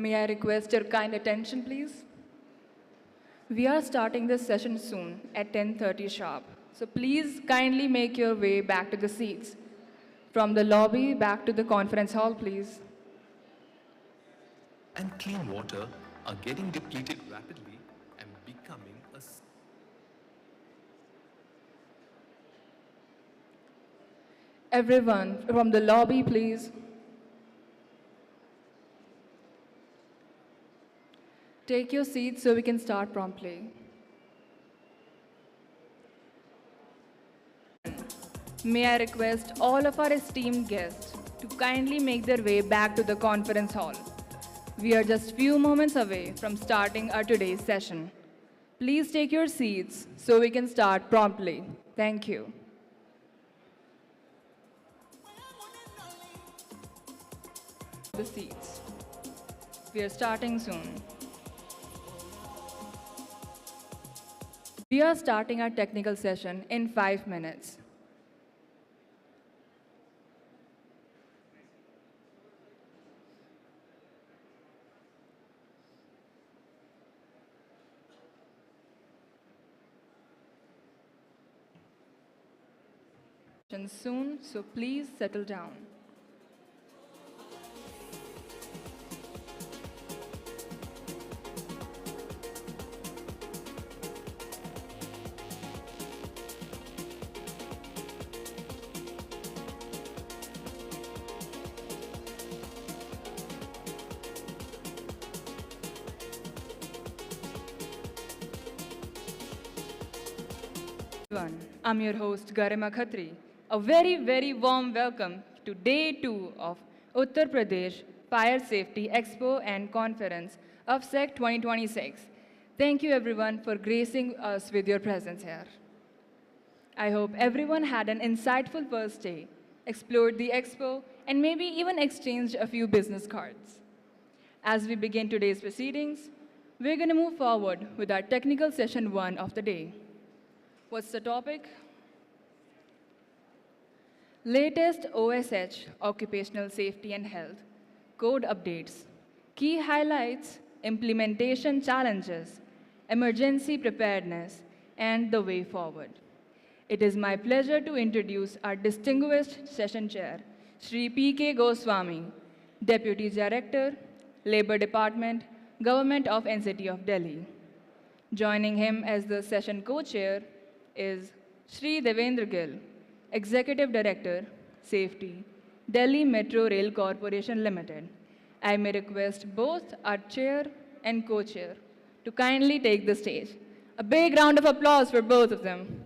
May I request your kind attention, please? We are starting this session soon at 10:30 sharp. So please kindly make your way back to the seats. From the lobby back to the conference hall, please. And clean water are getting depleted rapidly and becoming a Everyone from the lobby, please. Take your seats so we can start promptly. May I request all of our esteemed guests to kindly make their way back to the conference hall. We are just few moments away from starting our today's session. Please take your seats so we can start promptly. Thank you. The seats. We are starting soon. We are starting our technical session in 5 minutes. Soon, so please settle down. Everyone, I'm your host Garima Khatri. A very, very warm welcome to Day 2 of Uttar Pradesh Fire Safety Expo and Conference UFSEC 2026. Thank you everyone for gracing us with your presence here. I hope everyone had an insightful first day, explored the expo, and maybe even exchanged a few business cards. As we begin today's proceedings, we're going to move forward with our technical session 1 of the day. What's the topic? Latest OSH, Occupational Safety and Health, code updates, key highlights, implementation challenges, emergency preparedness, and the way forward. It is my pleasure to introduce our distinguished session chair, Shri P.K. Goswami, Deputy Director, Labor Department, Government of NCT of Delhi. Joining him as the session co-chair is Shri Devendra Gill, Executive Director, Safety, Delhi Metro Rail Corporation Limited. I may request both our chair and co-chair to kindly take the stage. A big round of applause for both of them.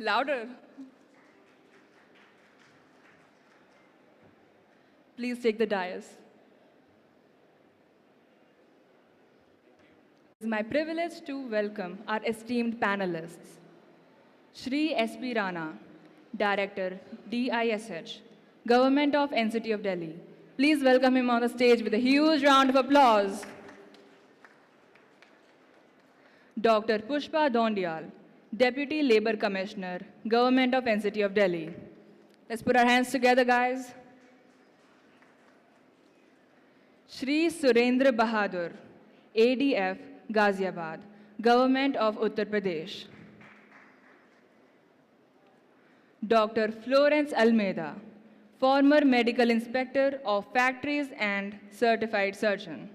Louder. Please take the dais. It is my privilege to welcome our esteemed panelists. Shri S.P. Rana, Director, DISH, Government of NCT of Delhi. Please welcome him on the stage with a huge round of applause. Dr. Pushpa Dondial, Deputy Labor Commissioner, Government of NCT of Delhi. Let's put our hands together, guys. Shri Surendra Bahadur, ADF, Ghaziabad, Government of Uttar Pradesh. Dr. Florence Almeida, former Medical Inspector of Factories and Certified Surgeon.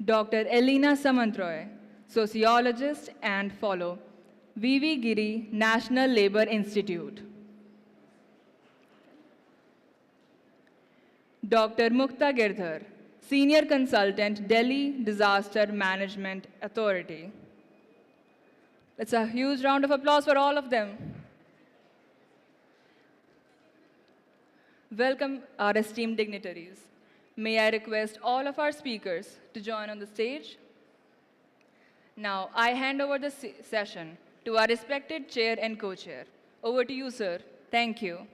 Dr. Elena Samantroy, Sociologist and Fellow, V.V. Giri National Labour Institute. Dr. Mukta Girdhar, Senior Consultant, Delhi Disaster Management Authority. It's a huge round of applause for all of them. Welcome our esteemed dignitaries. May I request all of our speakers to join on the stage? Now, I hand over the session to our respected chair and co-chair. Over to you, sir. Thank you.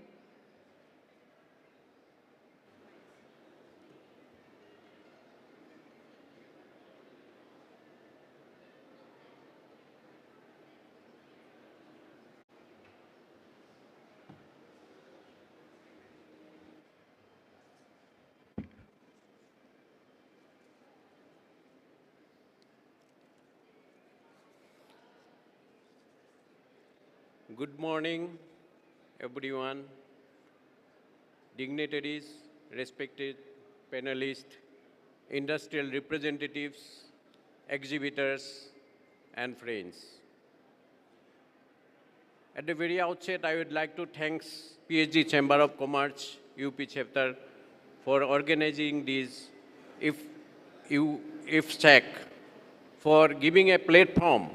Good morning, everyone, dignitaries, respected panelists, industrial representatives, exhibitors, and friends. At the very outset, I would like to thank PhD Chamber of Commerce, UP chapter, for organizing this UFSEC, for giving a platform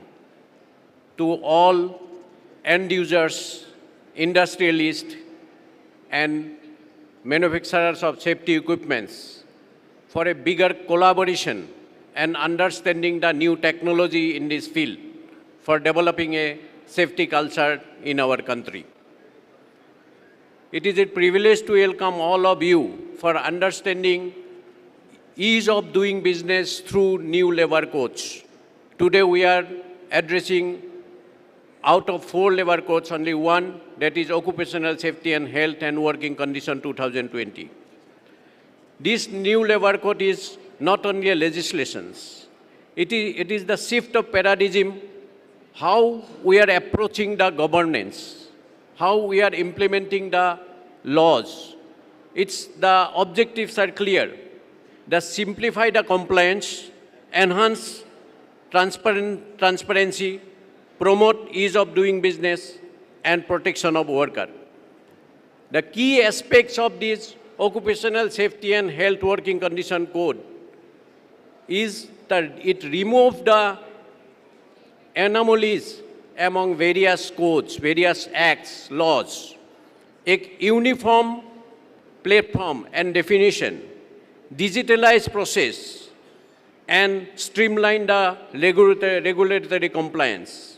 to all end users, industrialists, and manufacturers of safety equipments for a bigger collaboration and understanding the new technology in this field for developing a safety culture in our country. It is a privilege to welcome all of you for understanding ease of doing business through new labor codes. Today we are addressing out of 4 labor codes, only one, that is Occupational Safety and Health and Working Condition 2020. This new labor code is not only a legislation, it is the shift of paradigm, how we are approaching the governance, how we are implementing the laws. The objectives are clear. Simplify the compliance, enhance transparency, promote ease of doing business, and protection of worker. The key aspects of this Occupational Safety and Health Working Condition Code is that it removes the anomalies among various codes, various acts, laws, a uniform platform and definition, digitalized process, and streamline the regulatory compliance.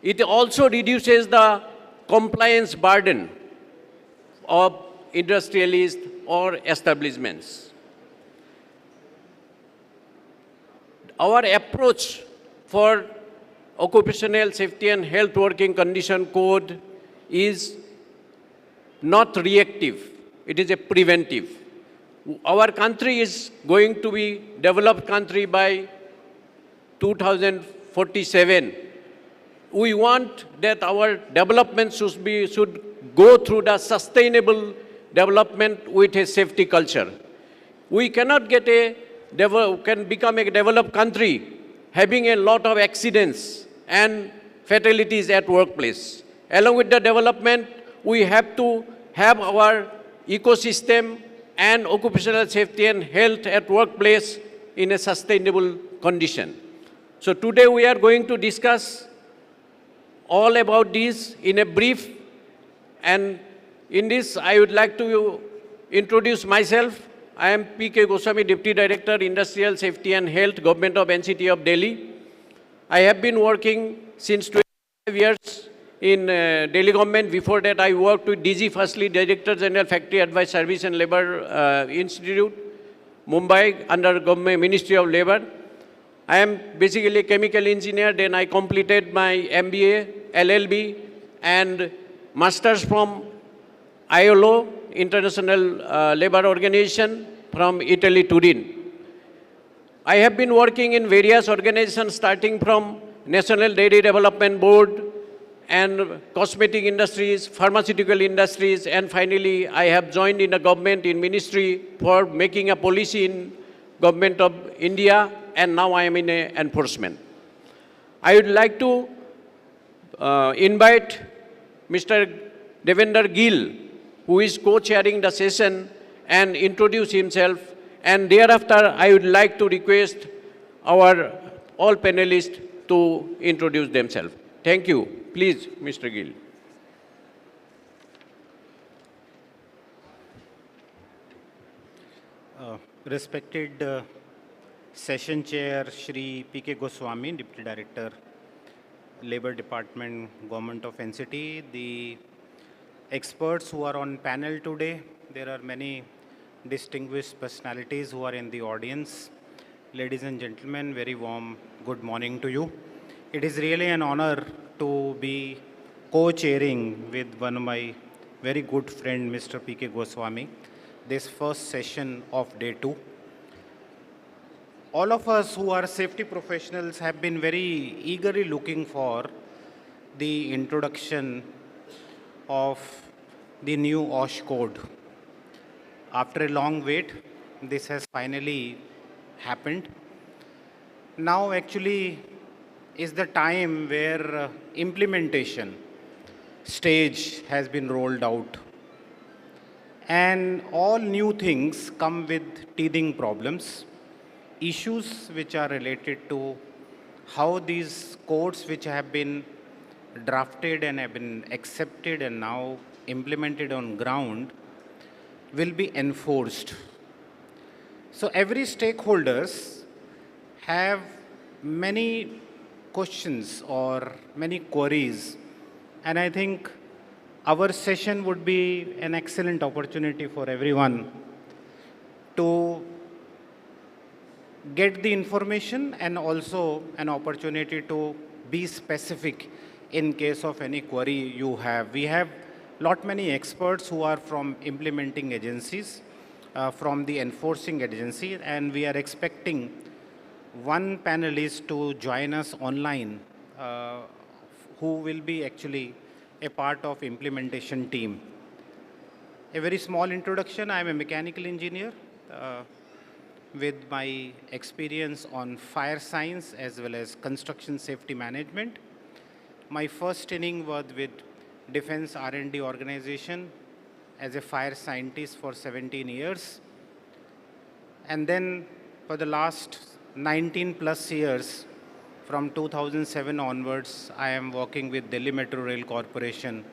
It also reduces the compliance burden of industrialists or establishments. Our approach for Occupational Safety and Health Working Condition Code is not reactive, it is a preventive. Our country is going to be developed country by 2047. We want that our development should go through the sustainable development with a safety culture. We cannot can become a developed country having a lot of accidents and fatalities at workplace. Along with the development, we have to have our ecosystem and occupational safety and health at workplace in a sustainable condition. So today we are going to discuss all about this in a brief, and in this I would like to introduce myself. I am P.K. Goswami, Deputy Director, Industrial Safety and Health, Government of NCT of Delhi. I have been working since 25 years in Delhi government. Before that, I worked with DG, firstly Director General Factory Advice Service and Labour Institute, Mumbai, under Government Ministry of Labour. I am basically a chemical engineer. Then I completed my MBA, LLB, and Masters from ILO, International Labour Organization, from Italy, Turin. I have been working in various organizations, starting from National Dairy Development Board and cosmetic industries, pharmaceutical industries, and finally I have joined in the government in ministry for making a policy in Government of India, and now I am in enforcement. I would like to invite Mr. Devender Gill, who is co-chairing the session, and introduce himself. And thereafter, I would like to request our all panelists to introduce themselves. Thank you. Please, Mr. Gill. Respected Session Chair Shri P.K. Goswami, Deputy Director, Labour Department, Government of NCT, the experts who are on panel today, there are many distinguished personalities who are in the audience. Ladies and gentlemen, very warm good morning to you. It is really an honor to be co-chairing with one of my very good friend, Mr. P.K. Goswami, this first session of day 2. All of us who are safety professionals have been very eagerly looking for the introduction of the new OSH code. After a long wait, this has finally happened. Now actually is the time where implementation stage has been rolled out. And all new things come with teething problems, issues which are related to how these codes which have been drafted and have been accepted and now implemented on ground will be enforced. So every stakeholders have many questions or many queries, and I think our session would be an excellent opportunity for everyone to get the information and also an opportunity to be specific in case of any query you have. We have many experts who are from implementing agencies, from the enforcing agency, and we are expecting one panelist to join us online who will be actually a part of implementation team. A very small introduction, I am a mechanical engineer with my experience on fire science as well as construction safety management. My first inning was with Defense R&D organization as a fire scientist for 17 years. And then for the last 19 plus years, from 2007 onwards, I am working with Delhi Metro Rail Corporation,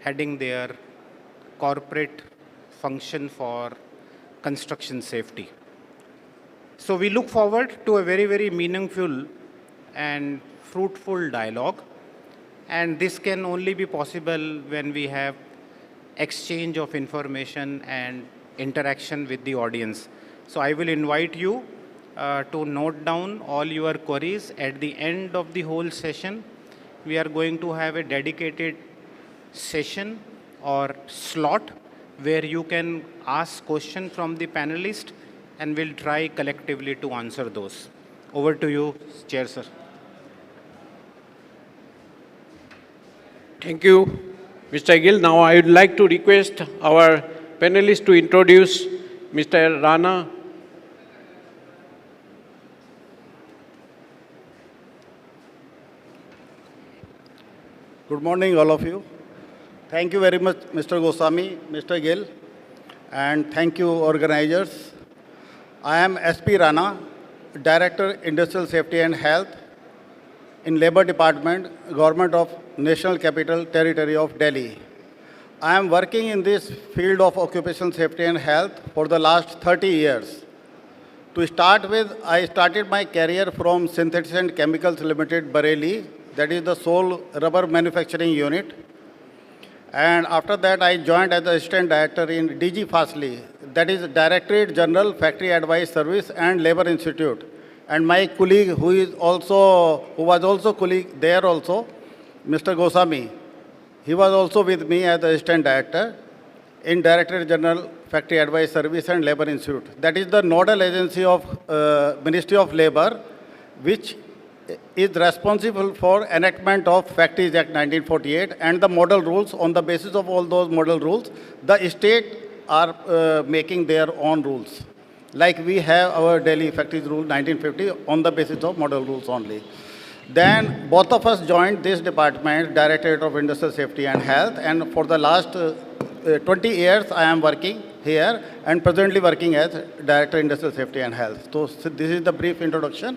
heading their corporate function for construction safety. So we look forward to a very, very meaningful and fruitful dialogue. And this can only be possible when we have exchange of information and interaction with the audience. So I will invite you to note down all your queries. At the end of the whole session, we are going to have a dedicated session or slot where you can ask questions from the panelists, and we'll try collectively to answer those. Over to you, Chair, sir. Thank you, Mr. Gill. Now I would like to request our panelists to introduce Mr. Rana. Good morning, all of you. Thank you very much, Mr. Goswami, Mr. Gill, and thank you, organizers. I am SP Rana, Director, Industrial Safety and Health in Labour Department, Government of National Capital Territory of Delhi. I am working in this field of occupational safety and health for the last 30 years. To start with, I started my career from Synthetics and Chemicals Limited, Bareilly, that is the sole rubber manufacturing unit. And after that, I joined as Assistant Director in DG Fastly, that is Directorate General Factory Advice Service and Labour Institute. And my colleague, who was also colleague there also, Mr. Goswami, he was also with me as Assistant Director in Directorate General Factory Advice Service and Labour Institute. That is the nodal agency of Ministry of Labour, which is responsible for enactment of Factories Act 1948 and the model rules. On the basis of all those model rules, the state are making their own rules. Like we have our Delhi Factories Rule 1950 on the basis of model rules only. Then both of us joined this department, Directorate of Industrial Safety and Health, and for the last 20 years I am working here and presently working as Director Industrial Safety and Health. So this is the brief introduction.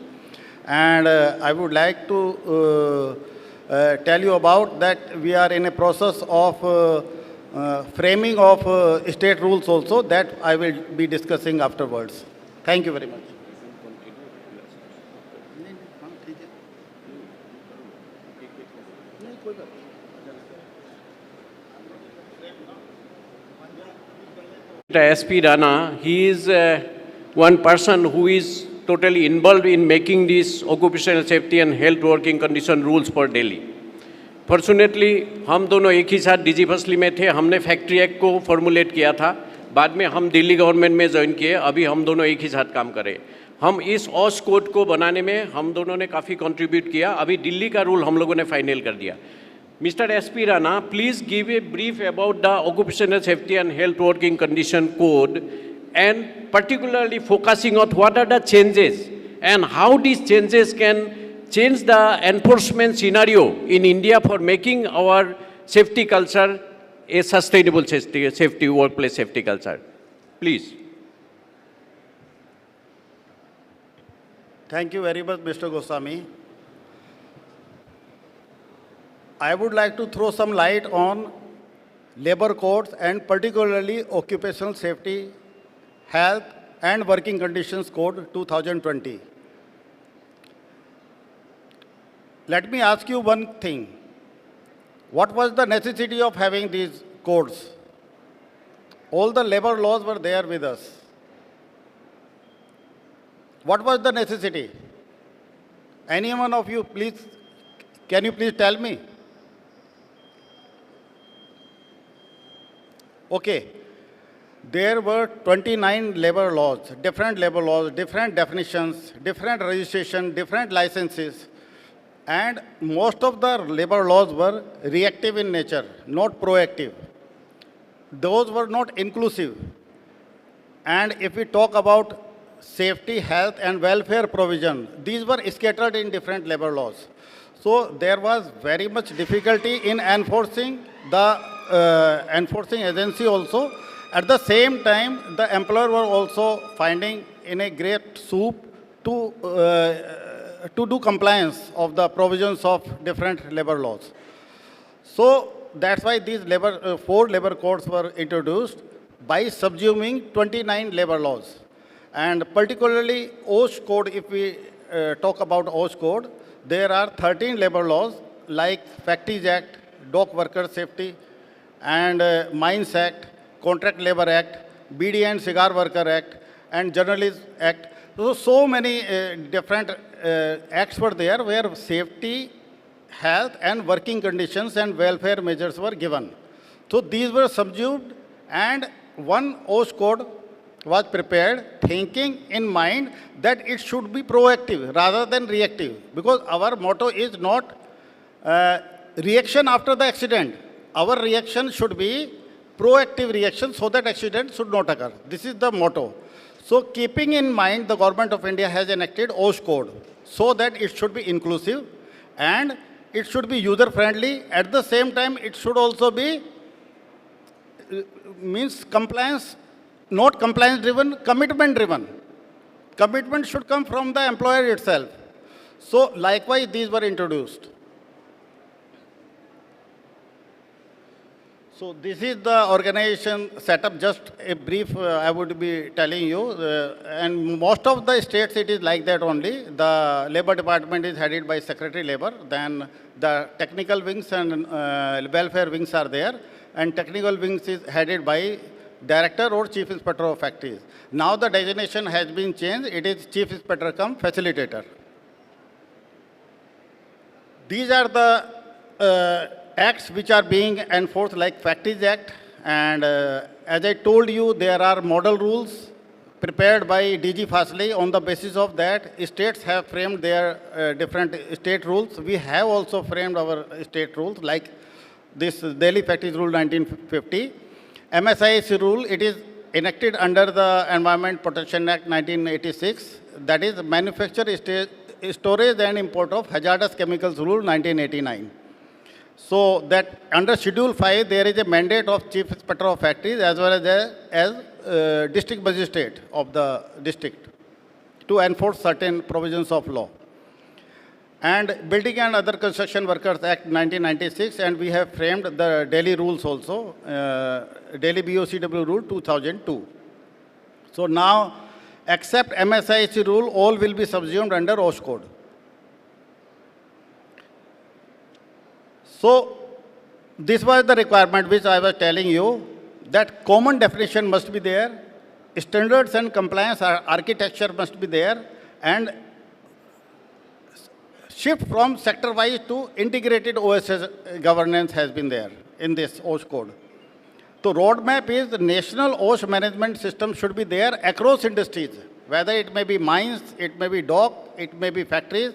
And I would like to tell you about that we are in a process of framing of state rules also, that I will be discussing afterwards. Thank you very much. SP Rana, he is one person who is totally involved in making these occupational safety and health working condition rules for Delhi. Fortunately हम दोनों एक ही साथ DG फसली में थे, हमने factory act को formulate किया था, बाद में हम दिल्ली गवर्नमेंट में ज्वाइन किए, अभी हम दोनों एक ही साथ काम करें। हम इस ऑस कोड को बनाने में हम दोनों ने काफ़ी कंट्रीब्यूट किया, अभी दिल्ली का रूल हम लोगों ने फाइनल कर दिया। Mr. S.P. Rana, please give a brief about the Occupational Safety and Health Working Condition Code, and particularly focusing on what are the changes and how these changes can change the enforcement scenario in India for making our safety culture a sustainable safety workplace safety culture. Please. Thank you very much, Mr. Goswami. I would like to throw some light on labor codes and particularly Occupational Safety, Health and Working Conditions Code 2020. Let me ask you one thing. What was the necessity of having these codes? All the labor laws were there with us. What was the necessity? Any one of you, please, can you please tell me? Okay. There were 29 labor laws, different definitions, different registration, different licenses. And most of the labor laws were reactive in nature, not proactive. Those were not inclusive. And if we talk about safety, health, and welfare provision, these were scattered in different labor laws. So there was very much difficulty in enforcing the enforcing agency also. At the same time, the employer were also finding in a great soup to do compliance of the provisions of different labor laws. So that's why these 4 labor codes were introduced by subsuming 29 labor laws. And particularly OSH code, if we talk about OSH code, there are 13 labor laws like Factories Act, Dock Worker Safety, and Mines Act, Contract Labor Act, BD and Cigar Worker Act, and Journalist Act. So many different acts were there where safety, health, and working conditions and welfare measures were given. So these were subsumed, and one OSH code was prepared thinking in mind that it should be proactive rather than reactive, because our motto is not reaction after the accident. Our reaction should be proactive reaction so that accident should not occur. This is the motto. So keeping in mind, the Government of India has enacted OSH code so that it should be inclusive and it should be user-friendly. At the same time, it should also be means compliance, not compliance-driven, commitment-driven. Commitment should come from the employer itself. So likewise, these were introduced. So this is the organization setup, just a brief I would be telling you. And most of the states it is like that only. The Labor Department is headed by Secretary Labor. Then the technical wings and welfare wings are there. And technical wings is headed by Director or Chief Inspector of Factories. Now the designation has been changed. It is Chief Inspector cum Facilitator. These are the acts which are being enforced like Factories Act, and as I told you, there are model rules prepared by DG Fasli. On the basis of that, states have framed their different state rules. We have also framed our state rules like this Delhi Factories Rule 1950. MSIC rule, it is enacted under the Environment Protection Act 1986, that is Manufacture, Storage and Import of Hazardous Chemicals Rule 1989. So that under Schedule 5, there is a mandate of Chief Inspector of Factories as well as District Magistrate of the district to enforce certain provisions of law. And Building and Other Construction Workers Act 1996, and we have framed the Delhi rules also, Delhi BOCW Rule 2002. So now, except MSIC rule, all will be subsumed under OSH code. So, this was the requirement which I was telling you, that common definition must be there, standards and compliance architecture must be there, and shift from sector-wise to integrated OSS governance has been there in this OSH code. So, roadmap is the national OSH management system should be there across industries, whether it may be mines, it may be dock, it may be factories,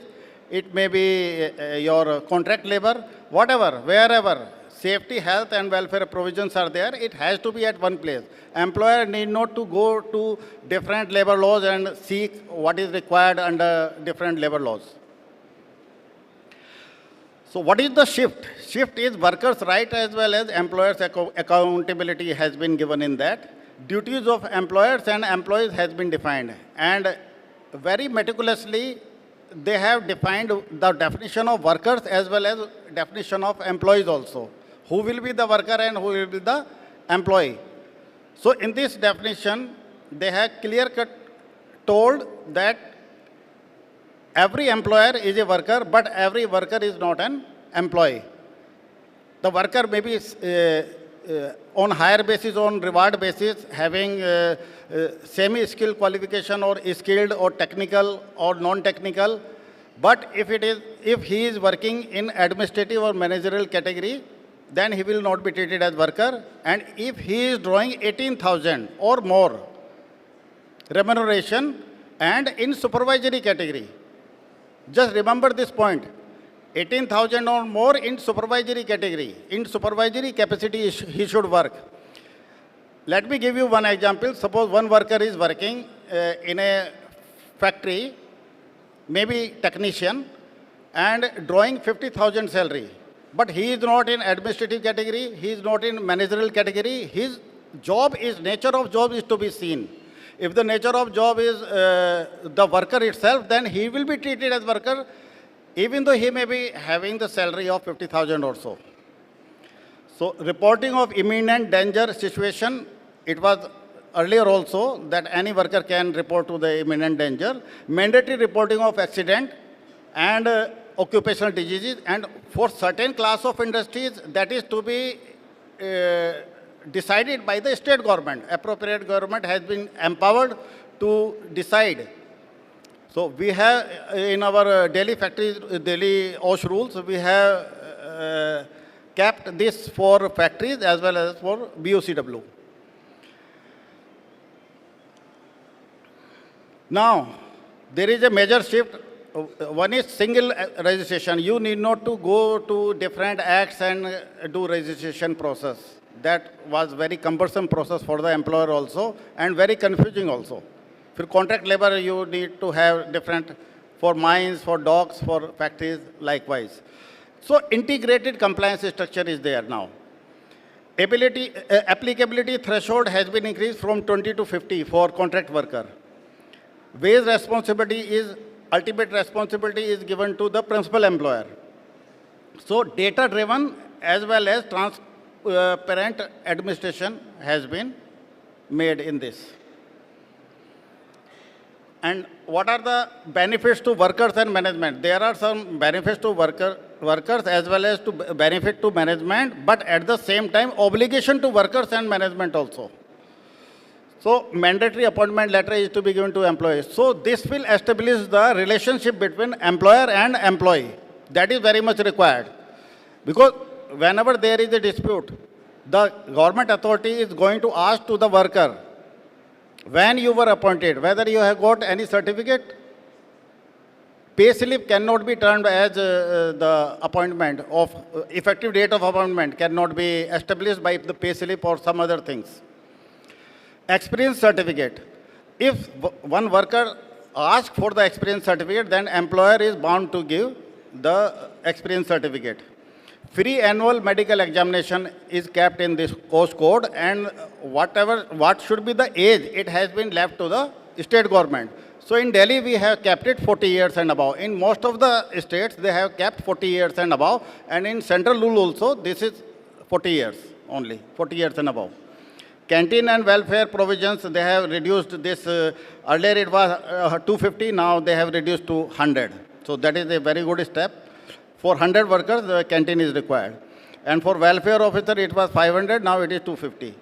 it may be your contract labor. whatever, wherever safety, health and welfare provisions are there, it has to be at one place. Employer need not to go to different labor laws and seek what is required under different labor laws. So what is the shift? Shift is workers' right as well as employers' accountability has been given in that. Duties of employers and employees has been defined. And very meticulously, they have defined the definition of workers as well as definition of employees also. Who will be the worker and who will be the employee. So in this definition, they have clear-cut told that every employer is a worker, but every worker is not an employee. The worker may be on higher basis, on reward basis, having semi-skilled qualification or skilled or technical or non-technical. But if he is working in administrative or managerial category, then he will not be treated as worker. And if he is drawing 18,000 or more remuneration and in supervisory category, just remember this point, 18,000 or more in supervisory category, in supervisory capacity he should work. Let me give you one example. Suppose one worker is working in a factory, maybe technician, and drawing 50,000 salary. But he is not in administrative category, he is not in managerial category. His job is, nature of job is to be seen. If the nature of job is the worker itself, then he will be treated as worker, even though he may be having the salary of 50,000 or so. So reporting of imminent danger situation, it was earlier also that any worker can report to the imminent danger. Mandatory reporting of accident and occupational diseases, and for certain class of industries that is to be decided by the state government. Appropriate government has been empowered to decide. So we have in our Delhi factories, Delhi OSH rules, we have kept this for factories as well as for BOCW. Now, there is a major shift. One is single registration. You need not to go to different acts and do registration process. That was very cumbersome process for the employer also and very confusing also. For contract labor, you need to have different, for mines, for docks, for factories, likewise. So integrated compliance structure is there now. Applicability threshold has been increased from 20 to 50 for contract worker. Wage responsibility is, ultimate responsibility is given to the principal employer. So data-driven as well as transparent administration has been made in this. And what are the benefits to workers and management? There are some benefits to workers as well as to benefit to management, but at the same time, obligation to workers and management also. So mandatory appointment letter is to be given to employees. So this will establish the relationship between employer and employee. That is very much required. Because whenever there is a dispute, the government authority is going to ask to the worker, when you were appointed, whether you have got any certificate. Pay slip cannot be termed as the appointment of, effective date of appointment cannot be established by the pay slip or some other things. Experience certificate. If one worker asks for the experience certificate, then employer is bound to give the experience certificate. Free annual medical examination is kept in this course code, and what should be the age, it has been left to the state government. So in Delhi, we have kept it 40 years and above. In most of the states, they have kept 40 years and above. And in central rule also, this is 40 years only, 40 years and above. Canteen and welfare provisions, they have reduced this. Earlier it was 250, now they have reduced to 100. So that is a very good step. For 100 workers, the canteen is required. And for welfare officer, it was 500, now it is 250.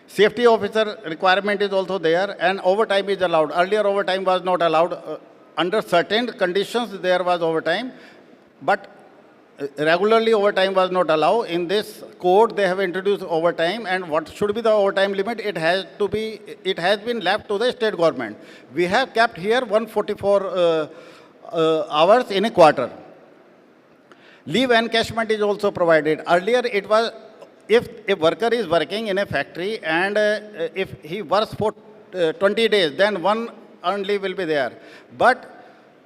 Safety officer requirement is also there, and overtime is allowed. Earlier, overtime was not allowed. Under certain conditions, there was overtime, but regularly overtime was not allowed. In this code, they have introduced overtime, and what should be the overtime limit? It has been left to the state government. We have kept here 144 hours in a quarter. Leave encashment is also provided. Earlier it was, if a worker is working in a factory and if he works for 20 days, then one earned leave will be there. But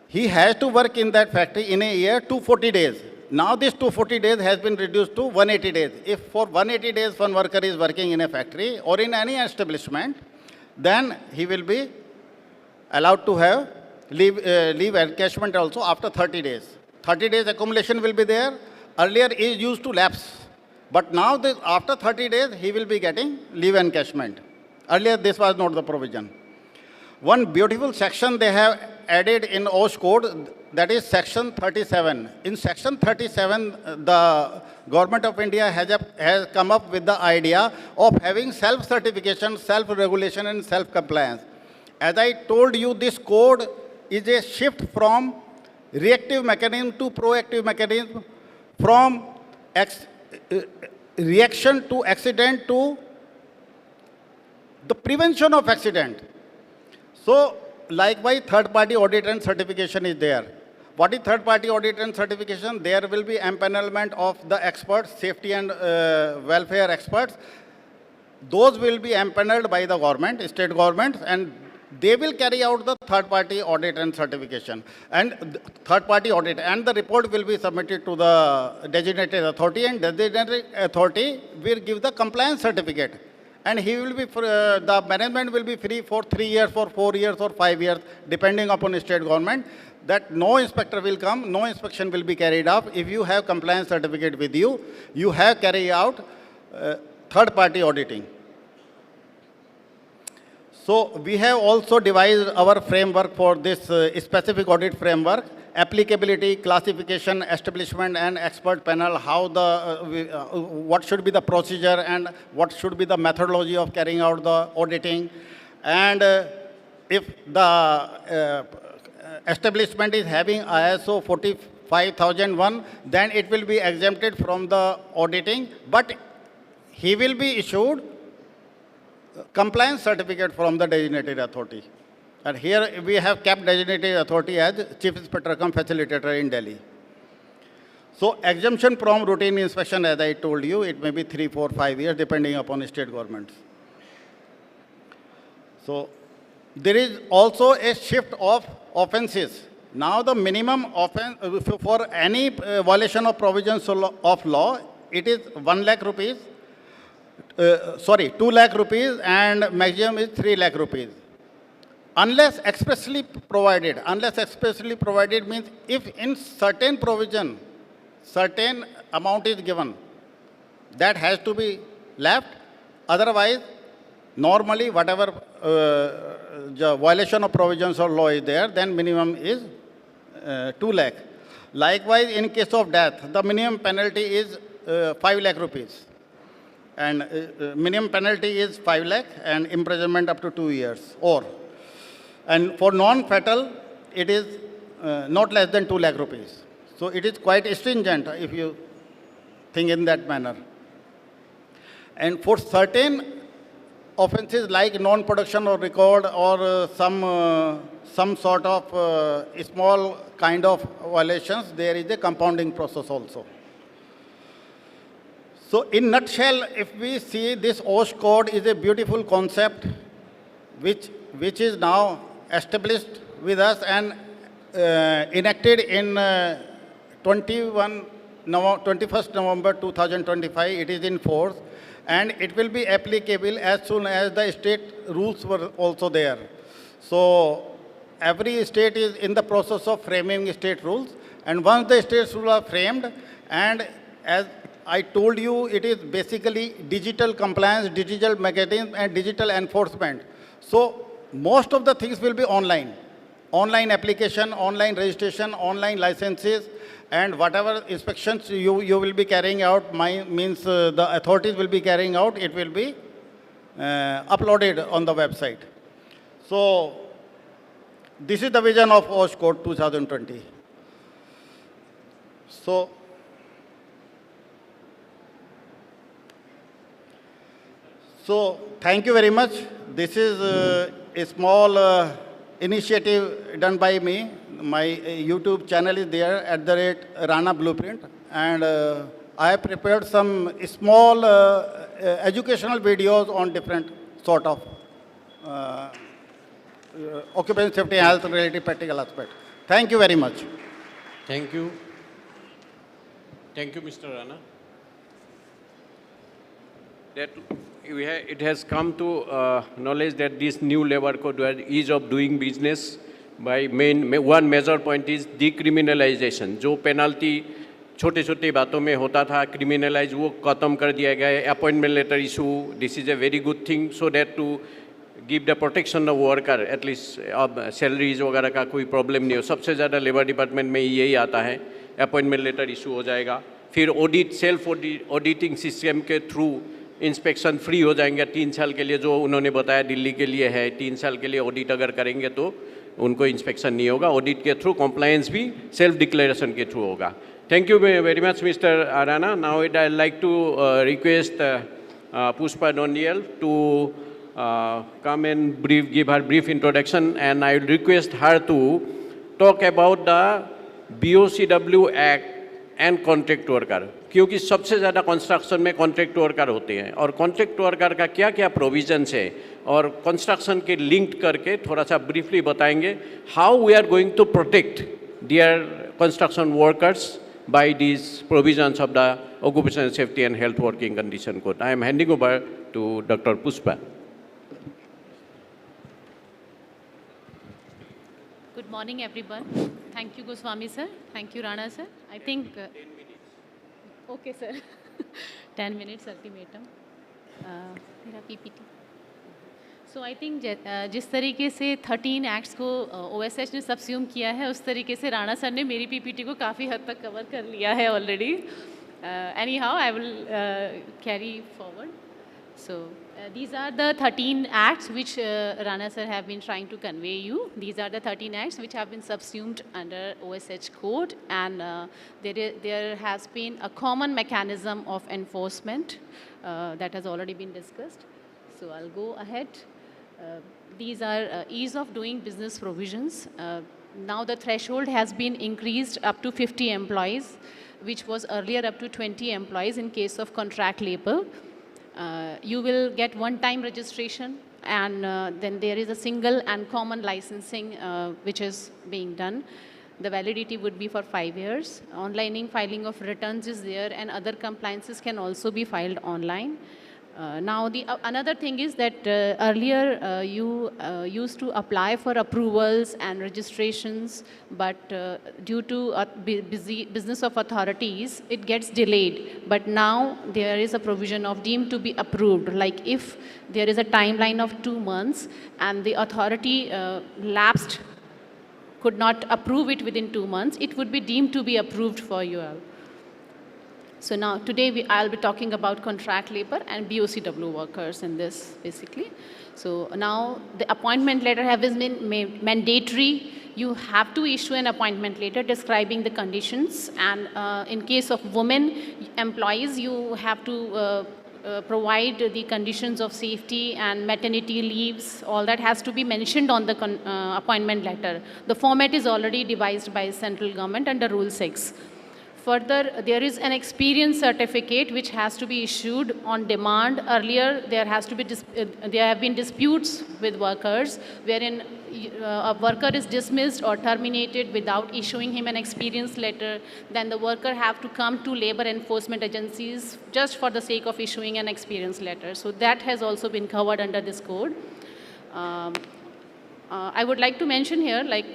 he has to work in that factory in a year 240 days. Now this 240 days has been reduced to 180 days. If for 180 days one worker is working in a factory or in any establishment, then he will be allowed to have leave encashment also after 30 days. 30 days accumulation will be there. Earlier it used to lapse. But now after 30 days, he will be getting leave encashment. Earlier this was not the provision. One beautiful section they have added in OSH code, that is section 37. In section 37, the government of India has come up with the idea of having self-certification, self-regulation and self-compliance. As I told you, this code is a shift from reactive mechanism to proactive mechanism, from reaction to accident to the prevention of accident. So, likewise, third-party audit and certification is there. What is third-party audit and certification? There will be empanelment of the experts, safety and welfare experts. Those will be empaneled by the government, state governments, and they will carry out the third-party audit and certification. And third-party audit, and the report will be submitted to the designated authority, and designated authority will give the compliance certificate. And he will be, the management will be free for 3 years, for 4 years, or 5 years, depending upon the state government, that no inspector will come, no inspection will be carried out. If you have compliance certificate with you, you have carried out third-party auditing. So we have also devised our framework for this specific audit framework, applicability, classification, establishment and expert panel, how what should be the procedure and what should be the methodology of carrying out the auditing. And if the establishment is having ISO 45001, then it will be exempted from the auditing, but he will be issued compliance certificate from the designated authority. And here we have kept designated authority as Chief Inspector cum Facilitator in Delhi. So exemption from routine inspection, as I told you, it may be 3, 4, 5 years depending upon state governments. So there is also a shift of offenses. Now the minimum offense for any violation of provisions of law, it is 1 lakh rupees. 2 lakh rupees, and maximum is 3 lakh rupees. Unless expressly provided. Unless expressly provided means if in certain provision, certain amount is given, that has to be left. Otherwise, normally whatever the violation of provisions of law is there, then minimum is 2 lakh. Likewise, in case of death, the minimum penalty is 5 lakh rupees. And minimum penalty is 5 lakh and imprisonment up to 2 years. And for non-fatal, it is not less than 2 lakh rupees. So it is quite stringent if you think in that manner. And for certain offenses like non-production or record or some sort of small kind of violations, there is a compounding process also. So in nutshell, if we see, this OSH code is a beautiful concept which is now established with us and enacted in 21st November 2025. It is in force and it will be applicable as soon as the state rules were also there. So every state is in the process of framing state rules, and once the state rules are framed, and as I told you, it is basically digital compliance, digital mechanism, and digital enforcement. So most of the things will be online. Online application, online registration, online licenses, and whatever inspections you will be carrying out, means the authorities will be carrying out, it will be uploaded on the website. So this is the vision of OSH Code 2020. So thank you very much. This is a small initiative done by me. My YouTube channel is there, @Rana Blueprint. and I have prepared some small educational videos on different sort of occupational safety and health related practical aspect. Thank you very much. Thank you. Thank you, Mr. Rana. That it has come to knowledge that this new labor code where ease of doing business by one major point is decriminalization. जो penalty छोटे छोटे बातों में होता था criminalize वो खत्म कर दिया गया है. Appointment letter issue, this is a very good thing so that to give the protection of worker at least अब salaries वगैरह का कोई problem नहीं हो. सबसे ज़्यादा labor department में यही आता है. Appointment letter issue हो जाएगा. फिर audit self auditing system के through इंस्पेक्शन फ्री हो जाएंगे 3 साल के लिए, जो उन्होंने बताया दिल्ली के लिए है. 3 साल के लिए ऑडिट अगर करेंगे तो उनको इंस्पेक्शन नहीं होगा. ऑडिट के थ्रू कंप्लायंस भी सेल्फ डिक्लेरेशन के थ्रू होगा. Thank you very much mister Rana. Now I like to request Pushpa Daniel to come and give her brief introduction, and I will request her to talk about the BOCW Act and contract worker, क्योंकि सबसे ज़्यादा construction में contract worker होते हैं और contract worker का क्या क्या प्रोविजंस है और कंस्ट्रक्शन के लिंक करके थोड़ा सा ब्रीफली बताएंगे how we are going to protect their construction workers by these provisions of the Occupational Safety and Health Working Condition Code. I am handing over to Dr. Pushpa. Good morning, everyone. Thank you, Goswami sir. Thank you, Rana sir. I think. 10 minutes. Okay, sir. 10 minutes ultimatum. मेरा PPT. So I think जिस तरीके से 13 acts को OSH ने सबस्यूम किया है, उस तरीके से राणा सर ने मेरी PPT को काफ़ी हद तक कवर कर लिया है already. Anyhow, I will carry forward. So these are the 13 acts which Rana sir have been trying to convey you. These are the 13 acts which have been subsumed under OSH code, and there has been a common mechanism of enforcement that has already been discussed. So I'll go ahead. These are ease of doing business provisions. Now the threshold has been increased up to 50 employees, which was earlier up to 20 employees in case of contract labor. You will get one-time registration, and then there is a single and common licensing which is being done. The validity would be for 5 years. Online filing of returns is there, and other compliances can also be filed online. Now, another thing is that earlier you used to apply for approvals and registrations, but due to busy business of authorities, it gets delayed. But now there is a provision of deemed to be approved. Like if there is a timeline of 2 months and the authority lapsed, could not approve it within 2 months, it would be deemed to be approved for you all. So now, today I'll be talking about contract labor and BOCW workers in this, basically. So now, the appointment letter has been made mandatory. You have to issue an appointment letter describing the conditions. And in case of women employees, you have to provide the conditions of safety and maternity leaves. All that has to be mentioned on the appointment letter. The format is already devised by central government under Rule 6. Further, there is an experience certificate which has to be issued on demand. Earlier, there have been disputes with workers wherein a worker is dismissed or terminated without issuing him an experience letter. Then the worker have to come to labor enforcement agencies just for the sake of issuing an experience letter. So that has also been covered under this code. I would like to mention here, like,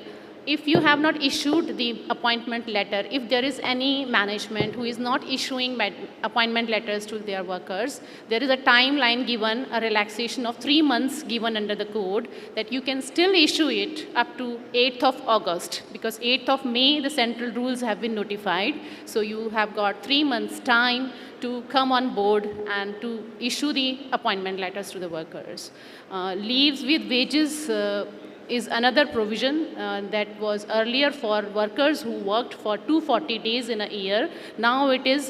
if you have not issued the appointment letter, if there is any management who is not issuing appointment letters to their workers, there is a timeline given, a relaxation of 3 months given under the code, that you can still issue it up to 8th of August, because 8th of May, the central rules have been notified. So you have got 3 months time to come on board and to issue the appointment letters to the workers. Leaves with wages is another provision that was earlier for workers who worked for 240 days in a year. Now it is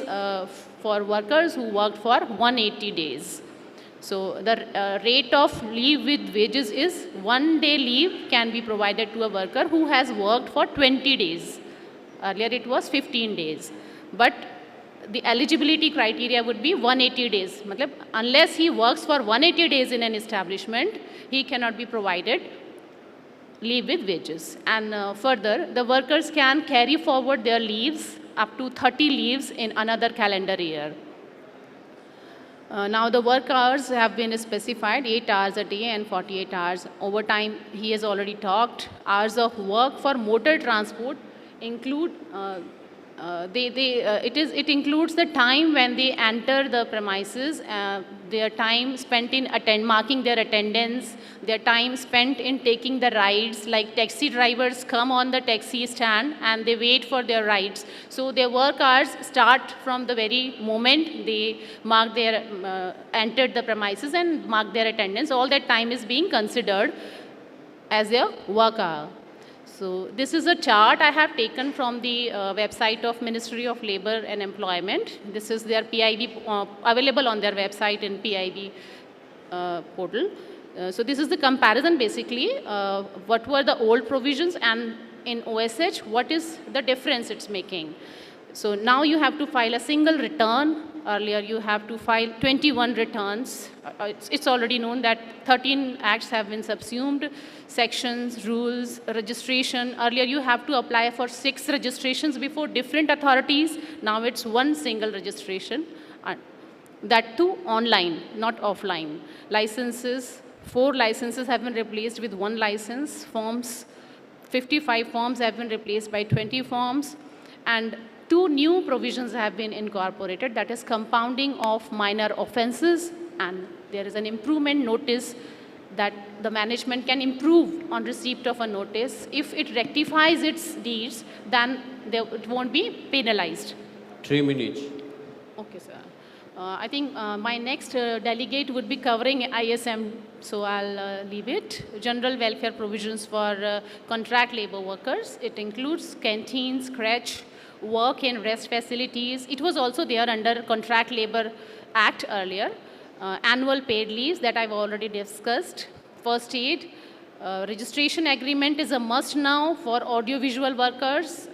for workers who worked for 180 days. So the rate of leave with wages is 1 day leave can be provided to a worker who has worked for 20 days. Earlier it was 15 days. But the eligibility criteria would be 180 days. Matlab, unless he works for 180 days in an establishment, he cannot be provided leave with wages. And further, the workers can carry forward their leaves up to 30 leaves in another calendar year. Now the work hours have been specified, 8 hours a day and 48 hours. Overtime, he has already talked. Hours of work for motor transport include, it includes the time when they enter the premises, their time spent in marking their attendance, their time spent in taking the rides, like taxi drivers come on the taxi stand and they wait for their rides. So their work hours start from the very moment they mark their, entered the premises and mark their attendance. All that time is being considered as their work hour. So this is a chart I have taken from the website of Ministry of Labor and Employment. This is their PIB, available on their website in PIB portal. So this is the comparison basically, what were the old provisions and in OSH, what is the difference it's making. So now you have to file a single return. Earlier you have to file 21 returns. It's already known that 13 acts have been subsumed, sections, rules, registration. Earlier you have to apply for 6 registrations before different authorities. Now it's one single registration. That too online, not offline. Licenses, 4 licenses have been replaced with 1 license. Forms, 55 forms have been replaced by 20 forms. And 2 new provisions have been incorporated, that is compounding of minor offenses, and there is an improvement notice that the management can improve on receipt of a notice. If it rectifies its deeds, then it won't be penalized. 3 minutes. Okay, sir. I think my next delegate would be covering ISM, so I'll leave it. General welfare provisions for contract labor workers. It includes canteens, crèche, work in rest facilities. It was also there under Contract Labor Act earlier. Annual paid leaves that I've already discussed. First aid. Registration agreement is a must now for audiovisual workers.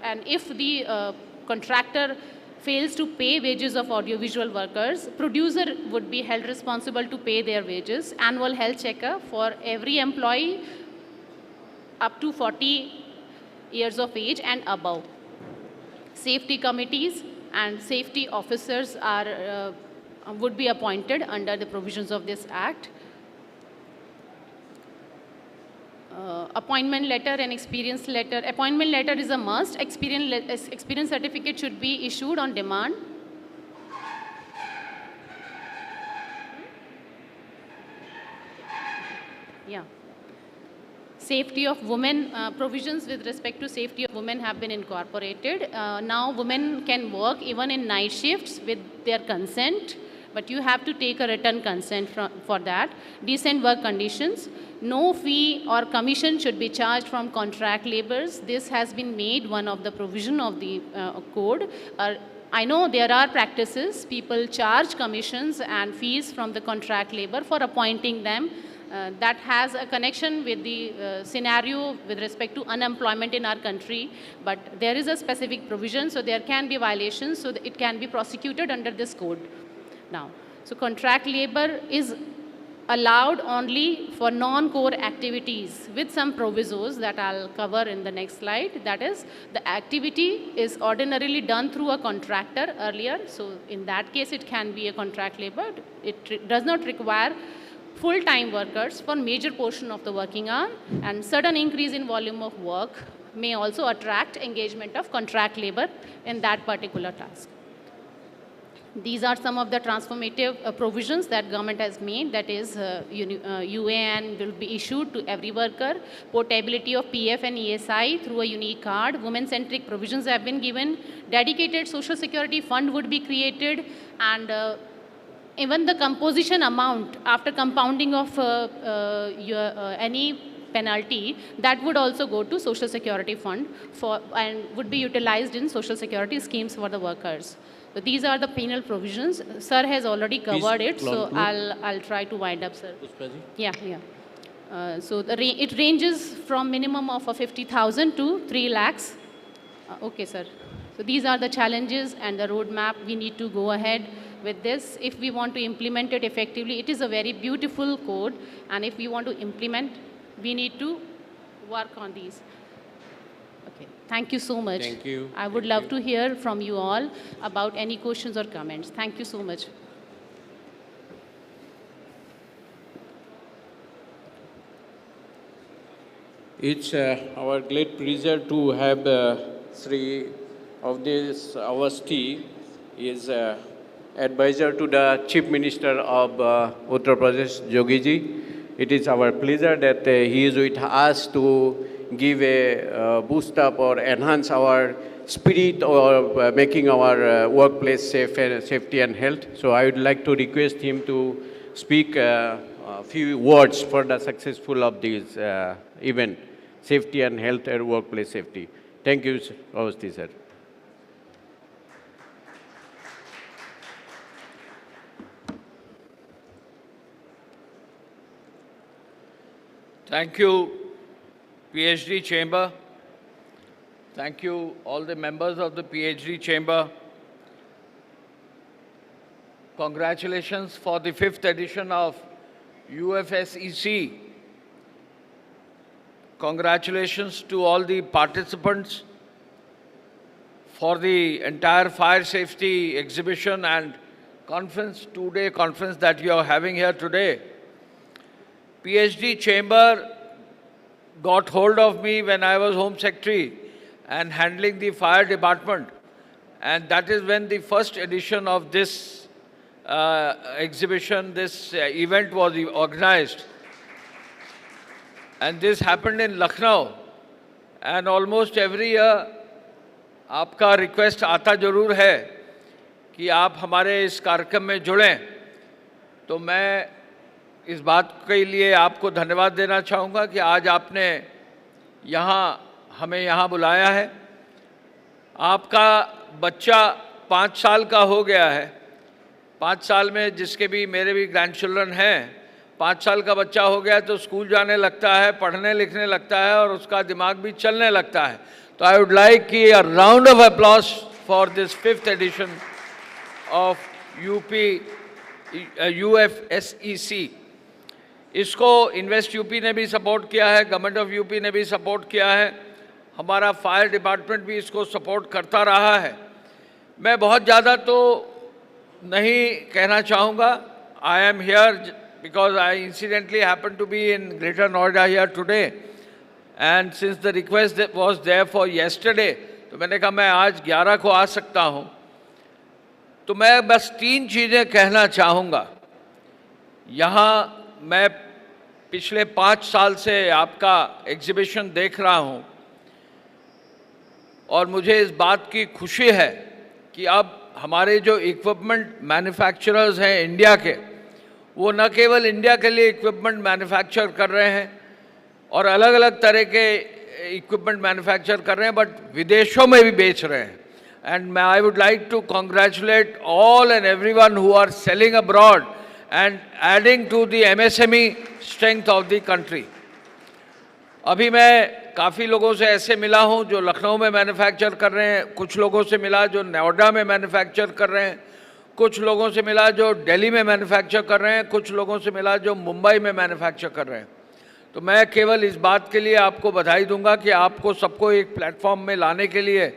And if the contractor fails to pay wages of audiovisual workers, producer would be held responsible to pay their wages. Annual health checkup for every employee up to 40 years of age and above. Safety committees and safety officers are, would be appointed under the provisions of this Act. Appointment letter and experience letter. Appointment letter is a must. Experience certificate should be issued on demand. Yeah. Safety of women, provisions with respect to safety of women have been incorporated. Now women can work even in night shifts with their consent, but you have to take a written consent for that. Decent work conditions. No fee or commission should be charged from contract laborers. This has been made one of the provision of the code. I know there are practices, people charge commissions and fees from the contract labor for appointing them. That has a connection with the scenario with respect to unemployment in our country, but there is a specific provision, so there can be violations, so that it can be prosecuted under this code. Now, so contract labor is allowed only for non-core activities with some provisos that I'll cover in the next slide. That is, the activity is ordinarily done through a contractor earlier, so in that case it can be a contract labor. It does not require full-time workers for major portion of the working hour, and certain increase in volume of work may also attract engagement of contract labor in that particular task. These are some of the transformative provisions that government has made, that is UAN will be issued to every worker, portability of PF and ESI through a unique card, women-centric provisions have been given, dedicated social security fund would be created, and even the composition amount after compounding of any penalty, that would also go to social security fund and would be utilized in social security schemes for the workers. So these are the penal provisions. Sir has already covered it, so I'll try to wind up, sir. Yeah. So it ranges from minimum of 50,000 to 3 lakhs. Okay, sir. So these are the challenges and the roadmap we need to go ahead with this. If we want to implement it effectively, it is a very beautiful code, and if we want to implement, we need to work on these. Okay, thank you so much. Thank you. I would love to hear from you all about any questions or comments. Thank you so much. It's our great pleasure to have Sri Avdesh Awasthi is advisor to the Chief Minister of Uttar Pradesh, Yogi ji. It is our pleasure that he is with us to give a boost up or enhance our spirit or making our workplace safety and health. So I would like to request him to speak a few words for the successful of this event, safety and health and workplace safety. Thank you, Awasthi sir. Thank you, PhD Chamber. Thank you, all the members of the PhD Chamber. Congratulations for the 5th edition of UFSEC. Congratulations to all the participants for the entire fire safety exhibition and conference, two-day conference that you are having here today. PhD Chamber got hold of me when I was Home Secretary and handling the fire department. And that is when the first edition of this exhibition, this event was organized. And this happened in Lucknow. And almost every year, आपका request आता ज़रूर है कि आप हमारे इस कार्यक्रम में जुड़ें. तो मैं इस बात के लिए आपको धन्यवाद देना चाहूँगा कि आज आपने हमें यहाँ बुलाया है. आपका बच्चा 5 साल का हो गया है. 5 साल में जिसके भी मेरे भी ग्रैंड चिल्ड्रन हैं, 5 साल का बच्चा हो गया तो स्कूल जाने लगता है, पढ़ने लिखने लगता है और उसका दिमाग भी चलने लगता है. तो आई वुड लाइक कि a round of applause for this 5th edition of UFSEC. इसको इन्वेस्ट यूपी ने भी सपोर्ट किया है, गवर्नमेंट ऑफ यूपी ने भी सपोर्ट किया है, हमारा फायर डिपार्टमेंट भी इसको सपोर्ट करता रहा है. मैं बहुत ज़्यादा तो नहीं कहना चाहूँगा. I am here because I incidentally happen to be in Greater Noida here today, and since the request was there for yesterday, तो मैंने कहा मैं आज 11 को आ सकता हूँ. तो मैं बस 3 चीज़ें कहना चाहूँगा. यहाँ मैं पिछले 5 साल से आपका एग्जीबिशन देख रहा हूँ और मुझे इस बात की खुशी है कि अब हमारे जो इक्विपमेंट मैन्युफैक्चरर्स हैं इंडिया के, वो न केवल इंडिया के लिए इक्विपमेंट मैन्युफैक्चर कर रहे हैं और अलग अलग तरह के इक्विपमेंट मैन्युफैक्चर कर रहे हैं, बट विदेशों में भी बेच रहे हैं. And I would like to congratulate all and everyone who are selling abroad and adding to the MSME strength of the country. अभी मैं काफ़ी लोगों से ऐसे मिला हूँ जो लखनऊ में मैन्युफैक्चर कर रहे हैं, कुछ लोगों से मिला जो नोएडा में मैन्युफैक्चर कर रहे हैं, कुछ लोगों से मिला जो दिल्ली में मैन्युफैक्चर कर रहे हैं, कुछ लोगों से मिला जो मुंबई में मैन्युफैक्चर कर रहे हैं. तो मैं केवल इस बात के लिए आपको बधाई दूंगा कि आपको सबको एक प्लेटफॉर्म में लाने के लिए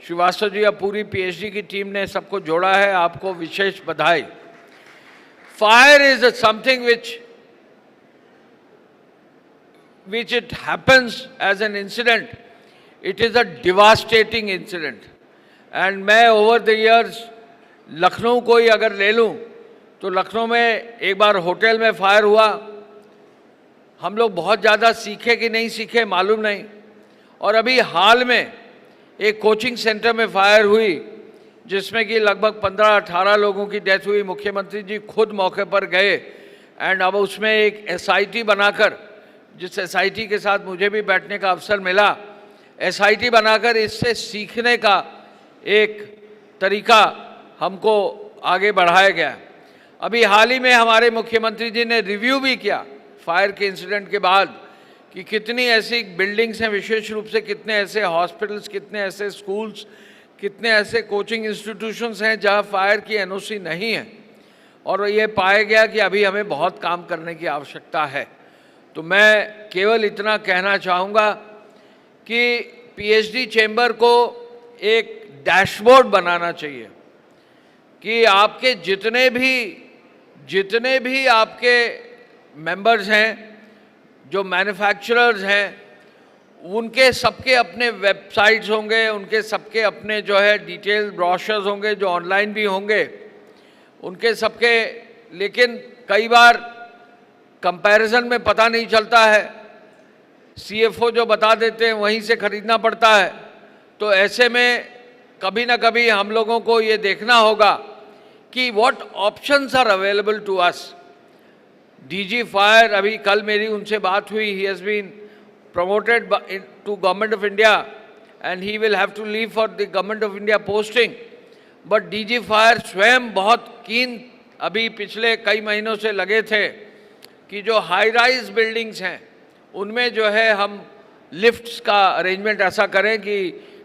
श्रीवास्तव जी या पूरी PhD की टीम ने सबको जोड़ा है. आपको विशेष बधाई. Fire is something which it happens as an incident. It is a devastating incident. And मैं over the years लखनऊ को ही अगर ले लूँ तो लखनऊ में एक बार होटल में फायर हुआ. हम लोग बहुत ज़्यादा सीखे कि नहीं सीखे मालूम नहीं. और अभी हाल में एक कोचिंग सेंटर में फायर हुई जिसमें कि लगभग 15-18 लोगों की डेथ हुई. मुख्यमंत्री जी खुद मौके पर गए एंड अब उसमें एक SIT बनाकर, जिस SIT के साथ मुझे भी बैठने का अवसर मिला, SIT बनाकर इससे सीखने का एक तरीका हमको आगे बढ़ाया गया. अभी हाल ही में हमारे मुख्यमंत्री जी ने रिव्यू भी किया फायर के इंसिडेंट के बाद कि कितनी ऐसी बिल्डिंग्स हैं, विशेष रूप से कितने ऐसे हॉस्पिटल्स, कितने ऐसे स्कूल्स, कितने ऐसे कोचिंग इंस्टीट्यूशंस हैं जहां फायर की एनओसी नहीं है, और ये पाया गया कि अभी हमें बहुत काम करने की आवश्यकता है। तो मैं केवल इतना कहना चाहूँगा कि पीएचडी चैम्बर को एक डैशबोर्ड बनाना चाहिए कि आपके जितने भी आपके मेंबर्स हैं, जो मैन्युफैक्चरर्स हैं, उनके सबके अपने वेबसाइट्स होंगे, उनके सबके अपने जो है डिटेल ब्रोशर्स होंगे जो ऑनलाइन भी होंगे, उनके सबके। लेकिन कई बार कंपैरिजन में पता नहीं चलता है, सीएफओ जो बता देते हैं वहीं से खरीदना पड़ता है। तो ऐसे में कभी ना कभी हम लोगों को ये देखना होगा कि what options are available to us. DG fire, अभी कल मेरी उनसे बात हुई, he has been promoted to Government of India and he will have to leave for the Government of India posting. But DG Fire स्वयं बहुत कीन अभी पिछले कई महीनों से लगे थे कि जो हाई राइज बिल्डिंग्स हैं उनमें जो है हम लिफ्ट्स का अरेंजमेंट ऐसा करें कि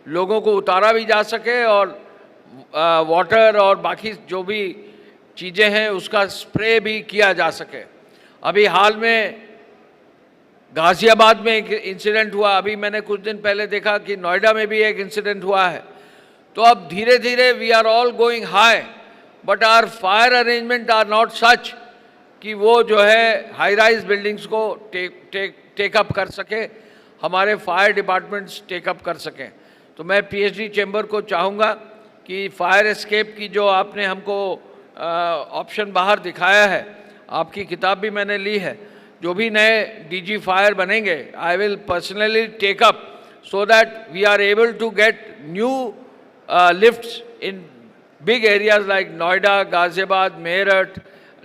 लोगों को उतारा भी जा सके और वाटर और बाकी जो भी चीज़ें हैं उसका स्प्रे भी किया जा सके। अभी हाल में गाजियाबाद में एक इंसिडेंट हुआ, अभी मैंने कुछ दिन पहले देखा कि नोएडा में भी एक इंसिडेंट हुआ है। तो अब धीरे धीरे we are all going high, but our fire arrangement are not such कि वो जो है हाई राइज बिल्डिंग्स को टेकअप कर सके, हमारे फायर डिपार्टमेंट्स टेकअप कर सकें। तो मैं पीएचडी चैम्बर को चाहूँगा कि फायर एस्केप की जो आपने हमको ऑप्शन बाहर दिखाया है, आपकी किताब भी मैंने ली है, जो भी नए डीजी फायर बनेंगे I will personally take up so that we are able to get new lifts in big areas like Noida, Ghaziabad, Meerut,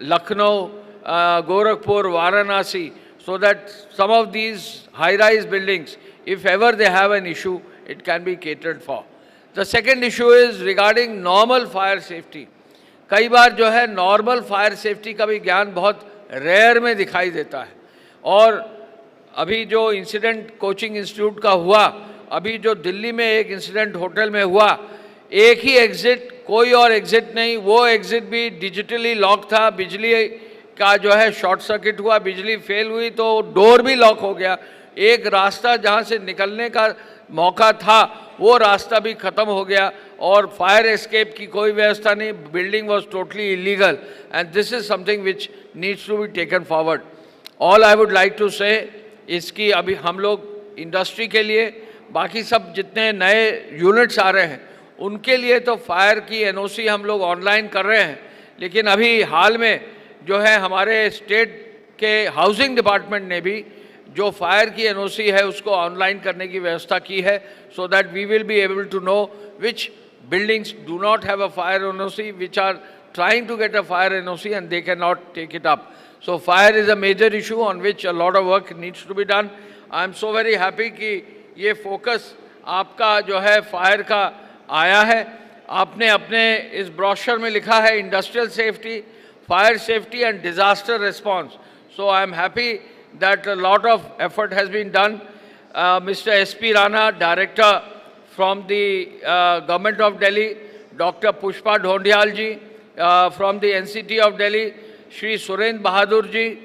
Lucknow, Gorakhpur, Varanasi, so that some of these high-rise buildings, if ever they have an issue, it can be catered for. The second issue is regarding normal fire safety. कई बार जो है normal fire safety का भी ज्ञान बहुत rare में दिखाई देता है। और अभी जो इंसिडेंट कोचिंग इंस्टीट्यूट का हुआ, अभी जो दिल्ली में एक इंसिडेंट होटल में हुआ, एक ही एग्जिट, कोई और एग्जिट नहीं, वो एग्जिट भी डिजिटली लॉक था, बिजली का जो है शॉर्ट सर्किट हुआ, बिजली फेल हुई तो डोर भी लॉक हो गया। एक रास्ता जहाँ से निकलने का मौका था वो रास्ता भी ख़त्म हो गया और फायर एस्केप की कोई व्यवस्था नहीं, building was totally illegal and this is something which needs to be taken forward. All I would like to say इसकी अभी हम लोग इंडस्ट्री के लिए, बाकी सब जितने नए यूनिट्स आ रहे हैं उनके लिए तो फायर की एनओसी हम लोग ऑनलाइन कर रहे हैं, लेकिन अभी हाल में जो है हमारे स्टेट के हाउसिंग डिपार्टमेंट ने भी जो फायर की एनओसी है उसको ऑनलाइन करने की व्यवस्था की है, so that we will be able to know which buildings do not have a fire NOC, which are trying to get a fire NOC and they cannot take it up. So fire is a major issue on which a lot of work needs to be done. I am so very happy कि ये focus आपका जो है fire का आया है। आपने अपने इस ब्रोशर में लिखा है industrial safety, fire safety and disaster response. So I am happy that a lot of effort has been done. Mr. S.P. Rana, Director from the Government of Delhi, Dr. Pushpa Dhondial ji from the NCT of Delhi, Shri Surendra Bahadur ji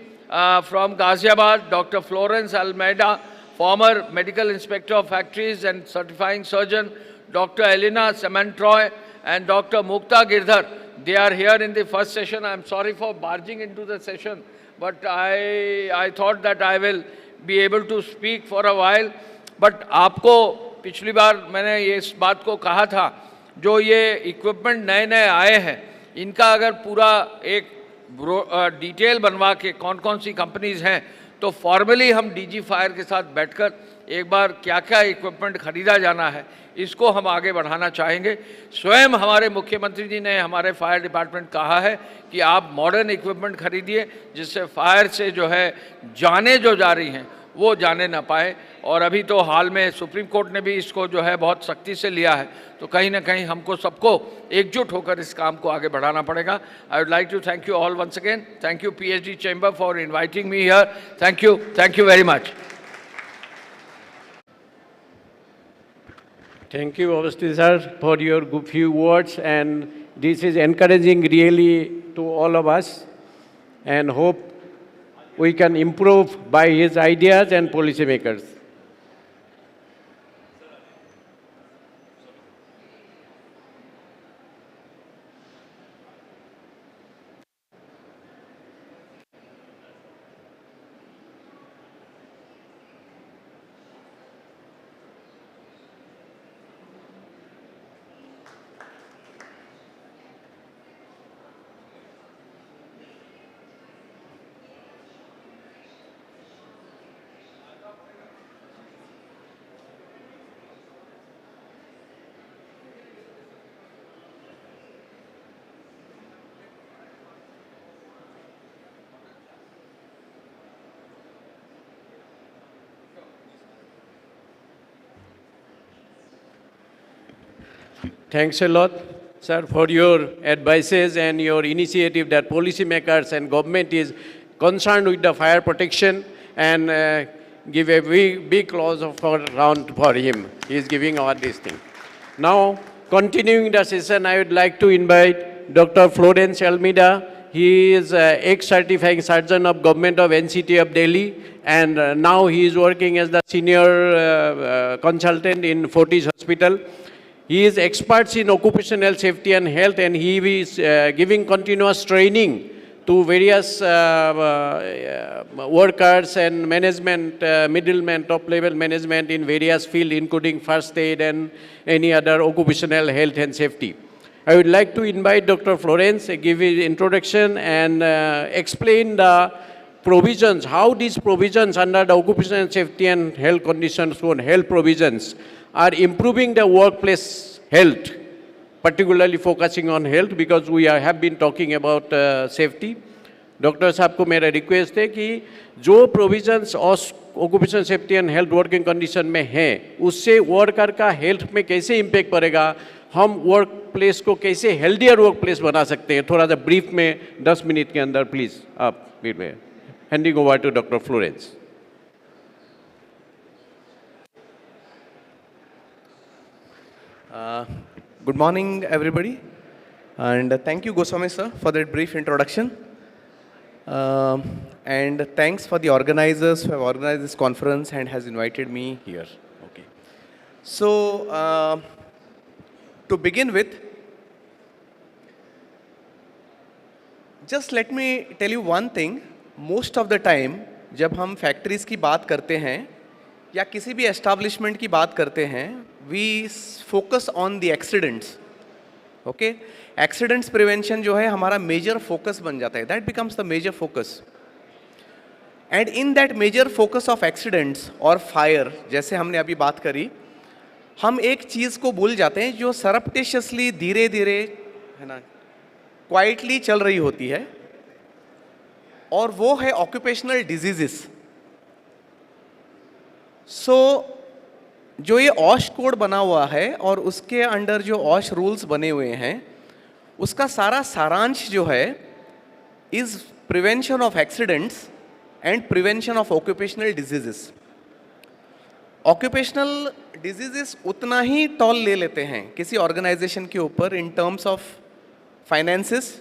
from Ghaziabad, Dr. Florence Almeida, former Medical Inspector of Factories and Certifying Surgeon, Dr. Elena Samantroy and Dr. Mukta Girdhar. They are here in the first session. I am sorry for barging into the session, but I thought that I will be able to speak for a while. But आपको पिछली बार मैंने ये इस बात को कहा था, जो ये इक्विपमेंट नए नए आए हैं इनका अगर पूरा एक डिटेल बनवा के कौन कौन सी कंपनीज हैं तो फॉर्मली हम डीजी फायर के साथ बैठकर एक बार क्या क्या इक्विपमेंट खरीदा जाना है इसको हम आगे बढ़ाना चाहेंगे। स्वयं हमारे मुख्यमंत्री जी ने हमारे फायर डिपार्टमेंट कहा है कि आप मॉडर्न इक्विपमेंट खरीदिए जिससे फायर से जो है जाने जो जा रही हैं वो जाने ना पाए। और अभी तो हाल में सुप्रीम कोर्ट ने भी इसको जो है बहुत सख्ती से लिया है, तो कहीं ना कहीं हमको सबको एकजुट होकर इस काम को आगे बढ़ाना पड़ेगा। I would like to thank you all once again. Thank you PHD chamber for inviting me here. Thank you very much. Thank you, Avasti sir, for your few words, and this is encouraging really to all of us, and hope we can improve by his ideas and policymakers. Thanks a lot, sir, for your advices and your initiative that policymakers and government is concerned with the fire protection, and give a big applause for round for him. He is giving all these things. Now, continuing the session, I would like to invite Dr. Florence Almeida. He is ex-certifying surgeon of Government of NCT of Delhi, and now he is working as the senior consultant in Fortis Hospital. He is expert in occupational safety and health, and he is giving continuous training to various workers and management, middlemen, top-level management in various fields, including first aid and any other occupational health and safety. I would like to invite Dr. Florence to give his introduction and explain the provisions, how these provisions under the occupational safety and health conditions, health provisions, are improving the workplace health, particularly focusing on health, because we have been talking about safety. Doctor साहब को मेरा request है कि जो provisions occupational safety and health working condition में हैं, उससे worker का हेल्थ में कैसे इम्पैक्ट पड़ेगा, हम वर्क प्लेस को कैसे हेल्दियर वर्क प्लेस बना सकते हैं, थोड़ा सा ब्रीफ में 10 मिनट के अंदर प्लीज़ आप handing over to doctor Florence. Good morning, everybody, and thank you, Goswami sir, for that brief introduction. And thanks for the organizers who have organized this conference and has invited me here. Okay. So, to begin with, just let me tell you one thing. Most of the time, जब हम factories की बात करते हैं या किसी भी establishment की बात करते हैं, we focus on the accidents. Okay? Accidents prevention जो है हमारा major focus बन जाता है. That becomes the major focus. And in that major focus of accidents or fire, जैसे हमने अभी बात करी, हम एक चीज़ को भूल जाते हैं जो surreptitiously धीरे धीरे है ना quietly चल रही होती है, और वो है occupational diseases. So जो ये ऑश कोड बना हुआ है और उसके अंडर जो ऑश रूल्स बने हुए हैं, उसका सारा सारांश जो है is prevention of accidents and prevention of occupational diseases. Occupational diseases उतना ही टॉल ले लेते हैं किसी ऑर्गेनाइजेशन के ऊपर in terms of finances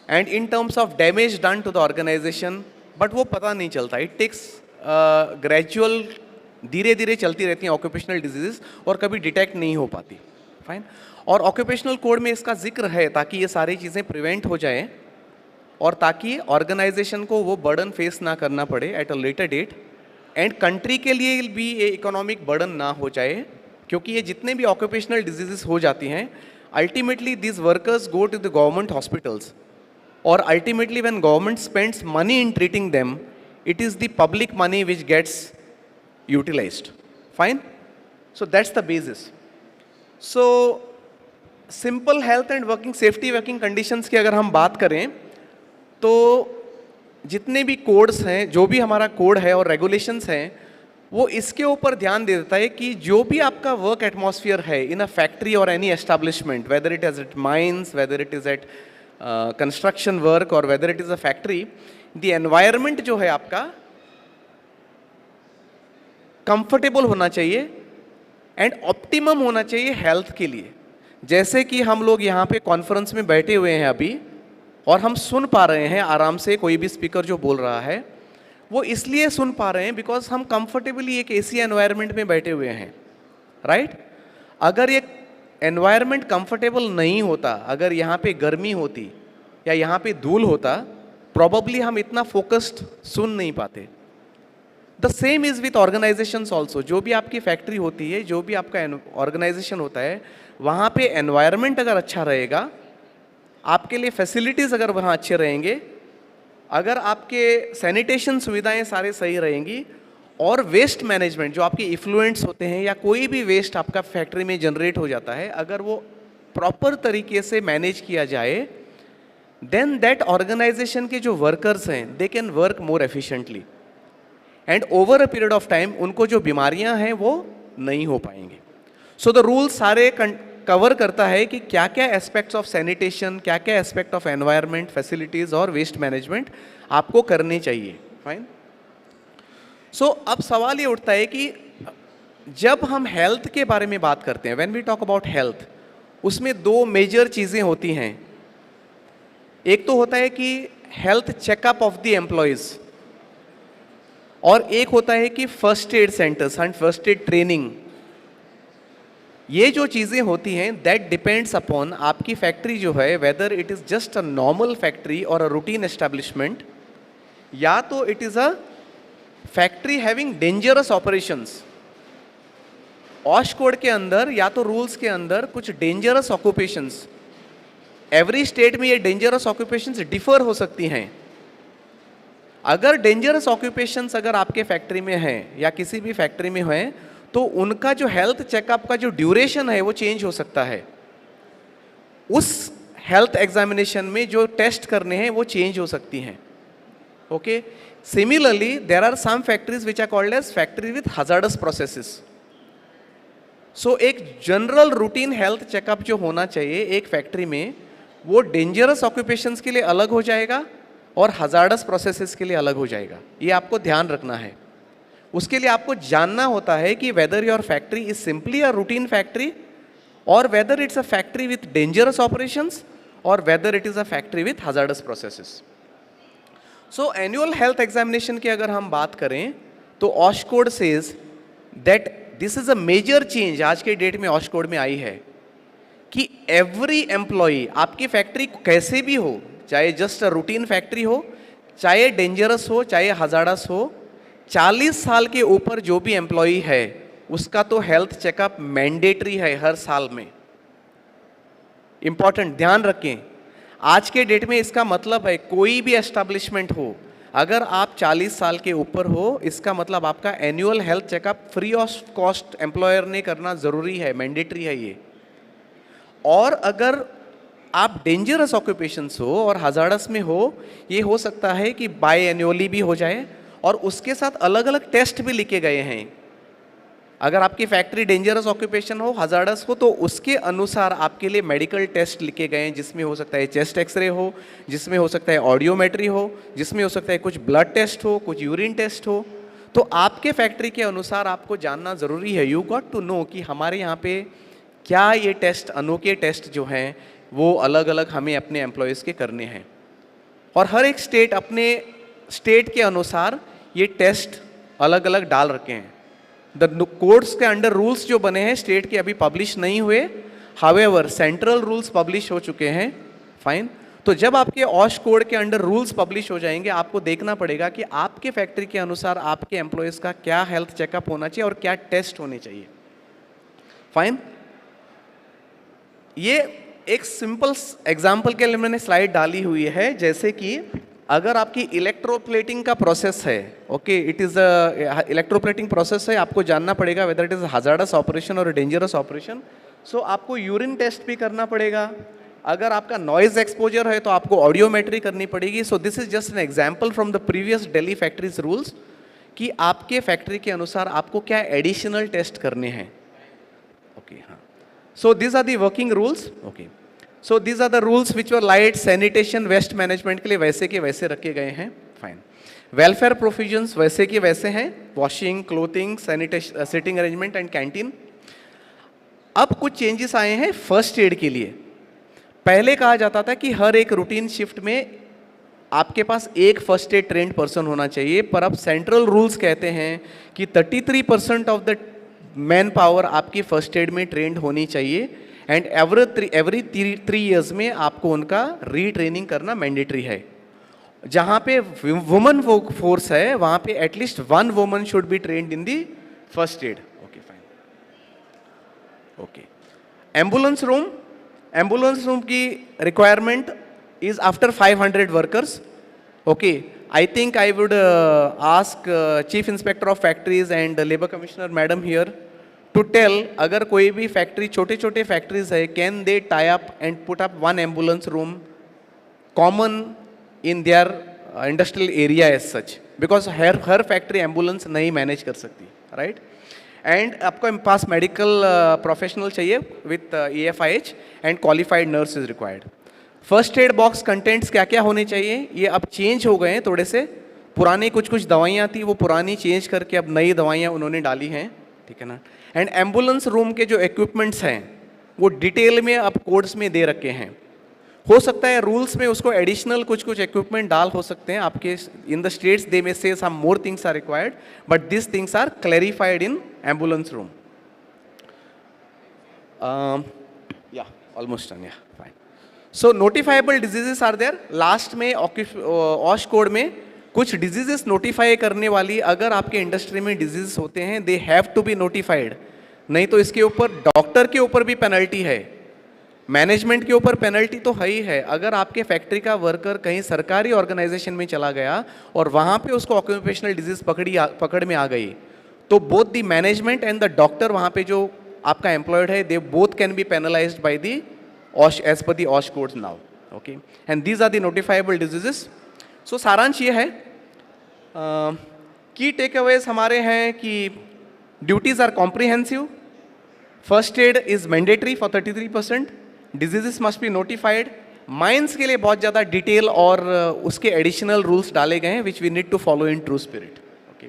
and in terms of damage done to the organisation, but वो पता नहीं चलता. इट टेक्स ग्रेजुअल, धीरे धीरे चलती रहती हैं ऑक्यूपेशनल डिजीजेस और कभी डिटेक्ट नहीं हो पाती. फाइन. और ऑक्यूपेशनल कोड में इसका जिक्र है ताकि ये सारी चीज़ें प्रिवेंट हो जाएं और ताकि ऑर्गेनाइजेशन को वो बर्डन फेस ना करना पड़े at a later date, and country के लिए भी ये इकोनॉमिक बर्डन ना हो जाए, क्योंकि ये जितने भी ऑक्यूपेशनल डिजीजेस हो जाती हैं, ultimately this workers go to the government hospitals, और ultimately when government spends money in treating them, it is the public money which gets utilized. Fine? So that's the basis. So simple health and working safety working conditions की अगर हम बात करें तो जितने भी codes हैं, जो भी हमारा कोड है और रेगुलेशंस हैं, वो इसके ऊपर ध्यान दे देता है कि जो भी आपका वर्क एटमॉस्फेयर है इन अ फैक्ट्री और any establishment, whether it is at mines, whether it is at construction work और whether it is a factory, the environment जो है आपका कंफर्टेबल होना चाहिए एंड ऑप्टिमम होना चाहिए हेल्थ के लिए। जैसे कि हम लोग यहाँ पे कॉन्फ्रेंस में बैठे हुए हैं अभी और हम सुन पा रहे हैं आराम से, कोई भी स्पीकर जो बोल रहा है वो इसलिए सुन पा रहे हैं बिकॉज हम कंफर्टेबली एक एसी एनवायरनमेंट में बैठे हुए हैं, राइट? अगर ये एनवायरनमेंट कंफर्टेबल नहीं होता, अगर यहाँ पे गर्मी होती या यहाँ पे धूल होता, प्रॉबली हम इतना फोकस्ड सुन नहीं पाते। The same is with organisations also. जो भी आपकी फैक्ट्री होती है, जो भी आपका ऑर्गेनाइजेशन होता है, वहाँ पे एनवायरनमेंट अगर अच्छा रहेगा, आपके लिए फैसिलिटीज़ अगर वहाँ अच्छे रहेंगे, अगर आपके सैनिटेशन सुविधाएं सारे सही रहेंगी और वेस्ट मैनेजमेंट जो आपके इफ्लुएंट्स होते हैं या कोई भी वेस्ट आपका फैक्ट्री में जनरेट हो जाता है, अगर वो प्रॉपर तरीके से मैनेज किया जाए, देन दैट ऑर्गेनाइजेशन के जो वर्कर्स हैं they can work more efficiently and over a period of time उनको जो बीमारियां हैं वो नहीं हो पाएंगे। सो द रूल सारे कवर करता है कि क्या क्या एस्पेक्ट्स ऑफ सैनिटेशन, क्या क्या एस्पेक्ट ऑफ एनवायरनमेंट, फैसिलिटीज और वेस्ट मैनेजमेंट आपको करने चाहिए। फाइन। सो अब सवाल ये उठता है कि जब हम हेल्थ के बारे में बात करते हैं, when we talk about health, उसमें दो मेजर चीज़ें होती हैं। एक तो होता है कि health checkup of the employees और एक होता है कि first aid centres and first aid training. ये जो चीज़ें होती हैं दैट डिपेंड्स अपॉन आपकी फैक्ट्री जो है, whether it is just a normal factory और अ रूटीन एस्टेब्लिशमेंट, या तो it is a factory having dangerous operations. Osh code के अंदर या तो रूल्स के अंदर कुछ डेंजरस ऑक्यूपेशंस, एवरी स्टेट में ये डेंजरस ऑक्यूपेशंस डिफर हो सकती हैं। अगर डेंजरस ऑक्यूपेशंस अगर आपके फैक्ट्री में हैं या किसी भी फैक्ट्री में हैं, तो उनका जो हेल्थ चेकअप का जो ड्यूरेशन है वो चेंज हो सकता है। उस हेल्थ एग्जामिनेशन में जो टेस्ट करने हैं वो चेंज हो सकती हैं। Okay, similarly there are some factories which are called as factory with hazardous processes. So एक जनरल रूटीन हेल्थ चेकअप जो होना चाहिए एक फैक्ट्री में, वो डेंजरस ऑक्यूपेशंस के लिए अलग हो जाएगा और हजार्डस प्रोसेसेस के लिए अलग हो जाएगा। ये आपको ध्यान रखना है। उसके लिए आपको जानना होता है कि whether your factory is simply a routine factory और whether it's a factory with dangerous operations और whether it is a factory with hazardous processes. So annual health examination की अगर हम बात करें तो OSH code says that this is a major change आज के डेट में ऑश कोड में आई है कि एवरी एम्प्लॉई, आपकी फैक्ट्री कैसे भी हो, चाहे जस्ट अ रूटीन फैक्ट्री हो, चाहे डेंजरस हो, चाहे हजार्डस हो, 40 साल के ऊपर जो भी एम्प्लॉई है उसका तो हेल्थ चेकअप मैंडेटरी है हर साल में। इंपॉर्टेंट, ध्यान रखें। आज के डेट में इसका मतलब है कोई भी एस्टेब्लिशमेंट हो, अगर आप 40 साल के ऊपर हो, इसका मतलब आपका annual health checkup free of cost employer ने करना ज़रूरी है, मैंडेटरी है ये। और अगर आप डेंजरस ऑक्यूपेशंस हो और हजार्डस में हो, ये हो सकता है कि बाय एनुअली भी हो जाए और उसके साथ अलग अलग टेस्ट भी लिखे गए हैं। अगर आपकी फैक्ट्री डेंजरस ऑक्यूपेशन हो, हजार्डस हो, तो उसके अनुसार आपके लिए मेडिकल टेस्ट लिखे गए हैं, जिसमें हो सकता है चेस्ट एक्सरे हो, जिसमें हो सकता है ऑडियोमेट्री हो, जिसमें हो सकता है कुछ ब्लड टेस्ट हो, कुछ यूरिन टेस्ट हो। तो आपके फैक्ट्री के अनुसार आपको जानना ज़रूरी है। यू गॉट टू नो कि हमारे यहाँ पे क्या ये टेस्ट, अनोखे टेस्ट जो हैं वो अलग अलग हमें अपने एम्प्लॉयज़ के करने हैं। और हर एक स्टेट अपने स्टेट के अनुसार ये टेस्ट अलग अलग डाल रखे हैं। द कोड्स के अंडर रूल्स जो बने हैं स्टेट के अभी पब्लिश नहीं हुए, हावेवर सेंट्रल रूल्स पब्लिश हो चुके हैं। फाइन। तो जब आपके ऑश कोड के अंडर रूल्स पब्लिश हो जाएंगे, आपको देखना पड़ेगा कि आपके फैक्ट्री के अनुसार आपके एम्प्लॉयज़ का क्या हेल्थ चेकअप होना चाहिए और क्या टेस्ट होने चाहिए। फाइन। ये एक सिंपल एग्जाम्पल के लिए मैंने स्लाइड डाली हुई है, जैसे कि अगर आपकी इलेक्ट्रोप्लेटिंग का प्रोसेस है, okay, it is a electroplating process है, आपको जानना पड़ेगा whether it is hazardous operation और डेंजरस ऑपरेशन। सो आपको यूरिन टेस्ट भी करना पड़ेगा। अगर आपका नॉइज एक्सपोजर है तो आपको ऑडियोमेट्री करनी पड़ेगी। सो this is just an example from the previous Delhi factories rules कि आपके फैक्ट्री के अनुसार आपको क्या एडिशनल टेस्ट करने हैं। ओके, हाँ। So this are the working rules. Okay, so these are the rules which were light, sanitation, waste management के लिए वैसे के वैसे रखे गए हैं। फाइन। वेलफेयर प्रोविजंस वैसे के वैसे हैं, washing, clothing, sanitation, sitting arrangement and canteen. अब कुछ चेंजेस आए हैं फर्स्ट एड के लिए। पहले कहा जाता था कि हर एक रूटीन शिफ्ट में आपके पास एक फर्स्ट एड ट्रेंड पर्सन होना चाहिए, पर अब सेंट्रल रूल्स कहते हैं कि 33% ऑफ द मैन पावर आपकी फर्स्ट एड में ट्रेंड होनी चाहिए, एंड एवरी 3 ईयर्स में आपको उनका रीट्रेनिंग करना मैंडेटरी है। जहाँ पे वुमन फोर्स है वहाँ पे at least 1 woman should be trend in the first aid. Okay fine. Okay, ambulance room की requirement is after 500 workers. Okay, I think I would ask Chief Inspector of Factories and Labor Commissioner Madam here to tell अगर कोई भी factory छोटे factories है, can they tie up and put up 1 ambulance room common in their industrial area as such, because her factory ambulance नहीं manage कर सकती, right? And आपको पास medical professional चाहिए with EFIH and qualified nurse is required. First aid box contents क्या क्या होने चाहिए, ये अब चेंज हो गए हैं थोड़े से। पुरानी कुछ दवाइयाँ थी, वो पुरानी चेंज करके अब नई दवाइयाँ उन्होंने डाली हैं, ठीक है ना। एंड एम्बुलेंस रूम के जो इक्विपमेंट्स हैं वो डिटेल में अब कोड्स में दे रखे हैं। हो सकता है रूल्स में उसको एडिशनल कुछ इक्विपमेंट डाल हो सकते हैं आपके, इन द स्टेट्स दे में से some more things are required, but this things are clarified in ambulance room. Yeah almost done, yeah fine. So notifiable diseases are there. Last में ऑश कोड में कुछ डिजीजेस नोटिफाई करने वाली, अगर आपके इंडस्ट्री में डिजीज होते हैं they have to be notified, नहीं तो इसके ऊपर डॉक्टर के ऊपर भी पेनल्टी है, मैनेजमेंट के ऊपर पेनल्टी तो है ही है। अगर आपके फैक्ट्री का वर्कर कहीं सरकारी ऑर्गेनाइजेशन में चला गया और वहाँ पे उसको ऑक्यूपेशनल डिजीज पकड़ में आ गई, तो both the management and the doctor वहाँ पे जो आपका एम्प्लॉयड है, they both can be penalised by the OSH as per the OSH codes now. Okay, and these are the notifiable diseases. So सारांश ये है, की टेकअवेज हमारे हैं कि duties are comprehensive, first aid is mandatory for 33%, diseases must be notified. Mines के लिए बहुत ज़्यादा डिटेल और उसके एडिशनल रूल्स डाले गए हैं which we need to follow in true spirit. Okay,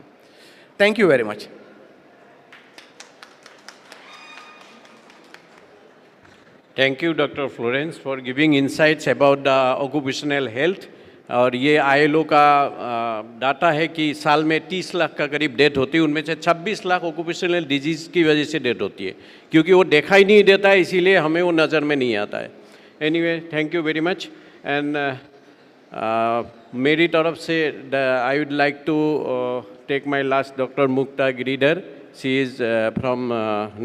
thank you very much. Thank you, Dr. Florence, for giving insights about the occupational health. और ये ILO का डाटा है कि साल में 30 लाख का करीब डेथ होती है, उनमें से 26 लाख ऑक्यूपेशनल डिजीज़ की वजह से डेथ होती है, क्योंकि वो देखा ही नहीं देता है, इसीलिए हमें वो नज़र में नहीं आता है। Anyway, thank you very much. And मेरी तरफ से I would like to take my last doctor Mukta Giridhar. She is from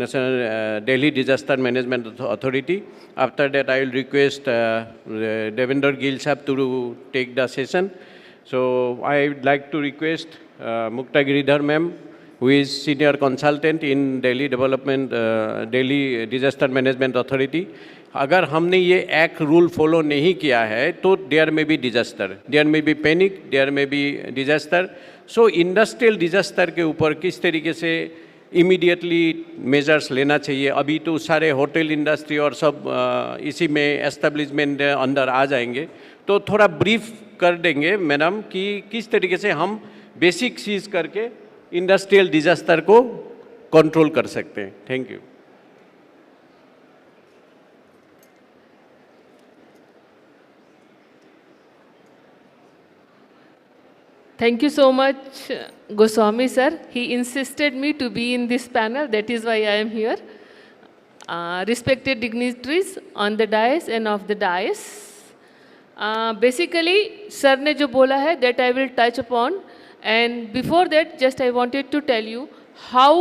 National Delhi Disaster Management Authority. After that, I will request Devender Gill Sahab to take the session. So I would like to request Mukta Giridhar ma'am, who is Senior Consultant in Delhi Delhi Disaster Management Authority. अगर हमने ये एक rule follow नहीं किया है तो there में B disaster, there में बी पैनिक, देयर में बी डिजास्टर। सो इंडस्ट्रियल डिजास्टर के ऊपर किस तरीके से इमीडिएटली मेजर्स लेना चाहिए। अभी तो सारे होटल इंडस्ट्री और सब इसी में एस्टेब्लिशमेंट अंदर आ जाएंगे, तो थोड़ा ब्रीफ कर देंगे मैडम कि किस तरीके से हम बेसिक चीज़ करके इंडस्ट्रियल डिजास्टर को कंट्रोल कर सकते हैं। Thank you. Thank you so much, Goswami sir. He insisted me to be in this panel. That is why I am here. Respected dignitaries on the dais and off the dais. Basically, sir ने जो बोला है that I will touch upon. And before that, just I wanted to tell you how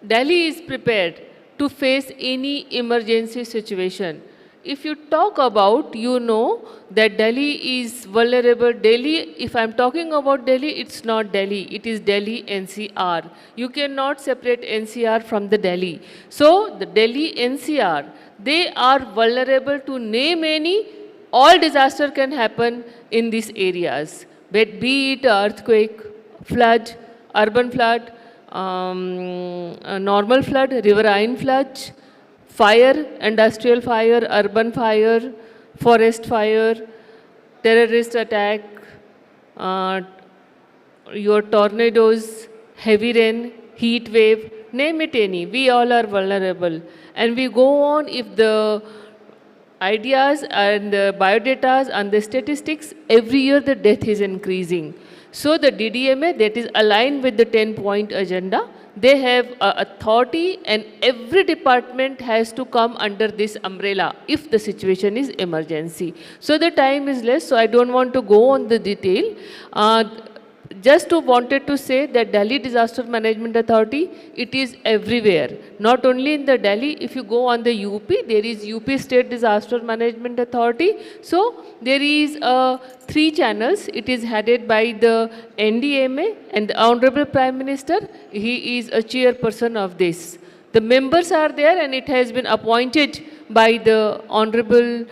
Delhi is prepared to face any emergency situation. If you talk about, you know that Delhi is vulnerable. Delhi, if I'm talking about Delhi, it's not Delhi, it is Delhi NCR. You cannot separate NCR from the Delhi. So the Delhi NCR, they are vulnerable to name any, all disaster can happen in these areas. But be it earthquake, flood, urban flood, normal flood, riverine flood, fire, industrial fire, urban fire, forest fire, terrorist attack, your tornadoes, heavy rain, heat wave, name it any, we all are vulnerable. And we go on, if the ideas and the biodatas and the statistics, every year the death is increasing. So the DDMA, that is aligned with the 10-point agenda, they have authority, and every department has to come under this umbrella if the situation is emergency. So the time is less, so I don't want to go on the detail. Just wanted to say that Delhi Disaster Management Authority, it is everywhere. Not only in the Delhi, if you go on the UP, there is UP State Disaster Management Authority. So there is 3 channels. It is headed by the NDMA and the Honorable Prime Minister. He is a chairperson of this. The members are there, and it has been appointed by the Honorable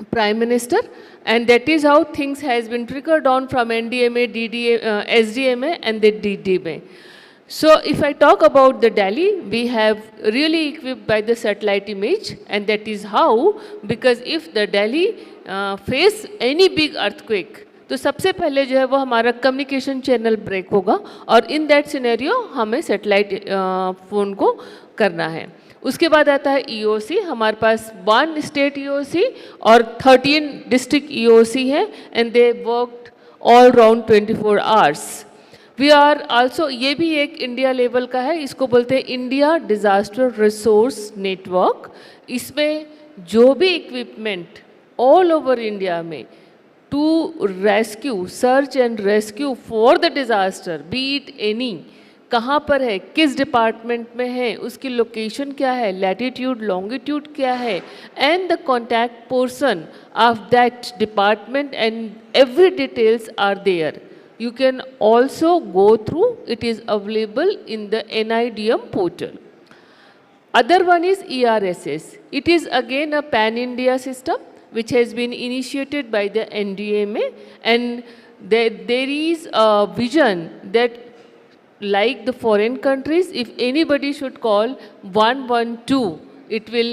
Prime Minister, and that is how things has been trickled on from NDMA, SDMA and the DDMA. So if I talk about the Delhi, we have really equipped by the satellite image, and that is how, because if the Delhi face any big earthquake, तो सबसे पहले जो है वो हमारा communication channel break होगा, और in that scenario हमें सैटेलाइट फ़ोन को करना है. उसके बाद आता है EOC. हमारे पास 1 स्टेट EOC और 13 डिस्ट्रिक्ट EOC है, and they worked all round 24 hours. We are also, ये भी एक इंडिया लेवल का है, इसको बोलते हैं इंडिया डिज़ास्टर रिसोर्स नेटवर्क. इसमें जो भी इक्विपमेंट ऑल ओवर इंडिया में to rescue, search and rescue for the disaster, be it any, कहाँ पर है, किस डिपार्टमेंट में है, उसकी लोकेशन क्या है, लैटिट्यूड लॉन्गिट्यूड क्या है, and the contact person of that department, and every details are there. You can also go through, it is available in the NIDM portal. Other one is ERSS. It is again a pan-India system which has been initiated by the NDMA, and there is a vision that, like the foreign countries, if anybody should call 112, it will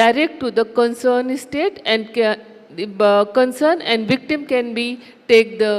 direct to the concerned state, and the concern and victim can be take the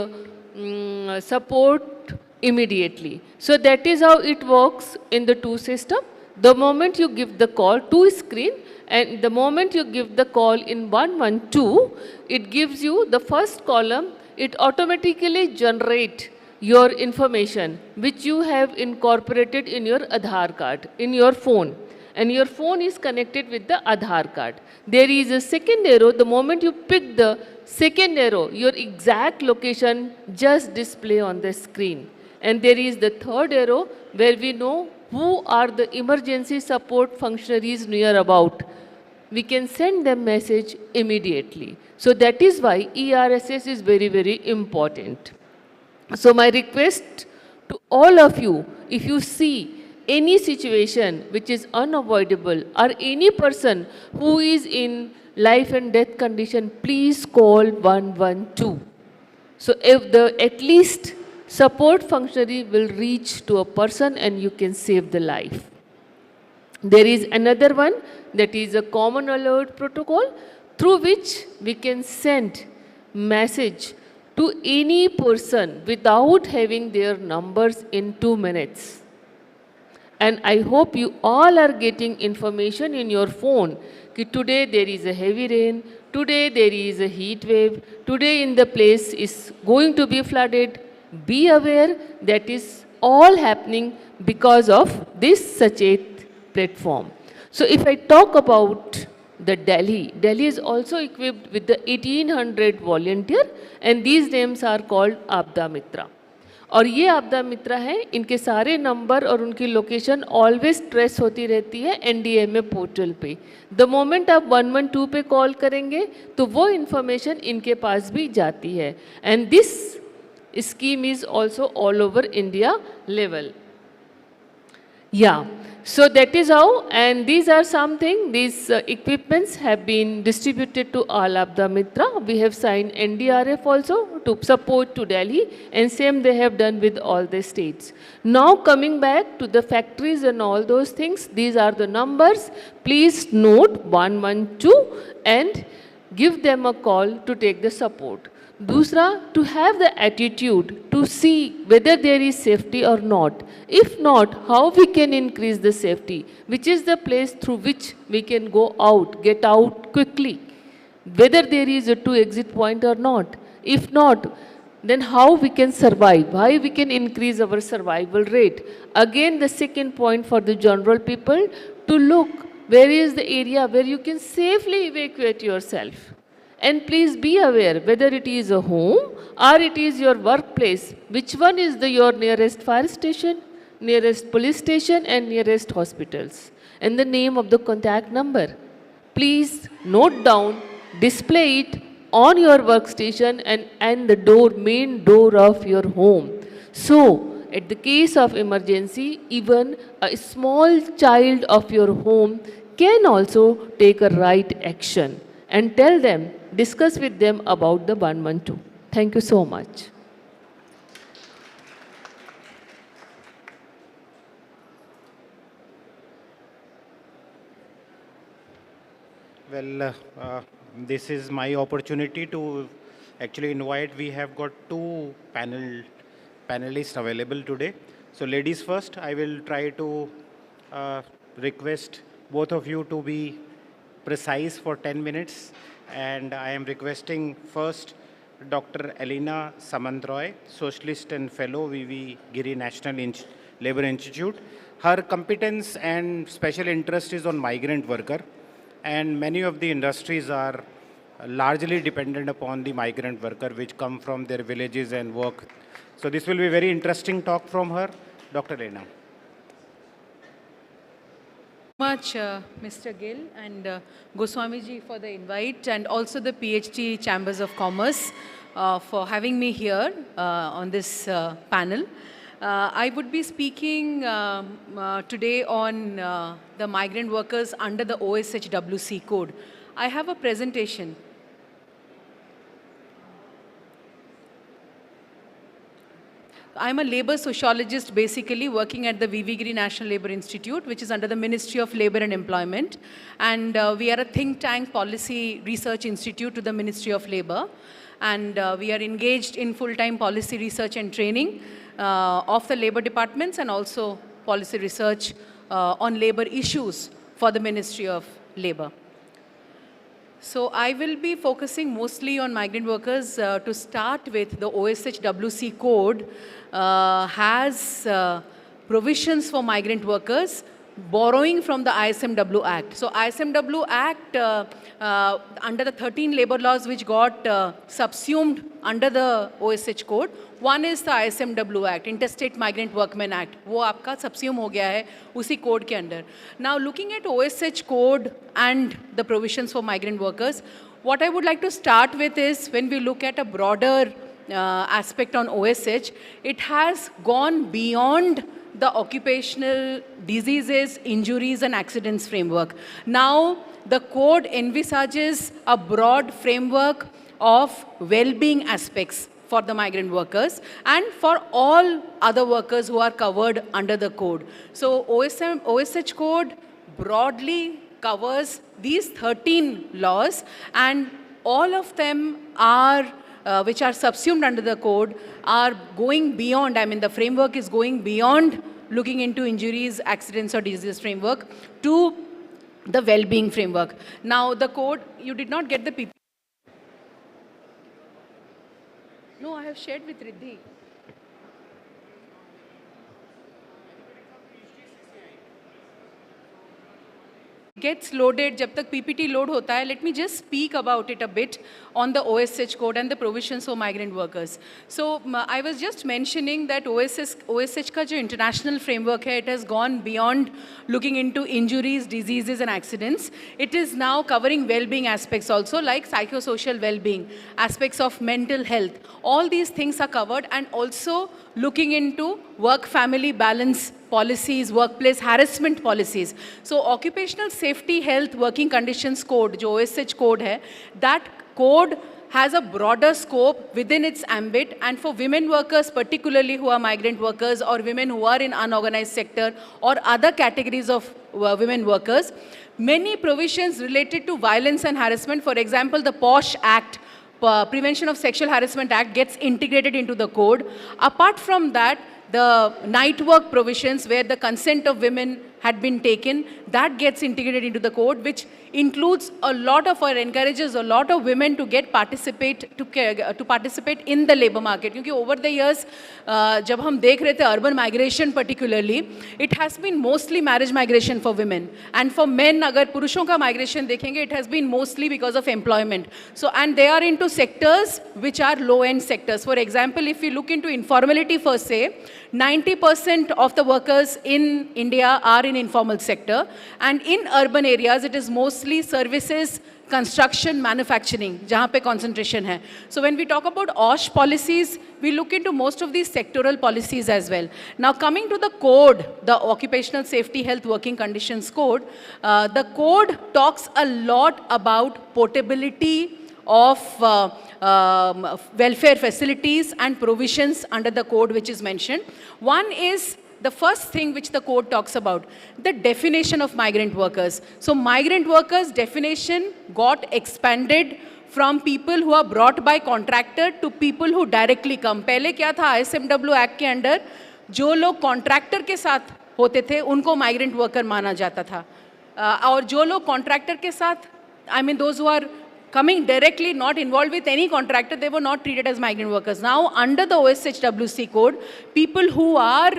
support immediately. So that is how it works in the 2 system. The moment you give the call to screen, and the moment you give the call in 112, it gives you the first column, it automatically generates your information which you have incorporated in your Aadhaar card, in your phone, and your phone is connected with the Aadhaar card. There is a second arrow. The moment you pick the second arrow, your exact location just display on the screen. And there is the third arrow where we know who are the emergency support functionaries near about. We can send them message immediately. So that is why ERSS is very, very important. So my request to all of you, if you see any situation which is unavoidable, or any person who is in life and death condition, please call 112. So if at least support functionary will reach to a person and you can save the life. There is another one, that is a common alert protocol, through which we can send message to any person without having their numbers in 2 minutes. And I hope you all are getting information in your phone. Today there is a heavy rain, today there is a heat wave, today in the place is going to be flooded. Be aware that is all happening because of this Sachet platform. So if I talk about the Delhi is also equipped with the 1800 volunteer, and these names are called Abda Mitra. और ये आपदा मित्र हैं, इनके सारे number और उनकी location always trace होती रहती है NDMA पोर्टल पे. द मोमेंट आप 112 पे कॉल करेंगे तो वो इन्फॉर्मेशन इनके पास भी जाती है. And this scheme is also all over India level. Yeah, so that is how, and these are something, these equipments have been distributed to all Abda Mitra. We have signed NDRF also to support to Delhi, and same they have done with all the states. Now coming back to the factories and all those things, these are the numbers. Please note 112 and give them a call to take the support. दूसरा, to have the attitude to see whether there is safety or not. If not, how we can increase the safety? Which is the place through which we can go out, get out quickly? Whether there is a two exit point or not. If not, then how we can survive? How we can increase our survival rate? Again, the second point for the general people to look where is the area where you can safely evacuate yourself. And please be aware whether it is a home or it is your workplace, which one is your nearest fire station, nearest police station and nearest hospitals, and the name of the contact number. Please note down, display it on your workstation and the door, main door of your home. So, at the case of emergency, even a small child of your home can also take a right action. And tell them, discuss with them about the 112. Thank you so much. Well, this is my opportunity to actually invite. We have got two panelists available today. So ladies first, I will try to request both of you to be precise for 10 minutes. And I am requesting first Dr. Elena Samantroy, Socialist and Fellow, VV Giri National Labour Institute. Her competence and special interest is on migrant worker. And many of the industries are largely dependent upon the migrant worker which come from their villages and work. So this will be a very interesting talk from her. Dr. Elena. Much Mr. Gill and Goswami ji for the invite, and also the PhD Chambers of Commerce for having me here on this panel. I would be speaking today on the migrant workers under the OSHWC code. I have a presentation. I'm a labor sociologist basically working at the VV Giri National Labour Institute, which is under the Ministry of Labour and Employment. And we are a think tank policy research institute to the Ministry of Labour. And we are engaged in full-time policy research and training of the labour departments and also policy research on labour issues for the Ministry of Labour. So I will be focusing mostly on migrant workers. To start with, the OSHWC code has provisions for migrant workers borrowing from the ISMW Act. So ISMW Act, under the 13 labor laws which got subsumed under the OSH code, one is the ISMW Act, Interstate Migrant Workmen Act. वो आपका subsume हो गया है उसी code के अंदर. Now looking at OSH code and the provisions for migrant workers, what I would like to start with is when we look at a broader aspect on OSH, it has gone beyond the occupational diseases, injuries and accidents framework. Now the code envisages a broad framework of well-being aspects for the migrant workers and for all other workers who are covered under the code. So OSH code broadly covers these 13 laws, and all of them are which are subsumed under the code are going beyond, I mean the framework is going beyond looking into injuries, accidents or diseases framework to the well-being framework. Now the code, you did not get the PPT. No, I have shared with Riddhi. Gets loaded, जब तक PPT load होता है, let me just speak about it a bit on the OSH code and the provisions for migrant workers. So I was just mentioning that OSH का जो international framework है, it has gone beyond looking into injuries, diseases and accidents. It is now covering well-being aspects also, like psychosocial well-being, aspects of mental health. All these things are covered, and also looking into work-family balance policies, workplace harassment policies. So occupational safety health working conditions code, जो OSH code है, that code has a broader scope within its ambit, and for women workers particularly who are migrant workers or women who are in unorganized sector or other categories of women workers, many provisions related to violence and harassment, for example the POSH Act, Prevention of Sexual Harassment Act gets integrated into the code. Apart from that, the night work provisions where the consent of women had been taken, that gets integrated into the code, which includes a lot of, or encourages a lot of women to participate in the labor market. Because over the years, जब हम देख रहे थे urban migration particularly, it has been mostly marriage migration for women, and for men, अगर पुरुषों का migration देखेंगे, it has been mostly because of employment. So, and they are into sectors which are low-end sectors. For example, if you look into informality per se, 90% of the workers in India are in informal sector, and in urban areas it is mostly services, construction, manufacturing, जहाँ पे concentration है. So when we talk about OSH policies, we look into most of these sectoral policies as well. Now coming to the code, the Occupational Safety Health Working Conditions Code, the code talks a lot about portability of welfare facilities and provisions under the code which is mentioned. One is the first thing which the code talks about, the definition of migrant workers. So migrant workers definition got expanded from people who are brought by contractor to people who directly come. पहले क्या था, ISMW Act के under जो लोग contractor के साथ होते थे उनको migrant worker माना जाता था, और जो लोग contractor के साथ, I mean those who are coming directly, not involved with any contractor, they were not treated as migrant workers. Now, under the OSHWC code, people who are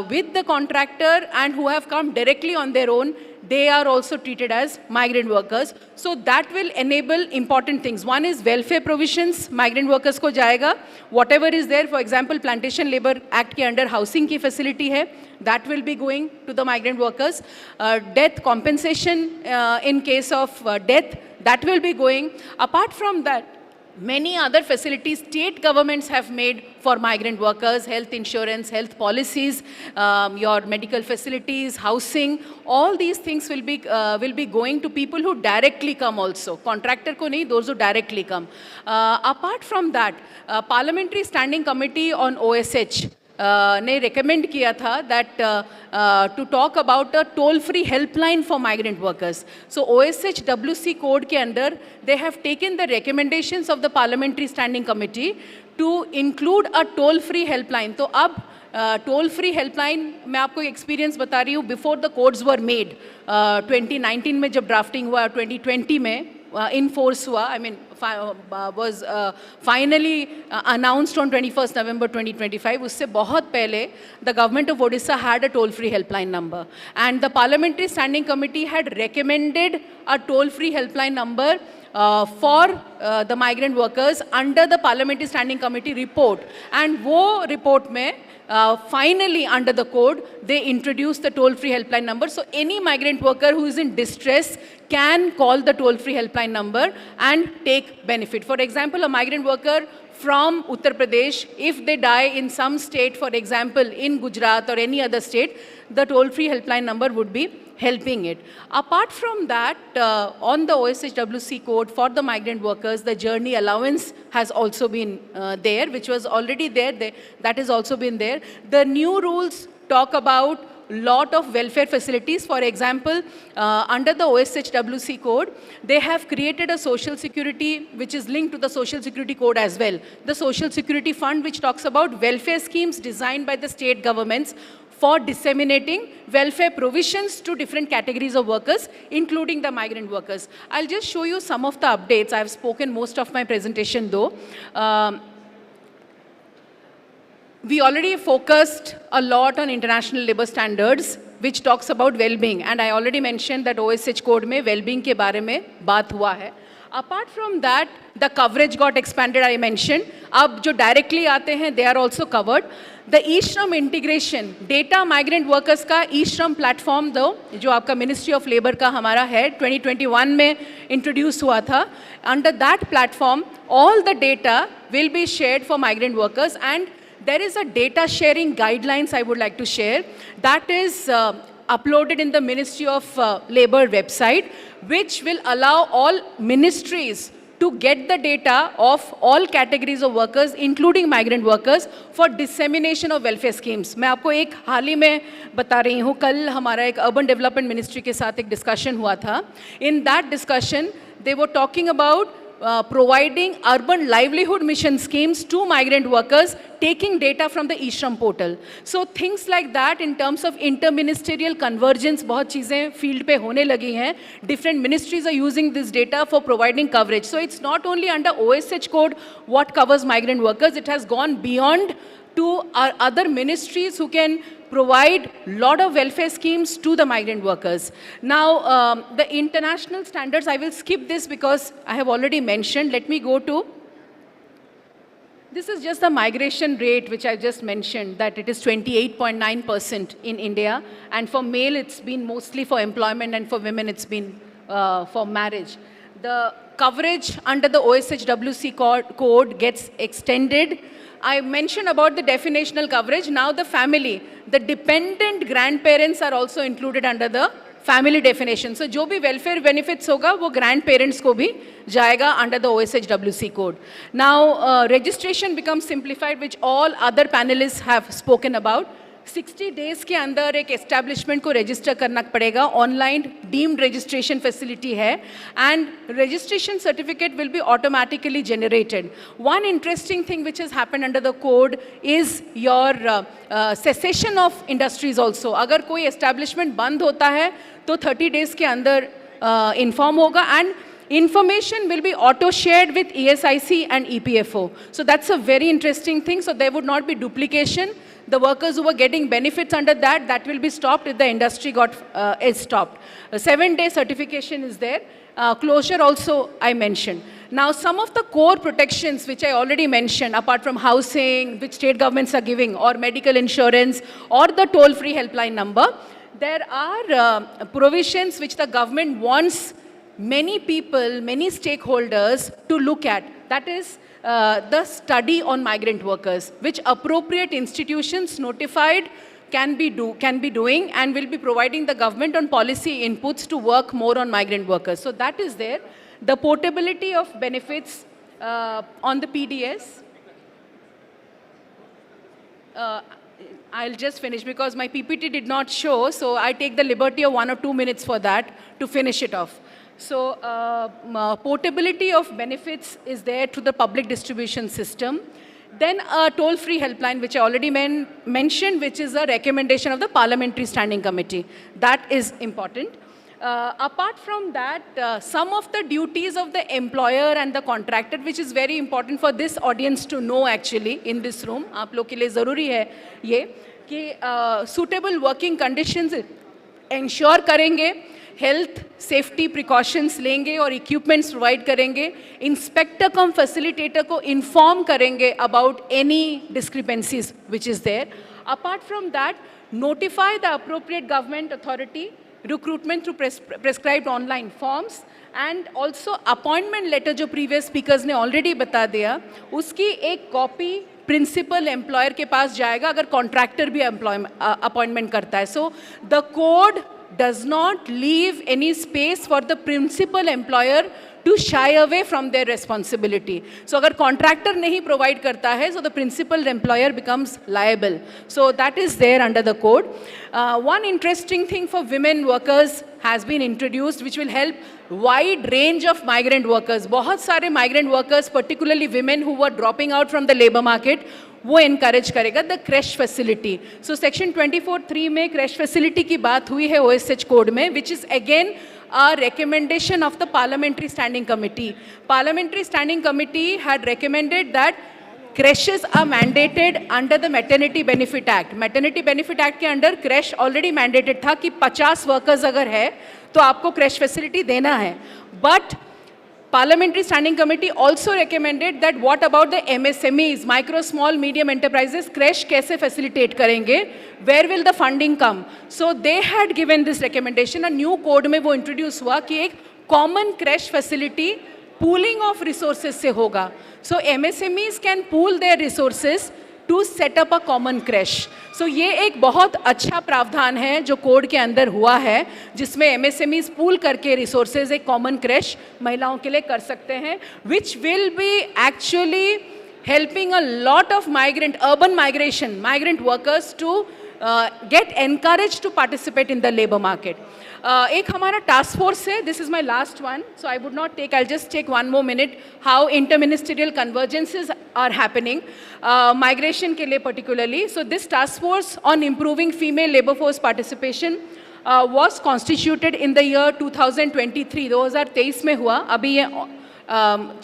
with the contractor and who have come directly on their own, they are also treated as migrant workers. So that will enable important things. One is welfare provisions, migrant workers ko jayega. Whatever is there, for example, Plantation Labour Act ke under housing ki facility hai, that will be going to the migrant workers. Death compensation in case of death, that will be going. Apart from that, many other facilities state governments have made for migrant workers, health insurance, health policies, your medical facilities, housing, all these things will be going to people who directly come also. Contractor ko nahi, those who directly come. Apart from that, Parliamentary Standing Committee on OSH ने recommend किया था that to talk about a toll-free helpline for migrant workers. So OSHWC code के अंदर they have taken the recommendations of the Parliamentary Standing Committee to include a toll-free helpline. तो अब toll-free helpline मैं आपको experience बता रही हूँ, before the codes were made, 2019 में जब drafting हुआ, 2020 में in force हुआ, I mean was finally announced on 21st November 2025. उससे बहुत पहले the government of Odisha had a toll-free helpline number, and the Parliamentary Standing Committee had recommended a toll-free helpline number for the migrant workers under the Parliamentary Standing Committee report. And वो report में finally under the code they introduced the toll-free helpline number. So any migrant worker who is in distress can call the toll-free helpline number and take benefit. For example, a migrant worker from Uttar Pradesh, if they die in some state, for example in Gujarat or any other state, the toll-free helpline number would be helping it. Apart from that, on the OSHWC code for the migrant workers, the journey allowance has also been there, which was already there, that has also been there. The new rules talk about lot of welfare facilities. For example, under the OSHWC code, they have created a social security which is linked to the social security code as well. The social security fund, which talks about welfare schemes designed by the state governments for disseminating welfare provisions to different categories of workers, including the migrant workers. I'll just show you some of the updates. I've spoken most of my presentation though. We already focused a lot on international labor standards, which talks about well-being, and I already mentioned that OSH code में well-being के बारे में बात हुआ है. Apart from that, the coverage got expanded, I mentioned. अब जो directly आते हैं, they are also covered. The e-shram integration, data migrant workers का e-shram platform दो, जो आपका Ministry of Labour का हमारा है, 2021 में introduce हुआ था. Under that platform, all the data will be shared for migrant workers, and there is a data sharing guidelines I would like to share that is uploaded in the Ministry of Labour website, which will allow all ministries to get the data of all categories of workers, including migrant workers, for dissemination of welfare schemes. मैं आपको एक हाल ही में बता रही हूँ, कल हमारा एक urban development ministry के साथ एक discussion हुआ था. In that discussion, they were talking about providing urban livelihood mission schemes to migrant workers, taking data from the e-shram portal. So things like that in terms of interministerial convergence, बहुत चीज़ें field पे होने लगी हैं. Different ministries are using this data for providing coverage. So it's not only under OSH code what covers migrant workers, it has gone beyond to our other ministries who can provide lot of welfare schemes to the migrant workers. Now, the international standards, I will skip this because I have already mentioned. Let me go to, this is just the migration rate which I just mentioned, that it is 28.9% in India. And for male, it's been mostly for employment, and for women, it's been for marriage. The coverage under the OSHWC code gets extended. I mentioned about the definitional coverage. Now the family, the dependent grandparents are also included under the family definition. So जो भी welfare benefits होगा वो grandparents को भी जाएगा under the OSHWC code. Now registration becomes simplified, which all other panelists have spoken about. 60 days के अंदर एक establishment को register करना पड़ेगा. Online deemed registration facility है, and registration certificate will be automatically generated. One interesting thing which has happened under the code is your cessation of industries also. अगर कोई establishment बंद होता है तो 30 days के अंदर inform होगा, and information will be auto-shared with ESIC and EPFO. So that's a very interesting thing. So there would not be duplication. The workers who were getting benefits under that, that will be stopped if the industry is stopped. A 7-day certification is there. Closure also I mentioned. Now some of the core protections which I already mentioned, apart from housing, which state governments are giving, or medical insurance, or the toll-free helpline number, there are provisions which the government wants many people, many stakeholders to look at. That is the study on migrant workers, which appropriate institutions notified can be doing, and will be providing the government on policy inputs to work more on migrant workers. So that is there. The portability of benefits on the PDS. I'll just finish because my PPT did not show, so I take the liberty of 1 or 2 minutes for that to finish it off. So portability of benefits is there to the public distribution system. Then a toll-free helpline, which I already mentioned, which is a recommendation of the Parliamentary Standing Committee. That is important. Apart from that, some of the duties of the employer and the contractor, which is very important for this audience to know actually in this room, आप लोग के लिए ज़रूरी है ये कि suitable working conditions ensure करेंगे, health safety precautions लेंगे और इक्विपमेंट्स प्रोवाइड करेंगे, इंस्पेक्टर कम फैसिलिटेटर को इन्फॉर्म करेंगे about any discrepancies which is there. Apart from that, notify the appropriate government authority, recruitment through prescribed online forms, and also appointment letter जो previous speakers ने already बता दिया, उसकी एक copy principal employer के पास जाएगा अगर कॉन्ट्रैक्टर भी अपॉइंटमेंट करता है. So the code does not leave any space for the principal employer to shy away from their responsibility. So अगर contractor नहीं provide करता है, so the principal employer becomes liable. So that is there under the code. One interesting thing for women workers has been introduced, which will help wide range of migrant workers. बहुत सारे migrant workers, particularly women who were dropping out from the labor market, वो encourage करेगा. The creche facility. So section 24(3) में creche facility की बात हुई है OSH code में, which is again a recommendation of the Parliamentary Standing Committee. Parliamentary Standing Committee had recommended that creches are mandated under the Maternity Benefit Act. Maternity Benefit Act के under creche already mandated था कि 50 workers अगर है तो आपको creche facility देना है. But Parliamentary Standing Committee also recommended that what about the MSMEs, micro, small, medium enterprises, creche कैसे facilitate करेंगे? Where will the funding come? So they had given this recommendation. A new code में वो introduce हुआ कि एक common creche facility pooling of resources से होगा. So MSMEs can pool their resources to set up a common creche. So ये एक बहुत अच्छा प्रावधान है जो कोड के अंदर हुआ है, जिसमें MSMEs पूल करके रिसोर्सेज एक कॉमन क्रेश महिलाओं के लिए कर सकते हैं, which will be actually helping a lot of migrant, urban migration, migrant workers to get encouraged to participate in the labor market. एक हमारा टास्क फोर्स है, this is my last one, so I would not take, I just take one more minute, how interministerial convergences are happening migration के लिए particularly. So this task force on improving female labour force participation was constituted in the year 2023. 2023 में हुआ, अभी ये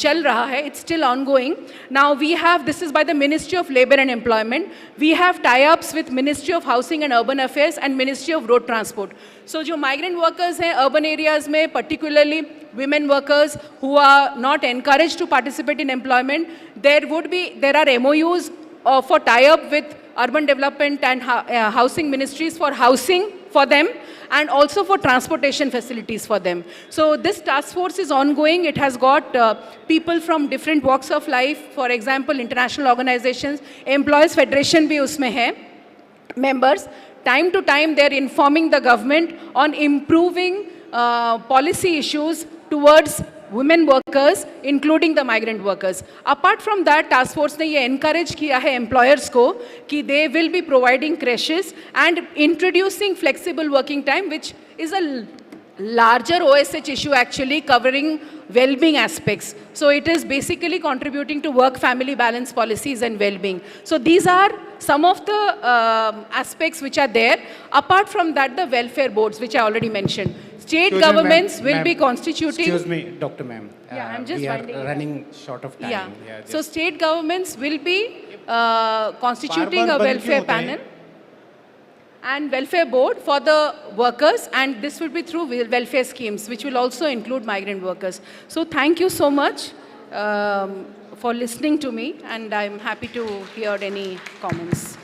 चल रहा है, it's still ongoing. Now we have, this is by the Ministry of Labour and Employment. We have tie-ups with Ministry of Housing and Urban Affairs and Ministry of Road Transport. So जो migrant workers हैं urban areas में, particularly women workers who are not encouraged to participate in employment, there are MOUs for tie-up with urban development and housing ministries for housing for them, and also for transportation facilities for them. So this task force is ongoing. It has got people from different walks of life, for example, international organizations, Employees Federation bhi usme hai, members. Time to time, they are informing the government on improving policy issues towards women workers, including the migrant workers. Apart from that, task force ने ये encourage किया है employers को कि they will be providing creches and introducing flexible working time, which is a larger OSH issue actually, covering well-being aspects. So it is basically contributing to work-family balance policies and well-being. So these are some of the aspects which are there. Apart from that, the welfare boards, which I already mentioned. State governments will be constituting. Excuse me, Dr. Ma'am. Yeah, I'm just we are finding running short of time. Yeah. So state governments will be constituting a welfare panel and welfare board for the workers, and this will be through welfare schemes, which will also include migrant workers. So thank you so much for listening to me, and I'm happy to hear any comments.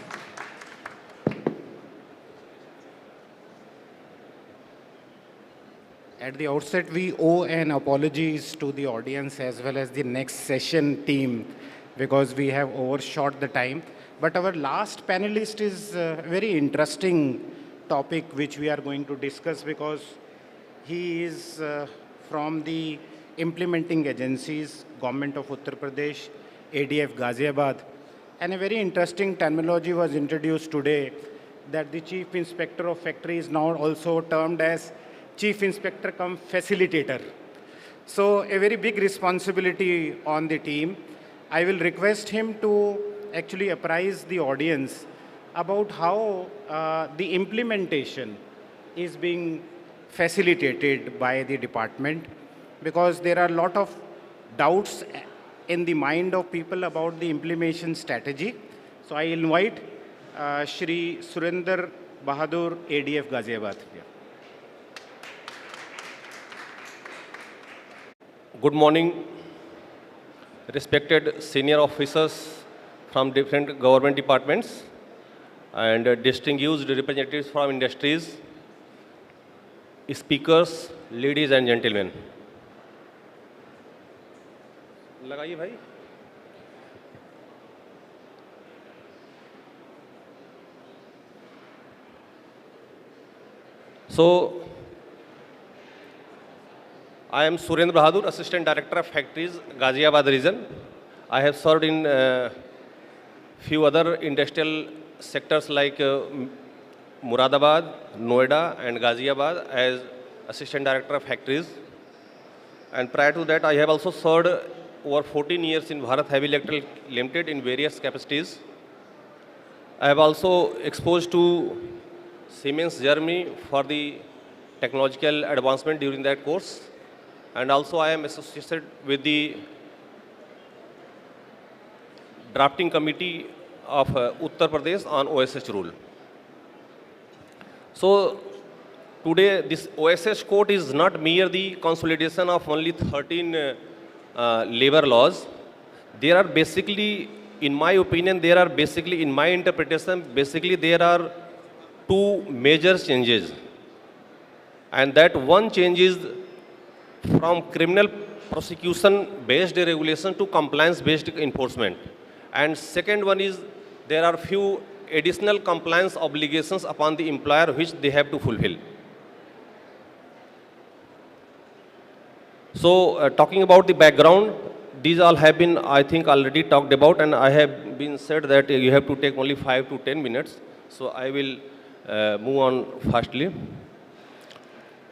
At the outset, we owe an apologies to the audience as well as the next session team, because we have overshot the time. But our last panelist is a very interesting topic which we are going to discuss, because he is from the implementing agencies, Government of Uttar Pradesh, ADF Ghaziabad. And a very interesting terminology was introduced today, that the Chief Inspector of Factory is now also termed as Chief Inspector cum Facilitator. So a very big responsibility on the team. I will request him to actually apprise the audience about how the implementation is being facilitated by the department, because there are a lot of doubts in the mind of people about the implementation strategy. So I invite Shri Surinder Bahadur, ADF Ghaziabad. Good morning, respected senior officers from different government departments and distinguished representatives from industries, speakers, ladies and gentlemen. लगाइए भाई. So, I am Surendra Bahadur, Assistant Director of Factories, Ghaziabad region. I have served in few other industrial sectors like Muradabad, Noida and Ghaziabad as Assistant Director of Factories. And prior to that, I have also served over 14 years in Bharat Heavy Electrical Limited in various capacities. I have also exposed to Siemens Germany for the technological advancement during that course. And also I am associated with the drafting committee of Uttar Pradesh on OSH rule. So today this OSH code is not mere the consolidation of only 13 labor laws. There are basically, in my opinion, in my interpretation, there are two major changes. And that one change is from criminal prosecution based regulation to compliance based enforcement. And second one is there are few additional compliance obligations upon the employer which they have to fulfill. So talking about the background, these all have been, I think, already talked about, and I have been said that you have to take only 5 to 10 minutes. So I will move on fastly.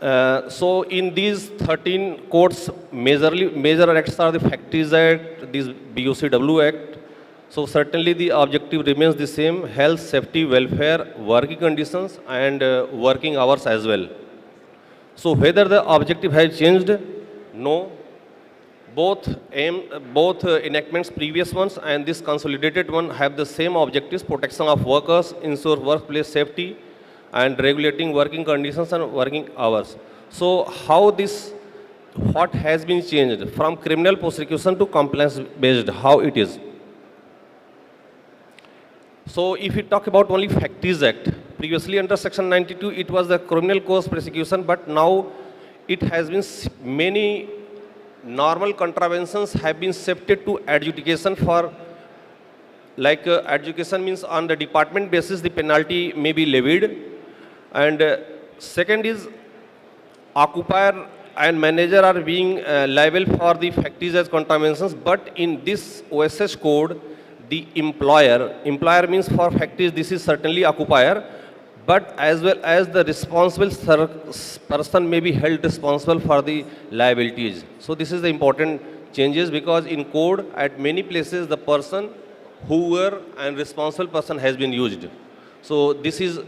So in these 13 codes, major acts are the Factories Act, this BOCW Act. So certainly the objective remains the same: health, safety, welfare, working conditions, and working hours as well. So whether the objective has changed? No. Both enactments, previous ones and this consolidated one, have the same objectives: protection of workers, ensure workplace safety, and regulating working conditions and working hours. So what has been changed from criminal prosecution to compliance based? How it is? So if we talk about only Factories Act, previously under Section 92, it was the criminal cause prosecution, but now it has been many normal contraventions have been shifted to adjudication for, like adjudication means on the department basis the penalty may be levied. And second is occupier and manager are being liable for the factories as contraventions, but in this OSH code, the employer means for factories, this is certainly occupier, but as well as the responsible person may be held responsible for the liabilities. So this is the important changes, because in code at many places the person, whoever and responsible person has been used. So this is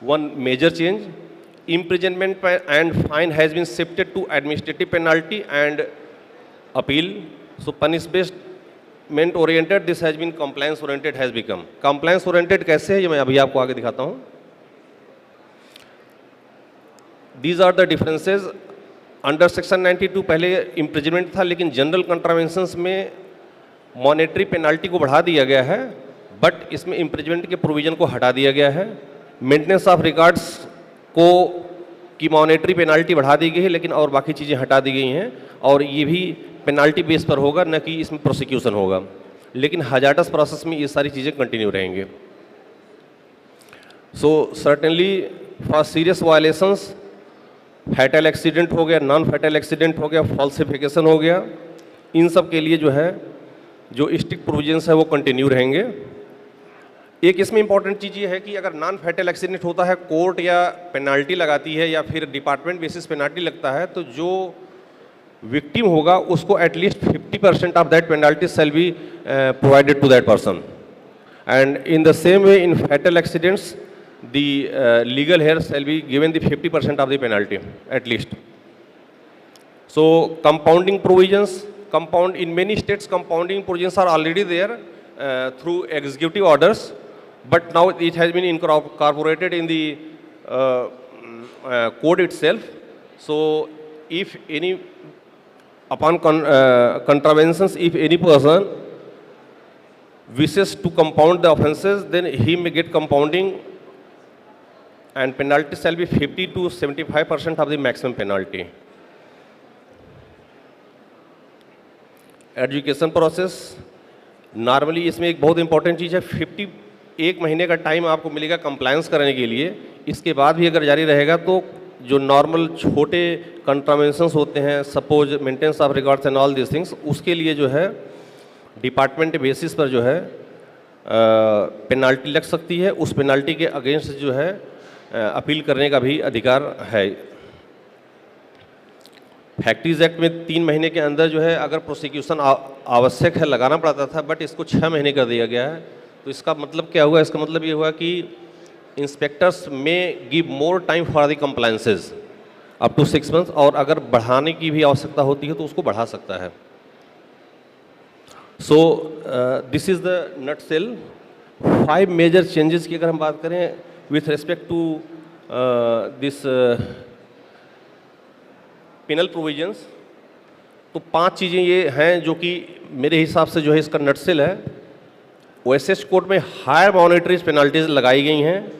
one major change. Imprisonment and fine has been shifted to administrative penalty and appeal. So punishment oriented, this has been compliance oriented has become. Compliance oriented कैसे है ये मैं अभी आपको आगे दिखाता हूँ. These are the differences. Under Section 92 पहले imprisonment था, लेकिन general contraventions में monetary penalty को बढ़ा दिया गया है, but इसमें imprisonment के provision को हटा दिया गया है. Maintenance of records को की monetary penalty बढ़ा दी गई है, लेकिन और बाकी चीज़ें हटा दी गई हैं, और ये भी पेनाल्टी बेस पर होगा, न कि इसमें प्रोसिक्यूशन होगा, लेकिन हजार्डस प्रोसेस में ये सारी चीज़ें कंटिन्यू रहेंगे. So certainly for serious violations, fatal accident हो गया, नॉन फैटल एक्सीडेंट हो गया, फॉल्सिफिकेशन हो गया, इन सब के लिए जो है जो स्ट्रिक्ट प्रोविजंस है वो कंटिन्यू रहेंगे. एक इसमें इंपॉर्टेंट चीज़ ये है कि अगर नॉन फैटल एक्सीडेंट होता है, कोर्ट या पेनाल्टी लगाती है या फिर डिपार्टमेंट बेसिस पेनाल्टी लगता है, तो जो विक्टिम होगा उसको at least 50% of that penalty shall be provided to that person. And in the same way in fatal accidents the legal heir shall be given the 50% of the penalty at least. So compounding provisions, compound in many states compounding provisions are already there through executive orders, but now it has been incorporated in the code itself. So if any upon contraventions, if any person wishes to compound the offences, then he may get compounding, and penalty shall be 50 to 75% of the maximum penalty. Education process normally इसमें एक बहुत important चीज़ है, 51 महीने का time आपको मिलेगा compliance करने के लिए. इसके बाद भी अगर जारी रहेगा तो जो नॉर्मल छोटे कंट्रावेंशंस होते हैं, suppose maintenance of records and all this things, उसके लिए जो है डिपार्टमेंट बेसिस पर जो है पेनाल्टी लग सकती है. उस पेनाल्टी के अगेंस्ट जो है अपील करने का भी अधिकार है. फैक्ट्रीज एक्ट में 3 महीने के अंदर जो है अगर प्रोसिक्यूशन आवश्यक है लगाना पड़ता था, बट इसको 6 महीने कर दिया गया है. तो इसका मतलब क्या हुआ? इसका मतलब ये हुआ कि इंस्पेक्टर्स में give more time for the compliances up to 6 months, और अगर बढ़ाने की भी आवश्यकता होती है तो उसको बढ़ा सकता है. So this is the nutshell. 5 major changes की अगर हम बात करें with respect to this penal provisions, तो 5 चीज़ें ये हैं जो कि मेरे हिसाब से जो है इसका नटसेल है. ओएसएच कोड में हायर मॉनेटरीज पेनल्टीज लगाई गई हैं.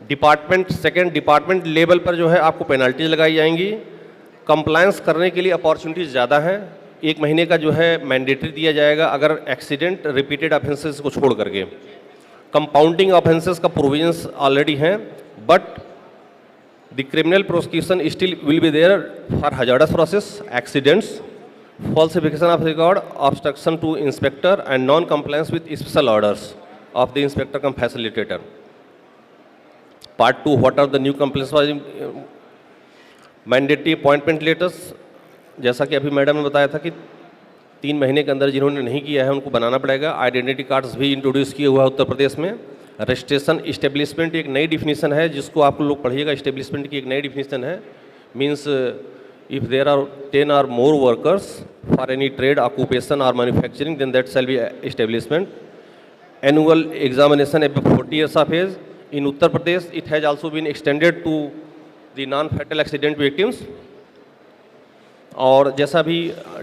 डिपार्टमेंट लेवल पर जो है आपको पेनल्टीज लगाई जाएंगी. कंप्लायंस करने के लिए अपॉर्चुनिटीज़ ज़्यादा है. 1 महीने का जो है मैंडेटरी दिया जाएगा अगर एक्सीडेंट रिपीटेड ऑफेंसेस को छोड़ करके. कंपाउंडिंग ऑफेंसेस का प्रोविजंस ऑलरेडी हैं, but the criminal prosecution still will be there for hazardous process, accidents, falsification of record, obstruction to inspector, and non-compliance with special orders of the inspector cum facilitator. Part 2, what are the new compliance mandatory appointment letters, जैसा कि अभी madam ने बताया था कि 3 महीने के अंदर जिन्होंने नहीं किया है उनको बनाना पड़ेगा। आइडेंटिटी कार्ड्स भी इंट्रोड्यूस किए हुआ है उत्तर प्रदेश में। रजिस्ट्रेशन इस्टेब्लिशमेंट एक नई डिफिनीसन है जिसको आप लोग पढ़िएगा। इस्टेब्लिशमेंट की एक नई डिफिनीसन है, means if there are 10 or more workers for any trade, occupation or manufacturing, then that shall be establishment. Annual examination above 40 years of age. In Uttar Pradesh, it has also been extended to the non-fatal accident victims. और जैसा भी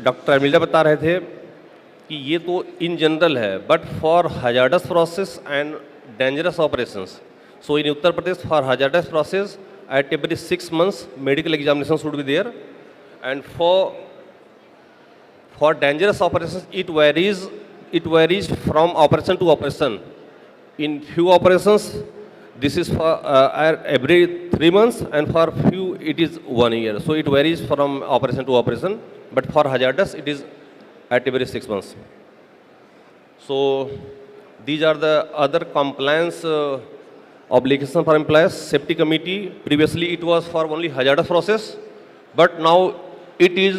doctor अमिला बता रहे थे कि ये तो in general है, but for hazardous process and dangerous operations, so in Uttar Pradesh for hazardous process at every 6 months medical examination should be there, and for dangerous operations it varies from operation to operation. In few operations this is for every 3 months, and for few it is 1 year, so it varies from operation to operation, but for hazardous it is at every 6 months. So these are the other compliance obligation for employees. Safety committee, previously it was for only hazardous process, but now it is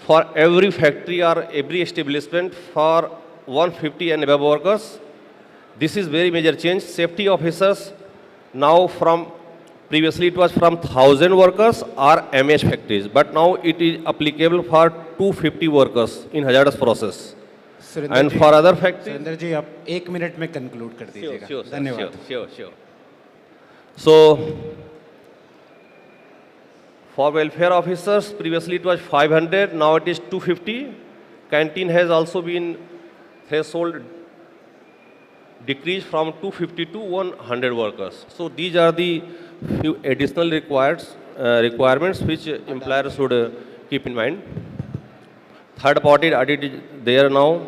for every factory or every establishment for 150 and above workers. This is very major change. Safety officers now from, previously it was from 1000 workers or MH factories, but now it is applicable for 250 workers in hazardous process. And for other factories, Surendra ji आप 1 minute में conclude कर दीजिएगा। धन्यवाद। Sure. So, for welfare officers, previously it was 500, now it is 250. Canteen has also been threshold decreased from 250 to 100 workers. So these are the few additional requirements which employers should keep in mind. Third party audit is there now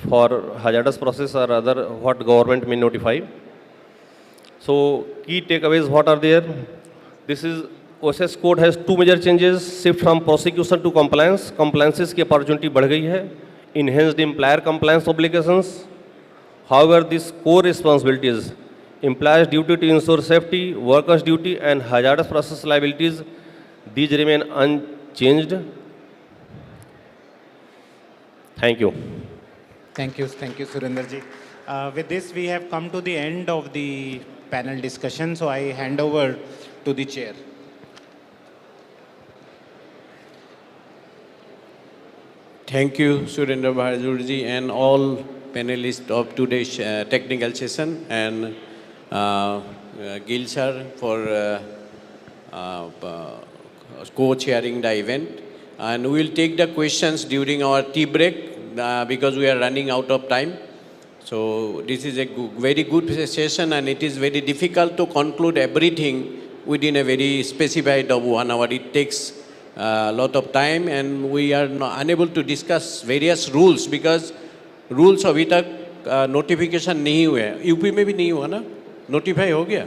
for hazardous process or other what government may notify. So key takeaways what are there? This is OSS code has 2 major changes: shift from prosecution to compliance. Compliances की opportunity बढ़ गई है. Enhanced employer compliance obligations. However, this core responsibilities, employers' duty to ensure safety, workers' duty, and hazardous process liabilities, these remain unchanged. Thank you. Thank you, Surinder ji. With this, we have come to the end of the panel discussion, so I hand over to the chair. Thank you, Surendra Bahadur ji, and all panelists of today's technical session, and Gil sir for co-chairing the event. And we will take the questions during our tea break because we are running out of time. So this is a very good session, and it is very difficult to conclude everything within a very specified of 1 hour. It takes a lot of time, and we are unable to discuss various rules because rules अभी तक notification नहीं हुए हैं। UP में भी नहीं हुआ ना, notify हो गया?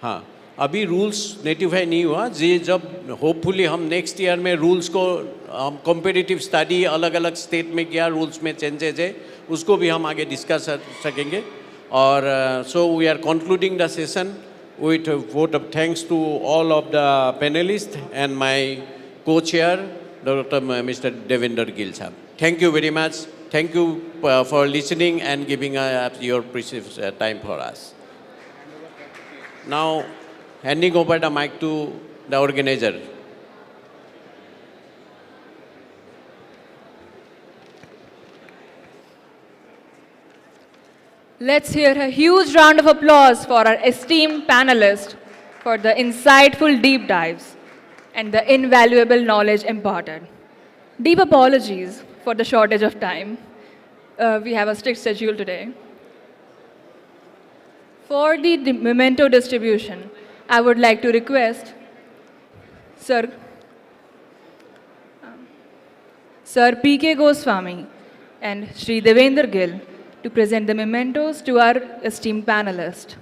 हाँ, अभी रूल्स नोटिफाई नहीं हुआ जी। जब होपफुली हम नेक्स्ट ईयर में रूल्स को हम कॉम्पिटिटिव स्टडी अलग अलग स्टेट में क्या रूल्स में चेंजेज है उसको भी हम आगे डिस्कस कर सकेंगे। और so we are concluding the session with a vote of thanks to all of the panelists and my co-chair, Dr. Mr. Devinder Gill sahab. Thank you very much. Thank you for listening and giving your precious time for us. Now, handing over the mic to the organizer. Let's hear a huge round of applause for our esteemed panelists for the insightful deep dives and the invaluable knowledge imparted. Deep apologies for the shortage of time. We have a strict schedule today. For the memento distribution, I would like to request Sir P.K. Goswami and Shri Devender Gill to present the mementos to our esteemed panelists.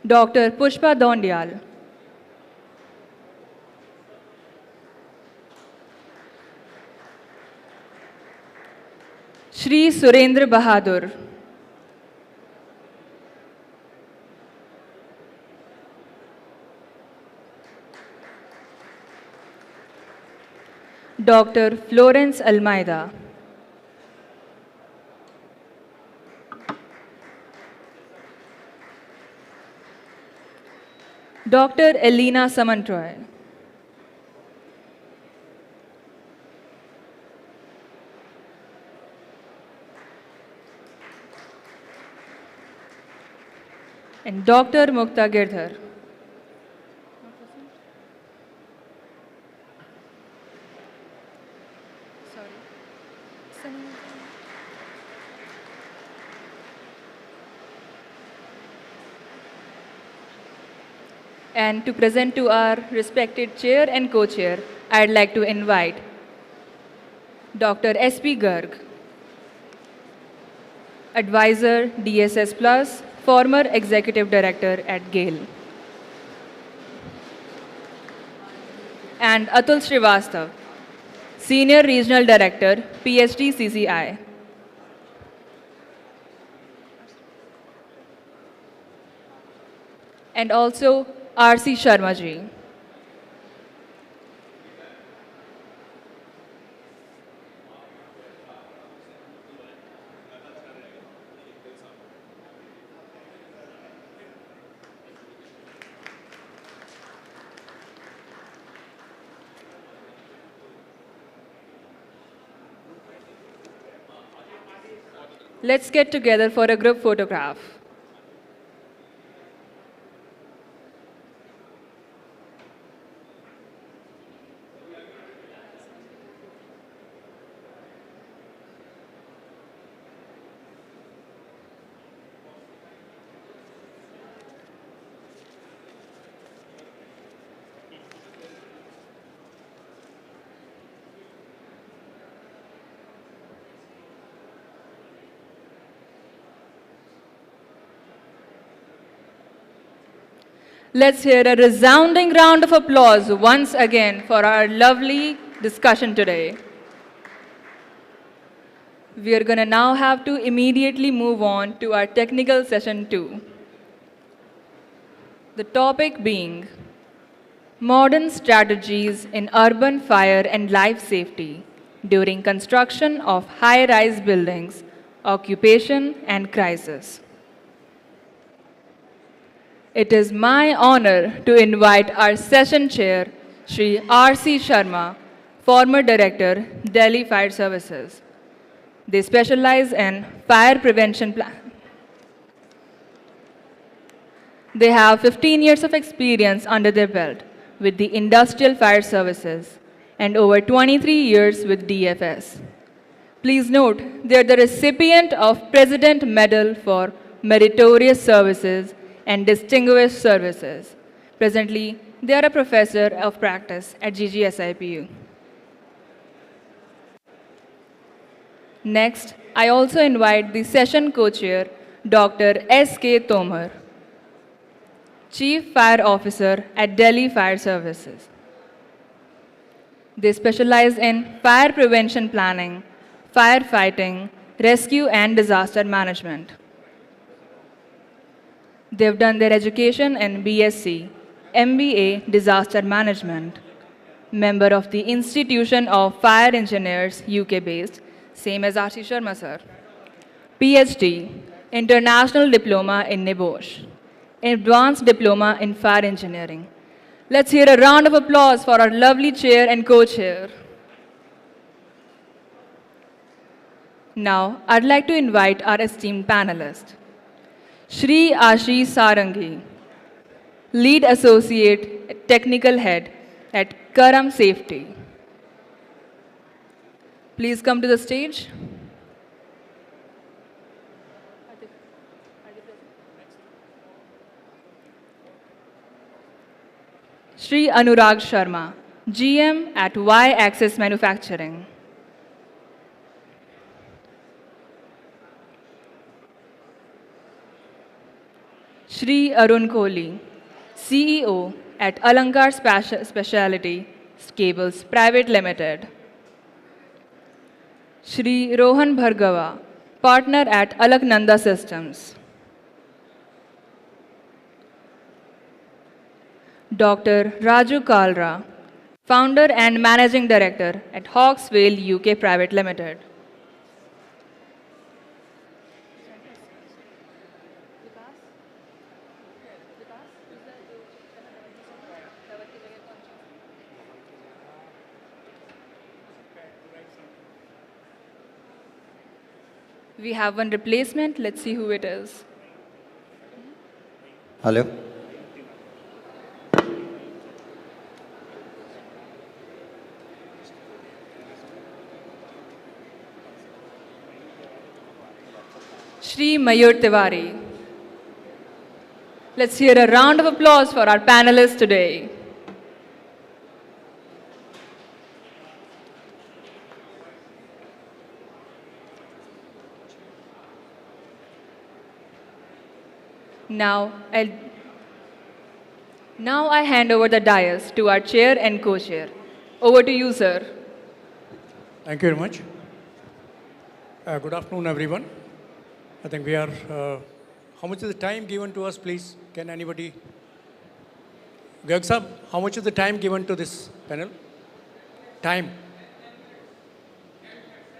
Dr. Pushpa Dondial. Shri Surendra Bahadur. Dr. Florence Almeida. Dr. Elena Samantroy. And Dr. Mukta Girdhar. And to present to our respected chair and co-chair, I'd like to invite Dr. S.P. Garg, Advisor DSS Plus, former Executive Director at GAIL. And Atul Srivastav, Senior Regional Director, PhD CCI. And also R.C. Sharma ji. Let's get together for a group photograph. Let's hear a resounding round of applause once again for our lovely discussion today. We are going to now have to immediately move on to our technical session 2. The topic being modern strategies in urban fire and life safety during construction of high-rise buildings, occupation and crisis. It is my honor to invite our session chair, Shri R.C. Sharma, former Director, Delhi Fire Services. They specialize in fire prevention plan. They have 15 years of experience under their belt with the Industrial Fire Services and over 23 years with DFS. Please note, they are the recipient of President Medal for Meritorious Services and Distinguished Services. Presently, they are a professor of practice at GGSIPU. Next, I also invite the session co-chair, Dr. S.K. Tomar, Chief Fire Officer at Delhi Fire Services. They specialize in fire prevention planning, firefighting, rescue and disaster management. They've done their education in BSc, MBA Disaster Management, member of the Institution of Fire Engineers, UK based, same as R.C. Sharma sir. PhD, International Diploma in NIBOSH, Advanced Diploma in Fire Engineering. Let's hear a round of applause for our lovely chair and co-chair. Now, I'd like to invite our esteemed panelists. Shri Ashish Sarangi, Lead Associate Technical Head at Karam Safety. Please come to the stage. Shri Anurag Sharma, GM at Y-Axis Manufacturing. Shri Arun Kohli, CEO at Alankar Specialty Cables Private Limited. Shri Rohan Bhargava, partner at Alaknanda Systems. Dr. Raju Kalra, founder and managing director at Hawksville UK Private Limited. We have one replacement. Let's see who it is. Hello. Shri Mayur Tiwari. Let's hear a round of applause for our panelists today. Now I hand over the dais to our chair and co-chair. Over to you, sir. Thank you very much. Good afternoon, everyone. I think we are, how much is the time given to us, please? Can anybody? Garg Sahab, how much is the time given to this panel? Time?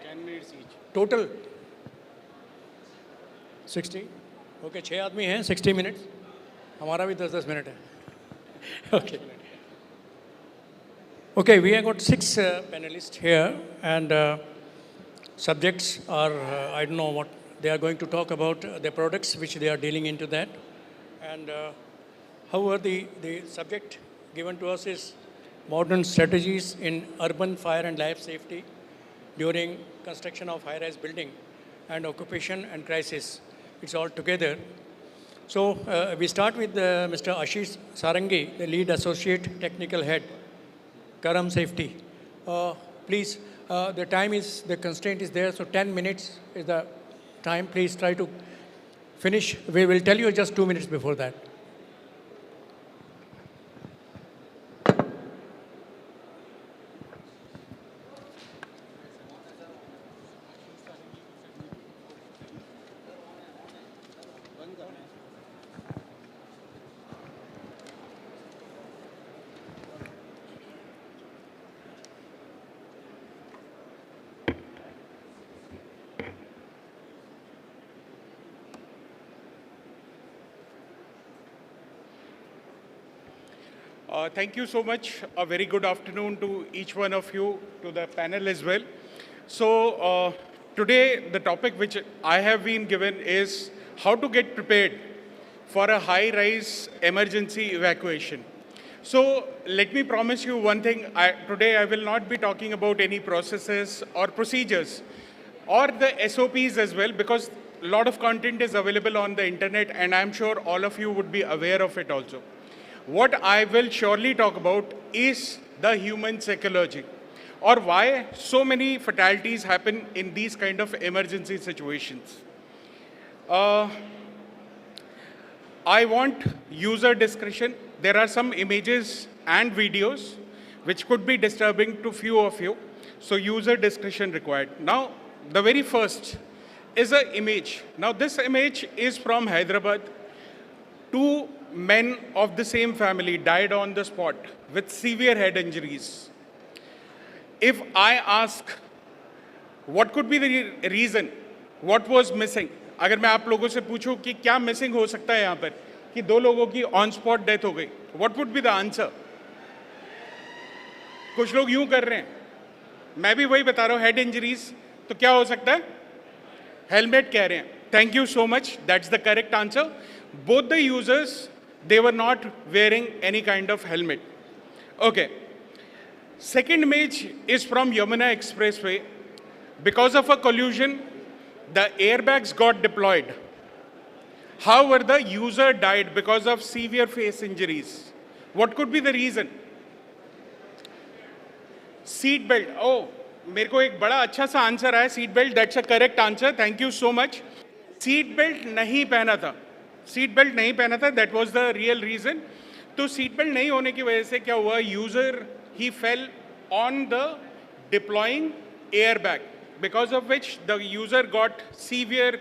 10 minutes each. Total? 60? Okay, 6 आदमी हैं, 60 minutes. हमारा भी 10-10 minutes है. Okay. Okay, we have got 6 panelists here, and subjects are, I don't know what, they are going to talk about the products which they are dealing into that. And however, the subject given to us is modern strategies in urban fire and life safety during construction of high-rise building and occupation and crisis. It's all together. So we start with Mr. Ashish Sarangi, the lead associate technical head, Karam Safety. Please, the constraint is there, so 10 minutes is the time. Please try to finish. We will tell you just 2 minutes before that. Thank you so much. A very good afternoon to each one of you, to the panel as well. So today, the topic which I have been given is how to get prepared for a high-rise emergency evacuation. So let me promise you one thing. Today, I will not be talking about any processes or procedures or the SOPs as well, because a lot of content is available on the internet, and I'm sure all of you would be aware of it also. What I will surely talk about is the human psychology, or why so many fatalities happen in these kind of emergency situations. I want user discretion. There are some images and videos which could be disturbing to few of you, so user discretion required. Now, the very first is an image. Now, this image is from Hyderabad. 2 men of the same family died on the spot with severe head injuries. If I ask what could be the reason, what was missing, अगर मैं आप लोगों से पूछूं कि क्या missing हो सकता है यहाँ पर कि 2 लोगों की ऑन स्पॉट डेथ हो गई, what would be the answer? कुछ लोग यूं कर रहे हैं, मैं भी वही बता रहा हूँ, हेड इंजरीज, तो क्या हो सकता है? हेलमेट कह रहे हैं. Thank you so much. That's the correct answer. Both the users, they were not wearing any kind of helmet. Okay. Second image is from Yamuna Expressway. Because of a collision, the airbags got deployed. However, the user died because of severe face injuries. What could be the reason? Seat belt. Oh, मेरे को एक बड़ा अच्छा सा answer आया, seat belt. That's a correct answer. Thank you so much. Seat belt नहीं पहना था. सीट बेल्ट नहीं पहना था, that was the real reason. तो सीट बेल्ट नहीं होने की वजह से क्या हुआ, यूजर ही fell on the deploying air bag, because of which the user got severe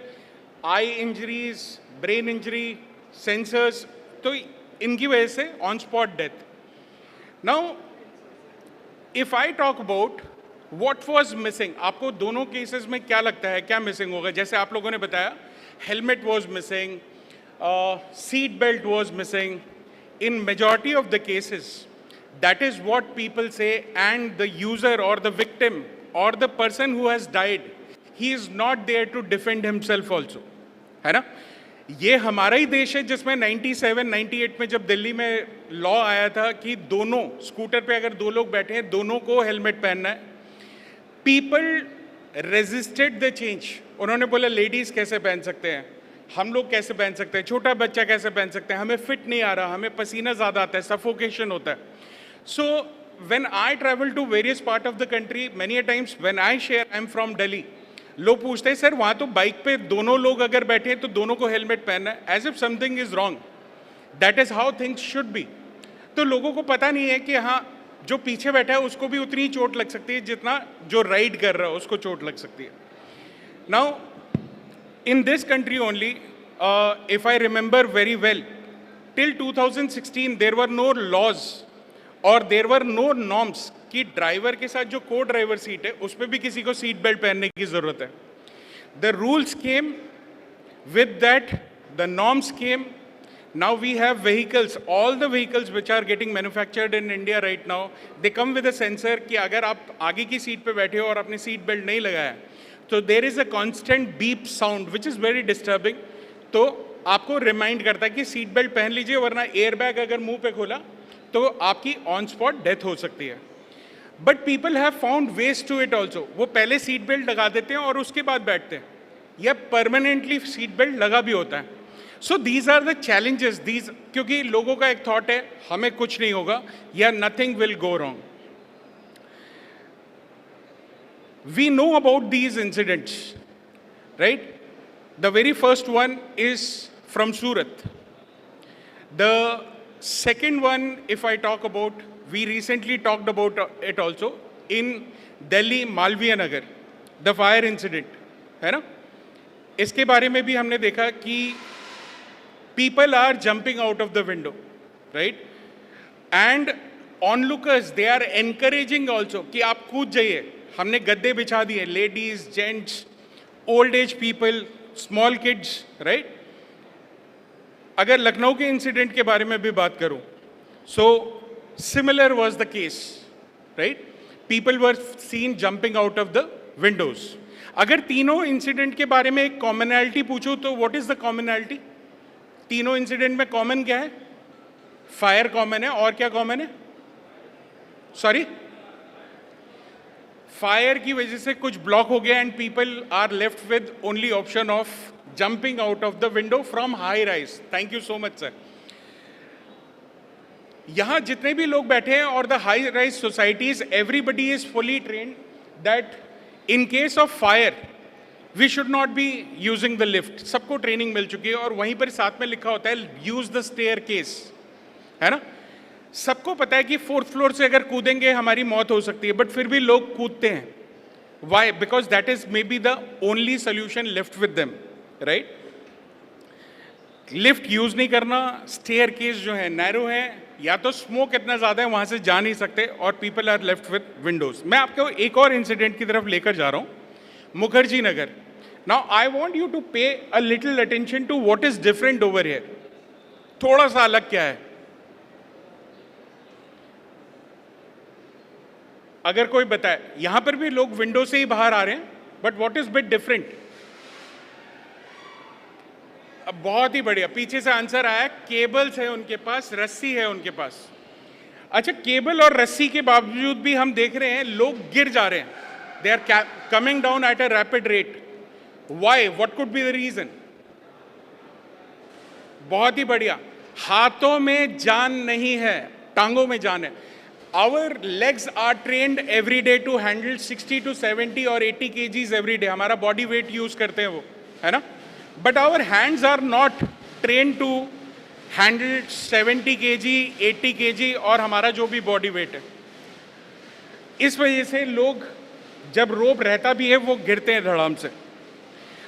eye injuries, brain injury, sensors, तो इनकी वजह से on spot death. Now if I talk about what was missing, आपको दोनों केसेस में क्या लगता है क्या मिसिंग होगा? जैसे आप लोगों ने बताया, helmet was missing, seat belt was missing. In majority of the cases that is what people say, and the user और द विक्टिम और the person who has died, he is not there to defend himself also, है ना? ये हमारा ही देश है जिसमें 97, 98 में जब दिल्ली में लॉ आया था कि दोनों स्कूटर पे अगर दो लोग बैठे हैं, दोनों को हेलमेट पहनना है, पीपल रेजिस्टेड द चेंज। उन्होंने बोला लेडीज कैसे पहन सकते हैं, हम लोग कैसे पहन सकते हैं, छोटा बच्चा कैसे पहन सकते हैं, हमें फिट नहीं आ रहा, हमें पसीना ज़्यादा आता है, सफोकेशन होता है। So when I travel to various part of the country, many a times when I share, I am from Delhi, लोग पूछते हैं सर वहाँ तो बाइक पे दोनों लोग अगर बैठे हैं तो दोनों को हेलमेट पहनना है, as if something is wrong. That is how things should be. तो लोगों को पता नहीं है कि हाँ, जो पीछे बैठा है उसको भी उतनी ही चोट लग सकती है जितना जो राइड कर रहा है उसको चोट लग सकती है। Now in this country only, if I remember very well, till 2016 there were no laws और देर वर नो नॉर्म्स कि ड्राइवर के साथ जो को ड्राइवर सीट है उस पर भी किसी को सीट बेल्ट पहनने की जरूरत है। The rules came with that, the norms came. Now we have vehicles, all the vehicles which are getting manufactured in India right now, they come with a sensor कि अगर आप आगे की सीट पे बैठे हो और अपनी सीट बेल्ट नहीं लगाया तो there is a constant beep sound which is very disturbing। तो आपको रिमाइंड करता है कि सीट बेल्ट पहन लीजिए, वरना एयर बैग अगर मुंह पे खोला तो आपकी ऑन स्पॉट डेथ हो सकती है। But people have found ways to it also. वो पहले सीट बेल्ट लगा देते हैं और उसके बाद बैठते हैं, या परमानेंटली सीट बेल्ट लगा भी होता है। So these are the challenges, these, क्योंकि लोगों का एक थॉट है हमें कुछ नहीं होगा या nothing will go wrong. We know about these incidents, right? The very first one is from Surat. The second one, if I talk about, we recently talked about it also in Delhi, Malviya Nagar, the fire incident, है ना? इसके बारे में भी हमने देखा कि people are jumping out of the window, right? And onlookers, they are encouraging also कि आप कूद जाइए। हमने गद्दे बिछा दिए, ladies, gents, old age people, small kids, right? अगर लखनऊ के इंसिडेंट के बारे में भी बात करूं, so similar was the case, right? People were seen jumping out of the Windows. अगर तीनों इंसिडेंट के बारे में एक कॉमनैलिटी पूछूं तो व्हाट इज द कॉमनैलिटी? तीनों इंसिडेंट में कॉमन क्या है? फायर कॉमन है, और क्या कॉमन है? सॉरी, फायर की वजह से कुछ ब्लॉक हो गया and people are left with only option of jumping out of the window from high rise. Thank you so much, sir. यहाँ जितने भी लोग बैठे हैं और the high rise societies, everybody is fully trained that in case of fire, we should not be using the lift. सबको training मिल चुकी है और वहीं पर साथ में लिखा होता है use the staircase, है ना? सबको पता है कि 4th फ्लोर से अगर कूदेंगे हमारी मौत हो सकती है, बट फिर भी लोग कूदते हैं। Why? Because that is maybe the only solution left with them. Right? Lift use नहीं करना, स्टेयर केस जो है नैरो है, या तो स्मोक इतना ज्यादा है वहां से जा नहीं सकते, और people are left with windows. मैं आपको एक और इंसिडेंट की तरफ लेकर जा रहा हूं, Mukherjee Nagar. Now I want you to pay a little attention to what is different over here. थोड़ा सा अलग क्या है? अगर कोई बताए, यहां पर भी लोग विंडो से ही बाहर आ रहे हैं, but what is bit different? बहुत ही बढ़िया, पीछे से आंसर आया, केबल्स है उनके पास, रस्सी है उनके पास। अच्छा, केबल और रस्सी के बावजूद भी हम देख रहे हैं लोग गिर जा रहे हैं, they are coming down at a rapid rate. Why? What could be the reason? बहुत ही बढ़िया, हाथों में जान नहीं है, टांगों में जान है। Our legs are trained every day to handle 60 to 70 और 80 kgs एवरी डे, हमारा बॉडी वेट यूज करते हैं वो, है ना? But our hands are not trained to handle 70 kg, 80 kg और हमारा जो भी बॉडी वेट है. इस वजह से लोग जब रोप रहता भी है वो गिरते हैं धड़ाम से.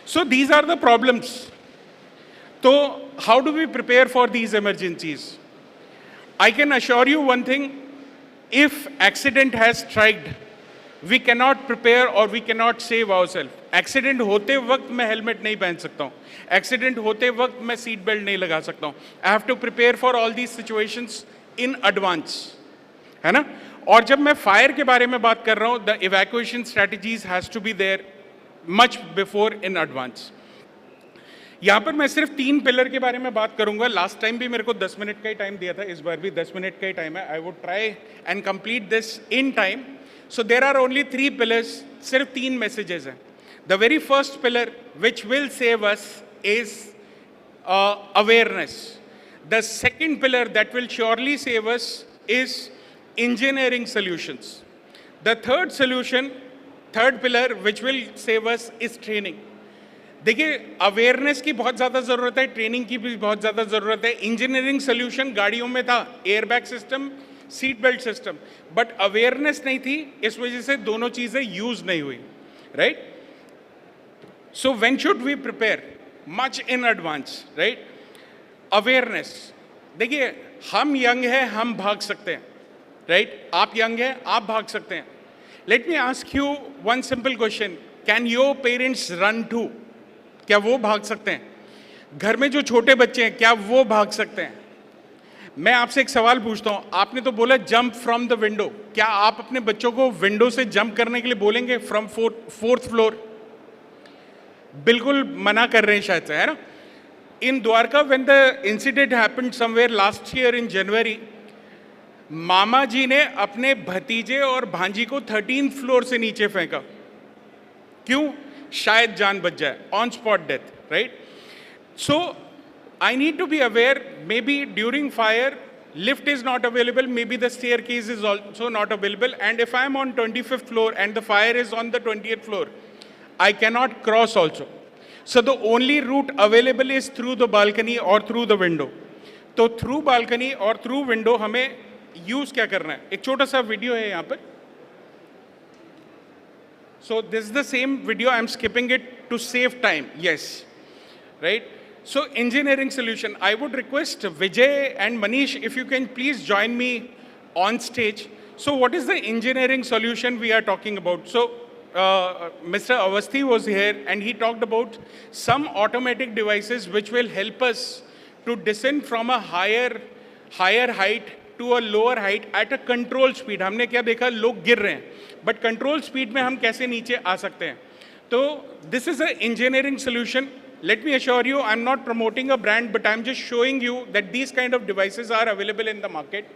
So these are the problems. So how do we prepare for these emergencies? I can assure you one thing, if accident has struck, we cannot prepare or we cannot save ourselves. Accident होते वक्त मैं helmet नहीं पहन सकता हूँ, accident होते वक्त मैं सीट बेल्ट नहीं लगा सकता हूँ. I have to prepare for all these situations in advance, है ना. और जब मैं फायर के बारे में बात कर रहा हूँ, the evacuation strategies has to be there much before in advance. यहाँ पर मैं सिर्फ 3 पिलर के बारे में बात करूंगा. लास्ट टाइम भी मेरे को 10 मिनट का ही टाइम दिया था, इस बार भी 10 मिनट का ही टाइम है. I would try and complete this in time. So there are only 3 pillars, सिर्फ 3 मैसेजेस हैं. The very first pillar which will save us is awareness. The second pillar that will surely save us is engineering solutions. The third pillar which will save us is training. देखिए, awareness की बहुत ज़्यादा ज़रूरत है, training की भी बहुत ज़्यादा ज़रूरत है. इंजीनियरिंग सोल्यूशन गाड़ियों में था, airbag system, seat belt system, but awareness नहीं थी. इस वजह से दोनों चीज़ें यूज़ नहीं हुई, right. So when should we prepare? Much in advance, right. Awareness. देखिए, हम यंग हैं, हम भाग सकते हैं, राइट. आप यंग हैं, आप भाग सकते हैं. Let me ask you one simple question, can your parents run too? क्या वो भाग सकते हैं? घर में जो छोटे बच्चे हैं, क्या वो भाग सकते हैं? मैं आपसे एक सवाल पूछता हूं. आपने तो बोला जंप फ्रॉम द विंडो. क्या आप अपने बच्चों को विंडो से जंप करने के लिए बोलेंगे फ्रॉम 4th फ्लोर? बिल्कुल मना कर रहे हैं शायद से, है ना. In Dwarka when the incident happened somewhere last year in January, मामा जी ने अपने भतीजे और भांजी को 13th फ्लोर से नीचे फेंका. क्यों? शायद जान बच जाए. On spot death, right. So I need to be aware. Maybe during fire lift is not available, maybe the staircase is also not available, and if I am on 25th floor and the fire is on the 20th floor, I cannot cross also. So the only route available is through the balcony or through the window. तो through balcony और through window हमें use क्या करना है? एक छोटा सा video है यहाँ पर. So this is the same video, I am skipping it to save time. Yes, right. So engineering solution. I would request Vijay and Manish, if you can please join me on stage. So what is the engineering solution we are talking about? So Mr. Avasthi was here and he talked about some automatic devices which will help us to descend from a higher height to a lower height at a control speed. हमने क्या देखा? लोग गिर रहे हैं, but control speed में हम कैसे नीचे आ सकते हैं? तो this is an engineering solution. Let me assure you, I'm not promoting a brand, but I'm just showing you that these kind of devices are available in the market.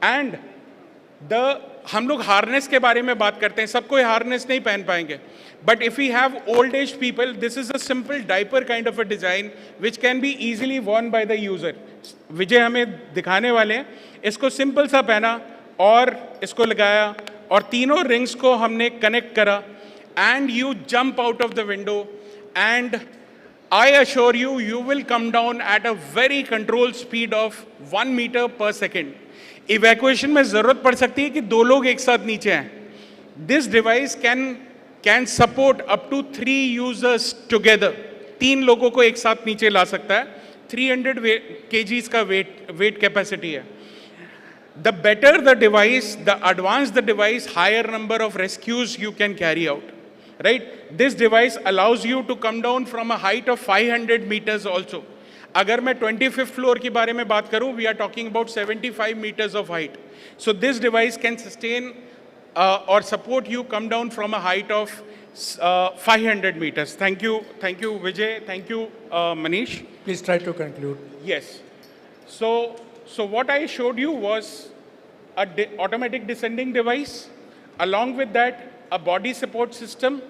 And हम लोग harness के बारे में बात करते हैं, सब कोई हार्नेस नहीं पहन पाएंगे. But if we have old age people, this is a simple diaper kind of a design which can be easily worn by the user. विजय हमें दिखाने वाले हैं. इसको सिंपल सा पहना और इसको लगाया और तीनों रिंग्स को हमने कनेक्ट करा, and you jump out of the window, and I assure you, you will come down at a very controlled speed of 1 meter per second. Evacuation में ज़रूरत पड़ सकती है कि 2 लोग एक साथ नीचे हैं. This device can support up to 3 users together. 3 लोगों को एक साथ नीचे ला सकता है. 300 kgs का weight capacity है. The better the device, the advanced the device, higher number of rescues you can carry out. Right? This device allows you to come down from a height of 500 meters also. अगर मैं 25th floor के बारे में बात करूं, we are talking about 75 meters of height. So this device can sustain or support you come down from a height of 500 meters. Thank you, Vijay. Thank you, Manish. Please try to conclude. Yes. So what I showed you was a automatic descending device. Along with that, a body support system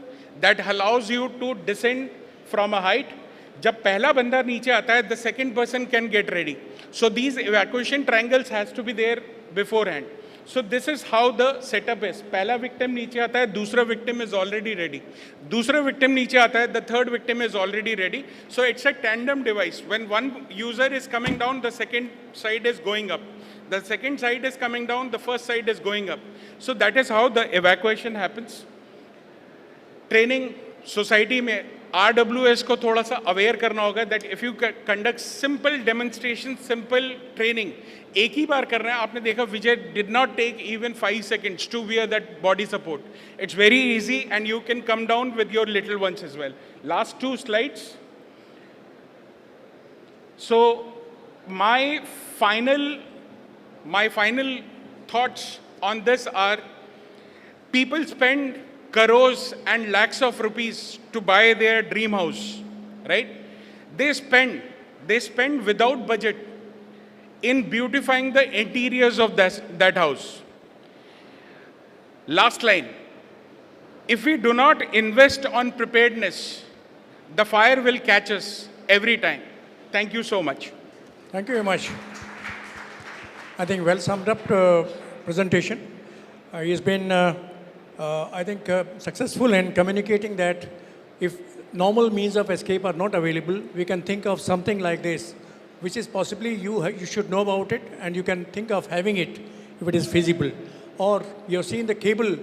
that allows you to descend from a height. जब पहला बंदा नीचे आता है, the second person can get ready. So these evacuation triangles has to be there beforehand. So this is how the setup is. पहला victim नीचे आता है, दूसरा victim is already ready. दूसरा victim नीचे आता है, the third victim is already ready. So it's a tandem device. When one user is coming down, the second side is going up. The second side is coming down, the first side is going up. So that is how the evacuation happens. Training society में RWS को थोड़ा सा aware करना होगा that if you conduct simple demonstration, simple training, एक ही बार कर रहे हैं. आपने देखा विजय did not take even 5 seconds to wear that body support. It's very easy and you can come down with your little ones as well. Last 2 slides. So my final thoughts on this are, people spend crores and lakhs of rupees to buy their dream house, right? They spend without budget in beautifying the interiors of that house. Last line. If we do not invest on preparedness, the fire will catch us every time. Thank you so much. Thank you very much. I think well summed up presentation. He's been, I think, successful in communicating that if normal means of escape are not available, we can think of something like this, which is possibly you should know about it and you can think of having it if it is feasible. Or you've seen the cable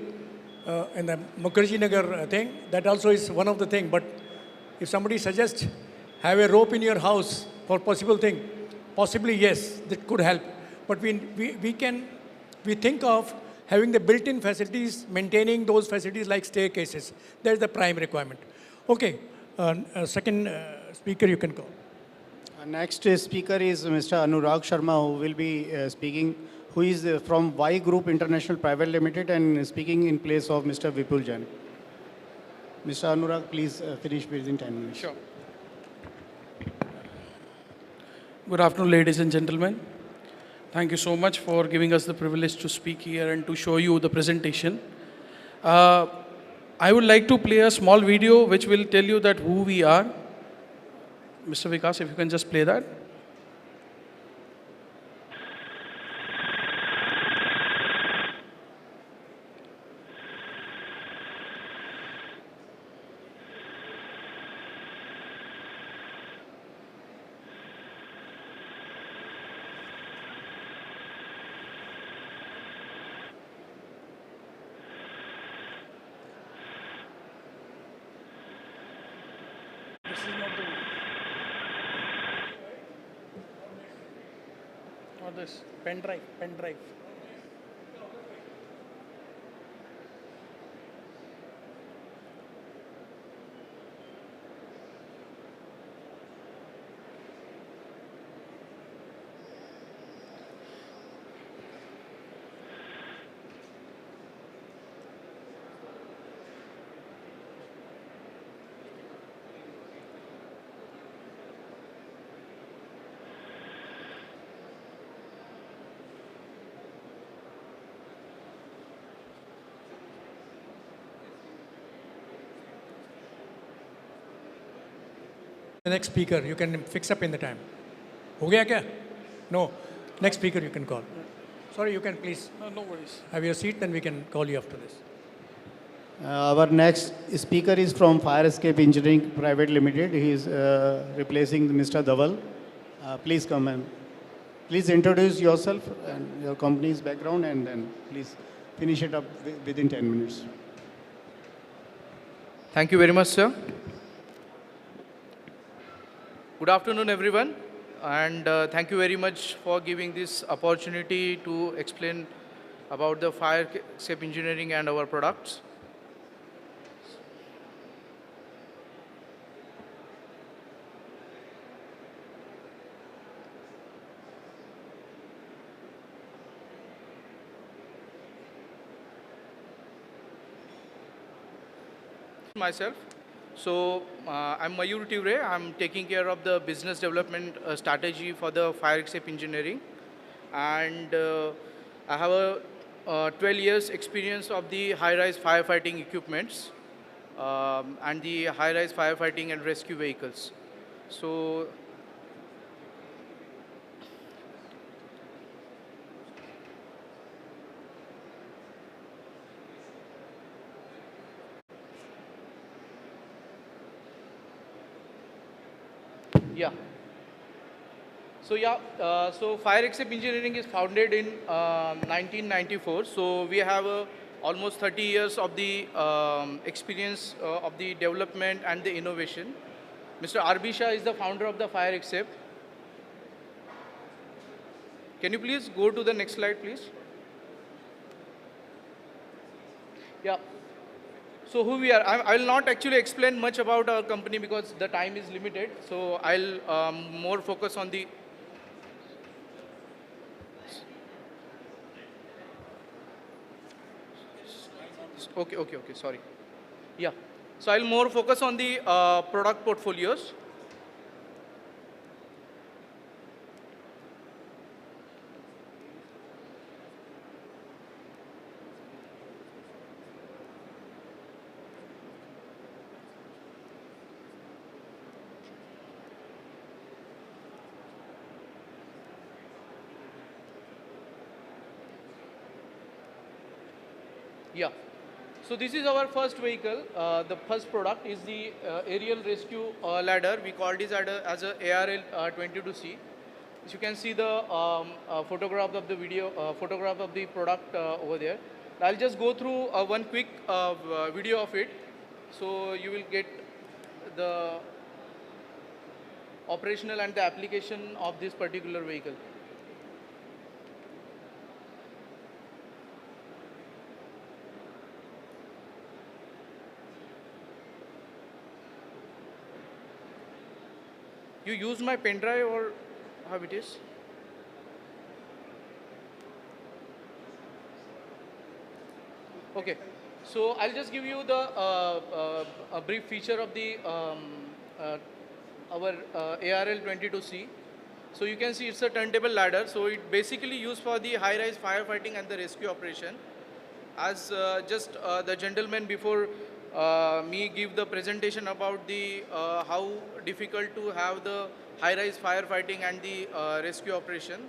in the Mukherjee Nagar thing, that also is one of the things. But if somebody suggests have a rope in your house for possible thing, possibly yes, that could help. But we think of having the built-in facilities, maintaining those facilities like staircases. That's the prime requirement. Okay, second speaker you can go. Next speaker is Mr. Anurag Sharma, who will be speaking, who is from Y Group International Private Limited and speaking in place of Mr. Vipul Jain. Mr. Anurag, please finish within 10 minutes. Sure. Good afternoon, ladies and gentlemen. Thank you so much for giving us the privilege to speak here and to show you the presentation. I would like to play a small video which will tell you that who we are. Mr. Vikas, if you can just play that. This is not the one. Or this, pen drive. The next speaker, you can fix up in the time. Ho gaya kya? No. Next speaker you can call. Sorry, you can please No worries. have your seat, then we can call you after this. Our next speaker is from Fire Escape Engineering Private Limited. He is replacing Mr. Dhaval. Please come and please introduce yourself and your company's background, and then please finish it up within 10 minutes. Thank you very much, sir. Good afternoon, everyone, and thank you very much for giving this opportunity to explain about the fire escape engineering and our products. Myself. So I'm Mayur Tivre. I'm taking care of the business development strategy for the fire escape engineering, and I have a 12 years experience of the high-rise firefighting equipments and the high-rise firefighting and rescue vehicles. So Yeah. So yeah, so Fire Except Engineering is founded in 1994. So we have almost 30 years of the experience of the development and the innovation. Mr. Arbisha is the founder of the Fire Except. Can you please go to the next slide, please? Yeah. So who we are, I will not actually explain much about our company because the time is limited. So I'll more focus on the Okay, sorry. Yeah. So I'll more focus on the product portfolios. Yeah. So this is our first vehicle. The first product is the aerial rescue ladder. We called it as a ARL 22C. As you can see the photograph of the photograph of the product over there. I'll just go through one quick video of it, so you will get the operational and the application of this particular vehicle. You use my pen drive or how it is? Okay, so I'll just give you the a brief feature of the our ARL 22C. So you can see it's a turntable ladder. So it basically used for the high-rise firefighting and the rescue operation. As just the gentleman before me give the presentation about the how difficult to have the high-rise firefighting and the rescue operation.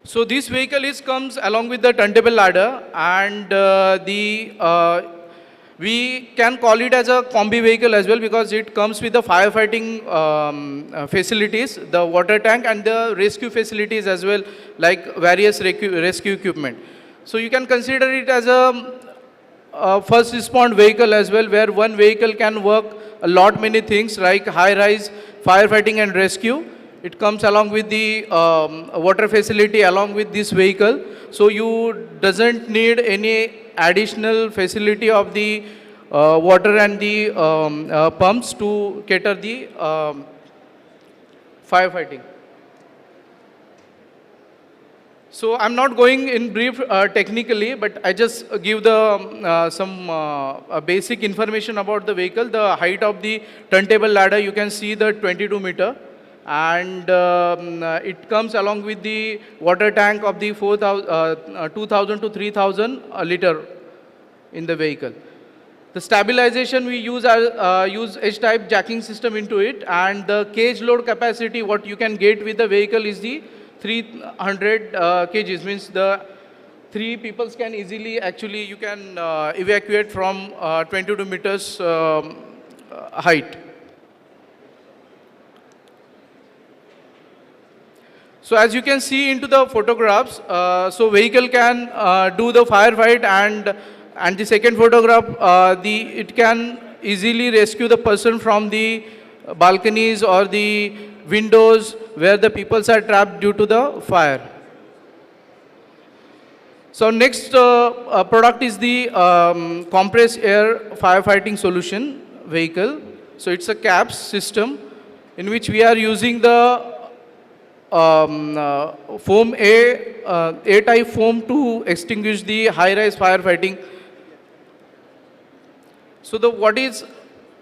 So this vehicle comes along with the turntable ladder, and we can call it as a combi vehicle as well because it comes with the firefighting facilities, the water tank and the rescue facilities as well, like various rescue equipment. So you can consider it as a first response vehicle as well, where one vehicle can work a lot many things like high-rise firefighting and rescue. It comes along with the water facility along with this vehicle. So you doesn't need any additional facility of the water and the pumps to cater the firefighting. So I'm not going in brief technically, but I just give the some basic information about the vehicle. The height of the turntable ladder, you can see the 22 meter. And it comes along with the water tank of the 2,000 to 3,000 liter in the vehicle. The stabilization we use H-type jacking system into it, and the cage load capacity what you can get with the vehicle is the 300 kgs, means the 3 people can easily actually you can evacuate from 22 meters height. So as you can see into the photographs, so vehicle can do the firefight, and the second photograph, it can easily rescue the person from the balconies or the windows where the people are trapped due to the fire. So next product is the compressed air firefighting solution vehicle. So it's a CAPS system in which we are using the foam A-type foam to extinguish the high-rise firefighting. So what is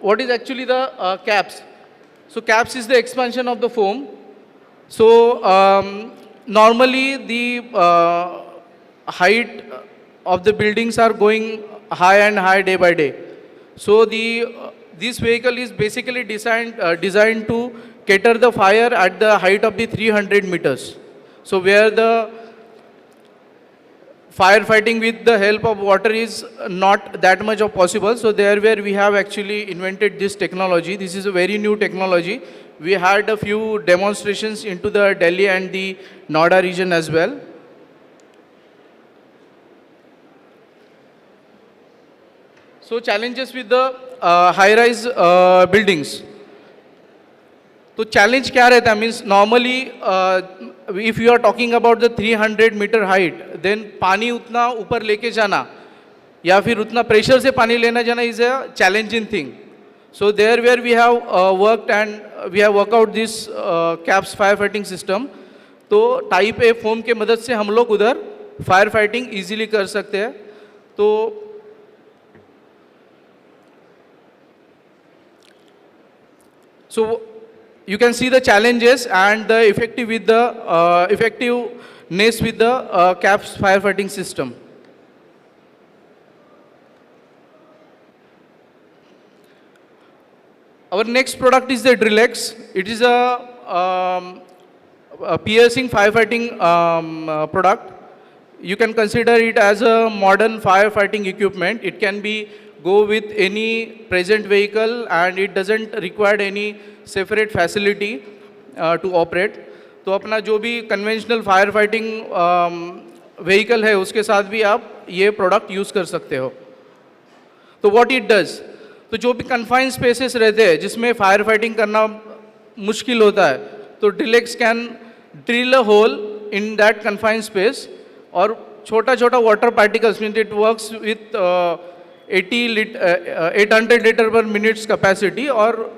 actually the CAPS? So CAPS is the expansion of the foam. So normally the height of the buildings are going high and high day by day. So this vehicle is basically designed to cater the fire at the height of the 300 meters. So where the firefighting with the help of water is not that much of possible. So there where we have actually invented this technology. This is a very new technology. We had a few demonstrations into the Delhi and the Noida region as well. So challenges with the high-rise buildings. तो challenge क्या रहता है? Means normally if you are talking about the 300-meter height, then पानी उतना ऊपर लेके जाना या फिर उतना pressure से पानी लेना जाना is a challenging thing. So there where we have worked and we have worked out this CAPS firefighting system. तो type A foam के मदद से हम लोग उधर firefighting easily कर सकते हैं. तो so you can see the challenges and the effectiveness with the CAPS firefighting system. Our next product is the Drill-X. It is a piercing firefighting product. You can consider it as a modern firefighting equipment. It can be go with any present vehicle and it doesn't require any separate facility to operate. तो अपना जो भी conventional firefighting vehicle है उसके साथ भी आप ये product use कर सकते हो. तो what it does? तो जो भी confined spaces रहते हैं जिसमें firefighting करना मुश्किल होता है तो Drill-X can drill a hole in that confined space और छोटा छोटा water particles means it works with 800 liter per minute capacity और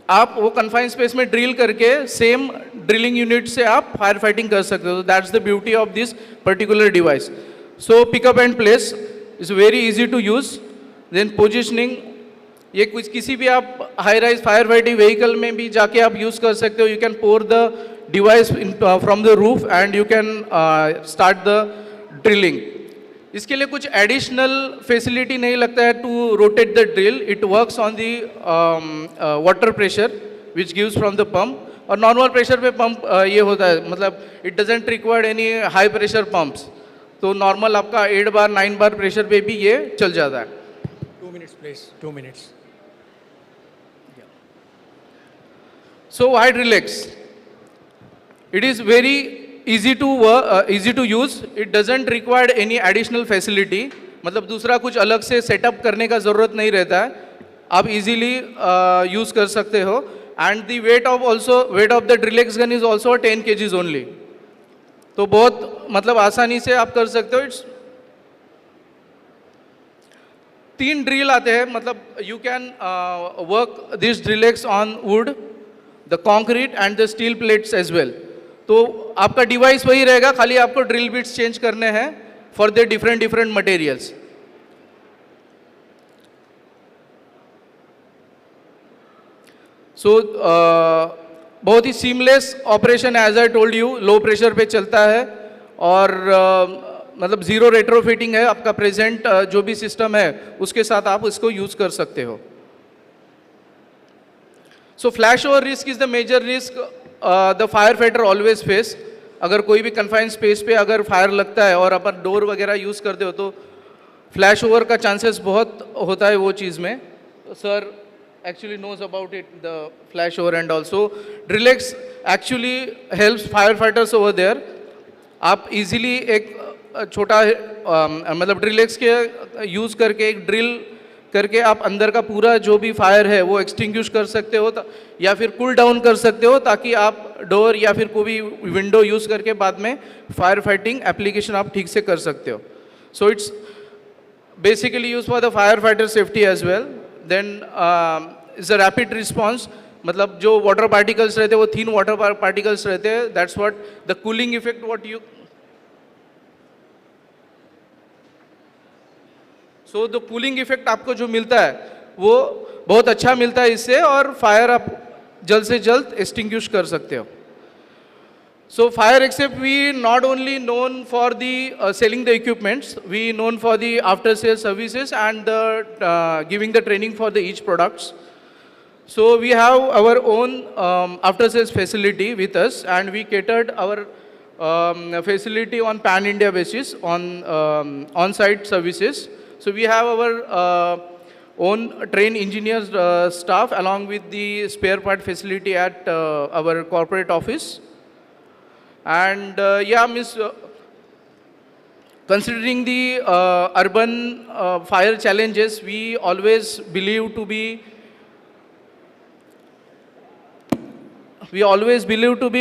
आप वो confined space में drill करके same drilling unit से आप firefighting कर सकते हो. That's the beauty of this particular device. So pick up and place is very easy to use. Then positioning ये कुछ किसी भी आप high rise firefighting vehicle में भी जाके आप use कर सकते हो. You can pour the device from the roof and you can start the drilling. इसके लिए कुछ एडिशनल फैसिलिटी नहीं लगता है to rotate the drill. It works on the water pressure which gives from the pump और normal pressure पे pump ये होता है मतलब it doesn't require any high pressure pumps. तो नॉर्मल आपका 8 बार 9 बार प्रेशर पे भी ये चल जाता है. 2 minutes please, 2 minutes. So why Drill-X? It is very easy to use. It doesn't require any additional facility. मतलब दूसरा कुछ अलग से सेटअप करने का ज़रूरत नहीं रहता है. आप easily use कर सकते हो. And the weight of the Drill-X gun is also 10 kgs only. तो बहुत मतलब आसानी से आप कर सकते हो. 3 ड्रिल आते हैं मतलब you can work this Drill-X on wood, the concrete and the steel plates as well. तो आपका डिवाइस वही रहेगा खाली आपको ड्रिल बिट्स चेंज करने हैं for the different materials. So बहुत ही seamless operation as I told you. Low pressure पे चलता है और मतलब जीरो रेट्रोफिटिंग है. आपका प्रेजेंट जो भी सिस्टम है उसके साथ आप इसको यूज कर सकते हो. So flash over risk is the major risk the fire fighter always face. अगर कोई भी कन्फाइंड स्पेस पे अगर फायर लगता है और अपन डोर वगैरह यूज़ करते हो तो फ्लैश ओवर का चांसेस बहुत होता है वो चीज़ में. Sir actually knows about it the flash over and also Drill-X actually helps fire fighters over there. आप इजीली एक छोटा मतलब Drill-X के यूज़ करके एक ड्रिल करके आप अंदर का पूरा जो भी फायर है वो एक्सटिंग्विश कर सकते हो या फिर कूल डाउन कर सकते हो ताकि आप डोर या फिर कोई भी विंडो यूज़ करके बाद में फायर फाइटिंग एप्लीकेशन आप ठीक से कर सकते हो. So it's basically use for the fire fighter safety as well. Then is a rapid response मतलब जो वाटर पार्टिकल्स रहते हैं वो थिन वाटर पार्टिकल्स रहते हैं. That's what the cooling effect what you so the cooling effect आपको जो मिलता है वो बहुत अच्छा मिलता है इससे और फायर आप जल्द से जल्द एक्सटिंग्विश कर सकते हो. So fire except we not only known for the selling the equipments, we known for the after sale services and the giving the training for the each products. So we have our own after sales facility with us and we catered our facility on pan-India basis on on-site services. So we have our own trained engineers staff along with the spare part facility at our corporate office. And considering the urban fire challenges, we always believe to be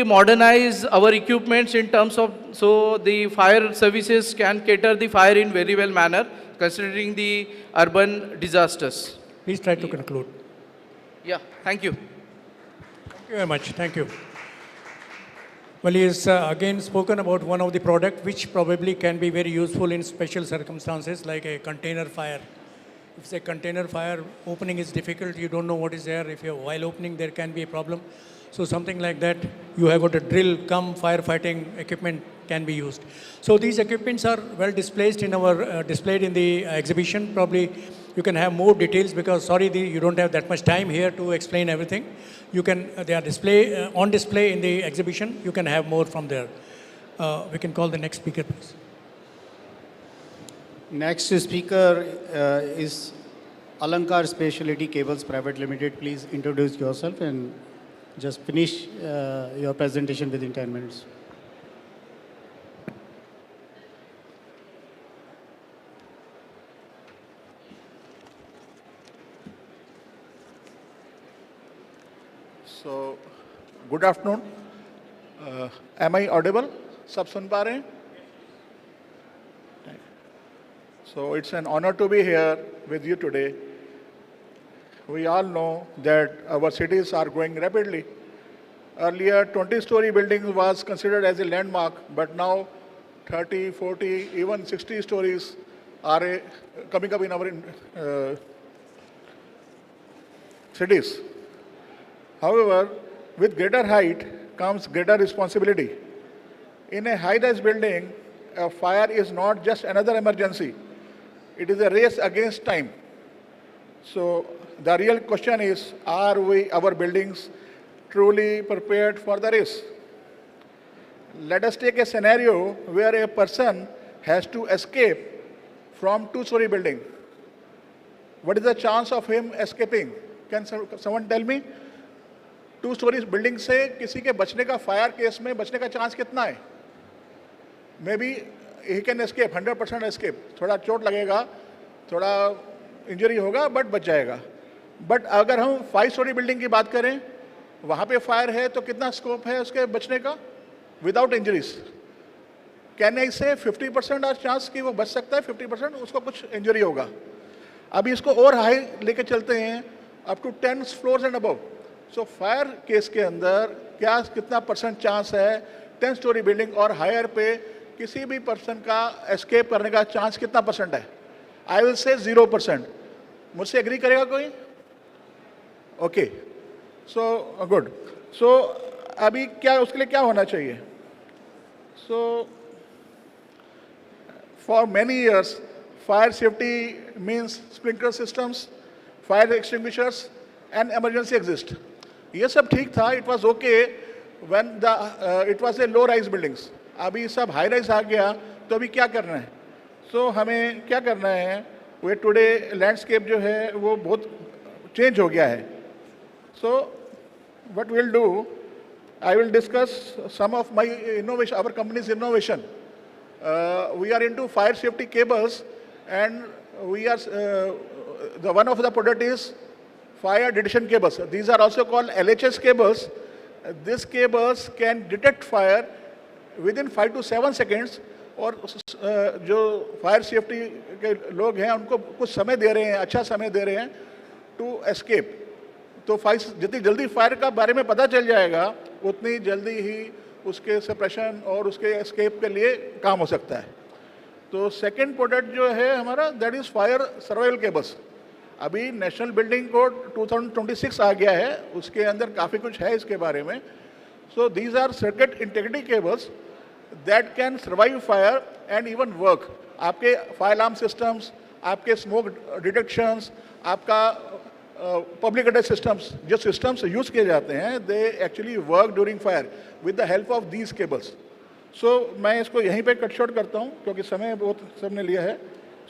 modernize our equipments in terms of, so the fire services can cater the fire in very well manner, considering the urban disasters. Please try to conclude. Yeah, thank you. Thank you very much. Thank you. Well, he has again spoken about one of the products which probably can be very useful in special circumstances like a container fire. If it's a container fire, opening is difficult, you don't know what is there. If you're while opening, there can be a problem. So something like that, you have got a drill, firefighting equipment can be used. So these equipments are well displayed in the exhibition. Probably you can have more details because you don't have that much time here to explain everything. You can, they are on display in the exhibition. You can have more from there. We can call the next speaker, please. Next speaker is Alankar Specialty Cables Private Limited. Please introduce yourself and just finish your presentation within 10 minutes. So, good afternoon. Am I audible? Sab sun pa rahe hain? So, it's an honor to be here with you today. We all know that our cities are growing rapidly. Earlier, 20-story buildings was considered as a landmark, but now 30, 40, even 60 stories are coming up in our cities. However, with greater height comes greater responsibility. In a high-rise building, a fire is not just another emergency. It is a race against time. So the real question is, are our buildings truly prepared for the race? Let us take a scenario where a person has to escape from two-story building. What is the chance of him escaping? Can someone tell me? Two-story building से किसी के बचने का fire case में बचने का chance कितना है? Maybe he can escape, 100% escape. थोड़ा चोट लगेगा, थोड़ा इंजरी होगा, बट बच जाएगा. बट अगर हम 5-story बिल्डिंग की बात करें, वहाँ पे फायर है तो कितना स्कोप है उसके बचने का विदाउट इंजरीज? कैन आई से 50% और चांस कि वो बच सकता है, 50% उसको कुछ इंजरी होगा. अभी इसको और हाई लेके चलते हैं up to 10 floors and above. So fire case के अंदर कितना परसेंट चांस है 10-story बिल्डिंग और हायर पे किसी भी पर्सन का एस्केप करने का चांस कितना परसेंट है? I will say 0%. मुझसे एग्री करेगा कोई? Okay, so good. सो अभी क्या उसके लिए क्या होना चाहिए? So for many years fire safety means sprinkler systems, fire extinguishers and emergency exist. ये सब ठीक था, it was okay when it was a low rise buildings. अभी सब हाई राइज आ गया, तो अभी क्या करना है? सो हमें क्या करना है? वे टुडे लैंडस्केप जो है वो बहुत चेंज हो गया है. So what will do, I will discuss some of my innovation, our companies innovation. We are into fire safety cables and we are the one of the product is fire detection cables. These are also called LHS cables. These cables can detect fire within 5 to 7 seconds. और जो fire safety के लोग हैं उनको कुछ समय दे रहे हैं, अच्छा समय दे रहे हैं टू एस्केप. तो जितनी जल्दी फायर का बारे में पता चल जाएगा उतनी जल्दी ही उसके सप्रेशन और उसके एस्केप के लिए काम हो सकता है. तो सेकंड प्रोडक्ट जो है हमारा, that is fire survival cables. अभी नेशनल बिल्डिंग कोड 2026 आ गया है, उसके अंदर काफ़ी कुछ है इसके बारे में. सो these R circuit integrity cables that can survive fire and even work. आपके फायर अलार्म सिस्टम्स, आपके स्मोक डिटेक्शंस, आपका पब्लिक एड्रेस सिस्टम्स, जो सिस्टम्स यूज़ किए जाते हैं, they actually work during fire with the help of these cables. मैं इसको यहीं पे कट शॉर्ट करता हूँ क्योंकि समय बहुत सबने लिया है.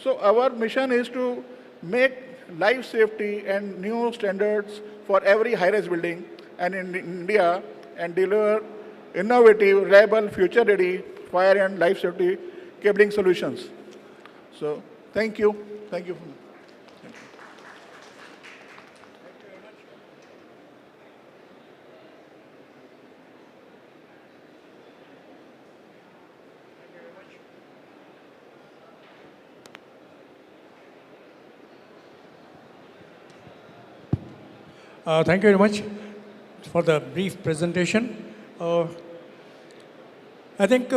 So our mission is to make life safety and new standards for every high-rise building and in India and deliver innovative, reliable, future-ready fire and life safety cabling solutions. So thank you. Thank you. Thank you very much for the brief presentation. I think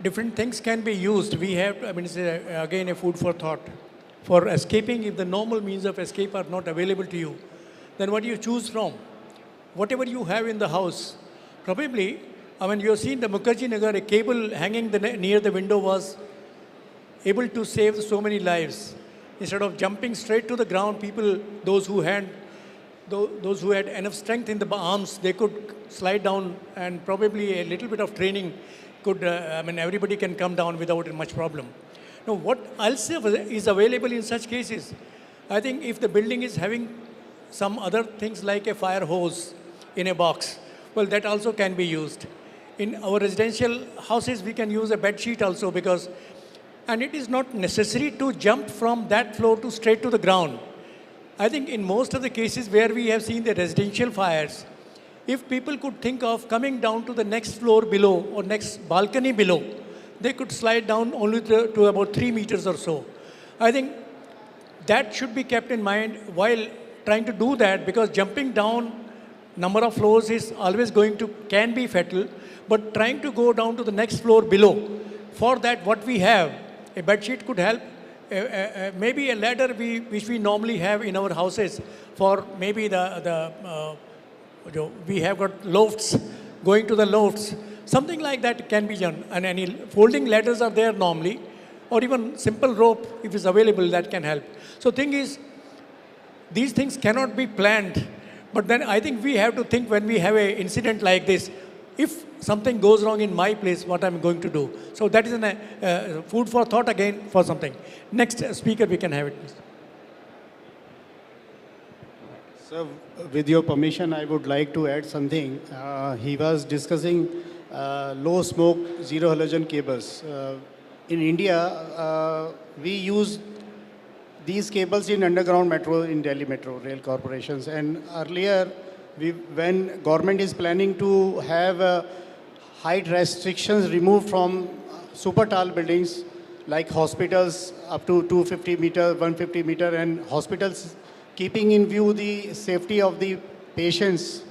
different things can be used. We have, I mean, it's again a food for thought. For escaping, if the normal means of escape are not available to you, then what do you choose from? Whatever you have in the house. Probably, I mean, you have seen the Mukherjee Nagar, a cable hanging near the window was able to save so many lives. Instead of jumping straight to the ground, people, those who had enough strength in the arms, they could slide down, and probably a little bit of training could, I mean, everybody can come down without much problem. Now, what else is available in such cases? I think if the building is having some other things like a fire hose in a box, well, that also can be used. In our residential houses, we can use a bed sheet also, because and it is not necessary to jump from that floor to straight to the ground. I think in most of the cases where we have seen the residential fires, if people could think of coming down to the next floor below or next balcony below, they could slide down only to about 3 meters or so. I think that should be kept in mind while trying to do that, because jumping down number of floors is always can be fatal, but trying to go down to the next floor below, for that what we have, a bed sheet could help, maybe a ladder which we normally have in our houses for maybe we have got lofts, going to the lofts, something like that can be done. And any folding ladders are there normally, or even simple rope if it's available, that can help. So thing is, these things cannot be planned, but then I think we have to think when we have an incident like this, if something goes wrong in my place, what I'm going to do. So that is a food for thought again for something. Next speaker, we can have it. So with your permission, I would like to add something. He was discussing low smoke, zero halogen cables. In India, we use these cables in underground metro, in Delhi Metro Rail Corporations. And earlier, when government is planning to have height restrictions removed from super tall buildings like hospitals up to 250 meter, 150 meter, and hospitals keeping in view the safety of the patients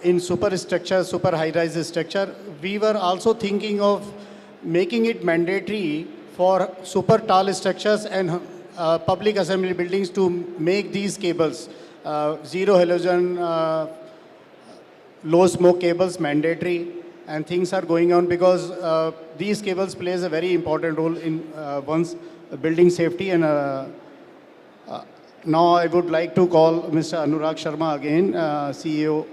in superstructure, super high-rise structure, we were also thinking of making it mandatory for super tall structures and public assembly buildings to make these cables zero halogen, low smoke cables mandatory, and things are going on because these cables plays a very important role in one's building safety. And now I would like to call Mr. Anurag Sharma again, CEO,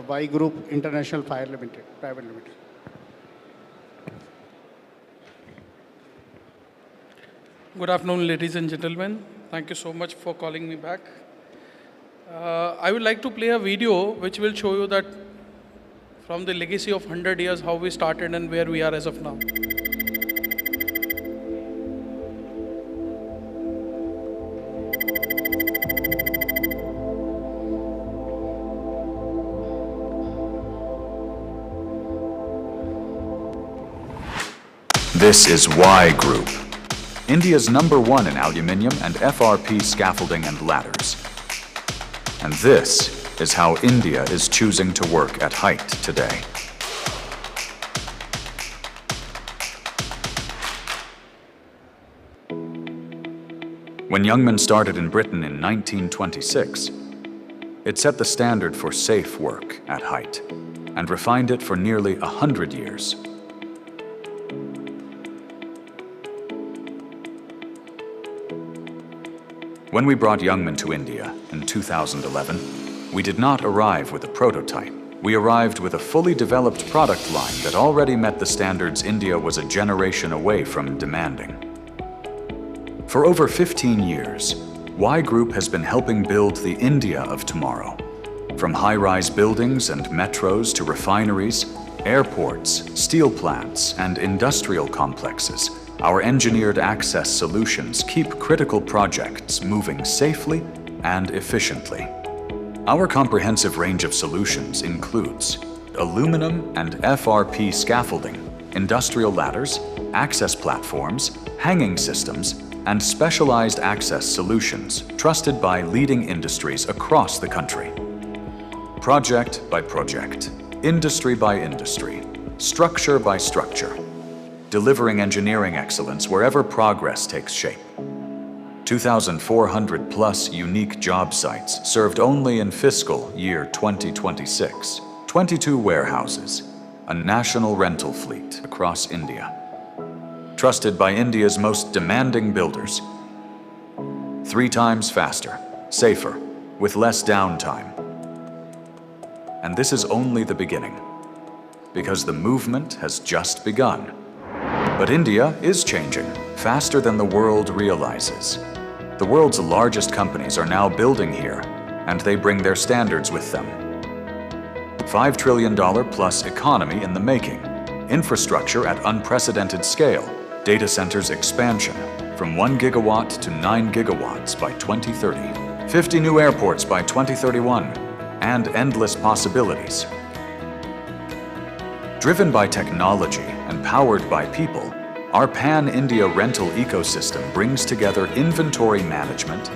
Y Group International Fire Limited, Private Limited. Good afternoon, ladies and gentlemen. Thank you so much for calling me back. I would like to play a video which will show you that from the legacy of 100 years, how we started and where we are as of now. This is Y Group, India's #1 in aluminium and FRP scaffolding and ladders. And this is how India is choosing to work at height today. When Youngman started in Britain in 1926, it set the standard for safe work at height and refined it for nearly 100 years. When we brought Youngman to India in 2011, we did not arrive with a prototype, we arrived with a fully developed product line that already met the standards India was a generation away from demanding. For over 15 years, Y Group has been helping build the India of tomorrow. From high-rise buildings and metros to refineries, airports, steel plants, and industrial complexes, our engineered access solutions keep critical projects moving safely and efficiently. Our comprehensive range of solutions includes aluminum and FRP scaffolding, industrial ladders, access platforms, hanging systems, and specialized access solutions trusted by leading industries across the country. Project by project, industry by industry, structure by structure, delivering engineering excellence wherever progress takes shape. 2,400 plus unique job sites served only in fiscal year 2026, 22 warehouses, a national rental fleet across India. Trusted by India's most demanding builders. 3 times faster, safer, with less downtime. And this is only the beginning, because the movement has just begun. But India is changing faster than the world realizes. The world's largest companies are now building here, and they bring their standards with them. $5 trillion plus economy in the making, infrastructure at unprecedented scale, data centers expansion from 1 gigawatt to 9 gigawatts by 2030, 50 new airports by 2031, and endless possibilities. Driven by technology and powered by people, our pan-India rental ecosystem brings together inventory management,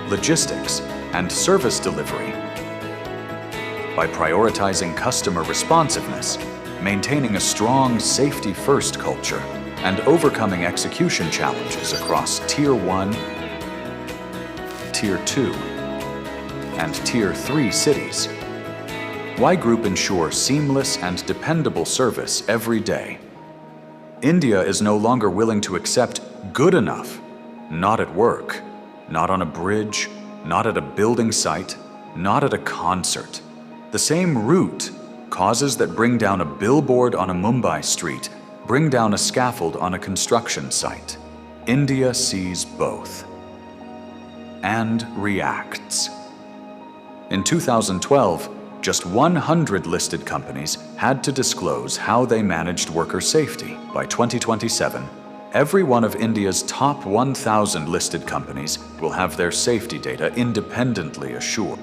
logistics, and service delivery. By prioritizing customer responsiveness, maintaining a strong safety-first culture, and overcoming execution challenges across Tier 1, Tier 2, and Tier 3 cities, Y Group ensures seamless and dependable service every day. India is no longer willing to accept good enough, not at work, not on a bridge, not at a building site, not at a concert. The same root causes that bring down a billboard on a Mumbai street, bring down a scaffold on a construction site. India sees both and reacts. In 2012, just 100 listed companies had to disclose how they managed worker safety. By 2027, every one of India's top 1,000 listed companies will have their safety data independently assured.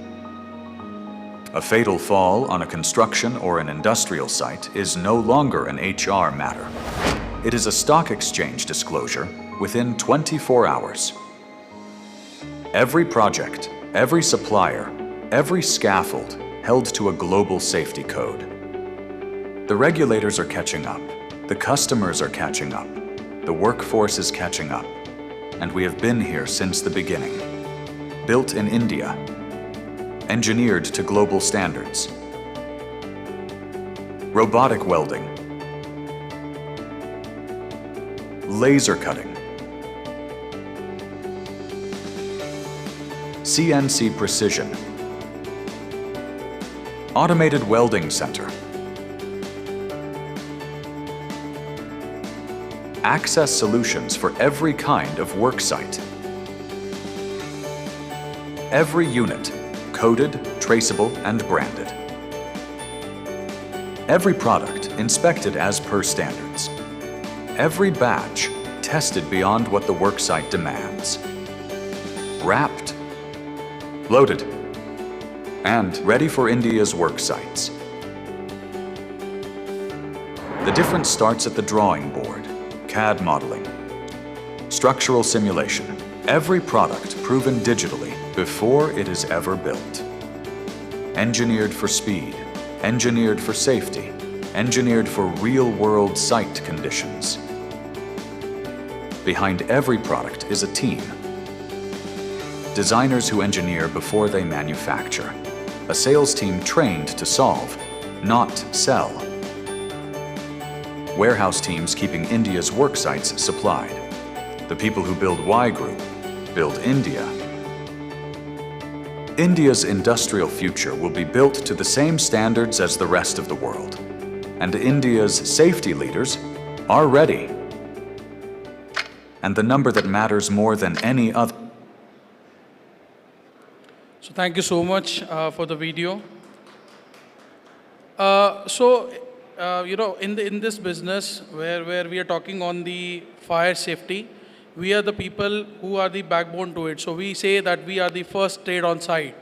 A fatal fall on a construction or an industrial site is no longer an HR matter. It is a stock exchange disclosure within 24 hours. Every project, every supplier, every scaffold held to a global safety code. The regulators are catching up, the customers are catching up, the workforce is catching up, and we have been here since the beginning. Built in India, engineered to global standards. Robotic welding, laser cutting, CNC precision, automated welding center, access solutions for every kind of work site. Every unit coded, traceable, and branded. Every product inspected as per standards. Every batch tested beyond what the worksite demands. Wrapped, loaded, and ready for India's work sites. The difference starts at the drawing board, CAD modeling, structural simulation, every product proven digitally before it is ever built. Engineered for speed, engineered for safety, engineered for real-world site conditions. Behind every product is a team. Designers who engineer before they manufacture. A sales team trained to solve, not sell. Warehouse teams keeping India's work sites supplied. The people who build Y Group build India. India's industrial future will be built to the same standards as the rest of the world. And India's safety leaders are ready. And the number that matters more than any other. So thank you so much for the video. In this business where we are talking on the fire safety, we are the people who are the backbone to it. So we say that we are the first trade on site.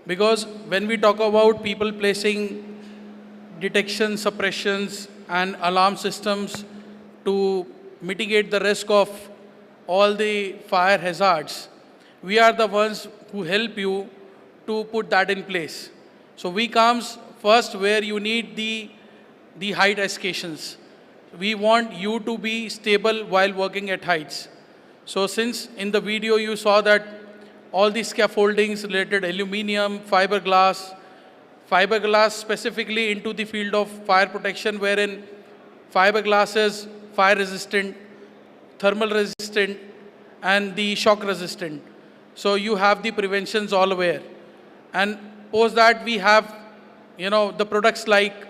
Because when we talk about people placing detection, suppressions and alarm systems to mitigate the risk of all the fire hazards, we are the ones who help you to put that in place. So we comes first where you need the height escalations. We want you to be stable while working at heights. So since in the video you saw that all the scaffoldings related aluminium, fiberglass specifically into the field of fire protection, wherein fiberglass is fire resistant, thermal resistant and the shock resistant. So you have the preventions all aware. And post that we have, the products like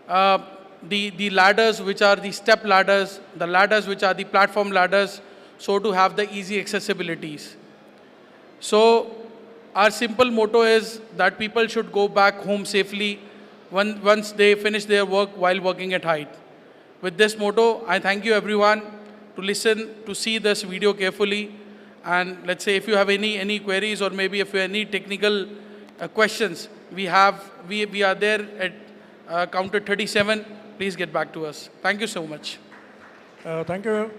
the ladders which are the step ladders, the ladders which are the platform ladders, so to have the easy accessibilities. So our simple motto is that people should go back home safely once they finish their work while working at height. With this motto, I thank you everyone to listen, to see this video carefully. And let's say if you have any queries or maybe if you have any technical questions, we are there at counter 37. Please get back to us. Thank you so much. Thank you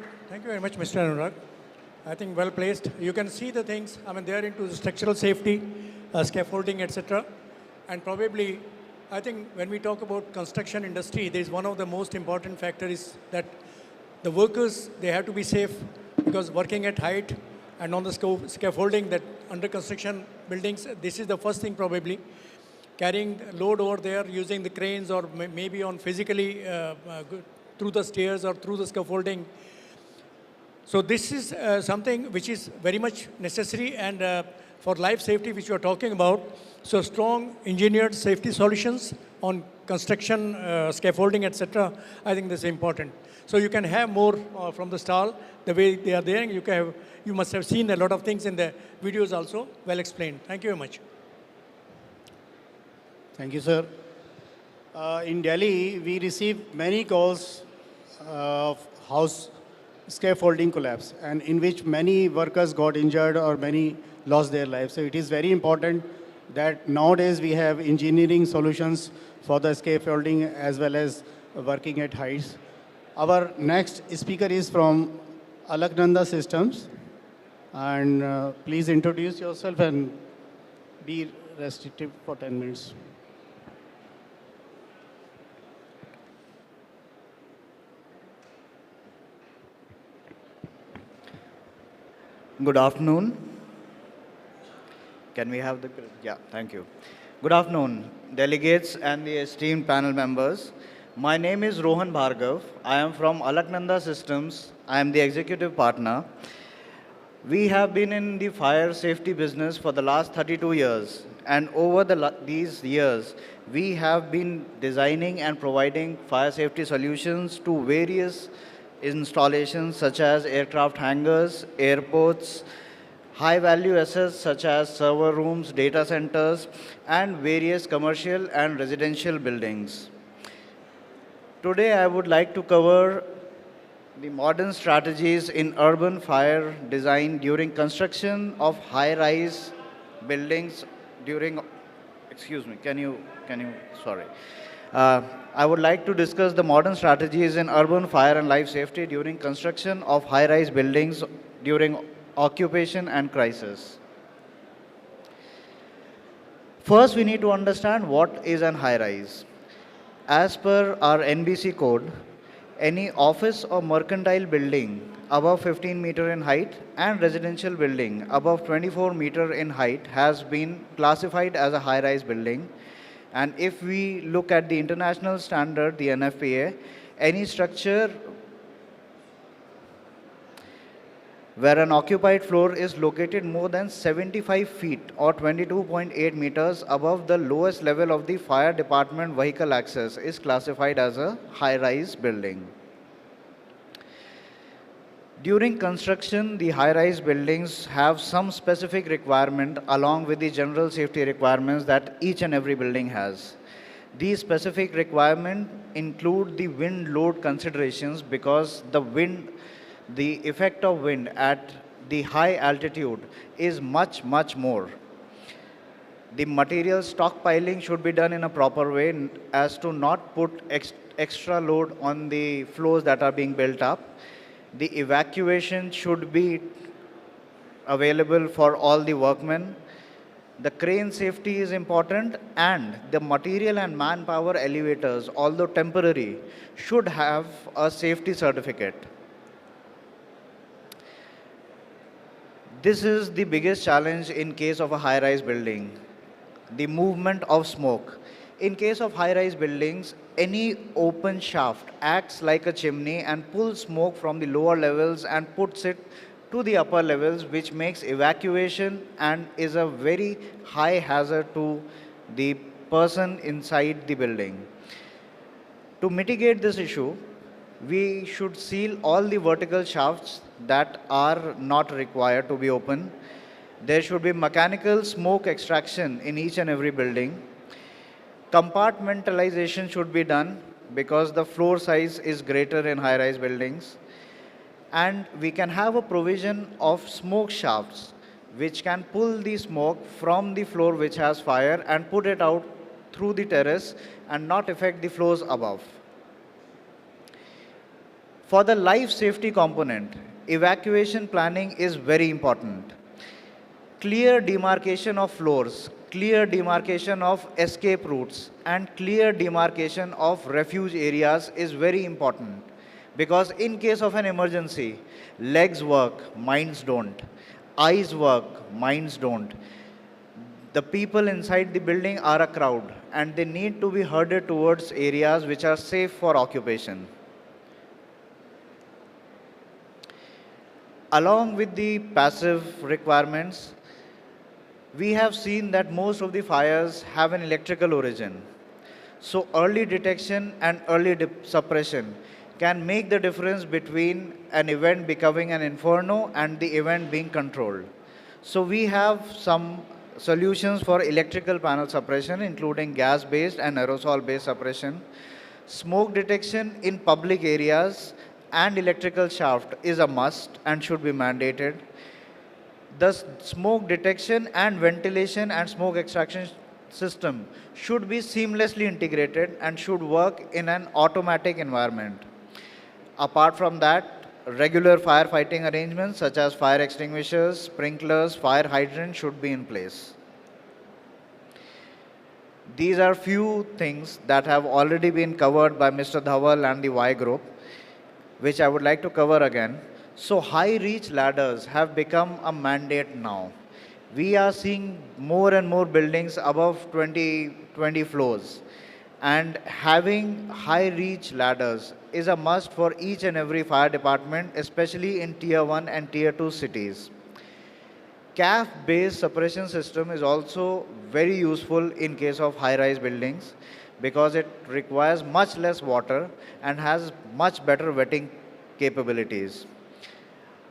very much, Mr. Anurag. I think well placed. You can see the things, they are into structural safety, scaffolding, etc. And probably, I think when we talk about construction industry, there is one of the most important factors that the workers, they have to be safe, because working at height and on the scaffolding that under construction buildings, this is the first thing probably. Carrying load over there using the cranes or maybe on physically through the stairs or through the scaffolding. So this is something which is very much necessary, and for life safety which we are talking about, so strong engineered safety solutions on construction, scaffolding, etc. I think this is important. So you can have more from the stall, the way they are there. You must have seen a lot of things in the videos also, well explained. Thank you very much. Thank you, sir. In Delhi, we received many calls of house scaffolding collapse, and in which many workers got injured or many lost their lives. So it is very important that nowadays we have engineering solutions for the scaffolding as well as working at heights. Our next speaker is from Alaknanda Systems. And please introduce yourself and be restrictive for 10 minutes. Good afternoon. Can we have the, yeah, thank you. Good afternoon, delegates and the esteemed panel members. My name is Rohan Bhargav. I am from Alaknanda Systems. I am the executive partner. We have been in the fire safety business for the last 32 years. And over these years, we have been designing and providing fire safety solutions to various installations such as aircraft hangars, airports, high-value assets such as server rooms, data centers, and various commercial and residential buildings. Today, I would like to cover the modern strategies in urban fire design during construction of high-rise buildings during, sorry. I would like to discuss the modern strategies in urban fire and life safety during construction of high-rise buildings during occupation and crisis. First, we need to understand what is an high-rise. As per our NBC code, any office or mercantile building above 15 meter in height and residential building above 24 meter in height has been classified as a high-rise building. And if we look at the international standard, the NFPA, any structure where an occupied floor is located more than 75 feet or 22.8 meters above the lowest level of the fire department vehicle access is classified as a high-rise building. During construction, the high-rise buildings have some specific requirement along with the general safety requirements that each and every building has. These specific requirements include the wind load considerations because the effect of wind at the high altitude is much, much more. The material stockpiling should be done in a proper way as to not put extra load on the floors that are being built up. The evacuation should be available for all the workmen. The crane safety is important, and the material and manpower elevators, although temporary, should have a safety certificate. This is the biggest challenge in case of a high-rise building, the movement of smoke. In case of high-rise buildings, any open shaft acts like a chimney and pulls smoke from the lower levels and puts it to the upper levels, which makes evacuation and is a very high hazard to the person inside the building. To mitigate this issue, we should seal all the vertical shafts that are not required to be open. There should be mechanical smoke extraction in each and every building. Compartmentalization should be done because the floor size is greater in high-rise buildings. And we can have a provision of smoke shafts which can pull the smoke from the floor which has fire and put it out through the terrace and not affect the floors above. For the life safety component, evacuation planning is very important. Clear demarcation of floors, clear demarcation of escape routes, and clear demarcation of refuge areas is very important. Because in case of an emergency, legs work, minds don't. Eyes work, minds don't. The people inside the building are a crowd and they need to be herded towards areas which are safe for occupation. Along with the passive requirements, we have seen that most of the fires have an electrical origin. So early detection and early suppression can make the difference between an event becoming an inferno and the event being controlled. So we have some solutions for electrical panel suppression, including gas-based and aerosol-based suppression. Smoke detection in public areas and electrical shaft is a must and should be mandated. Thus, smoke detection and ventilation and smoke extraction system should be seamlessly integrated and should work in an automatic environment. Apart from that, regular firefighting arrangements such as fire extinguishers, sprinklers, fire hydrants should be in place. These are few things that have already been covered by Mr. Dhaval and the Y group, which I would like to cover again. So high reach ladders have become a mandate now. We are seeing more and more buildings above 20 floors. And having high reach ladders is a must for each and every fire department, especially in tier 1 and tier 2 cities. CAF based suppression system is also very useful in case of high rise buildings because it requires much less water and has much better wetting capabilities.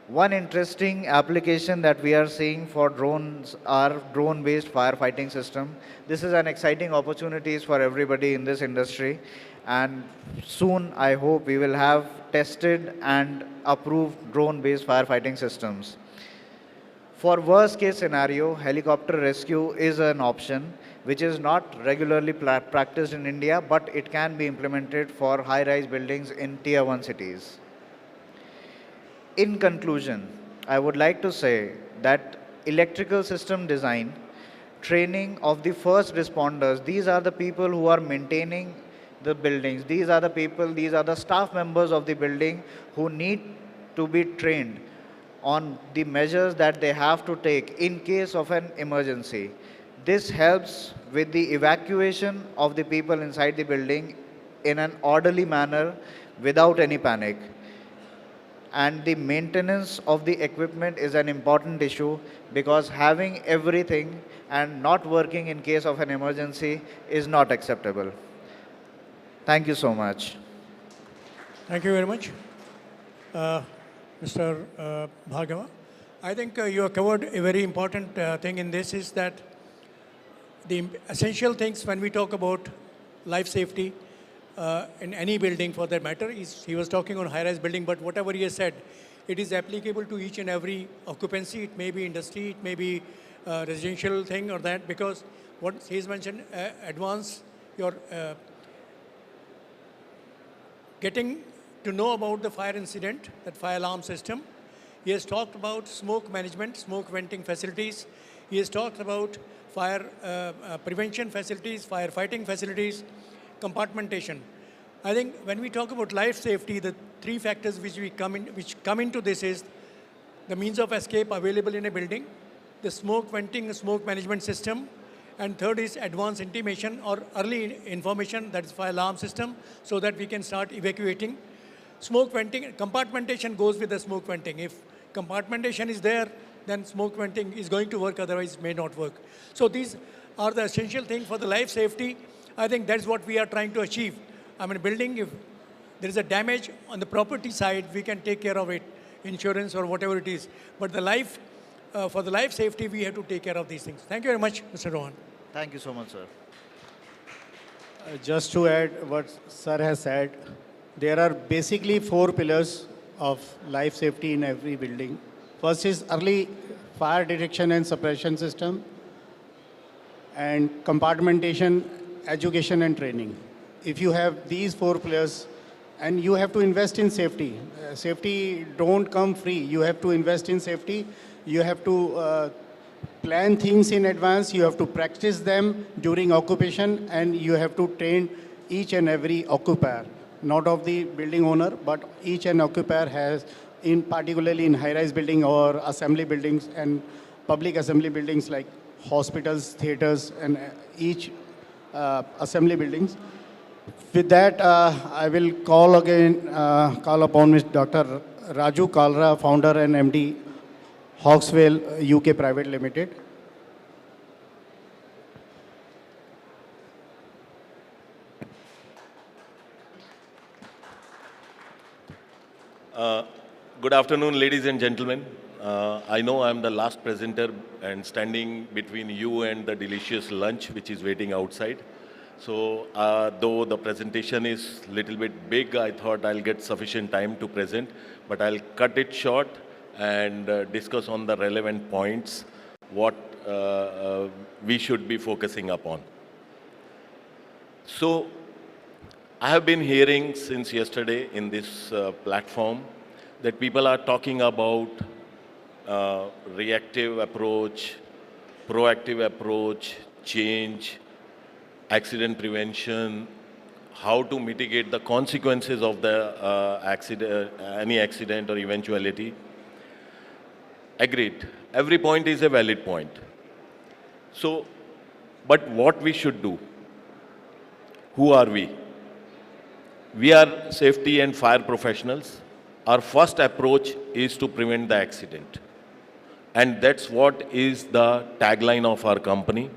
One interesting application that we are seeing for drones are drone-based firefighting system. This is an exciting opportunity for everybody in this industry, and soon I hope we will have tested and approved drone-based firefighting systems. For worst case scenario, helicopter rescue is an option which is not regularly practiced in India, but it can be implemented for high-rise buildings in tier 1 cities. In conclusion, I would like to say that electrical system design, training of the first responders, these are the people who are maintaining the buildings. These are the people, these are the staff members of the building who need to be trained on the measures that they have to take in case of an emergency. This helps with the evacuation of the people inside the building in an orderly manner without any panic. and the maintenance of the equipment is an important issue because having everything and not working in case of an emergency is not acceptable. Thank you so much. Thank you very much. Mr. Bhargava, I think you have covered a very important thing in this is that the essential things when we talk about life safety in any building for that matter is, he was talking on high-rise building, but whatever he has said, it is applicable to each and every occupancy. It may be industry, it may be residential thing or that, because what he's mentioned, advance your getting to know about the fire incident, that fire alarm system. He has talked about smoke management, smoke venting facilities. He has talked about fire prevention facilities, firefighting facilities, compartmentation. I think when we talk about life safety, the three factors which come into this is the means of escape available in a building, the smoke venting, smoke management system, and third is advanced intimation or early information, that is fire alarm system, so that we can start evacuating. Smoke venting, compartmentation goes with the smoke venting. If compartmentation is there, then smoke venting is going to work, otherwise it may not work. So these are the essential things for the life safety. I think that's what we are trying to achieve. I mean, building, if there is a damage on the property side, we can take care of it, insurance or whatever it is. But the life, for the life safety, we have to take care of these things. Thank you very much, Mr. Rohan. Thank you so much, sir. Just to add what sir has said, there are basically 4 pillars of life safety in every building. First is early fire detection and suppression system, and compartmentation, education and training. If you have these 4 pillars, and you have to invest in safety. Safety don't come free. You have to invest in safety. You have to plan things in advance. You have to practice them during occupation, and you have to train each and every occupier. Not of the building owner, but each and occupier has, particularly in high-rise building or assembly buildings and public assembly buildings like hospitals, theaters, and each assembly buildings. With that, I will call upon Mr. Dr. Raju Kalra, founder and MD, Hawkswell UK Private Limited. Good afternoon, ladies and gentlemen. I know I'm the last presenter and standing between you and the delicious lunch which is waiting outside. So though the presentation is a little bit big, I thought I'll get sufficient time to present, but I'll cut it short and discuss on the relevant points what we should be focusing upon. So I have been hearing since yesterday in this platform that people are talking about reactive approach, proactive approach, change, accident prevention, how to mitigate the consequences of the any accident or eventuality. Agreed. Every point is a valid point. So, but what we should do? Who are we? We are safety and fire professionals. Our first approach is to prevent the accident. And that's what is the tagline of our company.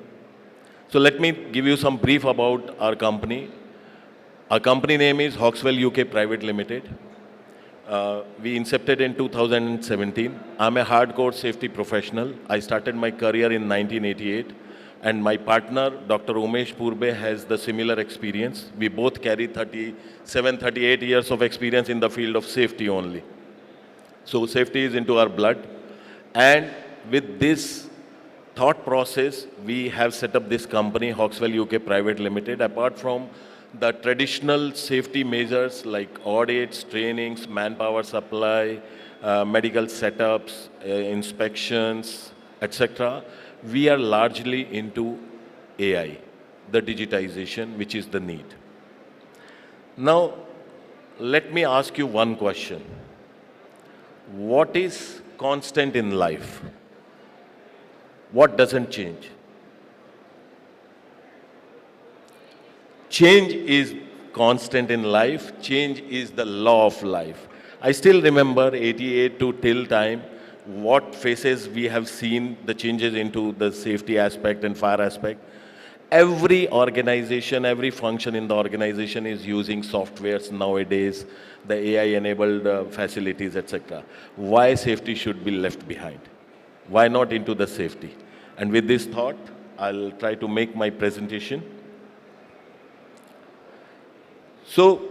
So let me give you some brief about our company. Our company name is Hawkswell UK Private Limited. We incepted in 2017. I'm a hardcore safety professional. I started my career in 1988. And my partner, Dr. Umesh Purbe, has the similar experience. We both carry 38 years of experience in the field of safety only. So safety is into our blood. And with this thought process, we have set up this company, Hawkswell UK Private Limited. Apart from the traditional safety measures like audits, trainings, manpower supply, medical setups, inspections, etc., we are largely into AI, the digitization, which is the need. Now, let me ask you one question. What is constant in life? What doesn't change? Change is constant in life. Change is the law of life. I still remember 88 to till time, what phases we have seen the changes into the safety aspect and fire aspect. Every organization, every function in the organization is using softwares nowadays, the AI-enabled facilities, etc. Why safety should be left behind? Why not into the safety? And with this thought, I'll try to make my presentation. So,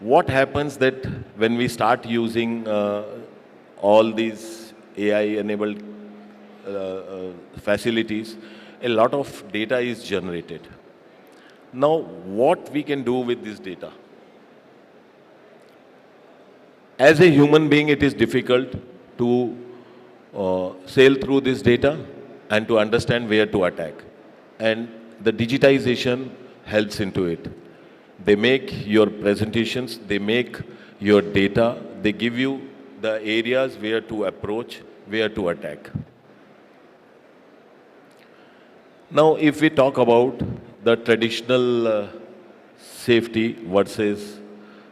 what happens that when we start using all these AI-enabled facilities, a lot of data is generated. Now, what we can do with this data? As a human being, it is difficult to sail through this data and to understand where to attack. And the digitization helps into it. They make your presentations, they make your data, they give you the areas where to approach, where to attack. Now, if we talk about the traditional safety versus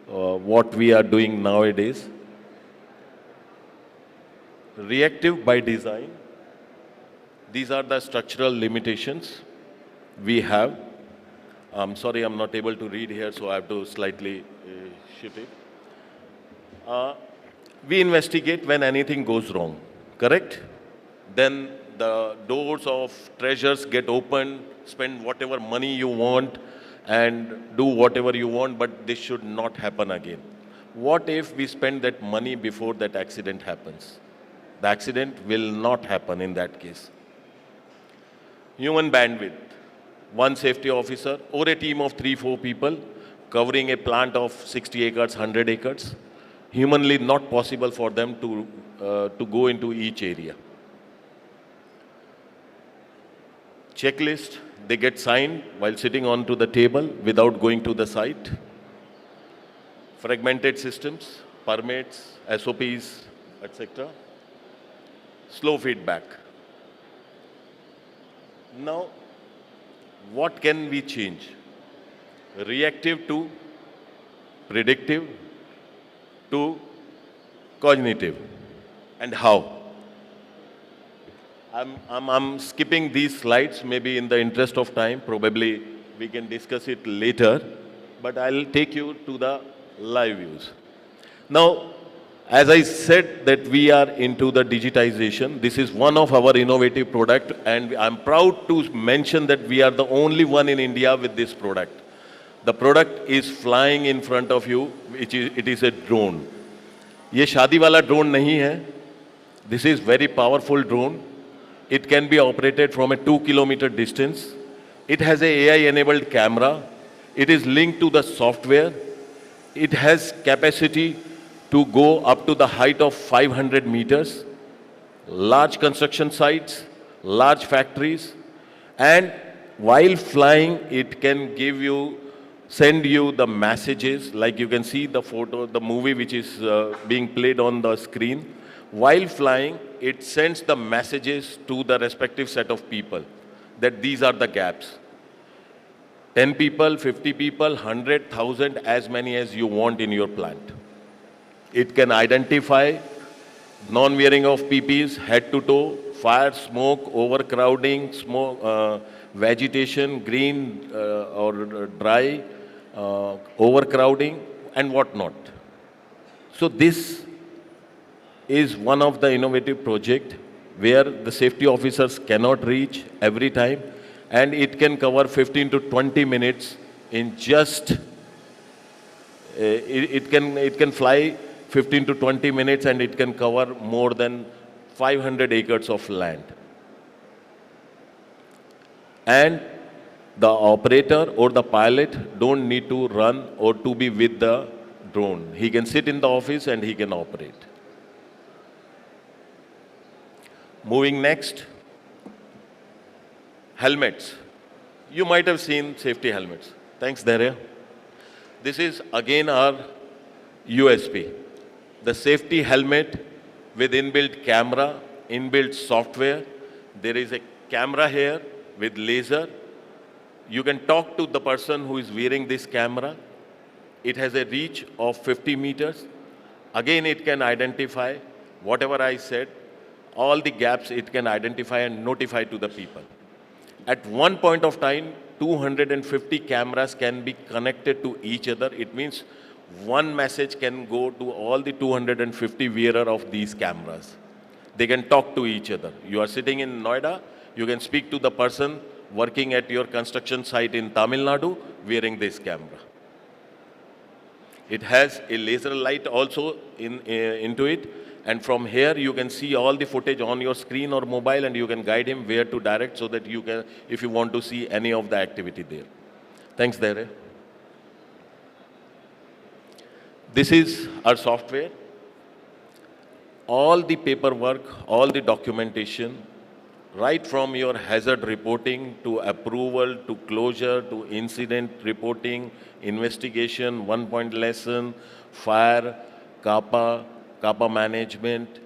what we are doing nowadays, reactive by design, these are the structural limitations we have. I'm sorry, I'm not able to read here, so I have to slightly shift it. We investigate when anything goes wrong, correct? Then the doors of treasures get opened, spend whatever money you want and do whatever you want, but this should not happen again. What if we spend that money before that accident happens? The accident will not happen in that case. Human bandwidth. One safety officer or a team of 3-4 people covering a plant of 60 acres, 100 acres. Humanly not possible for them to go into each area. Checklist, they get signed while sitting onto the table without going to the site. Fragmented systems, permits, SOPs, etc. Slow feedback. Now, what can we change? Reactive to predictive to cognitive. And how? I'm skipping these slides, maybe in the interest of time. Probably we can discuss it later. But I'll take you to the live views. Now, as I said that we are into the digitization, this is one of our innovative product, and I'm proud to mention that we are the only one in India with this product. The product is flying in front of you, it is a drone. ये शादी वाला drone नहीं है. This is very powerful drone. It can be operated from a 2-kilometer distance. It has a AI-enabled camera. It is linked to the software. It has capacity to go up to the height of 500 meters, large construction sites, large factories, and while flying, it can send you the messages, like you can see the photo, the movie which is being played on the screen. While flying, it sends the messages to the respective set of people that these are the gaps. 10 people, 50 people, 100,000, as many as you want in your plant. It can identify non-wearing of PPEs, head to toe, fire, smoke, overcrowding, vegetation, green or dry, overcrowding, and whatnot. So this is one of the innovative projects where the safety officers cannot reach every time, and it can cover 15 to 20 minutes in just, it can fly 15 to 20 minutes, and it can cover more than 500 acres of land. And the operator or the pilot don't need to run or to be with the drone. He can sit in the office and he can operate. Moving next, helmets. You might have seen safety helmets. Thanks, Daria. This is again our USP. The safety helmet with inbuilt camera, inbuilt software. There is a camera here with laser. You can talk to the person who is wearing this camera. It has a reach of 50 meters. Again, it can identify whatever I said, all the gaps it can identify and notify to the people. At one point of time, 250 cameras can be connected to each other. It means one message can go to all the 250 wearer of these cameras. They can talk to each other. You are sitting in Noida, you can speak to the person working at your construction site in Tamil Nadu wearing this camera. It has a laser light also into it, and from here you can see all the footage on your screen or mobile, and you can guide him where to direct so that you can, if you want to see any of the activity there. Thanks, Dere. This is our software. All the paperwork, all the documentation, right from your hazard reporting to approval, to closure, to incident reporting, investigation, one-point lesson, fire, CAPA management,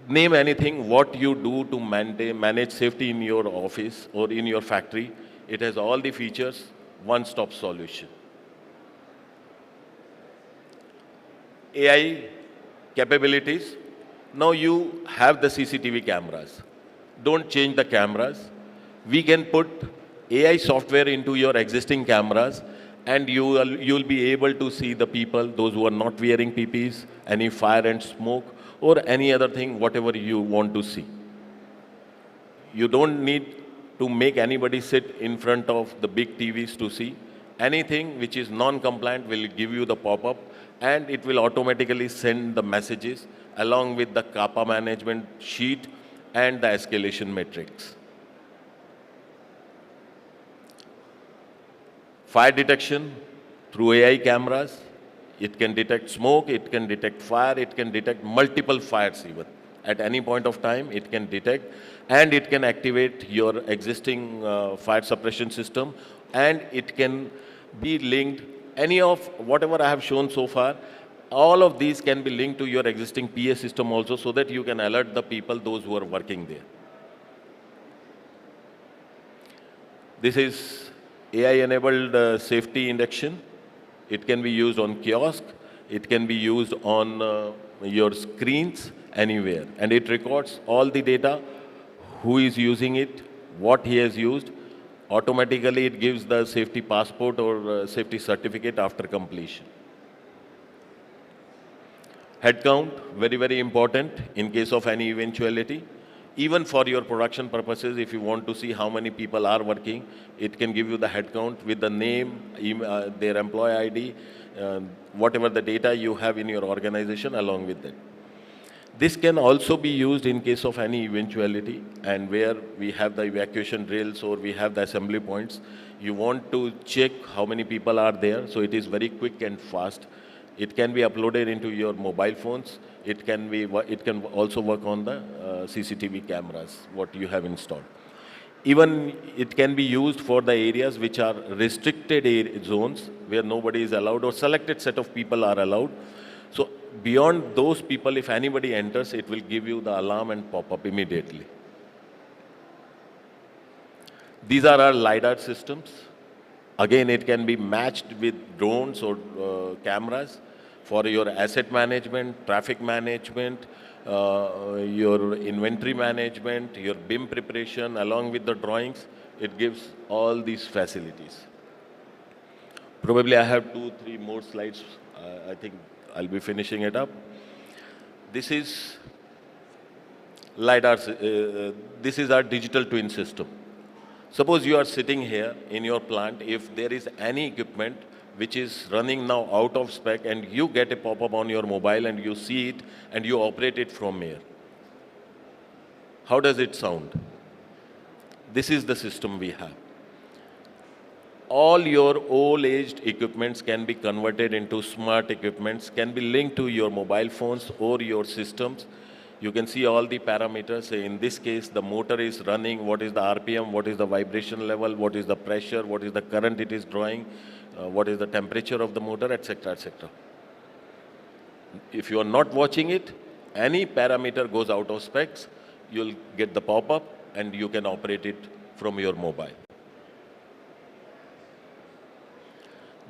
name anything, what you do to manage safety in your office or in your factory. It has all the features, one-stop solution. AI capabilities. Now you have the CCTV cameras. Don't change the cameras. We can put AI software into your existing cameras, and you'll be able to see the people, those who are not wearing PPEs, any fire and smoke, or any other thing, whatever you want to see. You don't need to make anybody sit in front of the big TVs to see. Anything which is non-compliant will give you the pop-up, and it will automatically send the messages along with the CAPA management sheet and the escalation matrix. Fire detection through AI cameras. It can detect smoke, it can detect fire, it can detect multiple fires even. At any point of time, it can detect, and it can activate your existing fire suppression system, and it can be linked, any of whatever I have shown so far, all of these can be linked to your existing PA system also, so that you can alert the people, those who are working there. This is AI-enabled safety induction. It can be used on kiosk. It can be used on your screens, anywhere. And it records all the data, who is using it, what he has used. Automatically, it gives the safety passport or safety certificate after completion. Head count, very, very important in case of any eventuality. Even for your production purposes, if you want to see how many people are working, it can give you the head count with the name, their employee ID, whatever the data you have in your organization along with that. This can also be used in case of any eventuality, and where we have the evacuation drills or we have the assembly points. You want to check how many people are there, so it is very quick and fast. It can be uploaded into your mobile phones. It can also work on the CCTV cameras, what you have installed. Even it can be used for the areas which are restricted zones, where nobody is allowed or selected set of people are allowed. So beyond those people, if anybody enters, it will give you the alarm and pop up immediately. These are our LiDAR systems. Again, it can be matched with drones or cameras for your asset management, traffic management, your inventory management, your BIM preparation, along with the drawings. It gives all these facilities. Probably I have 2-3 more slides. I think I'll be finishing it up. This is LiDAR. This is our digital twin system. Suppose you are sitting here in your plant. If there is any equipment which is running now out of spec, and you get a pop-up on your mobile and you see it and you operate it from here, how does it sound? This is the system we have. All your old-aged equipments can be converted into smart equipments, can be linked to your mobile phones or your systems. You can see all the parameters. In this case, the motor is running, what is the RPM, what is the vibration level, what is the pressure, what is the current it is drawing, what is the temperature of the motor, etc., etc. If you are not watching it, any parameter goes out of specs, you'll get the pop-up and you can operate it from your mobile.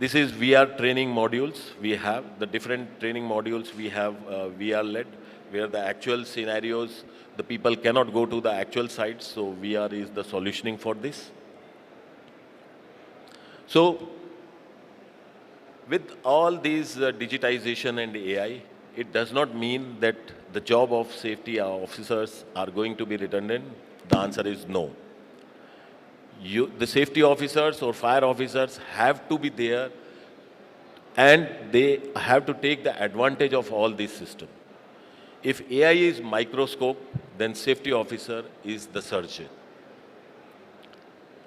This is VR training modules. We have the different training modules. We have VR led, where the actual scenarios, the people cannot go to the actual sites, so VR is the solutioning for this. So, with all these digitization and AI, it does not mean that the job of safety officers are going to be redundant. The answer is no. The safety officers or fire officers have to be there, and they have to take the advantage of all this system. If AI is microscope, then safety officer is the surgeon.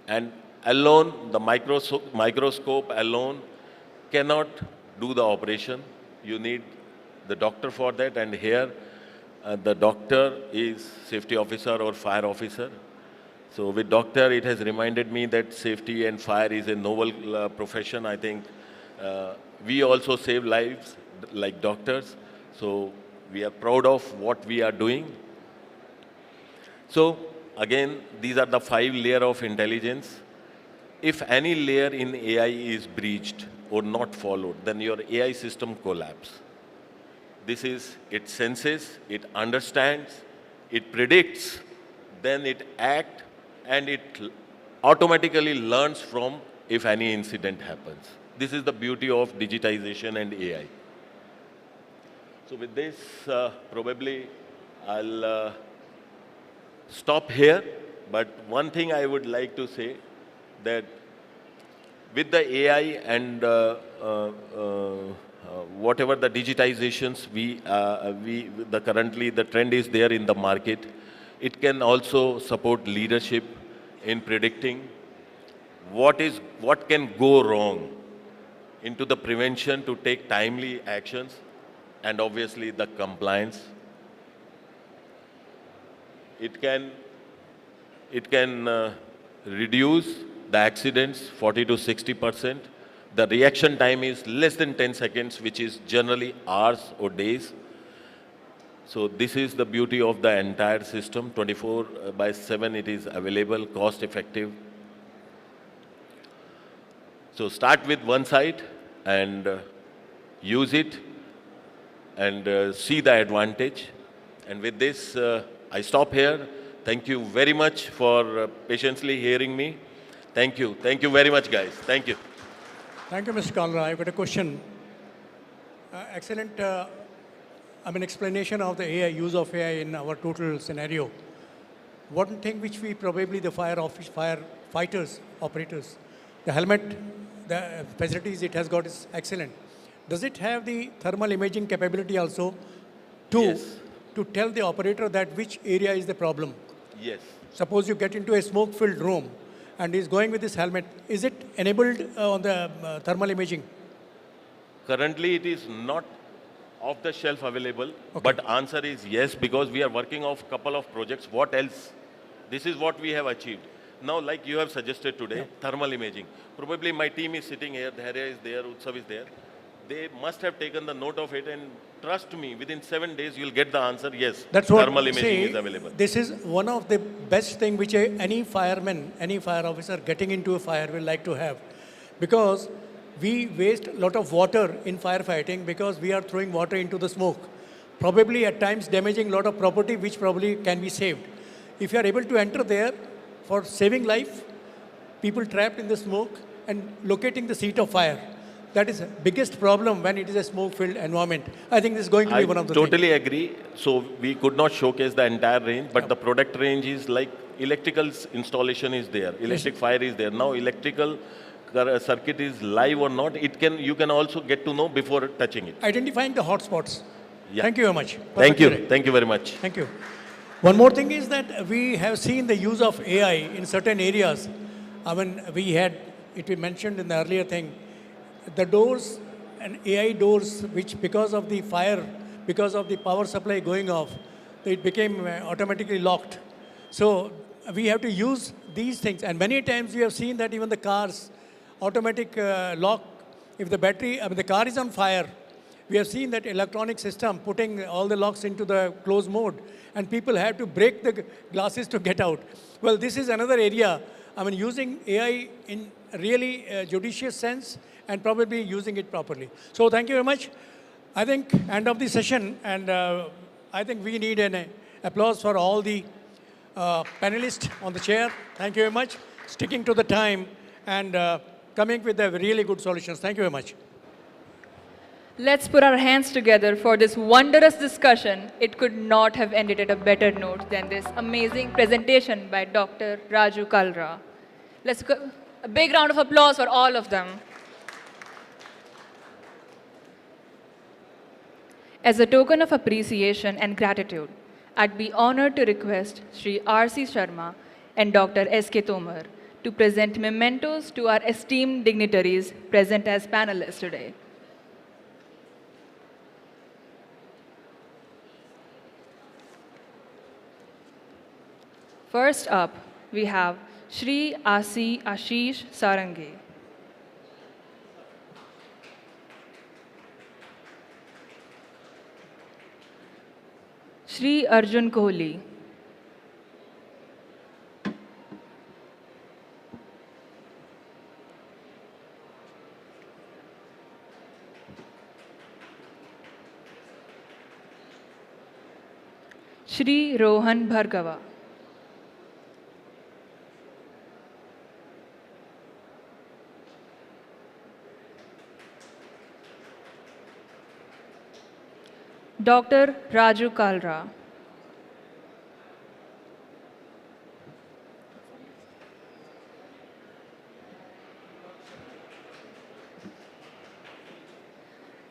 And alone, the microscope alone cannot do the operation. You need the doctor for that, and here the doctor is safety officer or fire officer. So with doctor, it has reminded me that safety and fire is a noble profession. I think we also save lives like doctors. So we are proud of what we are doing. So again, these are the 5 layers of intelligence. If any layer in AI is breached or not followed, then your AI system collapses. This is, it senses, it understands, it predicts, then it acts, and it automatically learns from if any incident happens. This is the beauty of digitization and AI. So with this, probably I'll stop here. But one thing I would like to say, that with the AI and whatever the digitizations currently the trend is there in the market, it can also support leadership in predicting what can go wrong into the prevention to take timely actions, and obviously the compliance. It can reduce the accidents 40 to 60%. The reaction time is less than 10 seconds, which is generally hours or days. So this is the beauty of the entire system. 24/7 it is available, cost effective. So start with one side and use it and see the advantage. And with this, I stop here. Thank you very much for patiently hearing me. Thank you. Thank you very much, guys. Thank you. Thank you, Mr. Kalra. I've got a question. Excellent explanation of the AI, use of AI in our total scenario. One thing which we probably, the firefighters, operators, the helmet, the facilities it has got is excellent. Does it have the thermal imaging capability also to tell the operator that which area is the problem? Yes. Suppose you get into a smoke-filled room and is going with this helmet, is it enabled on the thermal imaging? Currently, it is not off-the-shelf available, but answer is yes, because we are working on a couple of projects. What else? This is what we have achieved. Now, like you have suggested today, thermal imaging. Probably my team is sitting here, Dharya is there, Utsav is there. They must have taken the note of it, and trust me, within 7 days, you'll get the answer, yes, That's thermal imaging is available. This is one of the best thing which any fireman, any fire officer getting into a fire will like to have. Because we waste a lot of water in firefighting because we are throwing water into the smoke. Probably at times damaging a lot of property which probably can be saved. If you are able to enter there for saving life, people trapped in the smoke and locating the seat of fire. That is the biggest problem when it is a smoke-filled environment. I think this is going to be one of the totally agree. So we could not showcase the entire range, but the product range is like electrical installation is there, electric fire is there. Now electrical circuit is live or not, you can also get to know before touching it. Identifying the hotspots. Yeah. Thank you very much. Thank you. Thank you very much. Thank you. One more thing is that we have seen the use of AI in certain areas. I mean, we mentioned in the earlier thing, the doors and AI doors, which because of the fire, because of the power supply going off, it became automatically locked. So we have to use these things. And many times we have seen that even the cars, automatic lock, if the car is on fire, we have seen that electronic system putting all the locks into the closed mode, and people have to break the glasses to get out. Well, this is another area, using AI in really judicious sense and probably using it properly. So thank you very much. I think end of the session, and I think we need an applause for all the panelists on the chair. Thank you very much. Sticking to the time and coming with the really good solutions. Thank you very much. Let's put our hands together for this wondrous discussion. It could not have ended at a better note than this amazing presentation by Dr. Raju Kalra. Let's go. A big round of applause for all of them. As a token of appreciation and gratitude, I'd be honored to request Sri R.C. Sharma and Dr. S.K. Tomar to present mementos to our esteemed dignitaries present as panelists today. First up, we have Shri Asi Ashish Sarangi. Shri Arjun Kohli. Shri Rohan Bhargava. Dr. Raju Kalra.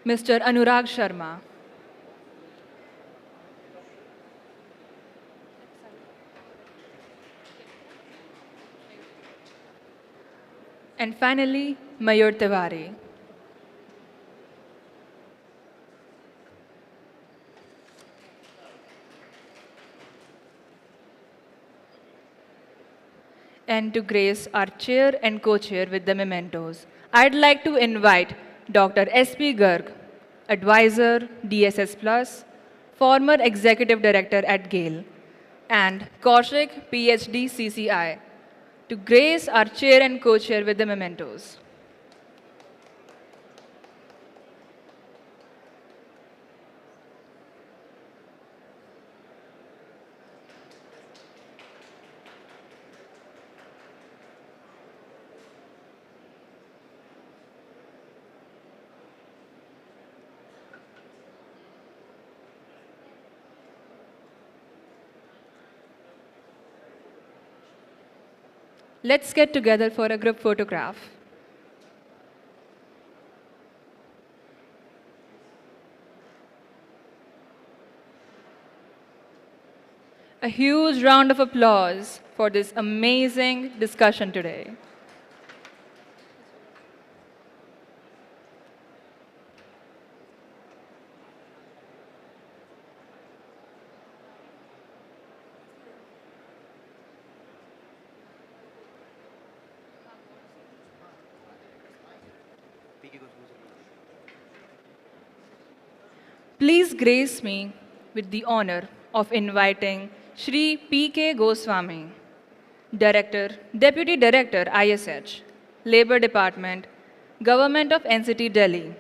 Mr. Anurag Sharma. And finally, Mayur Tiwari. And to grace our chair and co-chair with the mementos, I'd like to invite Dr. S.P. Garg, Advisor, DSS Plus, former Executive Director at GAIL, and Kaushik, PhD, CCI, to grace our chair and co-chair with the mementos. Let's get together for a group photograph. A huge round of applause for this amazing discussion today. Please grace me with the honor of inviting Shri P.K. Goswami, Director, Deputy Director, ISH, Labor Department, Government of NCT Delhi,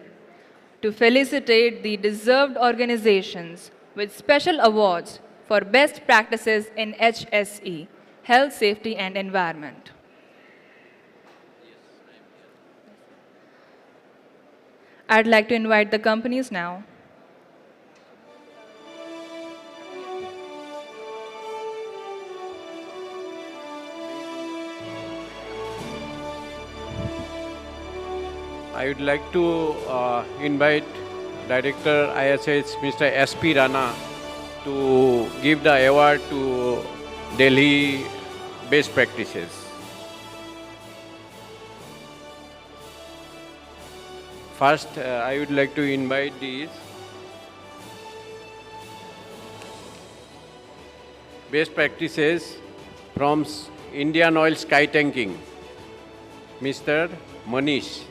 to felicitate the deserved organizations with special awards for best practices in HSE, Health, Safety and Environment. I'd like to invite the companies now. I would like to invite Director ISH Mr. S.P. Rana to give the award to Delhi Best Practices. First, I would like to invite these Best Practices from Indian Oil Sky Tanking, Mr. Manish.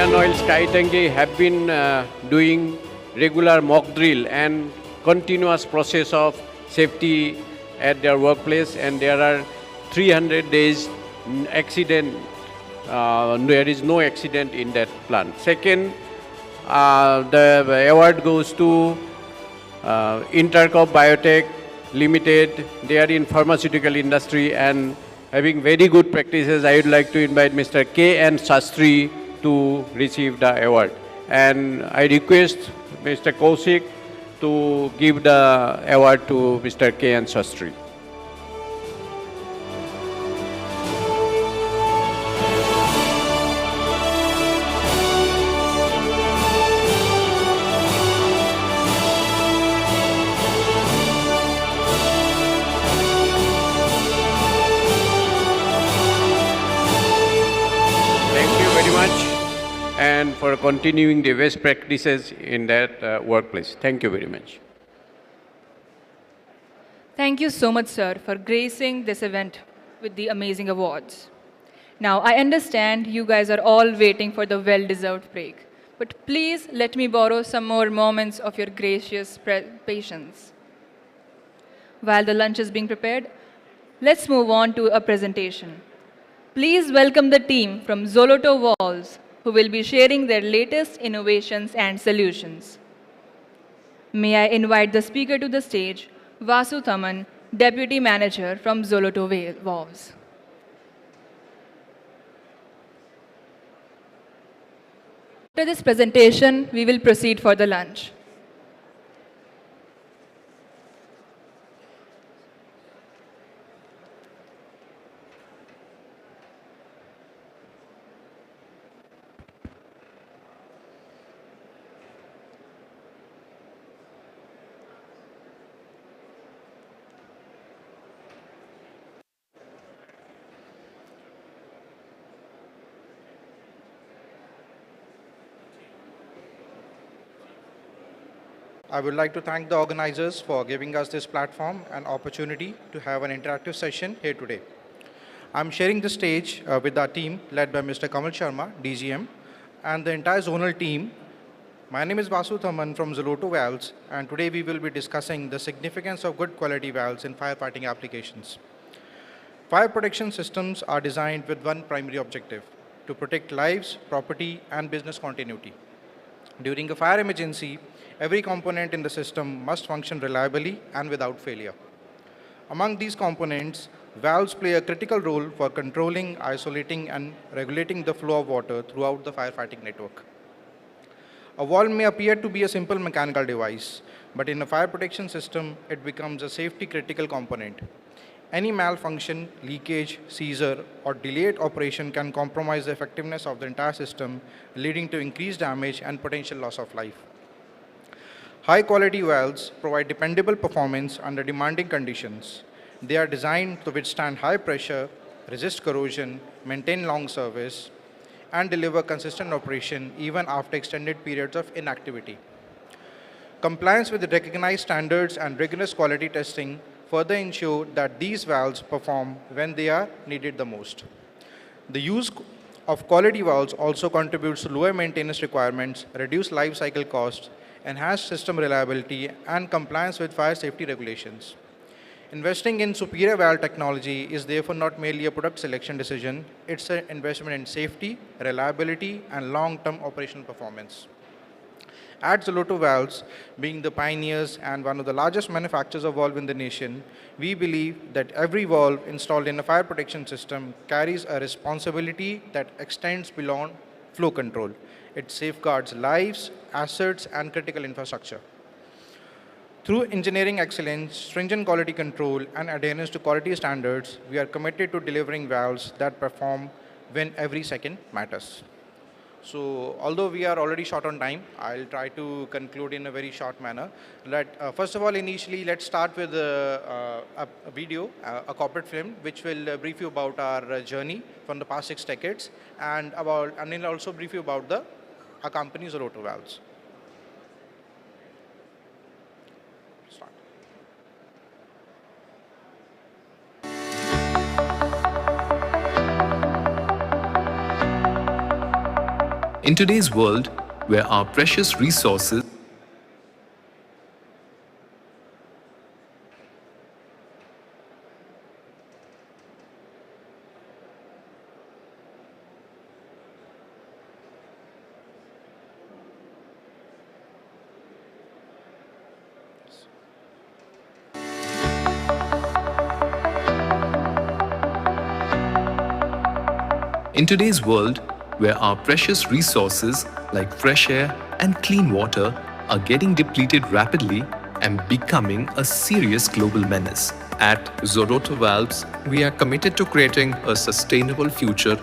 Indian Oil Skytangi have been doing regular mock drill and continuous process of safety at their workplace, and there are 300 days accident, there is no accident in that plant. Second, the award goes to Intercorp Biotech Limited. They are in pharmaceutical industry and having very good practices. I would like to invite Mr. K.N. Sastry to receive the award. And I request Mr. Kaushik to give the award to Mr. K.N. Sastry. And for continuing the best practices in that workplace. Thank you very much. Thank you so much, sir, for gracing this event with the amazing awards. Now, I understand you guys are all waiting for the well-deserved break, but please let me borrow some more moments of your gracious patience. While the lunch is being prepared, let's move on to a presentation. Please welcome the team from Zoloto Valves, who will be sharing their latest innovations and solutions. May I invite the speaker to the stage, Vasu Thaman, Deputy Manager from Zoloto Valves. After this presentation, we will proceed for the lunch. I would like to thank the organizers for giving us this platform and opportunity to have an interactive session here today. I'm sharing the stage with our team led by Mr. Kamal Sharma, DGM, and the entire zonal team. My name is Vasu Thaman from Zoloto Valves, and today we will be discussing the significance of good quality valves in firefighting applications. Fire protection systems are designed with one primary objective: to protect lives, property, and business continuity. During a fire emergency, every component in the system must function reliably and without failure. Among these components, valves play a critical role for controlling, isolating, and regulating the flow of water throughout the firefighting network. A valve may appear to be a simple mechanical device, but in a fire protection system, it becomes a safety-critical component. Any malfunction, leakage, seizure, or delayed operation can compromise the effectiveness of the entire system, leading to increased damage and potential loss of life. High-quality valves provide dependable performance under demanding conditions. They are designed to withstand high pressure, resist corrosion, maintain long service, and deliver consistent operation even after extended periods of inactivity. Compliance with the recognized standards and rigorous quality testing further ensure that these valves perform when they are needed the most. The use of quality valves also contributes to lower maintenance requirements, reduced life cycle costs, enhanced system reliability, and compliance with fire safety regulations. Investing in superior valve technology is therefore not merely a product selection decision, it's an investment in safety, reliability, and long-term operational performance. At Zoloto Valves, being the pioneers and one of the largest manufacturers of valve in the nation, we believe that every valve installed in a fire protection system carries a responsibility that extends beyond flow control. It safeguards lives, assets, and critical infrastructure. Through engineering excellence, stringent quality control, and adherence to quality standards, we are committed to delivering valves that perform when every second matters. So, although we are already short on time, I'll try to conclude in a very short manner. First of all, initially, let's start with a video, a corporate film, which will brief you about our journey from the past 6 decades, and will also brief you about our company, Zoloto Valves. In today's world, where our precious resources In today's world, where our precious resources like fresh air and clean water are getting depleted rapidly and becoming a serious global menace. At Zoroto Valves, we are committed to creating a sustainable future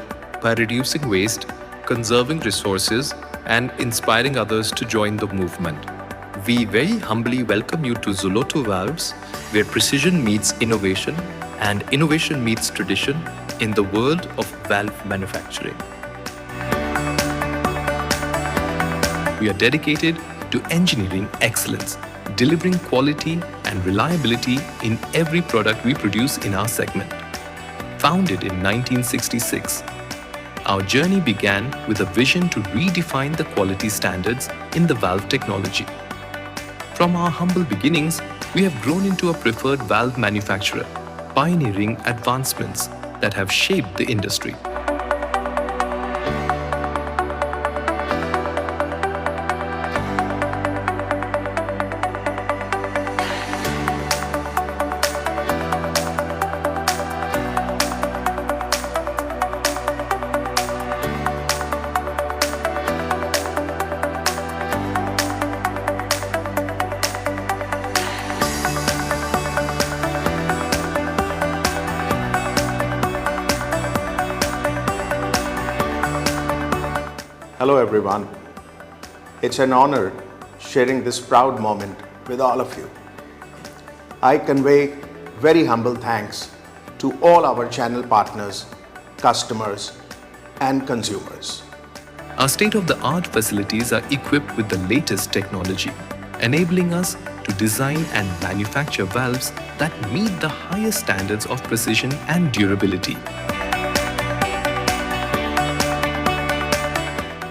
by reducing waste, conserving resources, and inspiring others to join the movement. We very humbly welcome you to Zoroto Valves, where precision meets innovation and innovation meets tradition in the world of valve manufacturing. We are dedicated to engineering excellence, delivering quality and reliability in every product we produce in our segment. Founded in 1966, our journey began with a vision to redefine the quality standards in the valve technology. From our humble beginnings, we have grown into a preferred valve manufacturer, pioneering advancements that have shaped the industry. Hello everyone. It's an honor sharing this proud moment with all of you. I convey very humble thanks to all our channel partners, customers, and consumers. Our state-of-the-art facilities are equipped with the latest technology, enabling us to design and manufacture valves that meet the highest standards of precision and durability.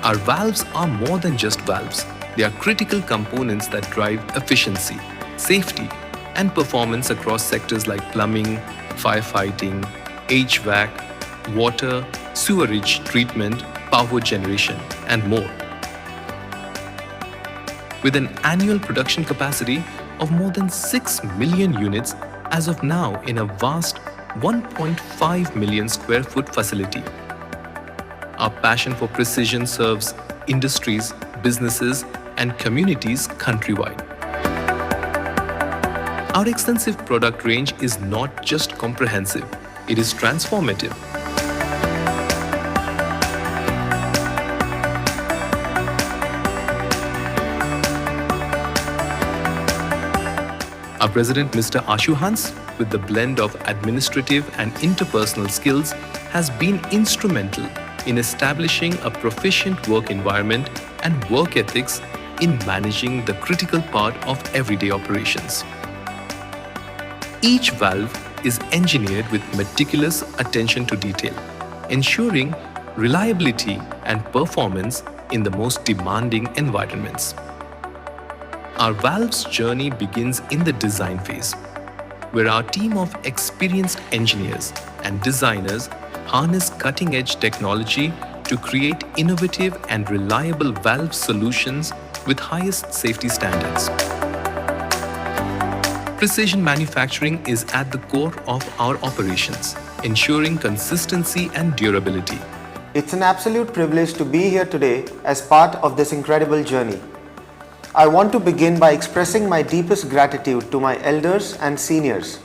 Our valves are more than just valves. They are critical components that drive efficiency, safety, and performance across sectors like plumbing, firefighting, HVAC, water, sewerage treatment, power generation, and more. With an annual production capacity of more than 6 million units as of now in a vast 1.5 million square foot facility. Our passion for precision serves industries, businesses, and communities countrywide. Our extensive product range is not just comprehensive, it is transformative. Our President, Mr. Ashu Hans, with the blend of administrative and interpersonal skills, has been instrumental in establishing a proficient work environment and work ethics in managing the critical part of everyday operations. Each valve is engineered with meticulous attention to detail, ensuring reliability and performance in the most demanding environments. Our valves journey begins in the design phase, where our team of experienced engineers and designers harness cutting-edge technology to create innovative and reliable valve solutions with highest safety standards. Precision manufacturing is at the core of our operations, ensuring consistency and durability. It's an absolute privilege to be here today as part of this incredible journey. I want to begin by expressing my deepest gratitude to my elders and seniors.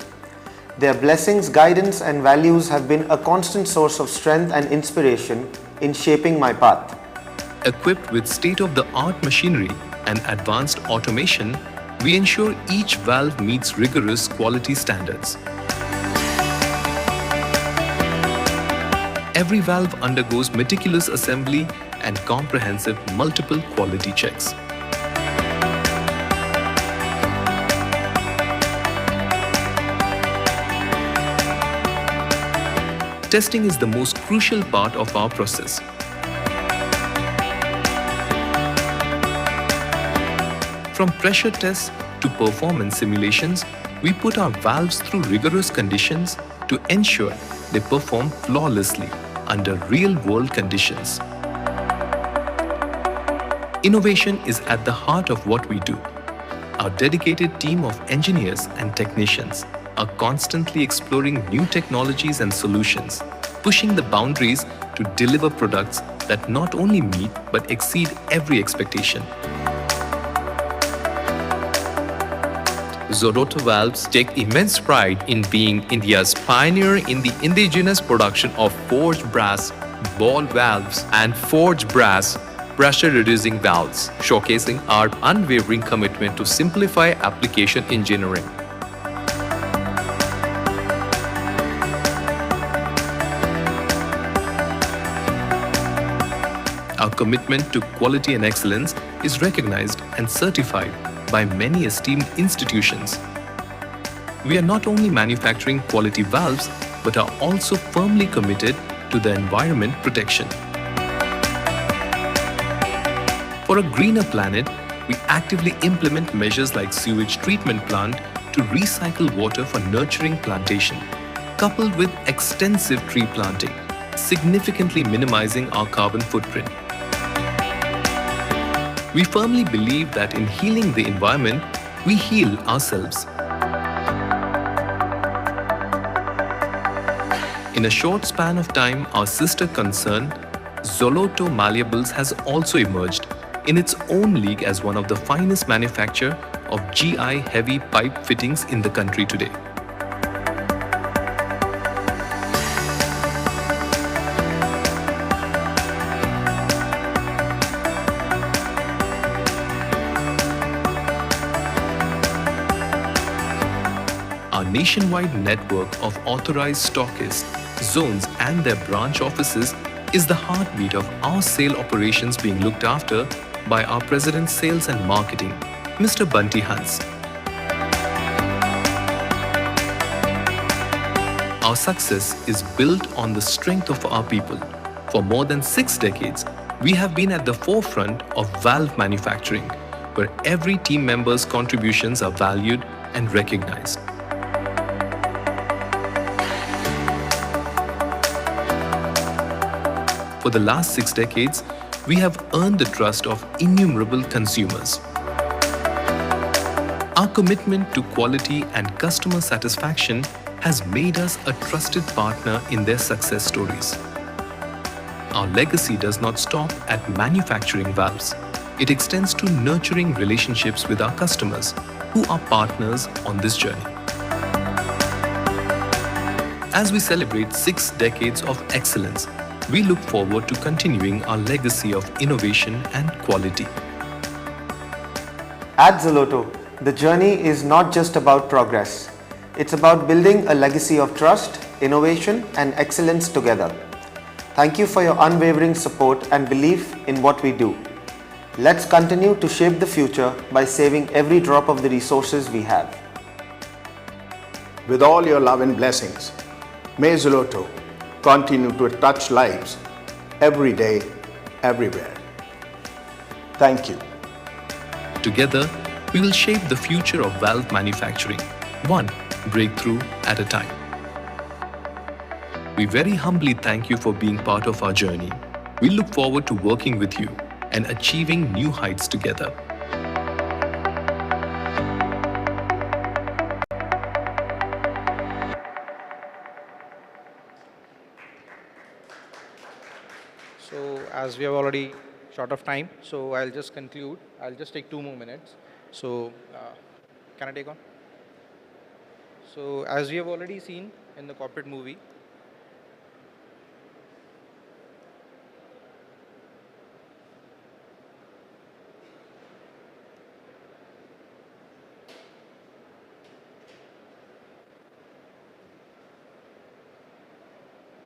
Their blessings, guidance, and values have been a constant source of strength and inspiration in shaping my path. Equipped with state-of-the-art machinery and advanced automation, we ensure each valve meets rigorous quality standards. Every valve undergoes meticulous assembly and comprehensive multiple quality checks. Testing is the most crucial part of our process. From pressure tests to performance simulations, we put our valves through rigorous conditions to ensure they perform flawlessly under real-world conditions. Innovation is at the heart of what we do. Our dedicated team of engineers and technicians are constantly exploring new technologies and solutions, pushing the boundaries to deliver products that not only meet but exceed every expectation. Zoloto Valves take immense pride in being India's pioneer in the indigenous production of forged brass ball valves and forged brass pressure-reducing valves, showcasing our unwavering commitment to simplify application engineering. Our commitment to quality and excellence is recognized and certified by many esteemed institutions. We are not only manufacturing quality valves, but are also firmly committed to the environment protection. For a greener planet, we actively implement measures like sewage treatment plant to recycle water for nurturing plantation, coupled with extensive tree planting, significantly minimizing our carbon footprint. We firmly believe that in healing the environment, we heal ourselves. In a short span of time, our sister concern, Zoloto Malleables, has also emerged in its own league as one of the finest manufacturers of GI heavy pipe fittings in the country today. Our nationwide network of authorized stockists, zones and their branch offices is the heartbeat of our sale operations being looked after by our President Sales and Marketing, Mr. Bunty Hans. Our success is built on the strength of our people. For more than 6 decades, we have been at the forefront of valve manufacturing, where every team member's contributions are valued and recognized. For the last 6 decades, we have earned the trust of innumerable consumers. Our commitment to quality and customer satisfaction has made us a trusted partner in their success stories. Our legacy does not stop at manufacturing valves. It extends to nurturing relationships with our customers, who are partners on this journey. As we celebrate 6 decades of excellence, we look forward to continuing our legacy of innovation and quality. At Zoloto, the journey is not just about progress. It's about building a legacy of trust, innovation, and excellence together. Thank you for your unwavering support and belief in what we do. Let's continue to shape the future by saving every drop of the resources we have. With all your love and blessings, may Zoloto continue to touch lives every day, everywhere. Thank you. Together, we will shape the future of valve manufacturing, one breakthrough at a time. We very humbly thank you for being part of our journey. We look forward to working with you and achieving new heights together. So as we have already short of time, so I'll just conclude. I'll just take 2 more minutes. So can I take on? So as we have already seen in the corporate movie,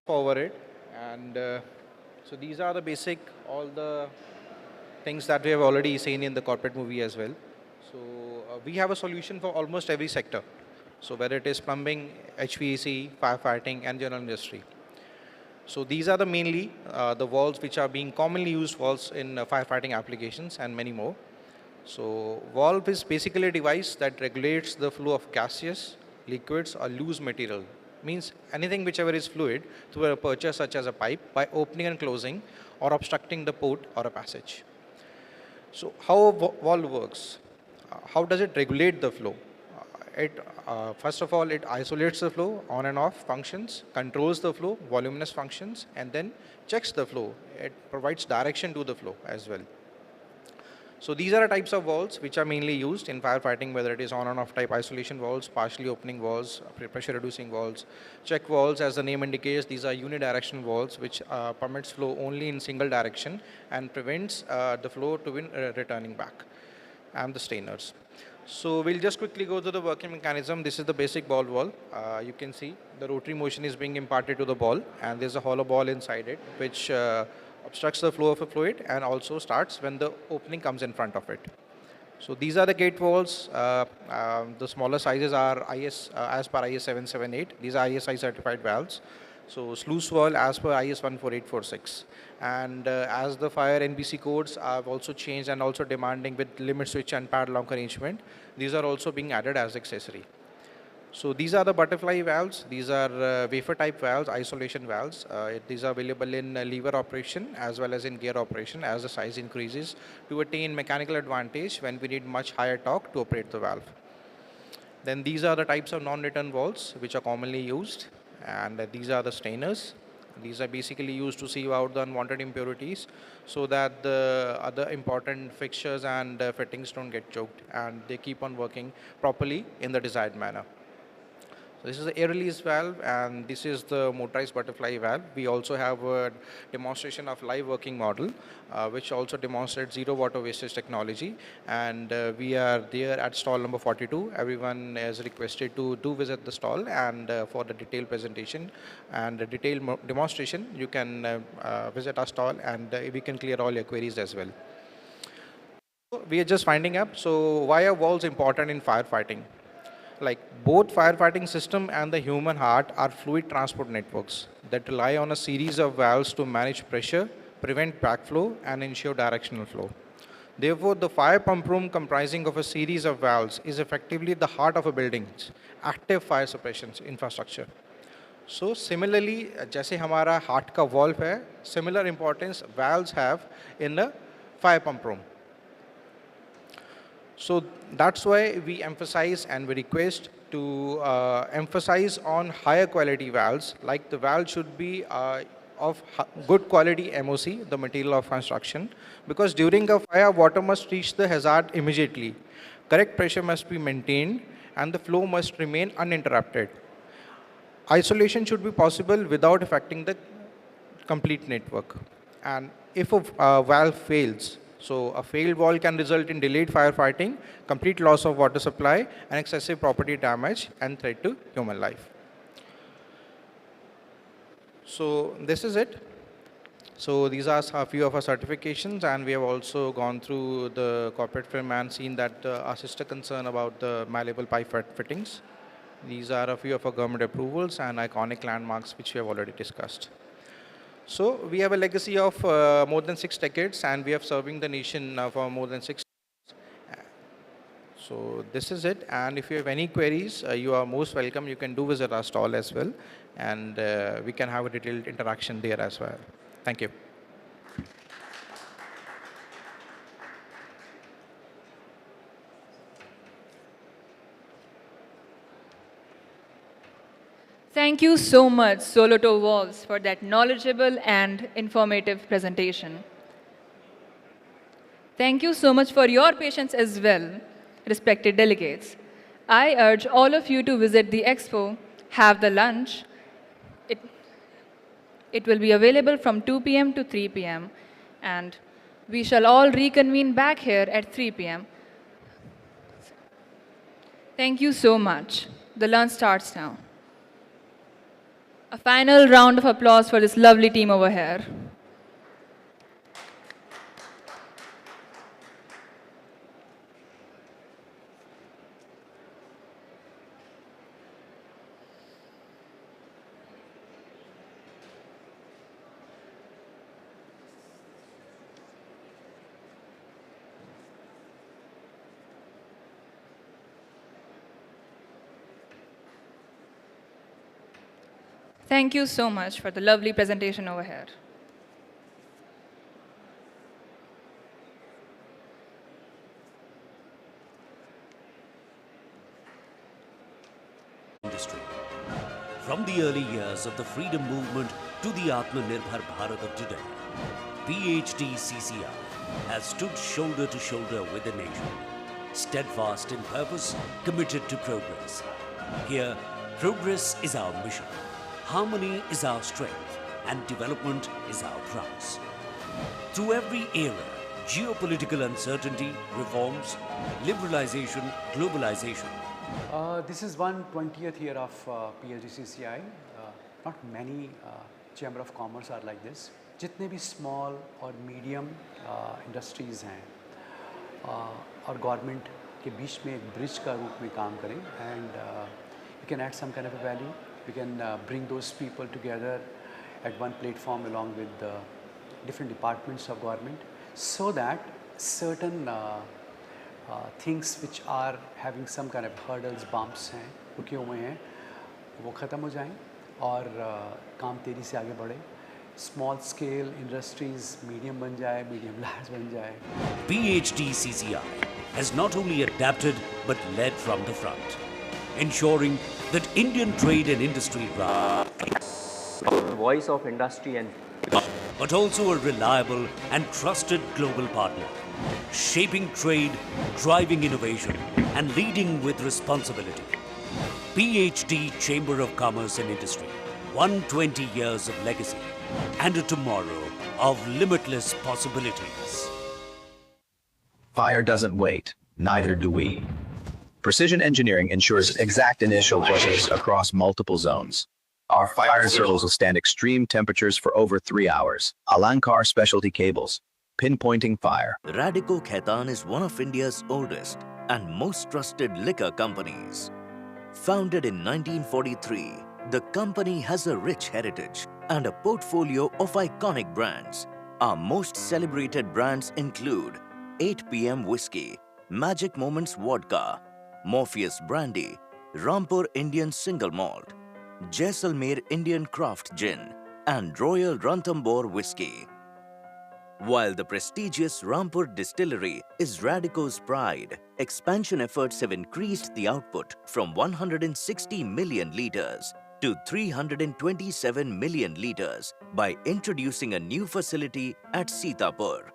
forward it, and so these are the basic, all the things that we have already seen in the corporate movie as well. So we have a solution for almost every sector. So whether it is plumbing, HVAC, firefighting, and general industry. So these are the mainly the valves which are being commonly used valves in firefighting applications and many more. So valve is basically a device that regulates the flow of gaseous, liquids or loose material. Means anything whichever is fluid through a aperture such as a pipe by opening and closing or obstructing the port or a passage. So how a valve works? How does it regulate the flow? First of all, it isolates the flow, on and off functions, controls the flow, voluminous functions, and then checks the flow. It provides direction to the flow as well. So these are types of valves which are mainly used in firefighting, whether it is on and off type isolation valves, partially opening valves, pressure reducing valves. Check valves, as the name indicates, these are unidirectional valves which permits flow only in single direction and prevents the flow to be returning back, and the strainers. So we'll just quickly go through the working mechanism. This is the basic ball valve. You can see the rotary motion is being imparted to the ball, and there's a hollow ball inside it which obstructs the flow of a fluid and also starts when the opening comes in front of it. So these are the gate valves. The smaller sizes are IS as per IS 778. These are ISI certified valves. So sluice valve as per IS 14846. And as the fire NBC codes have also changed and also demanding with limit switch and padlock arrangement, these are also being added as accessory. So these are the butterfly valves. These are wafer type valves, isolation valves. These are available in lever operation as well as in gear operation as the size increases to attain mechanical advantage when we need much higher torque to operate the valve. Then these are the types of non-return valves which are commonly used, and these are the strainers. These are basically used to sieve out the unwanted impurities so that the other important fixtures and fittings don't get choked and they keep on working properly in the desired manner. This is the air release valve, and this is the motorized butterfly valve. We also have a demonstration of live working model, which also demonstrates zero water wastage technology. And we are there at stall number 42. Everyone is requested to do visit the stall, and for the detailed presentation and the detailed demonstration, you can visit our stall, and we can clear all your queries as well. We are just winding up. So why are valves important in firefighting? Like both firefighting system and the human heart are fluid transport networks that rely on a series of valves to manage pressure, prevent backflow, and ensure directional flow. Therefore, the fire pump room comprising of a series of valves is effectively the heart of a building's active fire suppression infrastructure. So similarly, जैसे हमारा heart का valve है, similar importance valves have in the fire pump room. So that's why we emphasize and we request to emphasize on higher quality valves, like the valve should be of good quality MOC, the material of construction, because during a fire, water must reach the hazard immediately. Correct pressure must be maintained and the flow must remain uninterrupted. Isolation should be possible without affecting the complete network. And if a valve fails, so a failed valve can result in delayed firefighting, complete loss of water supply, and excessive property damage and threat to human life. So this is it. So these are a few of our certifications, and we have also gone through the corporate film and seen that our sister concern about the malleable pipe fittings. These are a few of our government approvals and iconic landmarks which we have already discussed. So we have a legacy of more than 6 decades, and we have serving the nation for more than 6 years. So this is it, and if you have any queries, you are most welcome. You can do visit our stall as well, and we can have a detailed interaction there as well. Thank you. Thank you so much, Soloto Walls, for that knowledgeable and informative presentation. Thank you so much for your patience as well, respected delegates. I urge all of you to visit the Expo, have the lunch. It will be available from 2 p.m. to 3 p.m. and we shall all reconvene back here at 3 p.m. Thank you so much. The lunch starts now. A final round of applause for this lovely team over here. Thank you so much for the lovely presentation over here. Industry. From the early years of the freedom movement to the Atmanirbhar Bharat of today, PhD CCI has stood shoulder to shoulder with the nation, steadfast in purpose, committed to progress. Here, progress is our mission, harmony is our strength, and development is our prize. Through every era, geopolitical uncertainty, reforms, liberalization, globalization, This is 120th year of PhD-CCI. Not many Chamber of Commerce are like this. जितने भी small और medium industries हैं और government के बीच में एक bridge का रूप में काम करें and we can add some kind of a value. We can bring those people together at one platform along with the different departments of government so that certain things which are having some kind of hurdles, bumps हैं, रुके हुए हैं, वो ख़त्म हो जाएं और काम तेज़ी से आगे बढ़े. Small scale industries, medium बन जाए, medium large बन जाए. PhD CCI has not only adapted but led from the front, ensuring that Indian trade and industry voice of industry and but also a reliable and trusted global partner, shaping trade, driving innovation, and leading with responsibility. PhD Chamber of Commerce and Industry, 120 years of legacy and a tomorrow of limitless possibilities. Fire doesn't wait, neither do we. Precision engineering ensures exact initial pushes across multiple zones. Our fire circles will stand extreme temperatures for over 3 hours. Alankar Specialty Cables, pinpointing fire. Radico Khaitan is one of India's oldest and most trusted liquor companies. Founded in 1943, the company has a rich heritage and a portfolio of iconic brands. Our most celebrated brands include 8 PM Whiskey, Magic Moments Vodka, Morpheus Brandy, Rampur Indian Single Malt, Jaisalmer Indian Craft Gin, and Royal Ranthambore Whiskey. While the prestigious Rampur Distillery is Radico's pride, expansion efforts have increased the output from 160 million litres to 327 million litres by introducing a new facility at Sitapur.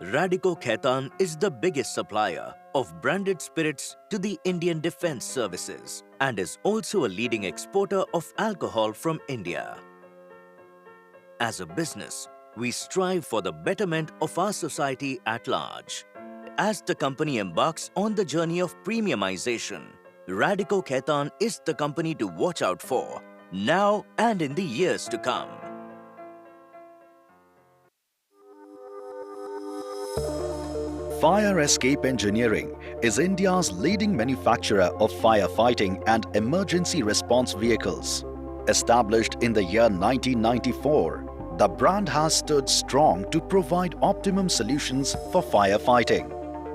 Radico Khaitan is the biggest supplier of branded spirits to the Indian Defence Services and is also a leading exporter of alcohol from India. As a business, we strive for the betterment of our society at large. As the company embarks on the journey of premiumization, Radico Khaitan is the company to watch out for, now and in the years to come. Fire Escape Engineering is India's leading manufacturer of firefighting and emergency response vehicles. Established in the year 1994, the brand has stood strong to provide optimum solutions for firefighting.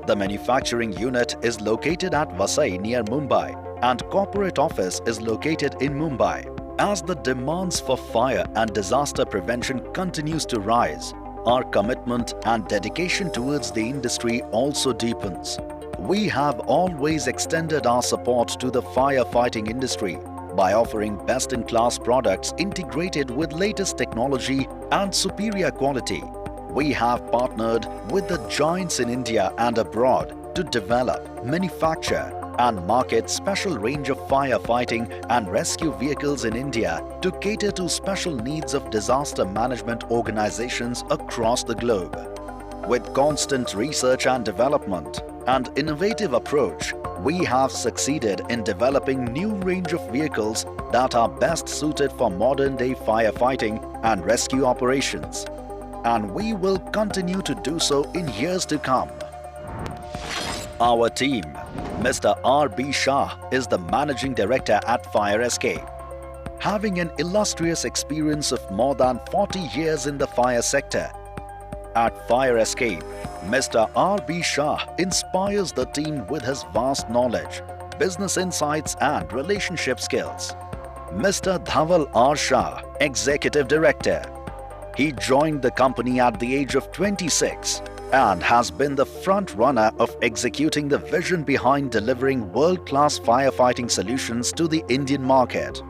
The manufacturing unit is located at Vasai near Mumbai and corporate office is located in Mumbai. As the demands for fire and disaster prevention continues to rise, our commitment and dedication towards the industry also deepens. We have always extended our support to the firefighting industry by offering best-in-class products integrated with latest technology and superior quality. We have partnered with the giants in India and abroad to develop, manufacture, and market special range of firefighting and rescue vehicles in India to cater to special needs of disaster management organizations across the globe. With constant research and development and innovative approach, we have succeeded in developing new range of vehicles that are best suited for modern-day firefighting and rescue operations. And we will continue to do so in years to come. Our team, Mr. R.B. Shah, is the Managing Director at Fire Escape. Having an illustrious experience of more than 40 years in the fire sector, at Fire Escape, Mr. R.B. Shah inspires the team with his vast knowledge, business insights and relationship skills. Mr. Dhaval R. Shah, Executive Director. He joined the company at the age of 26 and has been the front runner of executing the vision behind delivering world-class firefighting solutions to the Indian market.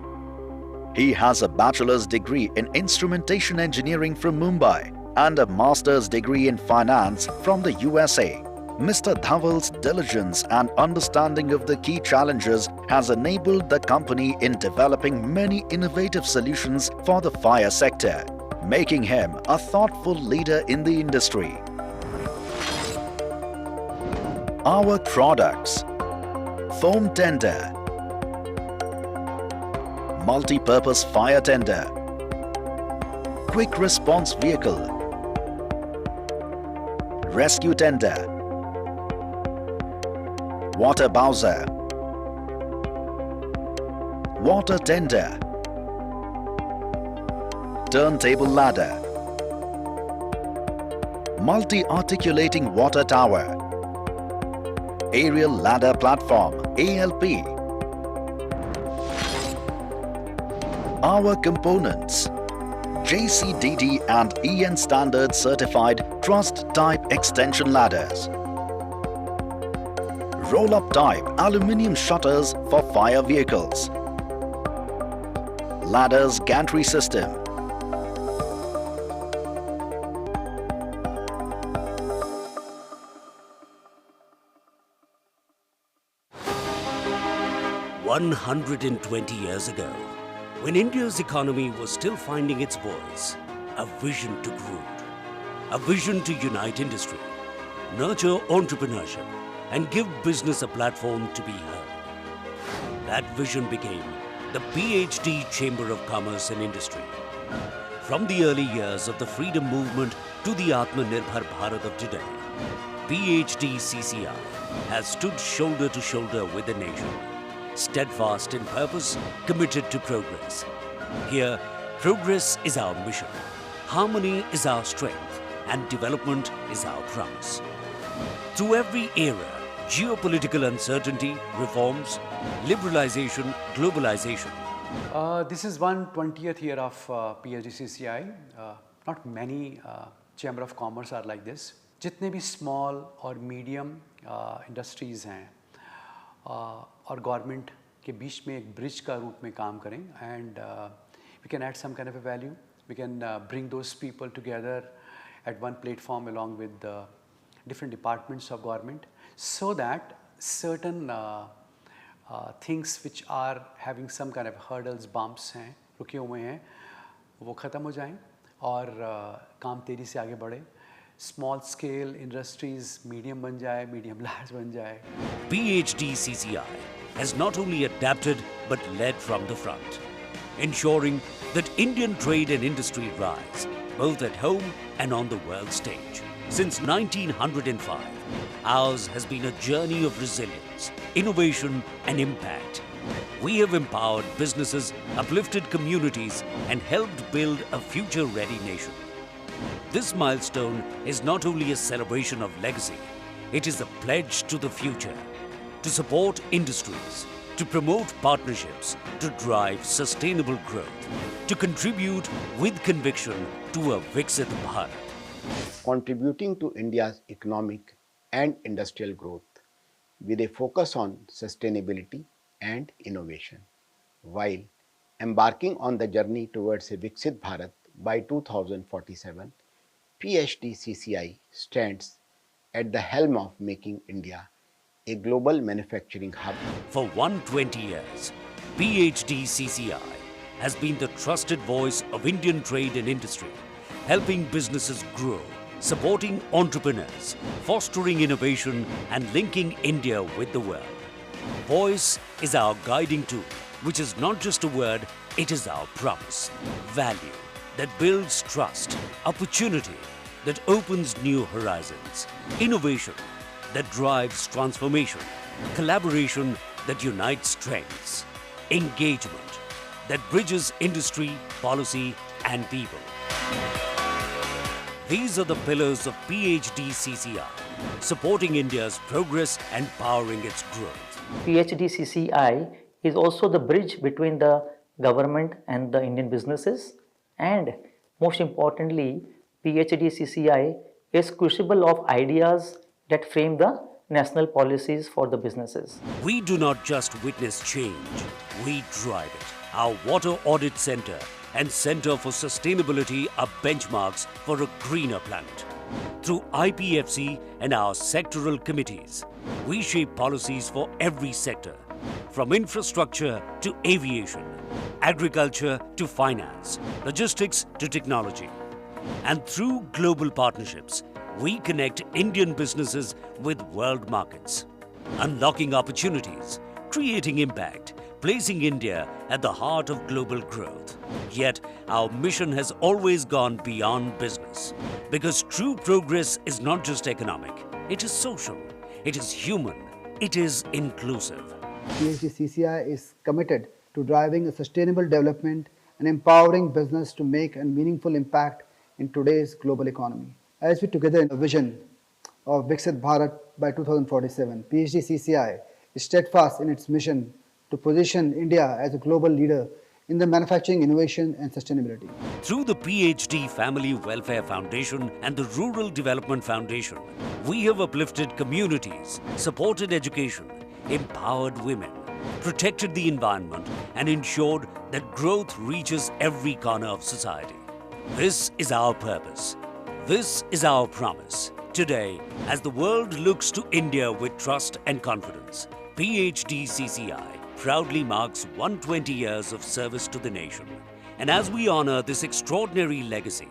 He has a bachelor's degree in instrumentation engineering from Mumbai and a master's degree in finance from the USA. Mr. Dhaval's diligence and understanding of the key challenges has enabled the company in developing many innovative solutions for the fire sector, making him a thoughtful leader in the industry. Our products: foam tender, multi-purpose fire tender, quick response vehicle, rescue tender, water bowser, water tender, turntable ladder, multi-articulating water tower, aerial ladder platform ALP. Our components: JCDD and EN standard certified trussed type extension ladders, roll-up type aluminium shutters for fire vehicles, ladders gantry system, "120 years ago, when India's economy was still finding its voice, a vision took root. A vision to unite industry, nurture entrepreneurship, and give business a platform to be heard. That vision became the PhD Chamber of Commerce and Industry. From the early years of the freedom movement to the Atmanirbhar Bharat of today, PhD CCI has stood shoulder to shoulder with the nation, steadfast in purpose, committed to progress. Here, progress is our mission, harmony is our strength, and development is our promise. Through every era, geopolitical uncertainty, reforms, liberalization, globalization. This is 120th year of PhD-CCI. Not many Chamber of Commerce are like this. जितने भी small और medium industries हैं और government के बीच में एक bridge का रूप में काम करें, and we can add some kind of a value. We can bring those people together at one platform along with the different departments of government, so that certain things which are having some kind of hurdles, bumps हैं, रुके हुए हैं, वो ख़त्म हो जाएं और काम तेज़ी से आगे बढ़े. Small scale industries, medium बन जाए, medium large बन जाए. PhD CCI has not only adapted but led from the front, ensuring that Indian trade and industry rise, both at home and on the world stage. Since 1905, ours has been a journey of resilience, innovation and impact. We have empowered businesses, uplifted communities and helped build a future-ready nation. This milestone is not only a celebration of legacy, it is a pledge to the future, to support industries, to promote partnerships, to drive sustainable growth, to contribute with conviction to a Viksit Bharat. Contributing to India's economic and industrial growth with a focus on sustainability and innovation, while embarking on the journey towards a Viksit Bharat by 2047, PhD CCI stands at the helm of making India a global manufacturing hub. For 120 years, PhD CCI has been the trusted voice of Indian trade and industry, helping businesses grow, supporting entrepreneurs, fostering innovation and linking India with the world. Voice is our guiding tool, which is not just a word, it is our promise. Value that builds trust, opportunity that opens new horizons, innovation that drives transformation, collaboration that unites strengths, engagement that bridges industry, policy and people. These are the pillars of PhD CCI, supporting India's progress and powering its growth. PhD CCI is also the bridge between the government and the Indian businesses, and most importantly, PhD CCI is crucible of ideas that frame the national policies for the businesses. We do not just witness change, we drive it. Our Water Audit Center and Center for Sustainability are benchmarks for a greener planet. Through IPFC and our sectoral committees, we shape policies for every sector, from infrastructure to aviation, agriculture to finance, logistics to technology. And through global partnerships, we connect Indian businesses with world markets, unlocking opportunities, creating impact, placing India at the heart of global growth. Yet, our mission has always gone beyond business, because true progress is not just economic, it is social, it is human, it is inclusive. PhD CCI is committed to driving a sustainable development and empowering business to make a meaningful impact in today's global economy. As we together in a vision of Viksit Bharat by 2047, PhD CCI is steadfast in its mission to position India as a global leader in the manufacturing, innovation and sustainability. Through the PhD Family Welfare Foundation and the Rural Development Foundation, we have uplifted communities, supported education, empowered women, protected the environment, and ensured that growth reaches every corner of society. This is our purpose. This is our promise. Today, as the world looks to India with trust and confidence, PhD CCI proudly marks 120 years of service to the nation. And as we honor this extraordinary legacy,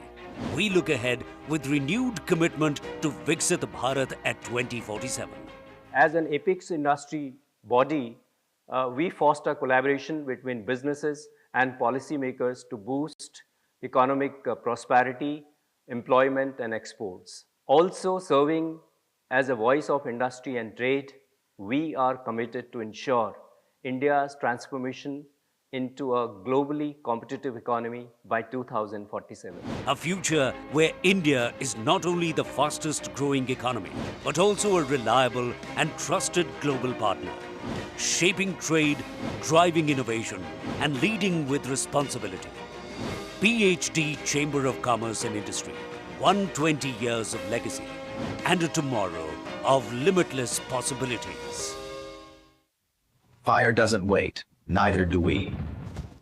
we look ahead with renewed commitment to Viksit Bharat at 2047. As an apex industry body, we foster collaboration between businesses and policymakers to boost economic prosperity, employment and exports. Also serving as a voice of industry and trade, we are committed to ensure India's transformation into a globally competitive economy by 2047. A future where India is not only the fastest growing economy, but also a reliable and trusted global partner, shaping trade, driving innovation, and leading with responsibility. PhD Chamber of Commerce and Industry, 120 years of legacy, and a tomorrow of limitless possibilities. Fire doesn't wait, neither do we.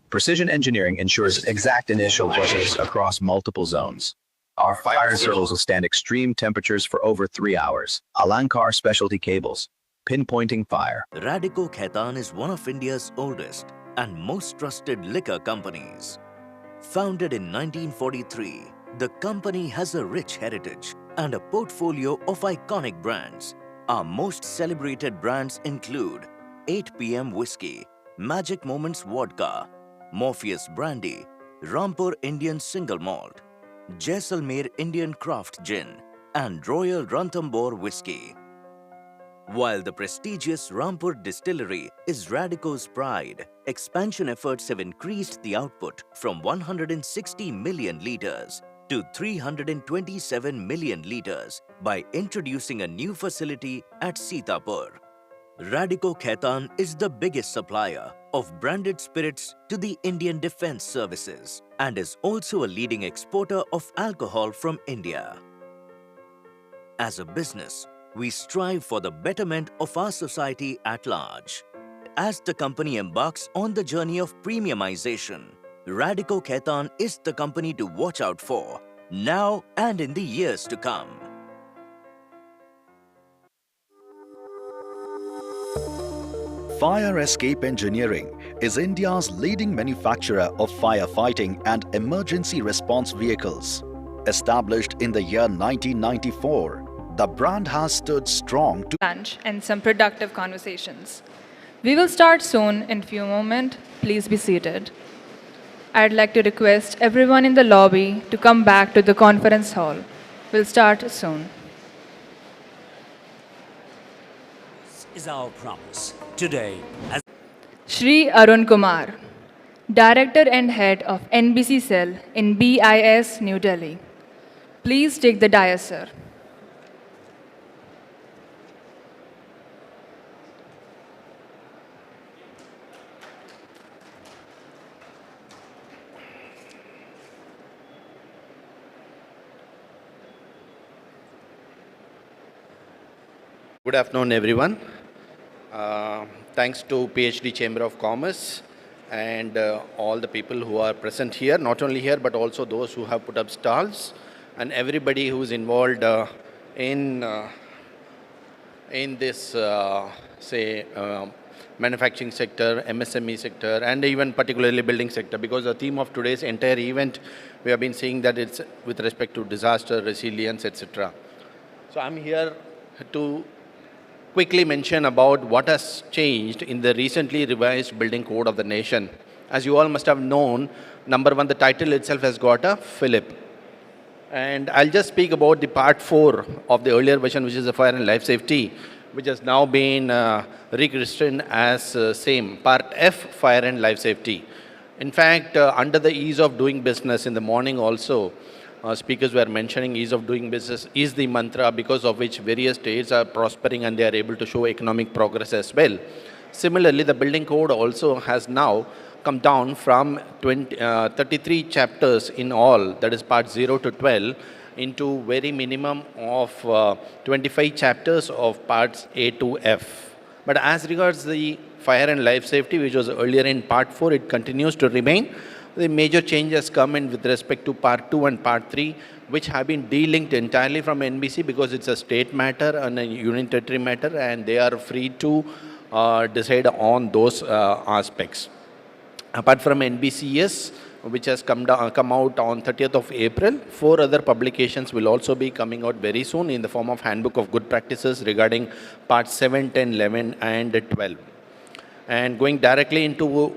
Precision engineering ensures exact initial pushes across multiple zones. Our fire circles will stand extreme temperatures for over 3 hours. Alankar Specialty Cables, pinpointing fire. Radico Khaitan is one of India's oldest and most trusted liquor companies. Founded in 1943, the company has a rich heritage and a portfolio of iconic brands. Our most celebrated brands include 8 PM Whiskey, Magic Moments Vodka, Morpheus Brandy, Rampur Indian Single Malt, Jaisalmer Indian Craft Gin, and Royal Ranthambore Whiskey. While the prestigious Rampur Distillery is Radico's pride, expansion efforts have increased the output from 160 million litres to 327 million litres by introducing a new facility at Sitapur. Radico Khaitan is the biggest supplier of branded spirits to the Indian Defence Services and is also a leading exporter of alcohol from India. As a business, we strive for the betterment of our society at large. As the company embarks on the journey of premiumization, Radico Khaitan is the company to watch out for, now and in the years to come. Fire Escape Engineering is India's leading manufacturer of firefighting and emergency response vehicles. Established in the year 1994, the brand has stood strong to lunch and some productive conversations. We will start soon in few moments. Please be seated. I'd like to request everyone in the lobby to come back to the conference hall. We'll start soon. This is our promise. Today, as Shri Arun Kumar, Director and Head of NBC Cell in BIS, New Delhi. Please take the dais, sir. Good afternoon, everyone. Thanks to PhD Chamber of Commerce and all the people who are present here, not only here, but also those who have put up stalls and everybody who is involved in this, manufacturing sector, MSME sector, and even particularly building sector, because the theme of today's entire event, we have been seeing that it's with respect to disaster, resilience, etc. So I'm here to quickly mention about what has changed in the recently revised building code of the nation. As you all must have known, number one, the title itself has got a Philip. And I'll just speak about the part 4 of the earlier version, which is the fire and life safety, which has now been rechristened as same, part F, fire and life safety. In fact, under the ease of doing business in the morning also, speakers were mentioning ease of doing business is the mantra because of which various states are prospering and they are able to show economic progress as well. Similarly, the building code also has now come down from 33 chapters in all, that is part 0 to 12, into very minimum of 25 chapters of parts A to F. But as regards the fire and life safety, which was earlier in part 4, it continues to remain. The major change has come in with respect to part 2 and part 3, which have been de-linked entirely from NBC because it's a state matter and a union territory matter, and they are free to decide on those aspects. Apart from NBCS, which has come out on 30th of April, 4 other publications will also be coming out very soon in the form of Handbook of Good Practices regarding parts 7, 10, 11, and 12. And going directly into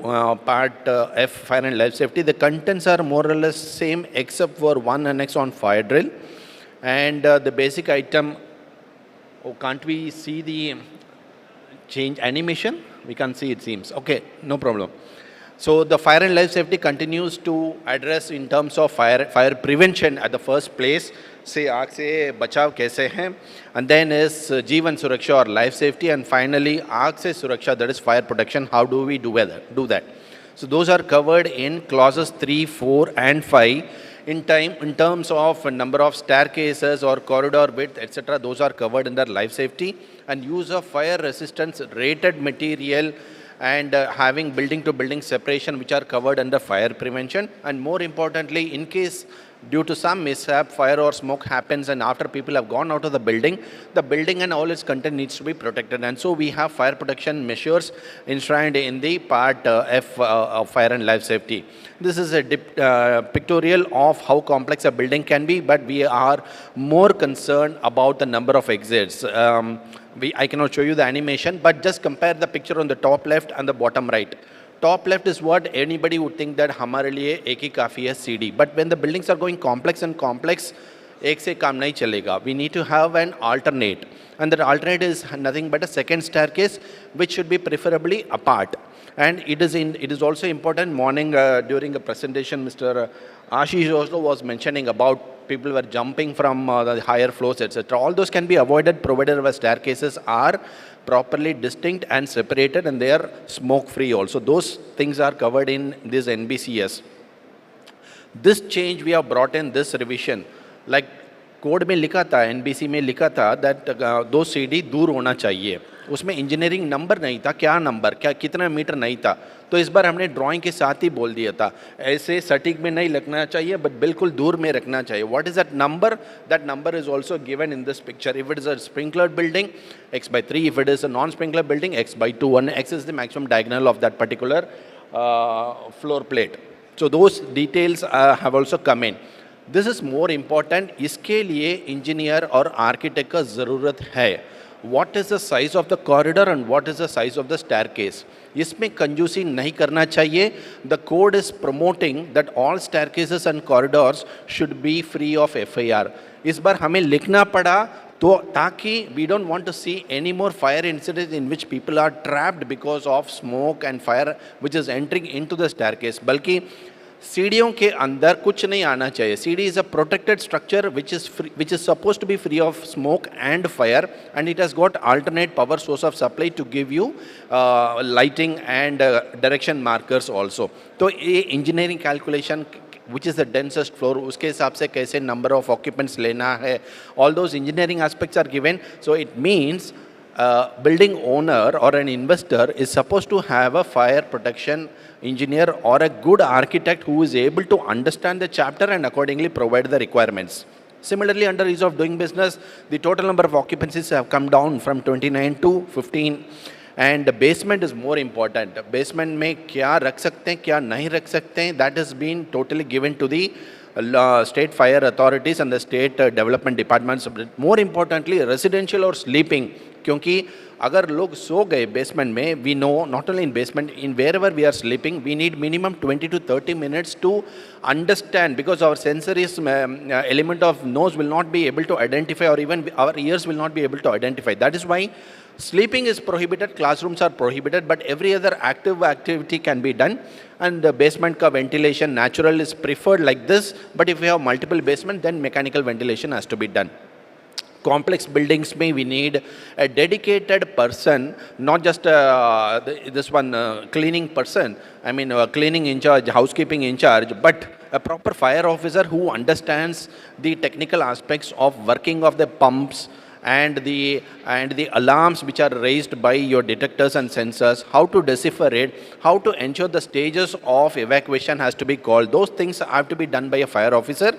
part F, fire and life safety, the contents are more or less same except for one annex on fire drill. And the basic item, can't we see the change animation? We can't see, it seems. Okay, no problem. So the fire and life safety continues to address in terms of fire prevention at the first place. Say आग से बचाव कैसे हैं, and then is जीवन सुरक्षा or life safety, and finally आग से सुरक्षा, that is fire protection. How do we do that? So those are covered in clauses 3, 4, and 5. In terms of number of staircases or corridor width, etc., those are covered under life safety, and use of fire resistance rated material and having building to building separation, which are covered under fire prevention. And more importantly, in case due to some mishap, fire or smoke happens and after people have gone out of the building and all its content needs to be protected. And so we have fire protection measures enshrined in the part F of fire and life safety. This is a pictorial of how complex a building can be, but we are more concerned about the number of exits. I cannot show you the animation, but just compare the picture on the top left and the bottom right. Top left is what anybody would think that हमारे लिए एक ही काफ़ी है CD. But when the buildings are going complex and complex, एक से काम नहीं चलेगा. We need to have an alternate. And that alternate is nothing but a second staircase, which should be preferably apart. And it is also important. Morning during a presentation, Mr. Ashish also was mentioning about people were jumping from the higher floors, etc. All those can be avoided provided our staircases are properly distinct and separated, and they are smoke free also. Those things are covered in this NBCS. This change we have brought in this revision, like code में लिखा था, NBC में लिखा था that दो सीढ़ी दूर होना चाहिए. उसमें इंजीनियरिंग नंबर नहीं था, क्या नंबर, क्या कितना मीटर नहीं था. तो इस बार हमने ड्राइंग के साथ ही बोल दिया था, ऐसे सटीक में नहीं रखना चाहिए, बट बिल्कुल दूर में रखना चाहिए. What is that number? That number is also given in this picture. If it is a sprinkler building, x/3. If it is a non-sprinkler building, x/2. And x is the maximum diagonal of that particular floor plate. So those details have also come in. This is more important. इसके लिए engineer और architect का ज़रूरत है. What is the size of the corridor and what is the size of the staircase? इसमें कंजूसी नहीं करना चाहिए. The code is promoting that all staircases and corridors should be free of FIR. इस बार हमें लिखना पड़ा तो ताकि we don't want to see any more fire incidents in which people are trapped because of smoke and fire which is entering into the staircase. बल्कि सीढ़ियों के अंदर कुछ नहीं आना चाहिए. सीढ़ी is a protected structure which is supposed to be free of smoke and fire, and it has got alternate power source of supply to give you lighting and direction markers also. तो ये engineering calculation which is the densest floor, उसके हिसाब से कैसे number of occupants लेना है, all those engineering aspects are given. So it means building owner or an investor is supposed to have a fire protection engineer or a good architect who is able to understand the chapter and accordingly provide the requirements. Similarly, under ease of doing business, the total number of occupancies have come down from 29 to 15. And the basement is more important. Basement में क्या रख सकते हैं, क्या नहीं रख सकते हैं, that has been totally given to the state fire authorities and the state development departments. More importantly, residential or sleeping, क्योंकि अगर लोग सो गए basement में, we know not only in basement, in wherever we are sleeping, we need minimum 20 to 30 minutes to understand, because our sensory element of nose will not be able to identify, or even our ears will not be able to identify. That is why sleeping is prohibited, classrooms are prohibited, but every other activity can be done. And the basement ka ventilation natural is preferred like this, but if we have multiple basement, then mechanical ventilation has to be done. Complex buildings may we need a dedicated person, not just this one cleaning person, I mean cleaning in charge, housekeeping in charge, but a proper fire officer who understands the technical aspects of working of the pumps, and the alarms which are raised by your detectors and sensors, how to decipher it, how to ensure the stages of evacuation has to be called. Those things have to be done by a fire officer,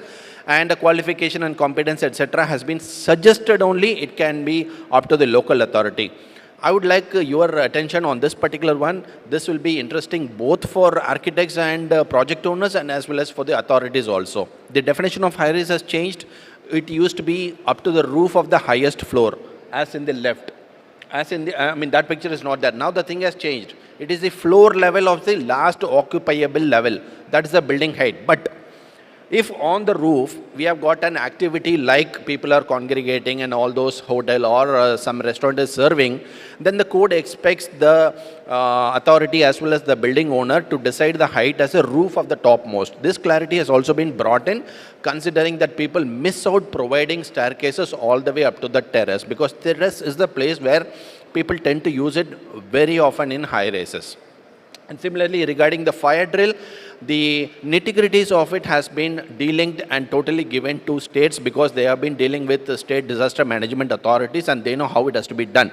and the qualification and competence, etc. has been suggested only. It can be up to the local authority. I would like your attention on this particular one. This will be interesting both for architects and project owners, and as well as for the authorities also. The definition of high rise has changed. It used to be up to the roof of the highest floor, as in the left. As in the, I mean, that picture is not there. Now the thing has changed. It is the floor level of the last occupiable level. That is the building height. But if on the roof we have got an activity like people are congregating and all those hotel or some restaurant is serving, then the code expects the authority as well as the building owner to decide the height as a roof of the topmost. This clarity has also been brought in, considering that people miss out providing staircases all the way up to the terrace, because terrace is the place where people tend to use it very often in high rises. And similarly, regarding the fire drill, the nitty-gritties of it has been delinked and totally given to states, because they have been dealing with the state disaster management authorities and they know how it has to be done.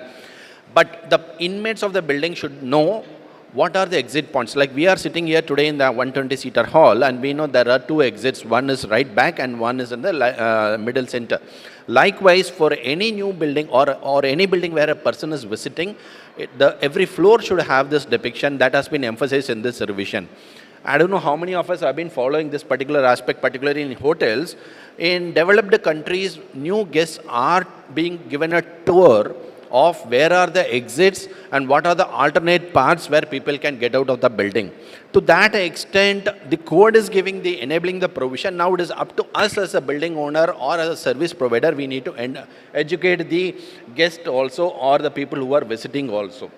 But the inmates of the building should know what are the exit points. Like we are sitting here today in the 120-seater hall, and we know there are two exits. One is right back and one is in the middle center. Likewise, for any new building or any building where a person is visiting, every floor should have this depiction. That has been emphasized in this revision. I don't know how many of us have been following this particular aspect, particularly in hotels. In developed countries, new guests are being given a tour of where are the exits and what are the alternate paths where people can get out of the building. To that extent, the code is enabling the provision. Now it is up to us as a building owner or as a service provider. We need to educate the guest also, or the people who are visiting also.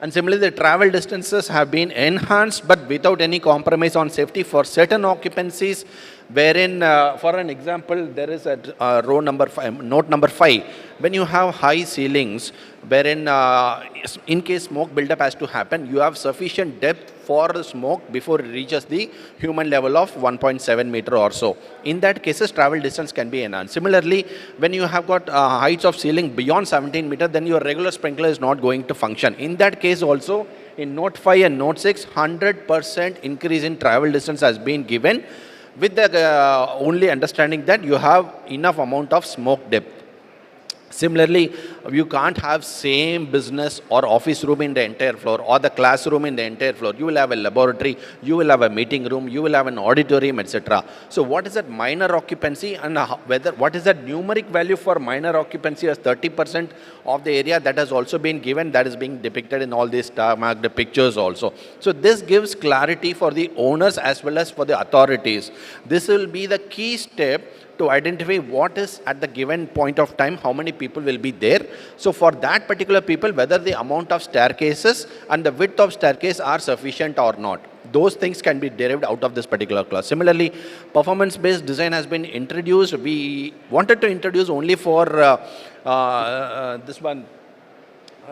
And similarly, the travel distances have been enhanced, but without any compromise on safety for certain occupancies, wherein, for an example, there is a row number 5, note number 5. When you have high ceilings, wherein in case smoke buildup has to happen, you have sufficient depth for the smoke before it reaches the human level of 1.7 meter or so. In that cases, travel distance can be enhanced. Similarly, when you have got heights of ceiling beyond 17 meter, then your regular sprinkler is not going to function. In that case also, in note 5 and note 6, 100% increase in travel distance has been given, with the only understanding that you have enough amount of smoke depth. Similarly, you can't have same business or office room in the entire floor, or the classroom in the entire floor. You will have a laboratory, you will have a meeting room, you will have an auditorium, etc. So what is that minor occupancy, and what is that numeric value for minor occupancy as 30% of the area? That has also been given, that is being depicted in all these star-marked pictures also. So this gives clarity for the owners as well as for the authorities. This will be the key step to identify what is at the given point of time, how many people will be there. So for that particular people, whether the amount of staircases and the width of staircase are sufficient or not. Those things can be derived out of this particular clause. Similarly, performance-based design has been introduced. We wanted to introduce only for this one,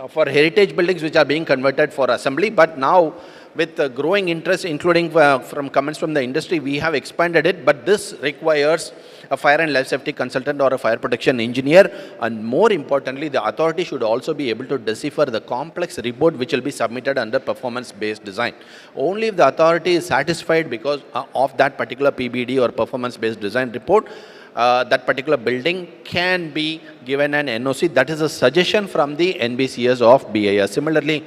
for heritage buildings which are being converted for assembly, but now with growing interest, including from comments from the industry, we have expanded it, but this requires a fire and life safety consultant or a fire protection engineer, and more importantly, the authority should also be able to decipher the complex report which will be submitted under performance-based design. Only if the authority is satisfied because of that particular PBD or performance-based design report, that particular building can be given an NOC. That is a suggestion from the NBCS of BIS. Similarly,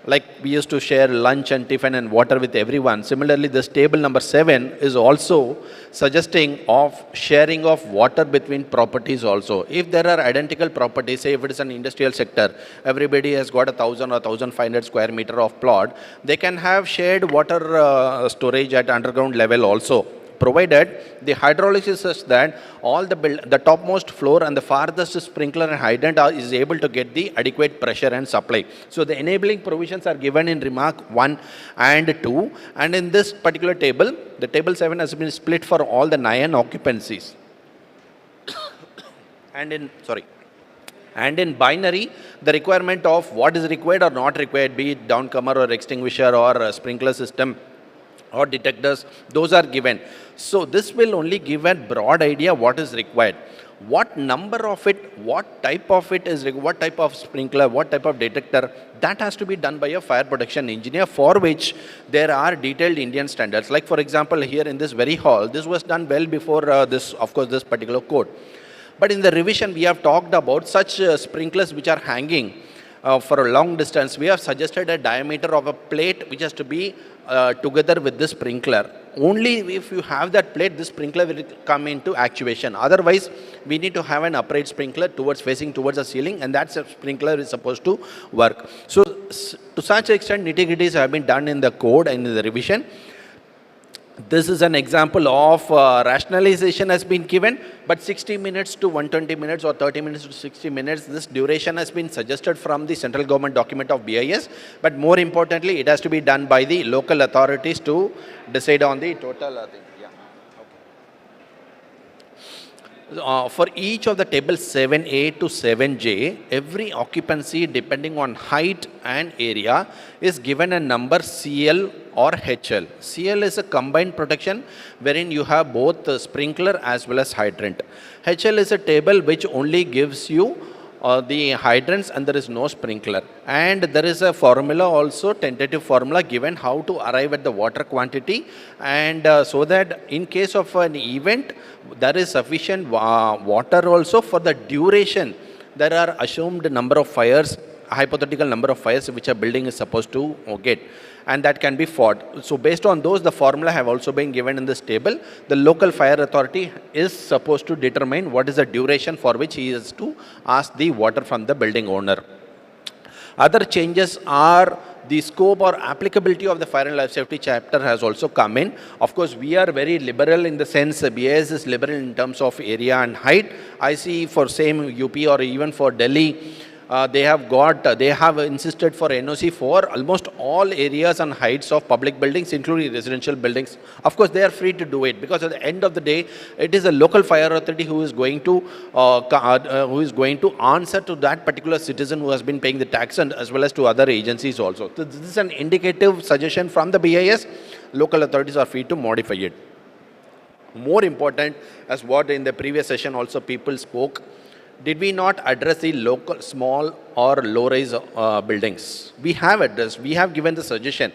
like we used to share lunch and tiffin and water with everyone. Similarly, this table number 7 is also suggesting of sharing of water between properties also. If there are identical properties, say if it is an industrial sector, everybody has got 1,000 or 1,500 square meter of plot, they can have shared water storage at underground level also, provided the hydraulics is such that all the topmost floor and the farthest sprinkler and hydrant is able to get the adequate pressure and supply. So the enabling provisions are given in remark 1 and 2, and in this particular table, the table 7 has been split for all the 9 occupancies. And in binary, the requirement of what is required or not required, be it downcomer or extinguisher or a sprinkler system or detectors, those are given. So this will only give a broad idea what is required. What number of it, what type of it is, what type of sprinkler, what type of detector, that has to be done by a fire protection engineer, for which there are detailed Indian standards. Like for example, here in this very hall, this was done well before this particular code. But in the revision, we have talked about such sprinklers which are hanging for a long distance. We have suggested a diameter of a plate which has to be together with the sprinkler. Only if you have that plate, this sprinkler will come into actuation. Otherwise, we need to have an upright sprinkler facing towards the ceiling, and that sprinkler is supposed to work. So, to such extent, nitty-gritties have been done in the code and in the revision. This is an example of rationalization has been given, but 60 minutes to 120 minutes or 30 minutes to 60 minutes, this duration has been suggested from the central government document of BIS, but more importantly, it has to be done by the local authorities to decide on the total thing. For each of the tables 7A to 7J, every occupancy depending on height and area is given a number CL or HL. CL is a combined protection wherein you have both the sprinkler as well as hydrant. HL is a table which only gives you the hydrants and there is no sprinkler. And there is a formula also, tentative formula given how to arrive at the water quantity, and so that in case of an event, there is sufficient water also for the duration. There are assumed number of fires, hypothetical number of fires which a building is supposed to get, and that can be fought. So based on those, the formula have also been given in this table. The local fire authority is supposed to determine what is the duration for which he is to ask the water from the building owner. Other changes are the scope or applicability of the fire and life safety chapter has also come in. Of course, we are very liberal in the sense BIS is liberal in terms of area and height. I see for same UP or even for Delhi, they have insisted for NOC for almost all areas and heights of public buildings, including residential buildings. Of course, they are free to do it, because at the end of the day, it is a local fire authority who is going to answer to that particular citizen who has been paying the tax, and as well as to other agencies also. So this is an indicative suggestion from the BIS. Local authorities are free to modify it. More important, as what in the previous session also people spoke, did we not address the local, small or low-rise buildings? We have addressed, we have given the suggestion.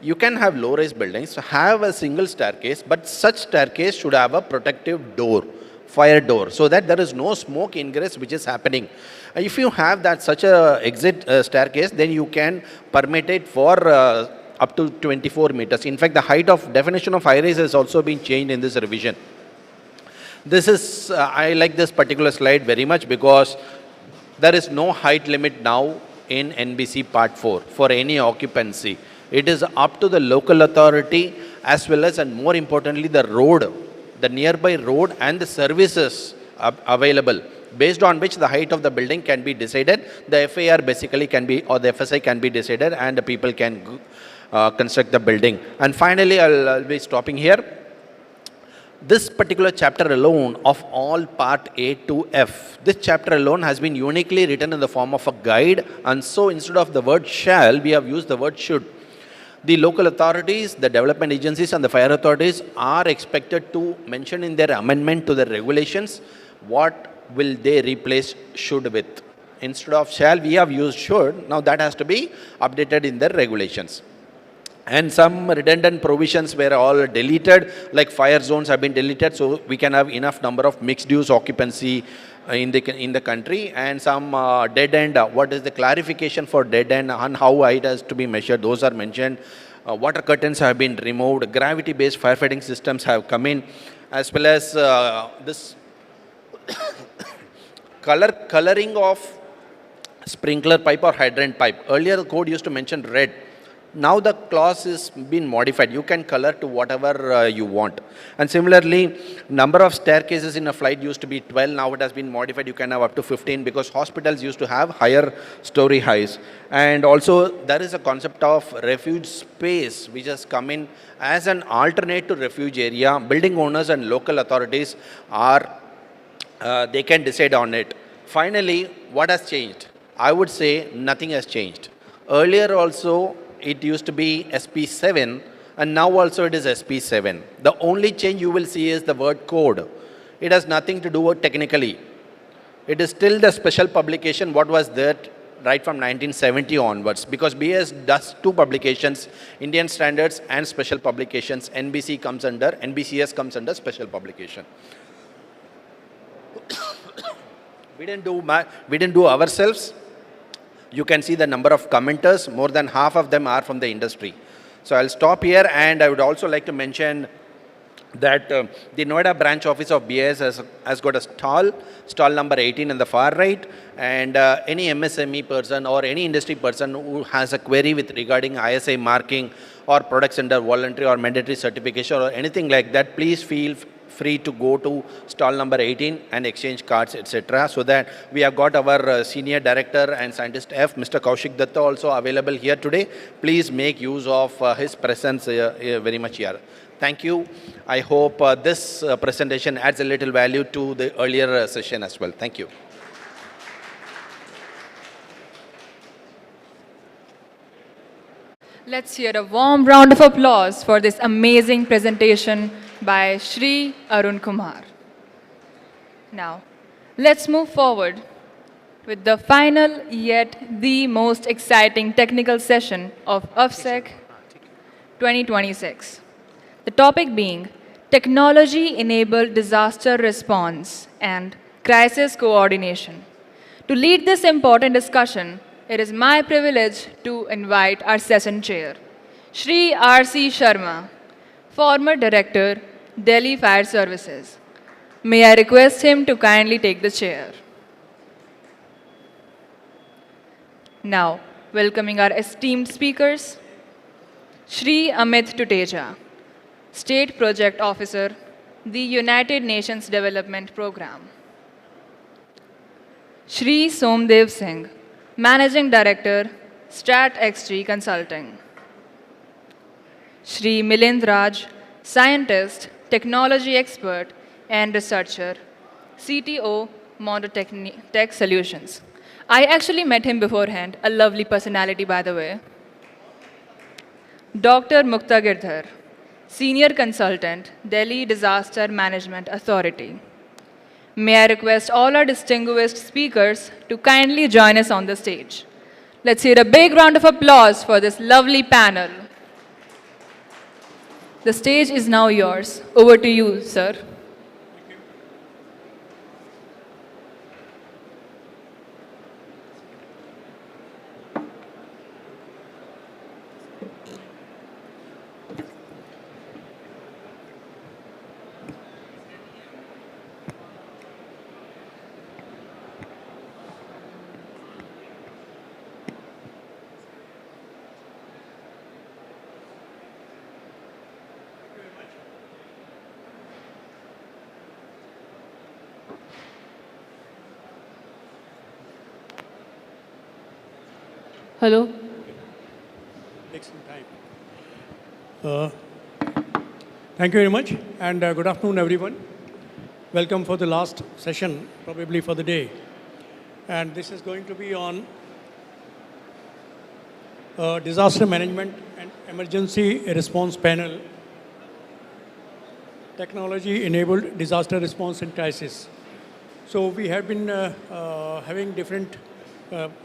You can have low-rise buildings, have a single staircase, but such staircase should have a protective door, fire door, so that there is no smoke ingress which is happening. If you have that such a exit staircase, then you can permit it for up to 24 meters. In fact, the height of definition of high-rise has also been changed in this revision. This is, I like this particular slide very much, because there is no height limit now in NBC Part 4 for any occupancy. It is up to the local authority as well as, and more importantly, the road, the nearby road and the services available, based on which the height of the building can be decided. The FAR basically can be, or the FSI can be decided, and the people can construct the building. And finally, I'll be stopping here. This particular chapter alone of all part A to F, this chapter alone has been uniquely written in the form of a guide, and so instead of the word shall, we have used the word should. The local authorities, the development agencies and the fire authorities are expected to mention in their amendment to the regulations what will they replace should with. Instead of shall, we have used should. Now that has to be updated in their regulations. And some redundant provisions were all deleted, like fire zones have been deleted, so we can have enough number of mixed use occupancy in the country. And some dead end, what is the clarification for dead end and how height has to be measured, those are mentioned. Water curtains have been removed, gravity-based firefighting systems have come in, as well as this coloring of sprinkler pipe or hydrant pipe. Earlier the code used to mention red. Now the clause has been modified. You can color to whatever you want. And similarly, number of staircases in a flight used to be 12. Now it has been modified. You can have up to 15 because hospitals used to have higher story heights. And also there is a concept of refuge space which has come in as an alternate to refuge area. Building owners and local authorities are, they can decide on it. Finally, what has changed? I would say nothing has changed. Earlier also, it used to be SP7 and now also it is SP7. The only change you will see is the word code. It has nothing to do with technically. It is still the special publication what was there right from 1970 onwards, because BS does two publications, Indian standards and special publications. NBCS comes under special publication. We didn't do ourselves. You can see the number of commenters, more than half of them are from the industry. So I'll stop here, and I would also like to mention that the Noida branch office of BIS has got a stall number 18 on the far right, and any MSME person or any industry person who has a query with regarding ISI marking or products under voluntary or mandatory certification or anything like that, please feel free to go to stall number 18 and exchange cards, etc. So that we have got our senior director and scientist F, Mr. Kaushik Datta, also available here today. Please make use of his presence very much here. Thank you. I hope this presentation adds a little value to the earlier session as well. Thank you. Let's hear a warm round of applause for this amazing presentation by Shri Arun Kumar. Now, let's move forward with the final yet the most exciting technical session of UFSEC 2026. The topic being Technology-Enabled Disaster Response and Crisis Coordination. To lead this important discussion, it is my privilege to invite our session chair, Shri R.C. Sharma, former Director, Delhi Fire Services. May I request him to kindly take the chair. Now, welcoming our esteemed speakers, Shri Amit Tuteja, State Project Officer, the United Nations Development Programme. Shri Somdev Singh, Managing Director, StratXG Consulting. Shri Milind Raj, Scientist, Technology Expert and Researcher, CTO, Tech Solutions. I actually met him beforehand, a lovely personality by the way. Dr. Mukta Girdhar, Senior Consultant, Delhi Disaster Management Authority. May I request all our distinguished speakers to kindly join us on the stage. Let's hear a big round of applause for this lovely panel. The stage is now yours. Over to you, sir. Hello. Take some time. Thank you very much, and good afternoon, everyone. Welcome for the last session, probably for the day. And this is going to be on Disaster Management and Emergency Response Panel, Technology-Enabled Disaster Response in Crisis. So we have been having different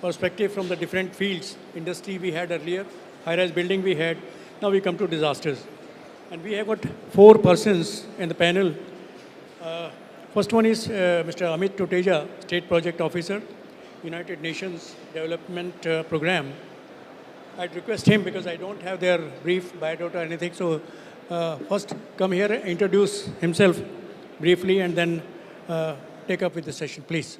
perspective from the different fields. Industry we had earlier, high-rise building we had, now we come to disasters. And we have got 4 persons in the panel. First one is Mr. Amit Tuteja, State Project Officer, United Nations Development Program. I'd request him, because I don't have their brief biodata or anything, so first come here, introduce himself briefly, and then take up with the session, please.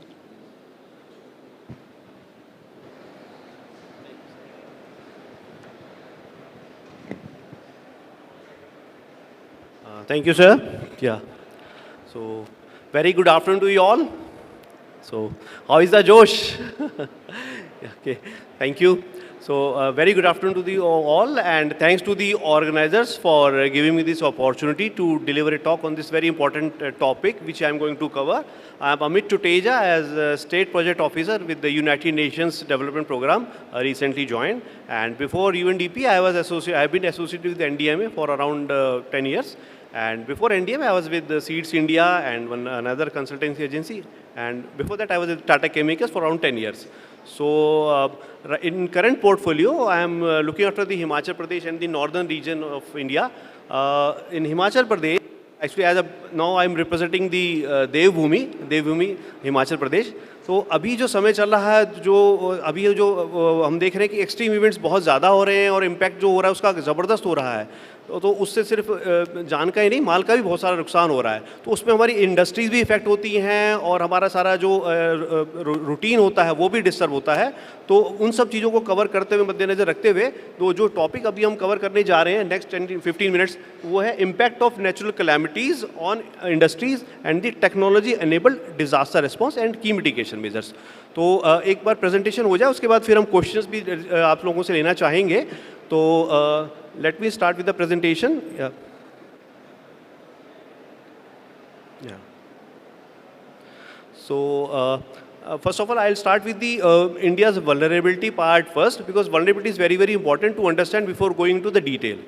Thank you, sir. Yeah. So, very good afternoon to you all. So, how is the Josh? Okay, thank you. So, very good afternoon to you all, and thanks to the organizers for giving me this opportunity to deliver a talk on this very important topic, which I am going to cover. I am Amit Tuteja, as a State Project Officer with the United Nations Development Program, recently joined. And before UNDP, I have been associated with the NDMA for around 10 years. And before NDMA, I was with the Seeds India and another consultancy agency. And before that, I was with Tata Chemicals for around 10 years. So, in current portfolio, I am looking after the Himachal Pradesh and the northern region of India. In Himachal Pradesh, actually, now I am representing the Dev-Bhumi, Himachal Pradesh. तो अभी जो समय चल रहा है, अभी जो हम देख रहे हैं कि एक्सट्रीम इवेंट्स बहुत ज़्यादा हो रहे हैं और इम्पैक्ट जो हो रहा है उसका ज़बरदस्त हो रहा है. तो उससे सिर्फ जान का ही नहीं, माल का भी बहुत सारा नुकसान हो रहा है. तो उसमें हमारी इंडस्ट्रीज़ भी इफेक्ट होती हैं और हमारा सारा जो रूटीन होता है वो भी डिस्टर्ब होता है. तो उन सब चीज़ों को कवर करते हुए, मद्देनज़र रखते हुए, तो जो टॉपिक अभी हम कवर करने जा रहे हैं नेक्स्ट 10-15 मिनट्स, वो है impact of natural calamities on industries and the technology enabled disaster response and की मिटिगेशन मेजर्स. तो एक बार प्रेजेंटेशन हो जाए, उसके बाद फिर हम क्वेश्चंस भी आप लोगों से लेना चाहेंगे. तो let me start with the presentation. Yeah. So, first of all, I'll start with the India's vulnerability part first, because vulnerability is very, very important to understand before going into the detail.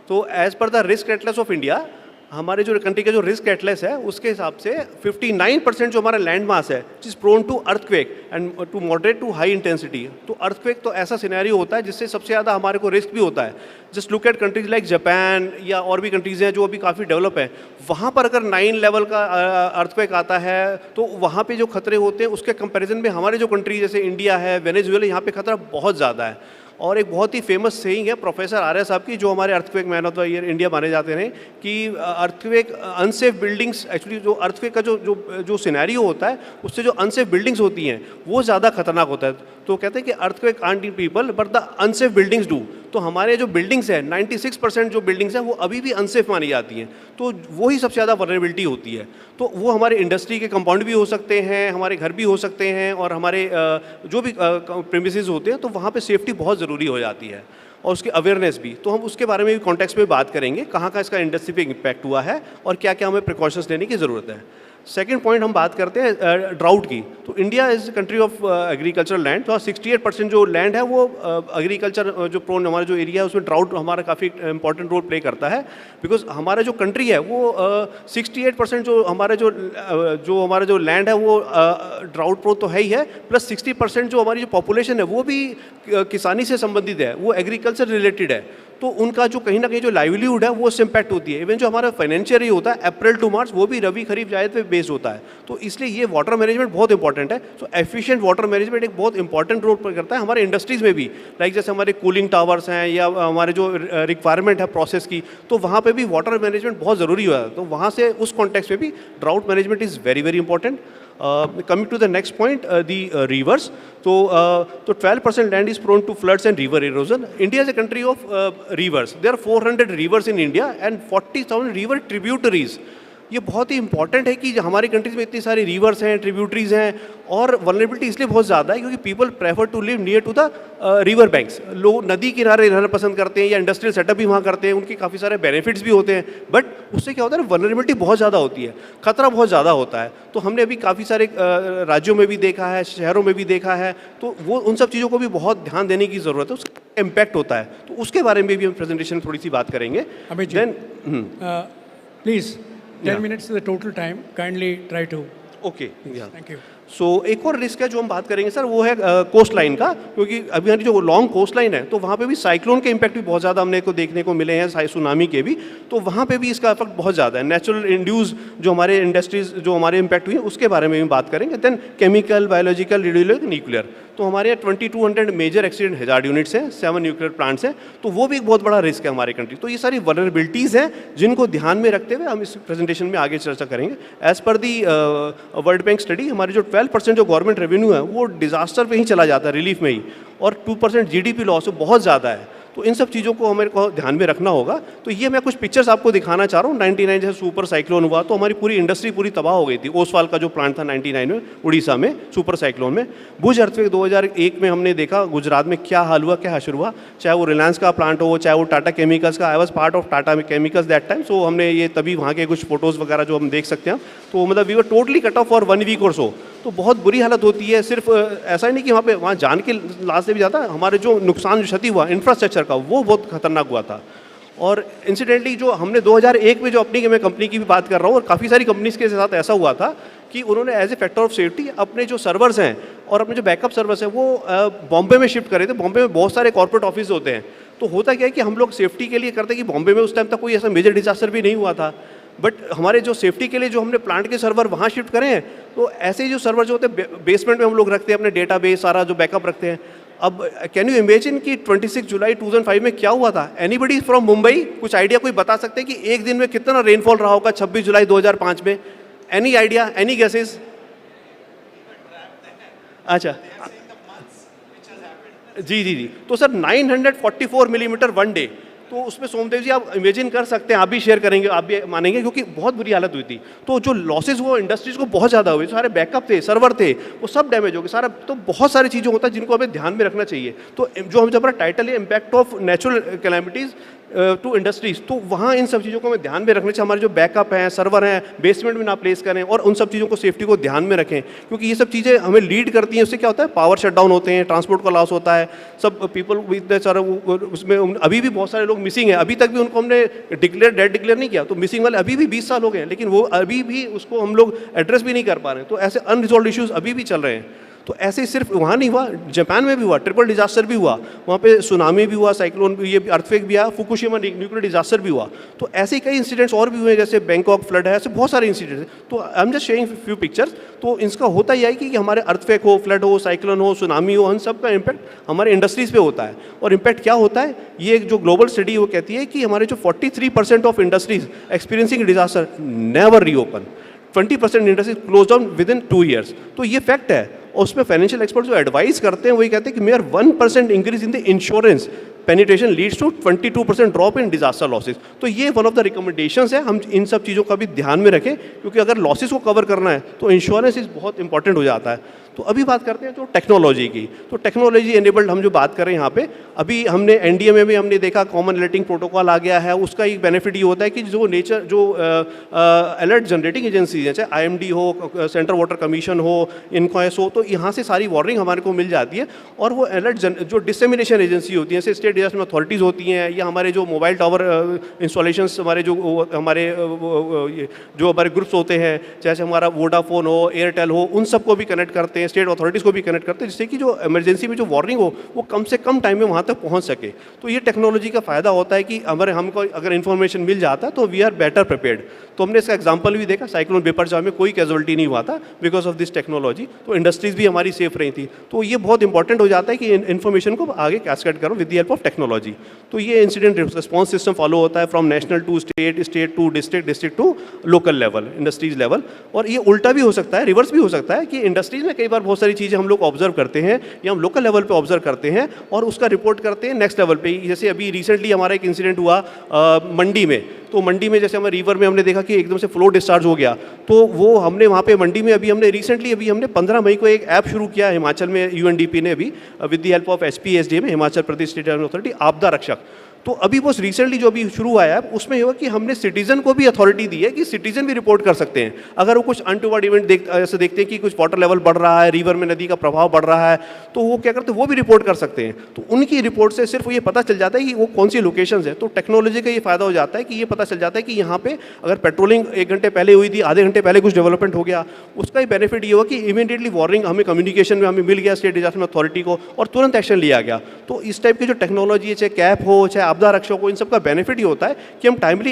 So, as per the risk atlas of India, हमारे जो country का जो risk Atlas है उसके हिसाब से 59% जो हमारा लैंड मास है, is prone to earthquake and to moderate to high intensity. तो अर्थक्वेक तो ऐसा सिनेरियो होता है जिससे सबसे ज़्यादा हमारे को रिस्क भी होता है. Just look at countries like Japan या और भी कंट्रीज़ हैं जो अभी काफ़ी डेवलप है. वहाँ पर अगर 9 लेवल का अर्थक्वेक आता है तो वहाँ पे जो खतरे होते हैं उसके कंपैरिजन में हमारे जो कंट्री जैसे इंडिया है, वेनेजुएला, यहाँ पे खतरा बहुत ज़्यादा है. और एक बहुत ही फेमस सेइंग है प्रोफेसर आर्या साहब की, जो हमारे earthquake man of the year India माने जाते हैं, कि अर्थक्वेक अनसेफ बिल्डिंग्स, एक्चुअली जो अर्थक्वेक का जो सिनेरियो होता है उससे जो अनसेफ बिल्डिंग्स होती हैं वो ज़्यादा खतरनाक होता है. तो कहते हैं कि earthquake can't in people but the unsafe buildings do. तो हमारे जो बिल्डिंग्स हैं 96% जो बिल्डिंग्स हैं वो अभी भी अनसेफ मानी जाती हैं. तो वही सबसे ज़्यादा वल्नरेबिलिटी होती है. तो वो हमारे इंडस्ट्री के कंपाउंड भी हो सकते हैं, हमारे घर भी हो सकते हैं, और हमारे जो भी प्रीमिसेस होते हैं, तो वहाँ पे सेफ्टी बहुत ज़रूरी हो जाती है और उसकी अवेयरनेस भी. तो हम उसके बारे में भी कॉन्टेक्स्ट में बात करेंगे, कहाँ का इसका इंडस्ट्री पे इम्पैक्ट हुआ है और क्या क्या हमें प्रिकॉशंस लेने की ज़रूरत है. सेकेंड पॉइंट हम बात करते हैं ड्राउट की. तो India is country of agricultural land. तो 68% जो लैंड है वो एग्रीकल्चर जो प्रोन हमारा जो एरिया है उसमें ड्राउट हमारा काफ़ी इंपॉर्टेंट रोल प्ले करता है. बिकॉज हमारा जो कंट्री है वो 68% जो हमारा जो लैंड है वो ड्राउट प्रोन तो है ही है, प्लस 60% जो हमारी जो पॉपुलेशन है वो भी किसानी से संबंधित है, वो एग्रीकल्चर रिलेटेड है. तो उनका जो कहीं ना कहीं जो लाइवलीहुड है वो उससे इम्पैक्ट होती है. इवन जो हमारा फाइनेंशियल ईयर होता है अप्रैल टू मार्च, वो भी रबी खरीफ जायद पे बेस्ड होता है. तो इसलिए ये वाटर मैनेजमेंट बहुत इंपॉर्टेंट है. तो एफिशिएंट वाटर मैनेजमेंट एक बहुत इंपॉर्टेंट रोल प्ले करता है हमारे इंडस्ट्रीज़ में भी. लाइक जैसे हमारे कूलिंग टावर्स हैं या हमारे जो रिक्वायरमेंट है प्रोसेस की, तो वहाँ पर भी वाटर मैनेजमेंट बहुत ज़रूरी हुआ है. तो वहाँ से उस कॉन्टेक्स्ट में भी drought management is very very important. Coming to the next point, the rivers. So 12% land is prone to floods and river erosion. India is a country of rivers. There are 400 rivers in India and 40,000 river tributaries. ये बहुत ही important है कि हमारी countries में इतनी सारी reverse हैं, tributaries हैं, और वल्नरेबिलिटी इसलिए बहुत ज़्यादा है क्योंकि people prefer to live near to the river banks. लोग नदी किनारे रहना पसंद करते हैं या इंडस्ट्रियल सेटअप भी वहाँ करते हैं, उनके काफ़ी सारे बेनिफिट्स भी होते हैं, बट उससे क्या होता है ना, वल्नरेबिलिटी बहुत ज़्यादा होती है, खतरा बहुत ज़्यादा होता है। तो हमने अभी काफ़ी सारे राज्यों में भी देखा है, शहरों में भी देखा है, तो वो उन सब चीज़ों को भी बहुत ध्यान देने की ज़रूरत है, उसका इम्पैक्ट होता है। तो उसके बारे में भी हम प्रेजेंटेशन में थोड़ी सी बात करेंगे। Then please 10 minutes is the total time. Kindly try to. Okay. Yeah. Thank you. सो एक और रिस्क है जो हम बात करेंगे सर, वो है कोस्ट लाइन का, क्योंकि अभी हमारी जो लॉन्ग कोस्ट लाइन है तो वहाँ पे भी साइक्लोन के इम्पैक्ट भी बहुत ज़्यादा हमने को देखने को मिले हैं, सुनामी के भी, तो वहाँ पे भी इसका इफेक्ट बहुत ज़्यादा है। नेचुरल इंड्यूस जो हमारे इंडस्ट्रीज जो हमारे इम्पैक्ट हुई है उसके बारे में भी बात करेंगे। Then chemical, biological, radiological, nuclear, तो हमारे यहाँ 2200 मेजर एक्सीडेंट हज़ार्ड यूनिट्स हैं, 7 न्यूक्लियर प्लांट्स हैं, तो वो भी एक बहुत बड़ा रिस्क है हमारे कंट्री। तो ये सारी वल्नरेबिलिटीज़ हैं जिनको ध्यान में रखते हुए हम इस प्रेजेंटेशन में आगे चर्चा करेंगे। As per the world bank study, हमारे जो 12% जो गवर्नमेंट रेवेन्यू है वो डिजास्टर पे ही चला जाता है, रिलीफ में ही, और 2% जीडीपी लॉस बहुत ज़्यादा है। तो इन सब चीज़ों को हमें को ध्यान में रखना होगा। तो ये मैं कुछ पिक्चर्स आपको दिखाना चाह रहा हूँ। 99 जैसे सुपर साइक्लोन हुआ तो हमारी पूरी इंडस्ट्री पूरी तबाह हो गई थी। ओसवाल का जो प्लांट था 99 में उड़ीसा में सुपर साइक्लोन में। भुज अर्थक्वेक 2001 में हमने देखा गुजरात में क्या हाल हुआ, क्या हाशिर हुआ, चाहे वो रिलायंस का प्लांट हो, चाहे वो टाटा केमिकल्स का। I was part of Tata Chemicals that time, so हमने ये तभी वहाँ के कुछ फोटोज़ वगैरह जो हम देख सकते हैं, तो मतलब we were totally cut off for 1 week और सो। तो बहुत बुरी हालत होती है। सिर्फ ऐसा ही नहीं कि वहाँ जान के लाश से भी ज़्यादा हमारे जो नुकसान, जो क्षति हुआ इंफ्रास्ट्रक्चर का, वो बहुत खतरनाक हुआ था। और इंसिडेंटली जो हमने 2001 में जो अपनी, मैं कंपनी की भी बात कर रहा हूँ, और काफ़ी सारी कंपनीज के साथ ऐसा हुआ था कि उन्होंने as a factor of safety अपने जो सर्वर्स हैं और अपने जो बैकअप सर्वर्स हैं वो बॉम्बे में शिफ्ट करे थे। बॉम्बे में बहुत सारे कॉर्पोरेट ऑफिस होते हैं, तो होता क्या है कि हम लोग सेफ्टी के लिए करते हैं कि बॉम्बे में उस टाइम तक कोई ऐसा मेजर डिजास्टर भी नहीं हुआ था, बट हमारे जो सेफ्टी के लिए जो हमने प्लांट के सर्वर वहाँ शिफ्ट करें हैं, तो ऐसे ही जो सर्वर जो होते हैं बेसमेंट में हम लोग रखते हैं, अपने डेटाबेस सारा जो बैकअप रखते हैं। अब कैन यू इमेजिन कि 26 जुलाई 2005 में क्या हुआ था? एनीबडी फ्रॉम मुंबई, कुछ आइडिया कोई बता सकते हैं कि एक दिन में कितना रेनफॉल रहा होगा 26 जुलाई 2005 में? Any idea, any guesses? अच्छा जी, तो सर 944 मिलीमीटर 1 डे, तो उसमें सोमदेव जी आप इमेजिन कर सकते हैं, आप भी शेयर करेंगे, आप भी मानेंगे, क्योंकि बहुत बुरी हालत हुई थी। तो जो लॉसेज वो इंडस्ट्रीज को बहुत ज़्यादा हुए, सारे बैकअप थे, सर्वर थे, वो सब डैमेज हो गए सारा। तो बहुत सारी चीज़ें होता है जिनको हमें ध्यान में रखना चाहिए। तो जो हम जब टाइटल है impact of natural calamities to industries, तो वहाँ इन सब चीज़ों को हमें ध्यान में रखना चाहिए। हमारे जो बैकअप हैं, सर्वर हैं, बेसमेंट में ना प्लेस करें, और उन सब चीज़ों को सेफ्टी को ध्यान में रखें, क्योंकि ये सब चीज़ें हमें लीड करती हैं। उससे क्या होता है, पावर शट डाउन होते हैं, ट्रांसपोर्ट का लॉस होता है, सब पीपल इतने सारे उसमें अभी भी बहुत सारे लोग मिसिंग हैं। अभी तक भी उनको हमने डेड डिक्लेयर नहीं किया, तो मिसिंग वाले अभी भी 20 साल हो गए हैं, लेकिन वो अभी भी उसको हम लोग एड्रेस भी नहीं कर पा रहे हैं। तो ऐसे अनरिजॉल्व इश्यूज अभी भी चल रहे हैं। तो ऐसे सिर्फ वहाँ नहीं हुआ, जापान में भी हुआ, ट्रिपल डिजास्टर भी हुआ, वहाँ पे सुनामी भी हुआ, साइक्लोन भी, ये अर्थक्वेक भी आया, फुकुशिमा न्यूक्लियर डिजास्टर भी हुआ। तो ऐसे कई इंसिडेंट्स और भी हुए, जैसे बैंकॉक फ्लड है, ऐसे बहुत सारे इंसिडेंट्स। तो I am just sharing few pictures. तो इसका होता यह है कि हमारे अर्थक्वेक हो, फ्लड हो, साइक्लोन हो, सुनामी हो, उन सब का इम्पैक्ट हमारे इंडस्ट्रीज़ पे होता है। और इम्पैक्ट क्या होता है, ये जो ग्लोबल स्टडी वो कहती है कि हमारे जो 43% of industries experiencing disaster never reopen, 20% industries close down with in 2 years। तो ये फैक्ट है। और उसमें फाइनेंशियल एक्सपर्ट जो एडवाइस करते हैं वही कहते हैं कि mere 1% increase in the insurance penetration leads to 22% drop in disaster losses. तो ये वन ऑफ द रिकमेंडेशंस है, हम इन सब चीज़ों का भी ध्यान में रखें, क्योंकि अगर लॉसेज को कवर करना है तो इंश्योरेंस इज बहुत इंपॉर्टेंट हो जाता है। तो अभी बात करते हैं जो टेक्नोलॉजी की। तो टेक्नोलॉजी एनेबल्ड हम जो बात करें यहाँ पे, अभी हमने एनडीए में भी हमने देखा कॉमन अलर्टिंग प्रोटोकॉल आ गया है। उसका एक बेनिफिट ये होता है कि जो अलर्ट जनरेटिंग एजेंसीज हैं, चाहे आईएमडी हो, सेंट्रल वाटर कमीशन हो, इनक्वायस हो, तो यहाँ से सारी वार्निंग हमारे को मिल जाती है। और वो अलर्ट जो डिसेमिनेशन एजेंसी होती है, जैसे स्टेट डिजास्टर अथॉरिटीज़ होती हैं, या हमारे जो मोबाइल टावर इंस्टॉलेशंस, हमारे जो हमारे ग्रुप्स होते हैं, जैसे हमारा वोडाफोन हो, एयरटेल हो, उन सबको भी कनेक्ट करते हैं, स्टेट अथॉरिटीज़ को भी कनेक्ट करते हैं, जिससे कि जो इमरजेंसी में जो वार्निंग हो वो कम से कम टाइम में वहाँ तक पहुँच सके। तो ये टेक्नोलॉजी का फ़ायदा होता है कि हमको अगर इन्फॉर्मेशन मिल जाता है तो वी आर बेटर प्रिपेयर्ड। तो हमने इसका एग्जाम्पल भी देखा, साइक्लोन बिपरजॉय में कोई कैजुअलिटी नहीं हुआ था बिकॉज ऑफ दिस टेक्नोलॉजी। तो इंडस्ट्रीज भी हमारी सेफ रही थी। तो ये बहुत इंपॉर्टेंट हो जाता है कि इन्फॉर्मेशन को आगे कैस्केड करो with the help of technology. तो ये इंसिडेंट रिस्पॉन्स सिस्टम फॉलो होता है from national to state, state to district, district to local level, industries level. और ये उल्टा भी हो सकता है, रिवर्स भी हो सकता है कि इंडस्ट्रीज में कई बार बहुत सारी चीज़ें हम लोग ऑब्जर्व करते हैं या हम लोकल लेवल पे ऑब्जर्व करते हैं और उसका रिपोर्ट करते हैं नेक्स्ट लेवल पे। जैसे अभी रिसेंटली हमारा एक इंसिडेंट हुआ मंडी में, तो मंडी में जैसे हमारे रिवर में हमने देखा कि एकदम से फ्लो डिस्चार्ज हो गया, तो वो हमने वहाँ पे मंडी में अभी हमने रिसेंटली 15 मई को एक ऐप शुरू किया हिमाचल में, यूएनडीपी ने अभी विद द हेल्प ऑफ एचपीएसडी में, हिमाचल प्रदेश स्टेट अथॉरिटी आपदा रक्षक। तो अभी वो रिसेंटली जो अभी शुरू हुआ है उसमें ये हुआ कि हमने सिटीजन को भी अथॉरिटी दी है कि सिटीजन भी रिपोर्ट कर सकते हैं। अगर वो कुछ अनटुवर्ड इवेंट ऐसे देखते हैं कि कुछ वाटर लेवल बढ़ रहा है, रिवर में नदी का प्रभाव बढ़ रहा है, तो वो क्या करते हैं, वो भी रिपोर्ट कर सकते हैं। तो उनकी रिपोर्ट से सिर्फ ये पता चल जाता है कि वो कौन सी लोकेशन है। तो टेक्नोलॉजी का ये फायदा हो जाता है कि ये पता चल जाता है कि यहाँ पे अगर पेट्रोलिंग 1 घंटे पहले हुई थी, आधे घंटे पहले कुछ डेवलपमेंट हो गया, उसका ही बेनिफिट ये हुआ कि इमीडिएटली वार्निंग हमें कम्युनिकेशन में हमें मिल गया स्टेट डिजास्टर अथॉरिटी को और तुरंत एक्शन लिया गया। तो इस टाइप की जो टेक्नोलॉजी है, चाहे कैप हो चाहे आपदा रक्षक हो, इन सब का बेनिफिट ये होता है कि हम टाइमली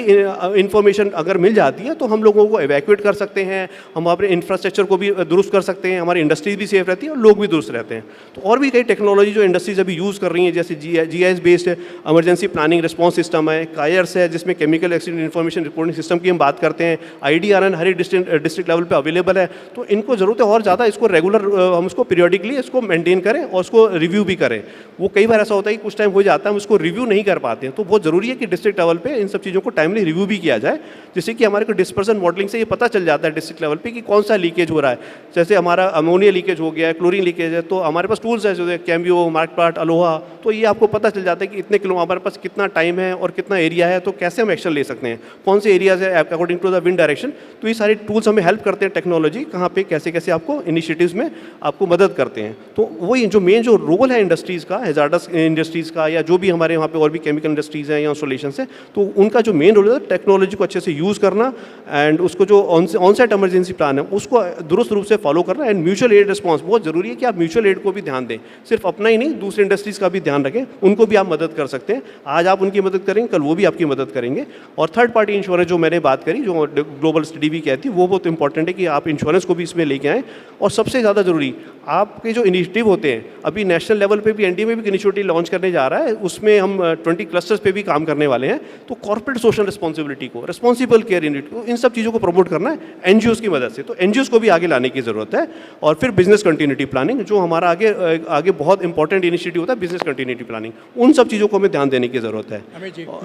इंफॉर्मेशन अगर मिल जाती है तो हम लोगों को एवैक्यूएट कर सकते हैं, हम अपने इंफ्रास्ट्रक्चर को भी दुरुस्त कर सकते हैं, हमारी इंडस्ट्रीज भी सेफ रहती है और लोग भी दुरुस्त रहते हैं। तो और भी कई टेक्नोलॉजी जो इंडस्ट्रीज अभी यूज़ कर रही हैं, जैसे GIS based emergency planning response system है, कायर्स है जिसमें chemical accident information reporting system की हम बात करते हैं, IDRN हर एक डिस्ट्रिक्ट लेवल पर अवेलेबल है। तो इनको ज़रूरत है और ज़्यादा इसको रेगुलर हम इसको पीरियडिकली इसको मेंटेन करें और उसको रिव्यू भी करें। वो कई बार ऐसा होता है कि कुछ टाइम हो जाता है हम उसको रिव्यू नहीं कर पाते हैं, तो बहुत ज़रूरी है कि डिस्ट्रिक्ट लेवल पे इन सब चीज़ों को टाइमली रिव्यू भी किया जाए, जिससे कि हमारे को डिस्पर्सन मॉडलिंग से ये पता चल जाता है डिस्ट्रिक्ट लेवल पे कि कौन सा लीकेज हो रहा है। जैसे हमारा अमोनिया लीकेज हो गया है, क्लोरीन लीकेज है, तो हमारे पास टूल्स है जैसे कैम्बियो, मार्कपार्ट, अलोहा, तो ये आपको पता चल जाता है कि इतने किलो हमारे पास कितना टाइम है और कितना एरिया है, तो कैसे हम एक्शन ले सकते हैं, कौन से एरियाज है according to the wind direction. तो ये सारे टूल्स हमें हेल्प करते हैं, टेक्नोलॉजी कहाँ पे कैसे कैसे आपको इनिशिएटिव्स में आपको मदद करते हैं। तो वही जो मेन जो रोल है इंडस्ट्रीज़ का, हैजार्डस इंडस्ट्रीज़ का, या जो भी हमारे वहाँ पे और भी केमिकल इंडस्ट्रीज़ हैं या इंस्टॉलेशन है, तो उनका जो मेन रोल है टेक्नोलॉजी को अच्छे से यूज़ करना एंड उसको जो ऑन साइट इमरजेंसी प्लान है उसको दुरुस्त रूप से फॉलो करना एंड म्यूचुअल एड रिस्पॉन्स। बहुत जरूरी है कि आप म्यूचुअल एड को भी ध्यान दें, सिर्फ अपना ही नहीं दूसरे इंडस्ट्रीज़ का भी ध्यान रखें, उनको भी आप मदद कर सकते हैं। आज आप उनकी मदद करेंगे, कल वो भी आपकी मदद करेंगे। और थर्ड पार्टी इंश्योरेंस जो मैंने बात करी, जो ग्लोबल स्टडी भी कहती है, वो बहुत इंपॉर्टेंट है कि आप इंश्योरेंस को भी इसमें लेके आएँ। और सबसे ज़्यादा जरूरी आपके जो इनिशिएटिव होते हैं, अभी नेशनल लेवल पे भी एनडीए में भी इनिशिएटिव लॉन्च करने जा रहा है, उसमें हम 20 क्लस्टर्स पे भी काम करने वाले हैं। तो कॉर्पोरेट सोशल रिस्पॉन्सिबिलिटी को, रिस्पॉन्सिबल केयर यूनिट को, इन सब चीज़ों को प्रमोट करना है एनजीओज़ की मदद से। तो एनजीओज़ को भी आगे लाने की ज़रूरत है। और फिर बिजनेस कंटिन्यूटी प्लानिंग, जो हमारा आगे बहुत इंपॉर्टेंट इनिशिएटिव होता है, बिजनेस कंटिन्यूटी प्लानिंग, उन सब चीज़ों को हमें ध्यान देने की ज़रूरत है।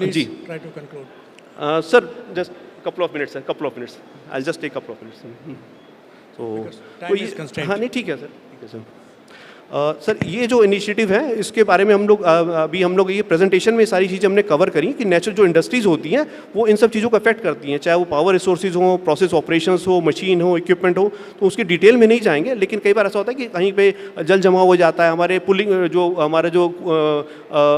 जी, try to conclude. Sir just couple of minutes, I'll just take couple of minutes. So हाँ नहीं ठीक है सर, सर ये जो इनिशिएटिव है इसके बारे में हम लोग ये प्रेजेंटेशन में सारी चीज़ें हमने कवर करी कि नेचुरल जो इंडस्ट्रीज़ होती हैं वो इन सब चीज़ों को अफेक्ट करती हैं, चाहे वो पावर रिसोर्सेज हो, प्रोसेस ऑपरेशंस हो, मशीन हो, इक्विपमेंट हो, तो उसकी डिटेल में नहीं जाएंगे। लेकिन कई बार ऐसा होता है कि कहीं पे जल जमाव हो जाता है, हमारे पुलिंग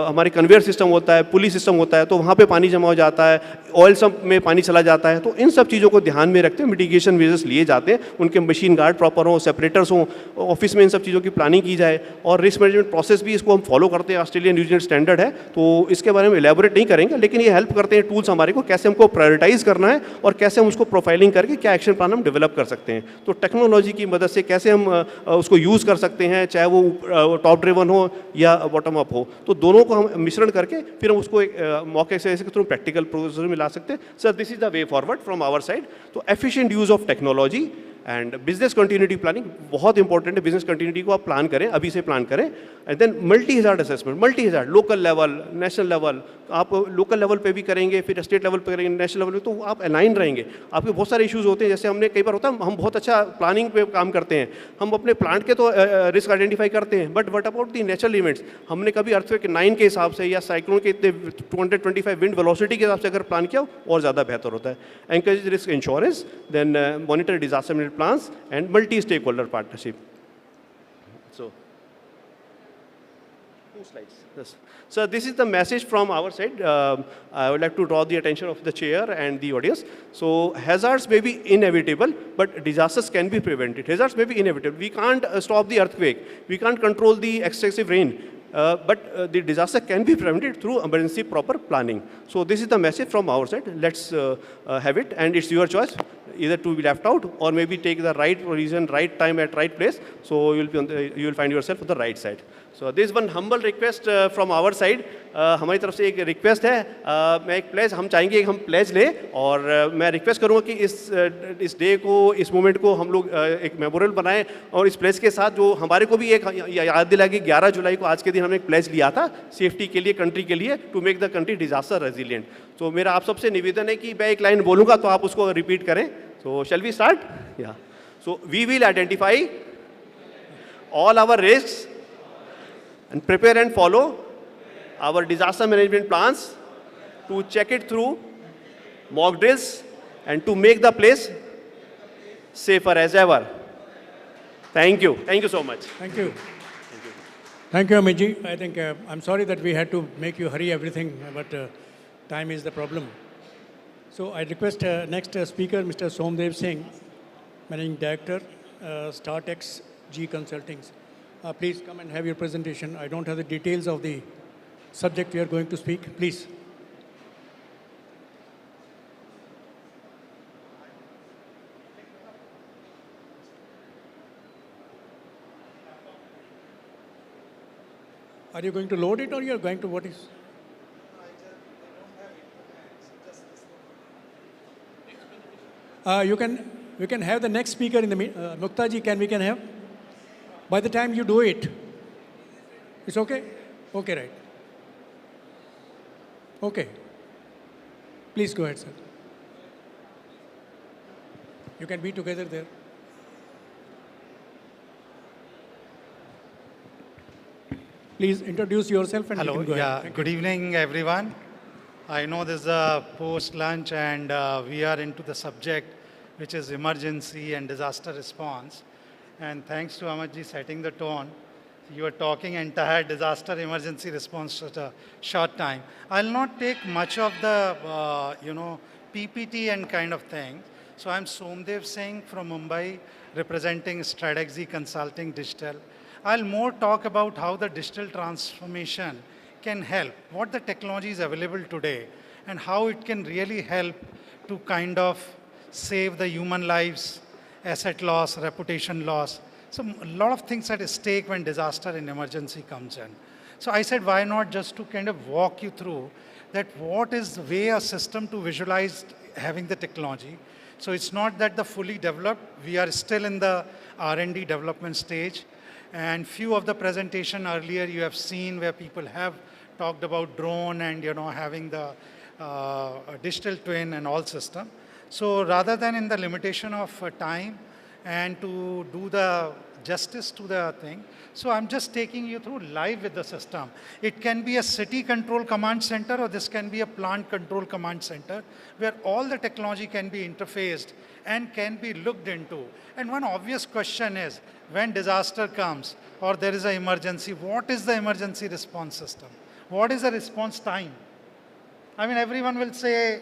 हमारे कन्वेयर सिस्टम होता है, पुली सिस्टम होता है, तो वहाँ पर पानी जमा हो जाता है, ऑयल सब में पानी चला जाता है। तो इन सब चीज़ों को ध्यान में रखते हुए मिटिगेशन मेजर्स लिए जाते हैं, उनके मशीन गार्ड प्रॉपर हो, सेपरेटर्स हों, ऑफिस में इन सब चीज़ों की प्लानिंग की जाए। और रिस्क मैनेजमेंट प्रोसेस भी इसको हम फॉलो करते हैं, ऑस्ट्रेलियन न्यूजीलैंड स्टैंडर्ड है, तो इसके बारे में इलेबोरेट नहीं करेंगे, लेकिन ये हेल्प करते हैं टूल्स हमारे को कैसे हमको प्रायोरिटाइज करना है और कैसे हम उसको प्रोफाइलिंग करके क्या एक्शन प्लान हम डेवलप कर सकते हैं। तो टेक्नोलॉजी की मदद से कैसे हम उसको यूज़ कर सकते हैं, चाहे वो टॉप ड्रिवन हो या बॉटम अप हो, तो दोनों को हम मिश्रण करके फिर हम उसको एक मौके से थ्रू प्रैक्टिकल प्रोसेस में ला सकते हैं। Sir this is the way forward from our side. तो efficient use of technology and business continuity planning बहुत इंपॉर्टेंट है। बिजनेस कंटिन्यूटी को आप प्लान करें, अभी से प्लान करें। And then multi hazard assessment, multi hazard, local level, national level, आप लोकल लेवल पे भी करेंगे, फिर स्टेट लेवल पे करेंगे, नेशनल लेवल पे, तो आप अलाइन रहेंगे। आपके बहुत सारे इश्यूज़ होते हैं, जैसे हमने कई बार होता है हम बहुत अच्छा प्लानिंग पे काम करते हैं, हम अपने प्लांट के तो रिस्क आइडेंटिफाई करते हैं, but what about the natural events, हमने कभी अर्थक्वेक 9 के हिसाब से या साइक्लोन के इतने 225 विंड वेलोसिटी के हिसाब से अगर प्लान किया और ज़्यादा बेहतर होता है। Encourage risk insurance, then monitor disaster management plans and multi-stakeholder partnership. So, 2 slides. Yes. So this is the message from our side. I would like to draw the attention of the chair and the audience. So hazards may be inevitable, but disasters can be prevented. Hazards may be inevitable. We can't stop the earthquake. We can't control the excessive rain. But the disaster can be prevented through emergency proper planning. So this is the message from our side. Let's have it, and it's your choice. either to be left out or maybe take the right reason, right time at right place. So you will find yourself on the right side. So this is one humble request from our side. हमारी तरफ से एक request है, मैं एक pledge हम चाहेंगे कि हम प्लेज लें और मैं रिक्वेस्ट करूँगा कि इस डे को, इस मोमेंट को हम लोग एक मेमोरियल बनाएं और इस प्लेज के साथ जो हमारे को भी एक याद दिला कि 11 जुलाई को आज के दिन हमने एक प्लेज लिया था सेफ्टी के लिए, कंट्री के लिए, to make the country disaster resilient. तो मेरा आप सबसे निवेदन है कि मैं एक लाइन बोलूँगा तो आप उसको रिपीट करें. So shall we start? Yeah. So we will identify all our risks and prepare and follow our disaster management plans to check it through mock drills and to make the place safer as ever. Thank you. Thank you so much. Thank you. Thank you, Amit. I think I'm sorry that we had to make you hurry everything, but time is the problem. So I request next speaker, Mr. Somdev Singh, Managing Director, StarTex G Consulting. Please come and have your presentation. I don't have the details of the subject we are going to speak. Please. Are you going to load it or you are going to what is? We can have the next speaker in the Mukta ji, we can have? By the time you do it, it's okay? Okay, right. Okay. Please go ahead, sir. You can be together there. Please introduce yourself and hello. You can go Yeah. ahead. Good evening, everyone. I know this is a post-lunch and we are into the subject which is emergency and disaster response. And thanks to Amarji setting the tone, you are talking entire disaster emergency response at a short time. I'll not take much of the, PPT and kind of thing. So I'm Somdev Singh from Mumbai, representing Strategy Consulting Digital. I'll more talk about how the digital transformation can help, what the technology is available today, and how it can really help to kind of save the human lives, asset loss, reputation loss. So a lot of things at stake when disaster and emergency comes in. So I said, why not just to kind of walk you through that what is the way a system to visualize having the technology. So it's not that the fully developed, we are still in the R&D development stage. And few of the presentation earlier you have seen where people have talked about drone and having the digital twin and all system. So rather than in the limitation of time and to do the justice to the thing, so I'm just taking you through live with the system. It can be a city control command center or this can be a plant control command center where all the technology can be interfaced and can be looked into. And one obvious question is, when disaster comes or there is an emergency, what is the emergency response system? What is the response time? I mean, everyone will say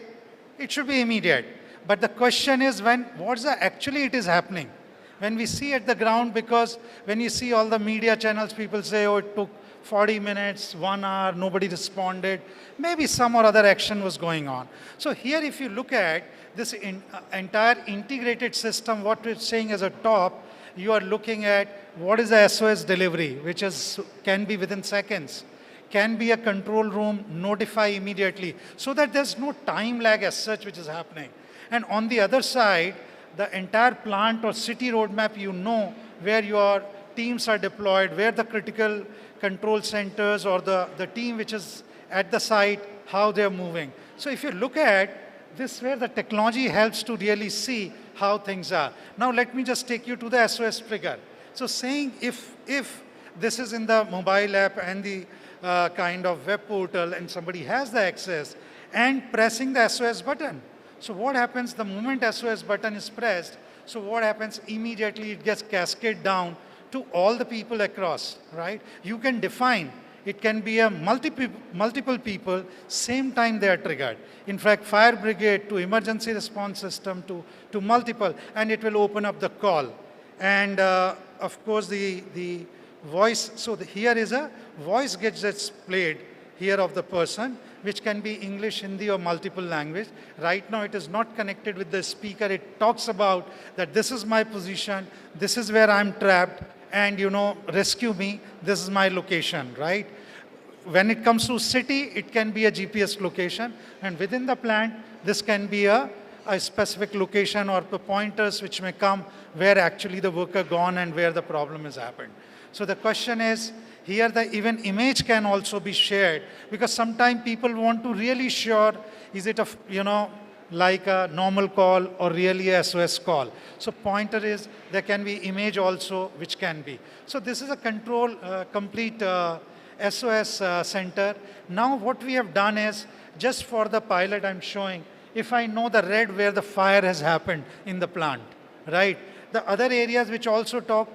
it should be immediate. But the question is actually it is happening. When we see at the ground, because when you see all the media channels, people say, oh, it took 40 minutes, 1 hour, nobody responded. Maybe some or other action was going on. So here, if you look at this entire integrated system, what we're saying as a top, you are looking at what is the SOS delivery, which can be within seconds, can be a control room, notify immediately, so that there's no time lag as such which is happening. And on the other side, the entire plant or city roadmap, where your teams are deployed, where the critical control centers or the team which is at the site, how they're moving. So if you look at this, where the technology helps to really see how things are. Now let me just take you to the SOS trigger. So saying if this is in the mobile app and the kind of web portal and somebody has the access and pressing the SOS button. So what happens the moment SOS button is pressed? So what happens immediately? It gets cascaded down to all the people across, right? You can define. It can be a multiple people, same time they are triggered. In fact, fire brigade to emergency response system to multiple, and it will open up the call. And of course, the voice, so here is a voice gets played here of the person, which can be English, Hindi, or multiple language. Right now, it is not connected with the speaker. It talks about that this is my position, this is where I'm trapped, and rescue me, this is my location, right? When it comes to city, it can be a GPS location, and within the plant, this can be a specific location or the pointers which may come where actually the worker gone and where the problem has happened. So the question is, here the even image can also be shared, because sometimes people want to really sure, is it a, like a normal call or really a SOS call. So pointer is, there can be image also which can be. So this is a control, complete SOS center. Now what we have done is, just for the pilot I'm showing, if I know the red where the fire has happened in the plant, right? The other areas which also talk,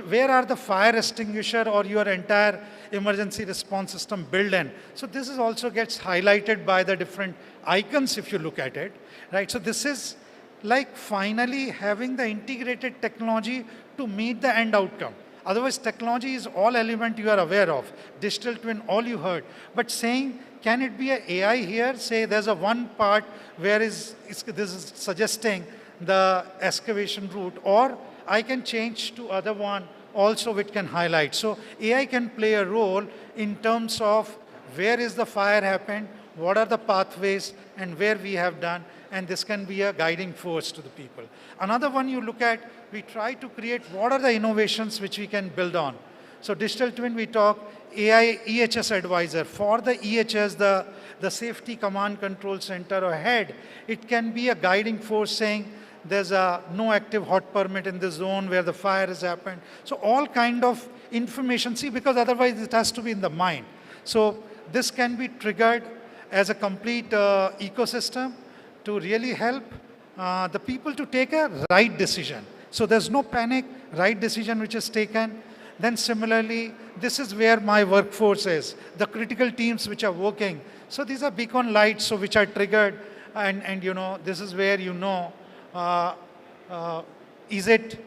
where are the fire extinguisher or your entire emergency response system built in. So this is also gets highlighted by the different icons if you look at it, right? So this is like finally having the integrated technology to meet the end outcome. Otherwise, technology is all element you are aware of. Digital twin, all you heard. But saying, can it be an AI here? Say there's a one part where this is suggesting the excavation route, or I can change to other one also which can highlight. So AI can play a role in terms of where is the fire happened, what are the pathways, and where we have done, and this can be a guiding force to the people. Another one you look at, we try to create what are the innovations which we can build on. So digital twin, we talk AI EHS advisor. For the EHS, the safety command control center or head, it can be a guiding force saying there's a no active hot permit in the zone where the fire has happened. So all kind of information, see, because otherwise it has to be in the mind. So this can be triggered as a complete ecosystem to really help the people to take a right decision. So there's no panic, right decision which is taken. Then similarly, this is where my workforce is, the critical teams which are working. So these are beacon lights, so which are triggered, and this is where is it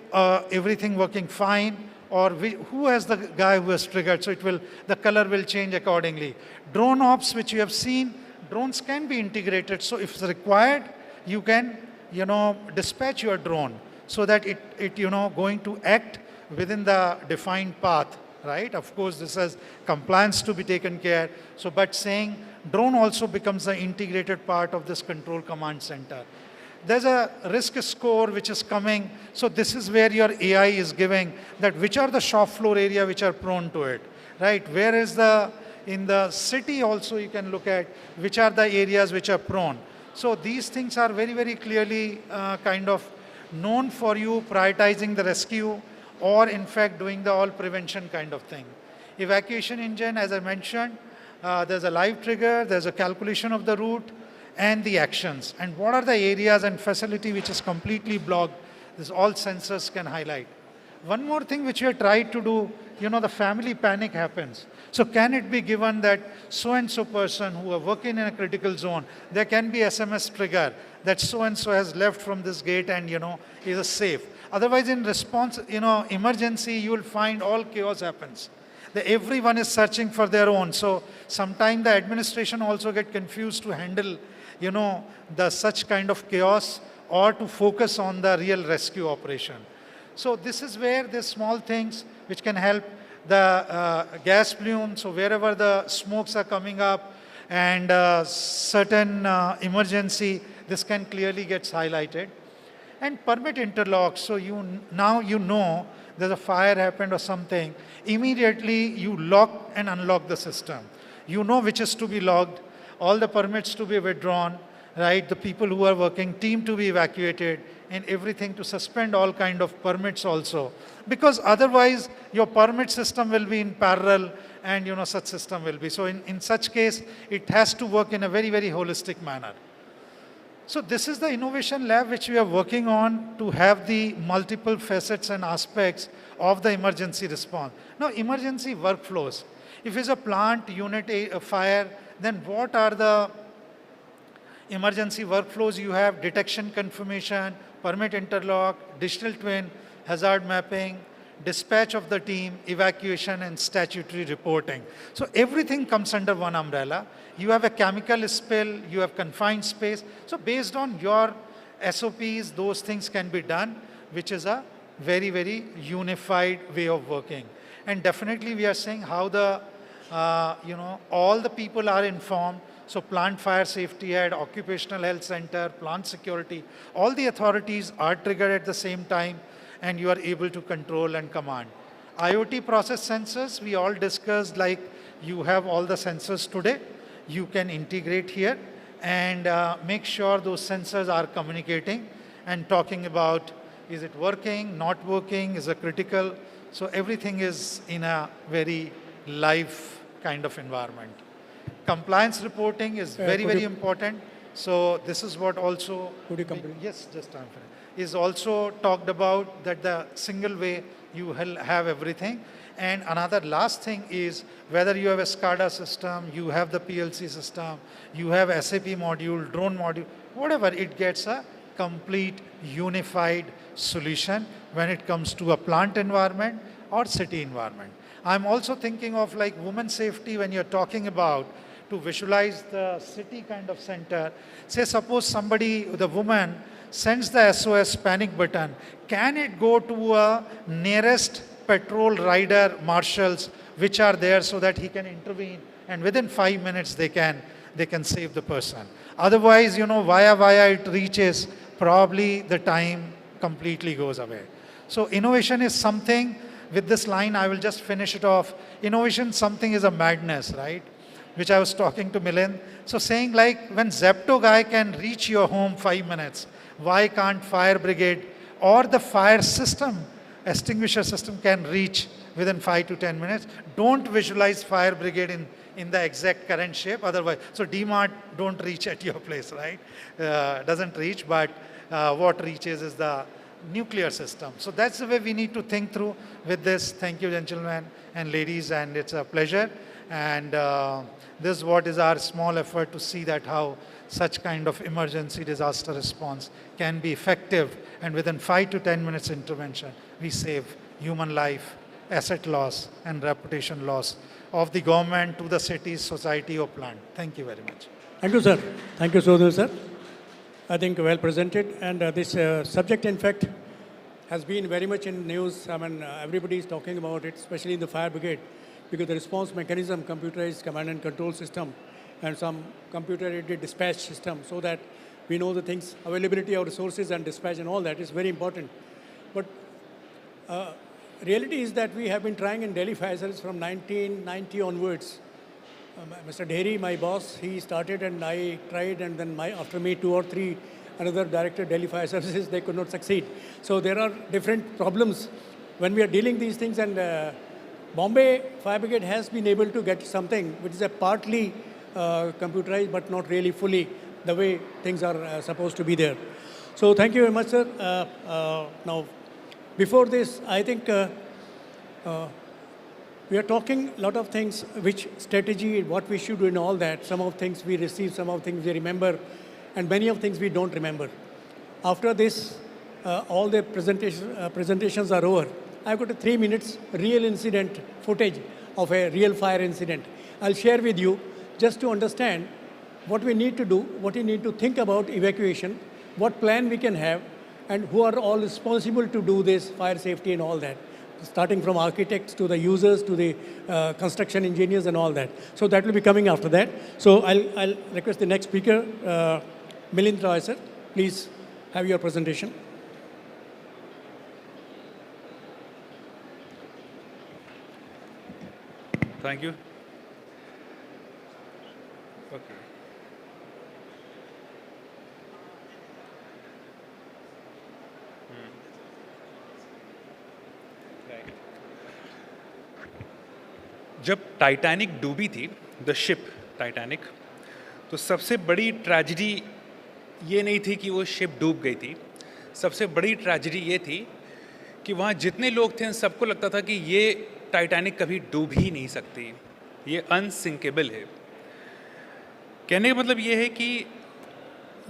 everything working fine, or who has the guy who has triggered, so the color will change accordingly. Drone ops, which you have seen, drones can be integrated, so if it's required, you can dispatch your drone so that it going to act within the defined path, right? Of course, this has compliance to be taken care. So, but saying drone also becomes an integrated part of this control command center. There's a risk score which is coming. So this is where your AI is giving that which are the shop floor area which are prone to it, right? Where is in the city also you can look at which are the areas which are prone. So these things are very, very clearly kind of known for you prioritizing the rescue, or in fact doing the all prevention kind of thing. Evacuation engine, as I mentioned, there's a live trigger, there's a calculation of the route and the actions. And what are the areas and facility which is completely blocked, this all sensors can highlight. One more thing which we have tried to do, the family panic happens. So can it be given that so-and-so person who are working in a critical zone, there can be SMS trigger that so-and-so has left from this gate and, is safe. Otherwise, in response, emergency, you will find all chaos happens. Everyone is searching for their own. So sometimes the administration also get confused to handle, the such kind of chaos or to focus on the real rescue operation. So this is where the small things which can help the gas plume. So wherever the smokes are coming up and certain emergency, this can clearly gets highlighted. And permit interlock, so now there's a fire happened or something, immediately you lock and unlock the system. You know which is to be logged, all the permits to be withdrawn, right? The people who are working, team to be evacuated, and everything to suspend all kind of permits also. Because otherwise, your permit system will be in parallel and such system will be. So in such case, it has to work in a very, very holistic manner. So this is the innovation lab which we are working on to have the multiple facets and aspects of the emergency response. Now, emergency workflows. If it's a plant, unit, a fire, then what are the emergency workflows you have? Detection confirmation, permit interlock, digital twin, hazard mapping, dispatch of the team, evacuation, and statutory reporting. So everything comes under one umbrella. You have a chemical spill, you have confined space. So based on your SOPs, those things can be done, which is a very, very unified way of working. And definitely we are saying how the, all the people are informed. So plant fire safety head, occupational health center, plant security, all the authorities are triggered at the same time, and you are able to control and command. IoT process sensors, we all discussed, like you have all the sensors today. You can integrate here and make sure those sensors are communicating and talking about, is it working, not working, is it critical? So everything is in a very live kind of environment. Compliance reporting is very, very important. So this is what also, yes, just I'm finished, is also talked about, that the single way you will have everything. And another last thing is whether you have a SCADA system, you have the PLC system, you have SAP module, drone module, whatever, it gets a complete unified solution when it comes to a plant environment or city environment. I'm also thinking of like women safety when you're talking about to visualize the city kind of center. Say suppose somebody, the woman, sends the SOS panic button. Can it go to a nearest patrol rider marshals which are there so that he can intervene, and within 5 minutes they can save the person. Otherwise, via it reaches, probably the time completely goes away. So innovation is something, with this line I will just finish it off. Innovation something is a madness, right? Which I was talking to Milind. So saying like when Zepto guy can reach your home 5 minutes, why can't fire brigade or the fire system, extinguisher system can reach within 5 to 10 minutes? Don't visualize fire brigade in the exact current shape, otherwise. So DMART don't reach at your place, right? Doesn't reach, but what reaches is the nuclear system. So that's the way we need to think through with this. Thank you, gentlemen and ladies, and it's a pleasure. And this is what is our small effort to see that how such kind of emergency disaster response can be effective, and within 5 to 10 minutes intervention, we save human life, asset loss, and reputation loss of the government to the cities, society, or plant. Thank you very much. Thank you, sir. Thank you so much, sir. I think well presented, and this subject, in fact, has been very much in news. I mean, everybody is talking about it, especially in the fire brigade, because the response mechanism, computerized command and control system, and some computer-aided dispatch system, so that we know the things, availability of resources and dispatch and all that is very important. But reality is that we have been trying in Delhi fire service from 1990 onwards. Mr. Dheri, my boss, he started and I tried, and then after me 2 or 3 another director Delhi fire services, they could not succeed. So there are different problems when we are dealing these things, and Bombay Fire Brigade has been able to get something which is a partly computerized but not really fully the way things are supposed to be there. So thank you very much, sir. Now, before this, I think we are talking a lot of things, which strategy, what we should do and all that. Some of things we receive, some of things we remember, and many of things we don't remember. After this, all the presentations are over. I've got a 3 minutes real incident footage of a real fire incident. I'll share with you just to understand what we need to do, what we need to think about evacuation, what plan we can have, and who are all responsible to do this fire safety and all that, starting from architects to the users to the construction engineers and all that. So that will be coming after that. So I'll request the next speaker, Milind Roy, sir. Please have your presentation. Thank you. Okay. जब Titanic डूबी थी, the ship Titanic, तो सबसे बड़ी tragedy ये नहीं थी कि वो शिप डूब गई थी. सबसे बड़ी ट्रेजेडी ये थी कि वहाँ जितने लोग थे सबको लगता था कि ये टाइटैनिक कभी डूब ही नहीं सकती, ये अनसिंकेबल है. कहने का मतलब ये है कि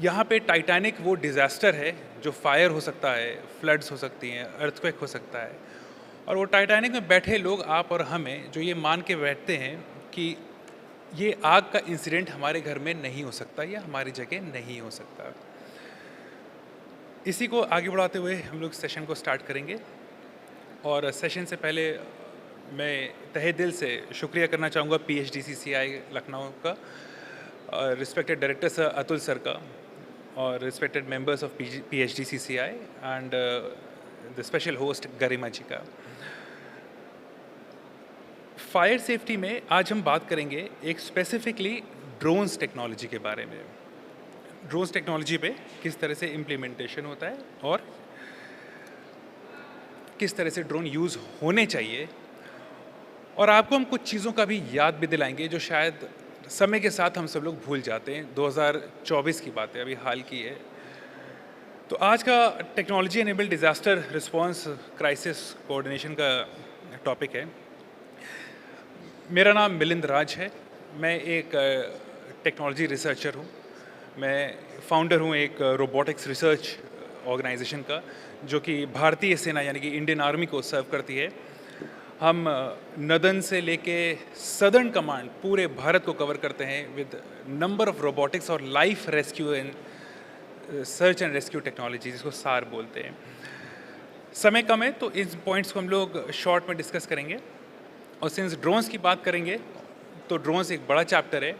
यहाँ पे टाइटैनिक वो डिज़ास्टर है जो फायर हो सकता है, फ्लड्स हो सकती हैं, अर्थक्वेक हो सकता है, और वो टाइटैनिक में बैठे लोग, आप और हमें, जो ये मान के बैठते हैं कि ये आग का इंसिडेंट हमारे घर में नहीं हो सकता या हमारी जगह नहीं हो सकता। इसी को आगे बढ़ाते हुए हम लोग सेशन को स्टार्ट करेंगे। और सेशन से पहले मैं तहे दिल से शुक्रिया करना चाहूँगा PHDCCI लखनऊ का, respected director sir Atul sir का, और respected members of PHDCCI and the special host Garima ji का। फायर सेफ्टी में आज हम बात करेंगे एक स्पेसिफिकली ड्रोन्स टेक्नोलॉजी के बारे में। ड्रोन्स टेक्नोलॉजी पे किस तरह से इम्प्लीमेंटेशन होता है और किस तरह से ड्रोन यूज़ होने चाहिए, और आपको हम कुछ चीज़ों का भी याद भी दिलाएंगे जो शायद समय के साथ हम सब लोग भूल जाते हैं। 2024 की बात है, अभी हाल की है। तो आज का technology enabled disaster response crisis coordination का टॉपिक है। मेरा नाम मिलिंद राज है, मैं एक टेक्नोलॉजी रिसर्चर हूँ। मैं फाउंडर हूँ एक रोबोटिक्स रिसर्च ऑर्गेनाइजेशन का, जो कि भारतीय सेना यानी कि इंडियन आर्मी को सर्व करती है। हम नदन से लेके सदर्न कमांड पूरे भारत को कवर करते हैं विद नंबर ऑफ रोबोटिक्स और life rescue and search and rescue technology, जिसको सार बोलते हैं। समय कम है तो इन पॉइंट्स को हम लोग शॉर्ट में डिस्कस करेंगे। और सिंस ड्रोन्स की बात करेंगे तो ड्रोन्स एक बड़ा चैप्टर है,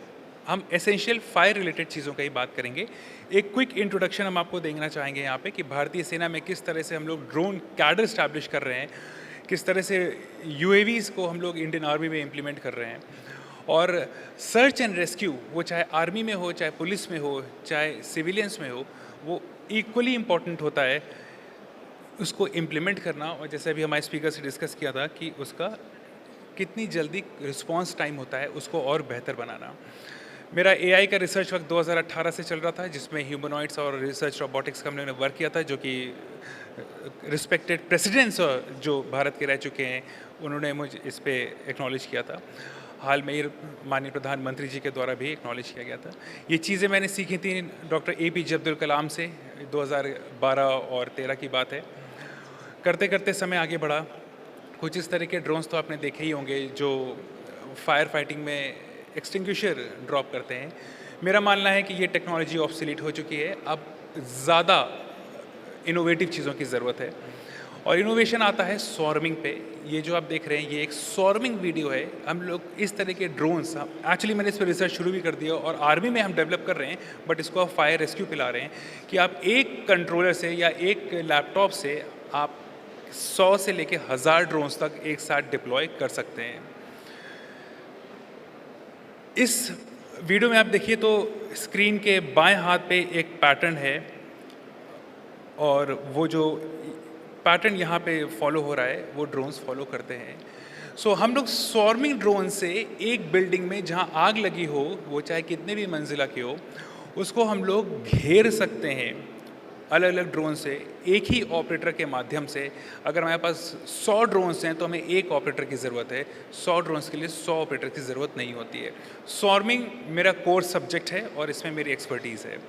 हम एसेंशियल फायर रिलेटेड चीज़ों का ही बात करेंगे। एक क्विक इंट्रोडक्शन हम आपको देना चाहेंगे यहाँ पे कि भारतीय सेना में किस तरह से हम लोग ड्रोन कैडर स्टैब्लिश कर रहे हैं, किस तरह से UAVs को हम लोग इंडियन आर्मी में इम्प्लीमेंट कर रहे हैं, और सर्च एंड रेस्क्यू वो चाहे आर्मी में हो, चाहे पुलिस में हो, चाहे सिविलियंस में हो, वो इक्वली इम्पॉर्टेंट होता है उसको इम्प्लीमेंट करना। और जैसे अभी हमारे स्पीकर से डिस्कस किया था कि उसका कितनी जल्दी रिस्पॉन्स टाइम होता है, उसको और बेहतर बनाना। मेरा AI का रिसर्च वक्त 2018 से चल रहा था, जिसमें ह्यूमनॉइड्स और रिसर्च रोबोटिक्स का हमने वर्क किया था, जो कि रिस्पेक्टेड प्रेसिडेंट्स जो भारत के रह चुके हैं उन्होंने मुझे इस पे एक्नॉलेज किया था। हाल में माननीय प्रधानमंत्री जी के द्वारा भी एक्नॉलेज किया गया था। ये चीज़ें मैंने सीखी थी डॉक्टर APJ अब्दुल कलाम से, 2012 और 13 की बात है। करते करते समय आगे बढ़ा। कुछ इस तरह के ड्रोन्स तो आपने देखे ही होंगे जो फायर फाइटिंग में एक्सटिंग्विशर ड्रॉप करते हैं। मेरा मानना है कि ये टेक्नोलॉजी ऑब्सोलीट हो चुकी है, अब ज़्यादा इनोवेटिव चीज़ों की ज़रूरत है। और इनोवेशन आता है सॉर्मिंग पे। ये जो आप देख रहे हैं ये एक सॉर्मिंग वीडियो है। हम लोग इस तरह के ड्रोन्स, एक्चुअली मैंने इस पर रिसर्च शुरू भी कर दिया और आर्मी में हम डेवलप कर रहे हैं, बट इसको आप फायर रेस्क्यू पे ला रहे हैं कि आप एक कंट्रोलर से या एक लैपटॉप से आप 100 से लेके 1000 ड्रोन्स तक एक साथ डिप्लॉय कर सकते हैं। इस वीडियो में आप देखिए तो स्क्रीन के बाएं हाथ पे एक पैटर्न है, और वो जो पैटर्न यहाँ पे फॉलो हो रहा है वो ड्रोन्स फॉलो करते हैं। सो हम लोग सॉर्मिंग ड्रोन से एक बिल्डिंग में जहाँ आग लगी हो, वो चाहे कितने भी मंजिला की हो, उसको हम लोग घेर सकते हैं अलग अलग ड्रोन से, एक ही ऑपरेटर के माध्यम से। अगर हमारे पास 100 ड्रोन्स हैं तो हमें एक ऑपरेटर की ज़रूरत है, 100 ड्रोन्स के लिए 100 ऑपरेटर की ज़रूरत नहीं होती है। सॉर्मिंग मेरा कोर सब्जेक्ट है और इसमें मेरी एक्सपर्टीज़ है।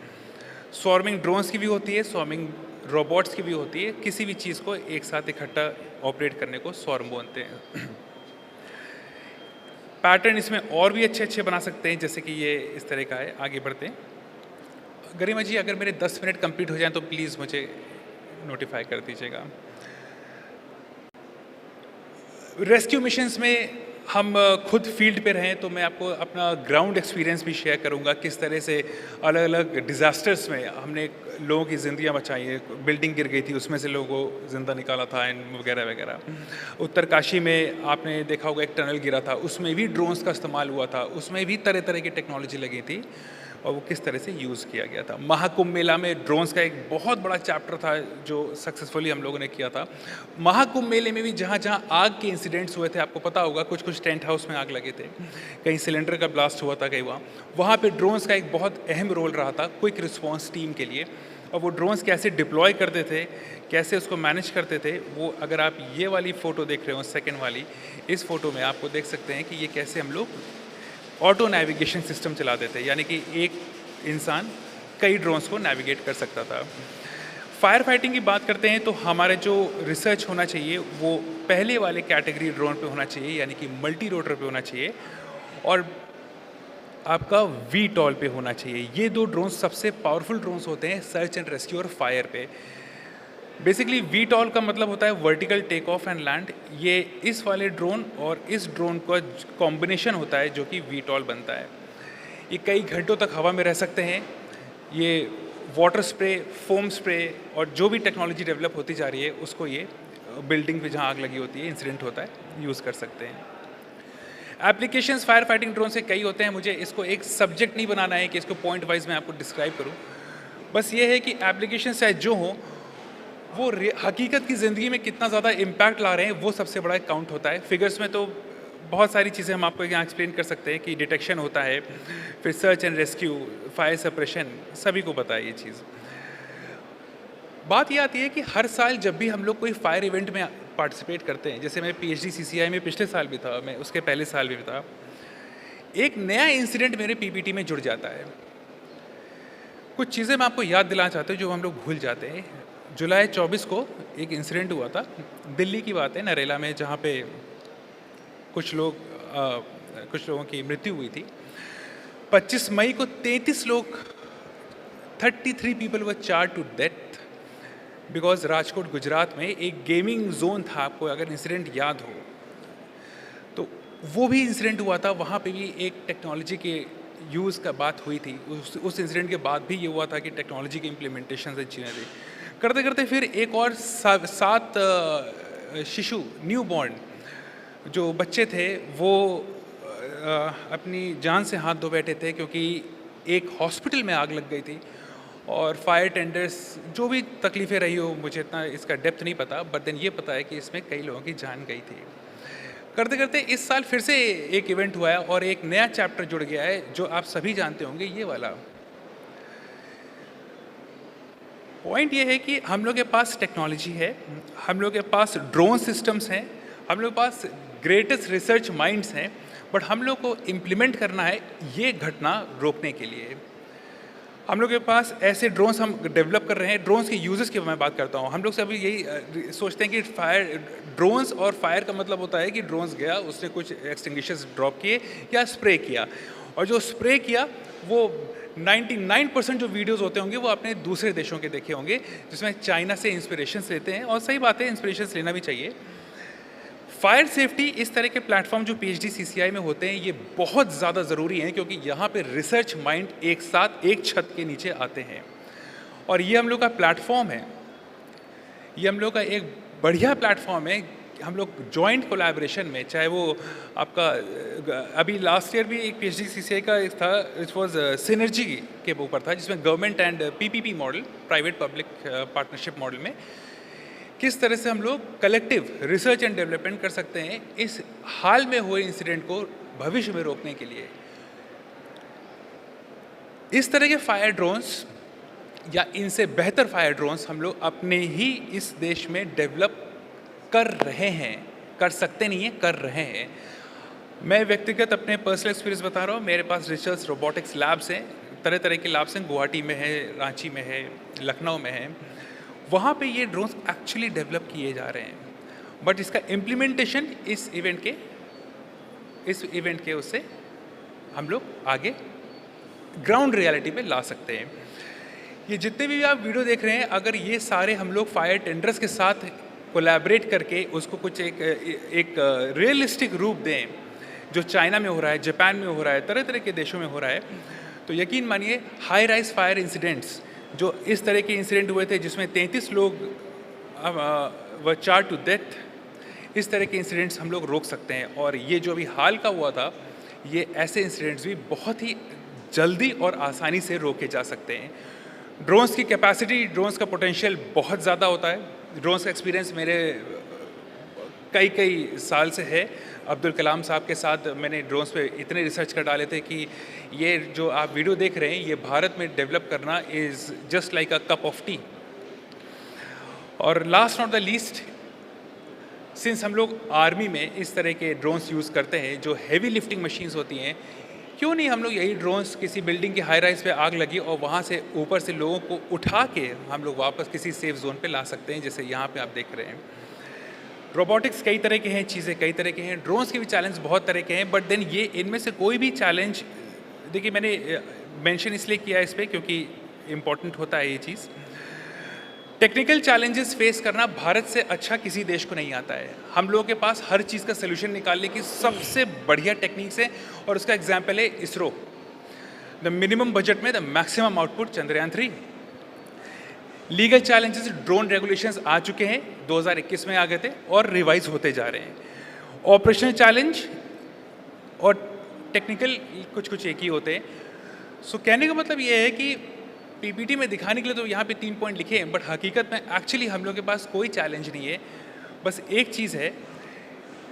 सॉर्मिंग ड्रोन्स की भी होती है, सॉर्मिंग रोबोट्स की भी होती है। किसी भी चीज़ को एक साथ इकट्ठा ऑपरेट करने को सॉर्म बोलते हैं। पैटर्न इसमें और भी अच्छे अच्छे बना सकते हैं, जैसे कि ये इस तरह का है। आगे बढ़ते हैं। गरिमा जी, अगर मेरे 10 मिनट कंप्लीट हो जाएं तो प्लीज़ मुझे नोटिफाई कर दीजिएगा। रेस्क्यू मिशंस में हम खुद फील्ड पे रहें तो मैं आपको अपना ग्राउंड एक्सपीरियंस भी शेयर करूंगा, किस तरह से अलग अलग डिज़ास्टर्स में हमने लोगों की ज़िंदगियां बचाई है। बिल्डिंग गिर गई थी, उसमें से लोगों को ज़िंदा निकाला था वगैरह वगैरह। उत्तरकाशी में आपने देखा होगा एक टनल गिरा था, उसमें भी ड्रोन्स का इस्तेमाल हुआ था, उसमें भी तरह तरह की टेक्नोलॉजी लगी थी और वो किस तरह से यूज़ किया गया था। महाकुंभ मेला में ड्रोन्स का एक बहुत बड़ा चैप्टर था जो सक्सेसफुली हम लोगों ने किया था। महाकुंभ मेले में भी जहाँ जहाँ आग के इंसिडेंट्स हुए थे, आपको पता होगा कुछ कुछ टेंट हाउस में आग लगे थे, कहीं सिलेंडर का ब्लास्ट हुआ था, कहीं वहाँ पे ड्रोन्स का एक बहुत अहम रोल रहा था क्विक रिस्पॉन्स टीम के लिए। और वो ड्रोन्स कैसे डिप्लॉय करते थे, कैसे उसको मैनेज करते थे, वो अगर आप ये वाली फ़ोटो देख रहे हो, सेकेंड वाली, इस फोटो में आपको देख सकते हैं कि ये कैसे हम लोग ऑटो नेविगेशन सिस्टम चला देते हैं, यानी कि एक इंसान कई ड्रोन्स को नेविगेट कर सकता था। फायर फाइटिंग की बात करते हैं तो हमारे जो रिसर्च होना चाहिए वो पहले वाले कैटेगरी ड्रोन पे होना चाहिए, यानी कि मल्टी रोटर पे होना चाहिए, और आपका VTOL पे होना चाहिए। ये दो ड्रोन्स सबसे पावरफुल ड्रोन्स होते हैं सर्च एंड रेस्क्यू और फायर पे। बेसिकली VTOL का मतलब होता है vertical take off and land. ये इस वाले ड्रोन और इस ड्रोन का कॉम्बिनेशन होता है जो कि VTOL बनता है। ये कई घंटों तक हवा में रह सकते हैं। ये वाटर स्प्रे, फोम स्प्रे और जो भी टेक्नोलॉजी डेवलप होती जा रही है उसको ये बिल्डिंग पे जहाँ आग लगी होती है, इंसिडेंट होता है, यूज़ कर सकते हैं। एप्लीकेशंस फायर फाइटिंग ड्रोन से कई होते हैं। मुझे इसको एक सब्जेक्ट नहीं बनाना है कि इसको पॉइंट वाइज मैं आपको डिस्क्राइब करूं। बस ये है कि एप्लीकेशन चाहे जो हो वो हकीकत की ज़िंदगी में कितना ज़्यादा इम्पैक्ट ला रहे हैं वो सबसे बड़ा काउंट होता है। फिगर्स में तो बहुत सारी चीज़ें हम आपको यहाँ एक्सप्लेन कर सकते हैं कि डिटेक्शन होता है, फिर search and rescue, fire suppression, सभी को पता है ये चीज़। बात ये आती है कि हर साल जब भी हम लोग कोई फायर इवेंट में पार्टिसिपेट करते हैं, जैसे मैं PhD CCI में पिछले साल भी था, मैं उसके पहले साल भी था, एक नया इंसिडेंट मेरे PPT में जुड़ जाता है। कुछ चीज़ें मैं आपको याद दिलाना चाहता हूँ जो हम लोग भूल जाते हैं। जुलाई 24 को एक इंसिडेंट हुआ था, दिल्ली की बात है, नरेला में, जहाँ पे कुछ लोगों की मृत्यु हुई थी। 25 मई को 33 लोग, 33 people were charge to death because Rajkot Gujarat में एक गेमिंग जोन था, आपको अगर इंसिडेंट याद हो तो वो भी इंसिडेंट हुआ था। वहाँ पे भी एक टेक्नोलॉजी के यूज़ का बात हुई थी। उस इंसिडेंट के बाद भी ये हुआ था कि टेक्नोलॉजी के इम्प्लीमेंटेशन से चीज़ें थी। करते करते फिर एक और 7 शिशु, न्यू बॉर्न जो बच्चे थे, वो अपनी जान से हाथ धो बैठे थे क्योंकि एक हॉस्पिटल में आग लग गई थी और फायर टेंडर्स, जो भी तकलीफ़ें रही हो, मुझे इतना इसका डेप्थ नहीं पता, बट देन ये पता है कि इसमें कई लोगों की जान गई थी। करते करते इस साल फिर से एक इवेंट हुआ है और एक नया चैप्टर जुड़ गया है जो आप सभी जानते होंगे, ये वाला। पॉइंट ये है कि हम लोग के पास टेक्नोलॉजी है, हम लोग के पास ड्रोन सिस्टम्स हैं, हम लोग के पास ग्रेटेस्ट रिसर्च माइंड्स हैं, बट हम लोग को इम्प्लीमेंट करना है ये घटना रोकने के लिए। हम लोग के पास ऐसे ड्रोन्स हम डेवलप कर रहे हैं। ड्रोन्स के यूजेस की मैं बात करता हूँ। हम लोग से अभी यही सोचते हैं कि ड्रोन्स और फायर का मतलब होता है कि ड्रोन्स गया, उसने कुछ एक्सटिंग्विशर्स ड्रॉप किए या स्प्रे किया, और जो स्प्रे किया वो 99% जो वीडियोस होते होंगे वो आपने दूसरे देशों के देखे होंगे जिसमें चाइना से इंस्पिरेशंस लेते हैं, और सही बात है, इंस्पिरेशंस लेना भी चाहिए। फायर सेफ्टी, इस तरह के प्लेटफॉर्म जो PhD CCI में होते हैं ये बहुत ज़्यादा ज़रूरी हैं क्योंकि यहाँ पे रिसर्च माइंड एक साथ एक छत के नीचे आते हैं, और ये हम लोग का प्लेटफॉर्म है, ये हम लोग का एक बढ़िया प्लेटफॉर्म है। हम लोग जॉइंट कोलैबोरेशन में, चाहे वो आपका अभी लास्ट ईयर भी एक PhD CCI का एक था, इट वॉज सिनर्जी के ऊपर था, जिसमें government and PPP model, private public partnership model में किस तरह से हम लोग कलेक्टिव रिसर्च एंड डेवलपमेंट कर सकते हैं इस हाल में हुए इंसिडेंट को भविष्य में रोकने के लिए। इस तरह के फायर ड्रोन्स या इनसे बेहतर फायर ड्रोन्स हम लोग अपने ही इस देश में डेवलप कर रहे हैं, कर सकते नहीं हैं, कर रहे हैं। मैं व्यक्तिगत अपने पर्सनल एक्सपीरियंस बता रहा हूँ। मेरे पास रिसर्च रोबोटिक्स लैब्स हैं, तरह तरह के लैब्स हैं, गुवाहाटी में है, रांची में है, लखनऊ में है। वहाँ पे ये ड्रोन्स एक्चुअली डेवलप किए जा रहे हैं, बट इसका इम्प्लीमेंटेशन इस इवेंट के उससे हम लोग आगे ग्राउंड रियलिटी पे ला सकते हैं। ये जितने भी आप वीडियो देख रहे हैं, अगर ये सारे हम लोग फायर टेंडर्स के साथ कोलैबोरेट करके उसको कुछ एक रियलिस्टिक रूप दें, जो चाइना में हो रहा है, जापान में हो रहा है, तरह तरह के देशों में हो रहा है, तो यकीन मानिए हाई राइज फायर इंसिडेंट्स, जो इस तरह के इंसिडेंट हुए थे जिसमें 33 लोग वर चार्ज टू डेथ, इस तरह के इंसिडेंट्स हम लोग रोक सकते हैं। और ये जो अभी हाल का हुआ था, ये ऐसे इंसिडेंट्स भी बहुत ही जल्दी और आसानी से रोके जा सकते हैं। ड्रोन्स की कैपेसिटी, ड्रोन्स का पोटेंशियल बहुत ज़्यादा होता है। ड्रोन्स का एक्सपीरियंस मेरे कई साल से है। अब्दुल कलाम साहब के साथ मैंने ड्रोन्स पे इतने रिसर्च कर डाले थे कि ये जो आप वीडियो देख रहे हैं, ये भारत में डेवलप करना is just like a cup of tea. और last not the least, since हम लोग आर्मी में इस तरह के ड्रोन्स यूज़ करते हैं जो हेवी लिफ्टिंग मशीन्स होती हैं, क्यों नहीं हम लोग यही ड्रोन्स किसी बिल्डिंग की हाई राइज पे आग लगी और वहाँ से ऊपर से लोगों को उठा के हम लोग वापस किसी सेफ जोन पे ला सकते हैं, जैसे यहाँ पे आप देख रहे हैं। रोबोटिक्स कई तरह के हैं, चीज़ें कई तरह के हैं, ड्रोन्स के भी चैलेंज बहुत तरह के हैं, बट देन ये इनमें से कोई भी चैलेंज, देखिए मैंने मेंशन इसलिए किया इस पर क्योंकि इम्पॉर्टेंट होता है ये चीज़। टेक्निकल चैलेंजेस फेस करना भारत से अच्छा किसी देश को नहीं आता है। हम लोगों के पास हर चीज़ का सलूशन निकालने की सबसे बढ़िया टेक्निक्स है और उसका एग्जाम्पल है इसरो। द मिनिमम बजट में the maximum output Chandrayaan 3। Legal challenges, drone regulations आ चुके हैं, 2021 में आ गए थे और रिवाइज होते जा रहे हैं। ऑपरेशनल चैलेंज और टेक्निकल कुछ एक ही होते हैं। सो कहने का मतलब ये है कि पीपीटी में दिखाने के लिए तो यहाँ पे 3 पॉइंट लिखे हैं, बट हकीकत में एक्चुअली हम लोग के पास कोई चैलेंज नहीं है। बस एक चीज़ है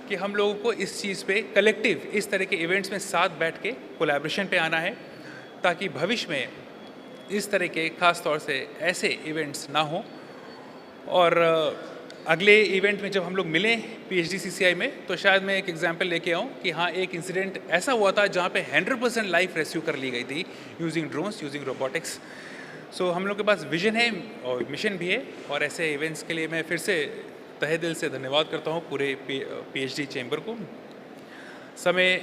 कि हम लोगों को इस चीज़ पे कलेक्टिव इस तरह के इवेंट्स में साथ बैठ के कोलैबोरेशन पे आना है, ताकि भविष्य में इस तरह के ख़ास तौर से ऐसे इवेंट्स ना हो। और अगले इवेंट में जब हम लोग मिलें PHDCCI में, तो शायद मैं एक एग्जांपल लेके आऊँ कि हाँ, एक इंसिडेंट ऐसा हुआ था जहाँ पे 100% लाइफ रेस्क्यू कर ली गई थी यूजिंग ड्रोन्स, यूजिंग रोबोटिक्स। सो हम लोग के पास विजन है और मिशन भी है, और ऐसे इवेंट्स के लिए मैं फिर से तहे दिल से धन्यवाद करता हूँ पूरे PhD चैम्बर को। समय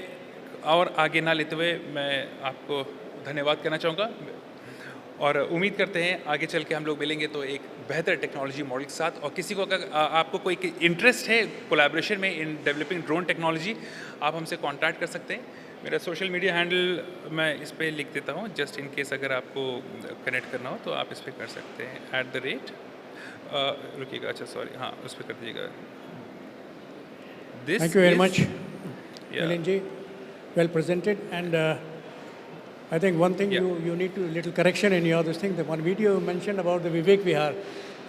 और आगे ना लेते हुए मैं आपको धन्यवाद करना चाहूँगा और उम्मीद करते हैं आगे चल के हम लोग मिलेंगे तो एक बेहतर टेक्नोलॉजी मॉडल के साथ। और किसी को अगर आपको कोई इंटरेस्ट है कोलैबोरेशन में इन डेवलपिंग ड्रोन टेक्नोलॉजी, आप हमसे कांटेक्ट कर सकते हैं। मेरा सोशल मीडिया हैंडल मैं इस पर लिख देता हूँ, जस्ट इन केस अगर आपको कनेक्ट करना हो तो आप इस पर कर सकते हैं। रुकिएगा, अच्छा सॉरी, हाँ उस पर कर दीजिएगा। Thank you very much, Milinji. Well presented, and I think one thing you need to little correction in your this thing. The one video you mentioned about the Vivek Vihar,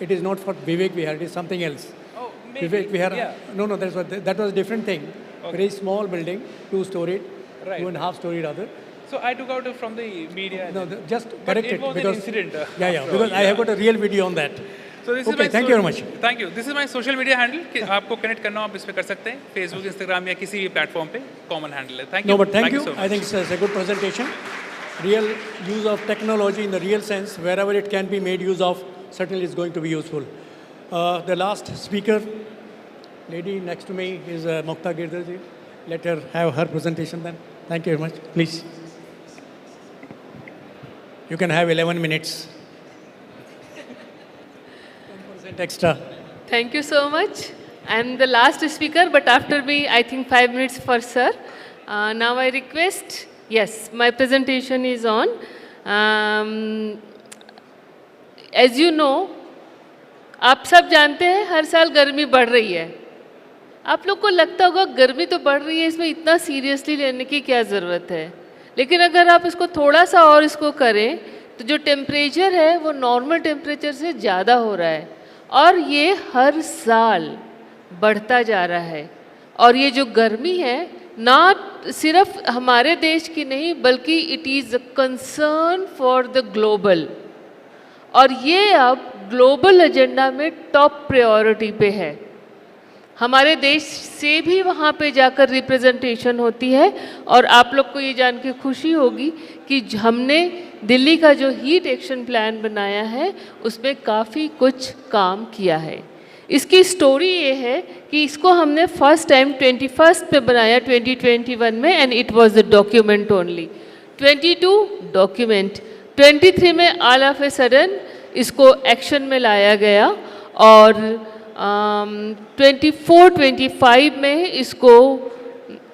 it is not for Vivek Vihar, it is something else. Oh, maybe. Vivek Vihar, no, that was a different thing. Okay. Very small building, 2-storied, Right. 2.5-storied other. So I took out from the media. No, just but correct it it was because an incident. because I have got a real video on that. So this Okay, is my thank you very much. Thank you. This is my social media handle. कि आपको connect करना हो आप इस पे कर सकते हैं, Facebook, Instagram या किसी भी platform पे common handle है. Thank you. No, but thank you. So much. I think it's a good presentation. Real use of technology in the real sense, wherever it can be made use of, certainly is going to be useful. The last speaker, lady next to me, is Mukta Girdharji. Let her have her presentation then. Thank you very much. Please. You can have 11 minutes. 10% extra. Thank you so much. I'm the last speaker, but after me, I think 5 minutes for sir. Now I request, yes, my presentation is on. As you know, आप सब जानते हैं हर साल गर्मी बढ़ रही है। आप लोग को लगता होगा गर्मी तो बढ़ रही है, इसमें इतना सीरियसली लेने की क्या ज़रूरत है। लेकिन अगर आप इसको थोड़ा सा और इसको करें तो जो टेम्परेचर है वो नॉर्मल टेम्परेचर से ज़्यादा हो रहा है और ये हर साल बढ़ता जा रहा है। और ये जो गर्मी है ना सिर्फ हमारे देश की नहीं बल्कि it is a concern for the global, और ये अब ग्लोबल एजेंडा में टॉप प्रायोरिटी पे है। हमारे देश से भी वहाँ पे जाकर रिप्रेजेंटेशन होती है और आप लोग को ये जान के खुशी होगी कि हमने दिल्ली का जो हीट एक्शन प्लान बनाया है उसमें काफ़ी कुछ काम किया है। इसकी स्टोरी ये है कि इसको हमने फर्स्ट टाइम 21st पे बनाया 2021 में, and it was the document only. 22 document, 23 में ऑल ऑफ ए सडन इसको एक्शन में लाया गया और 24-25 में इसको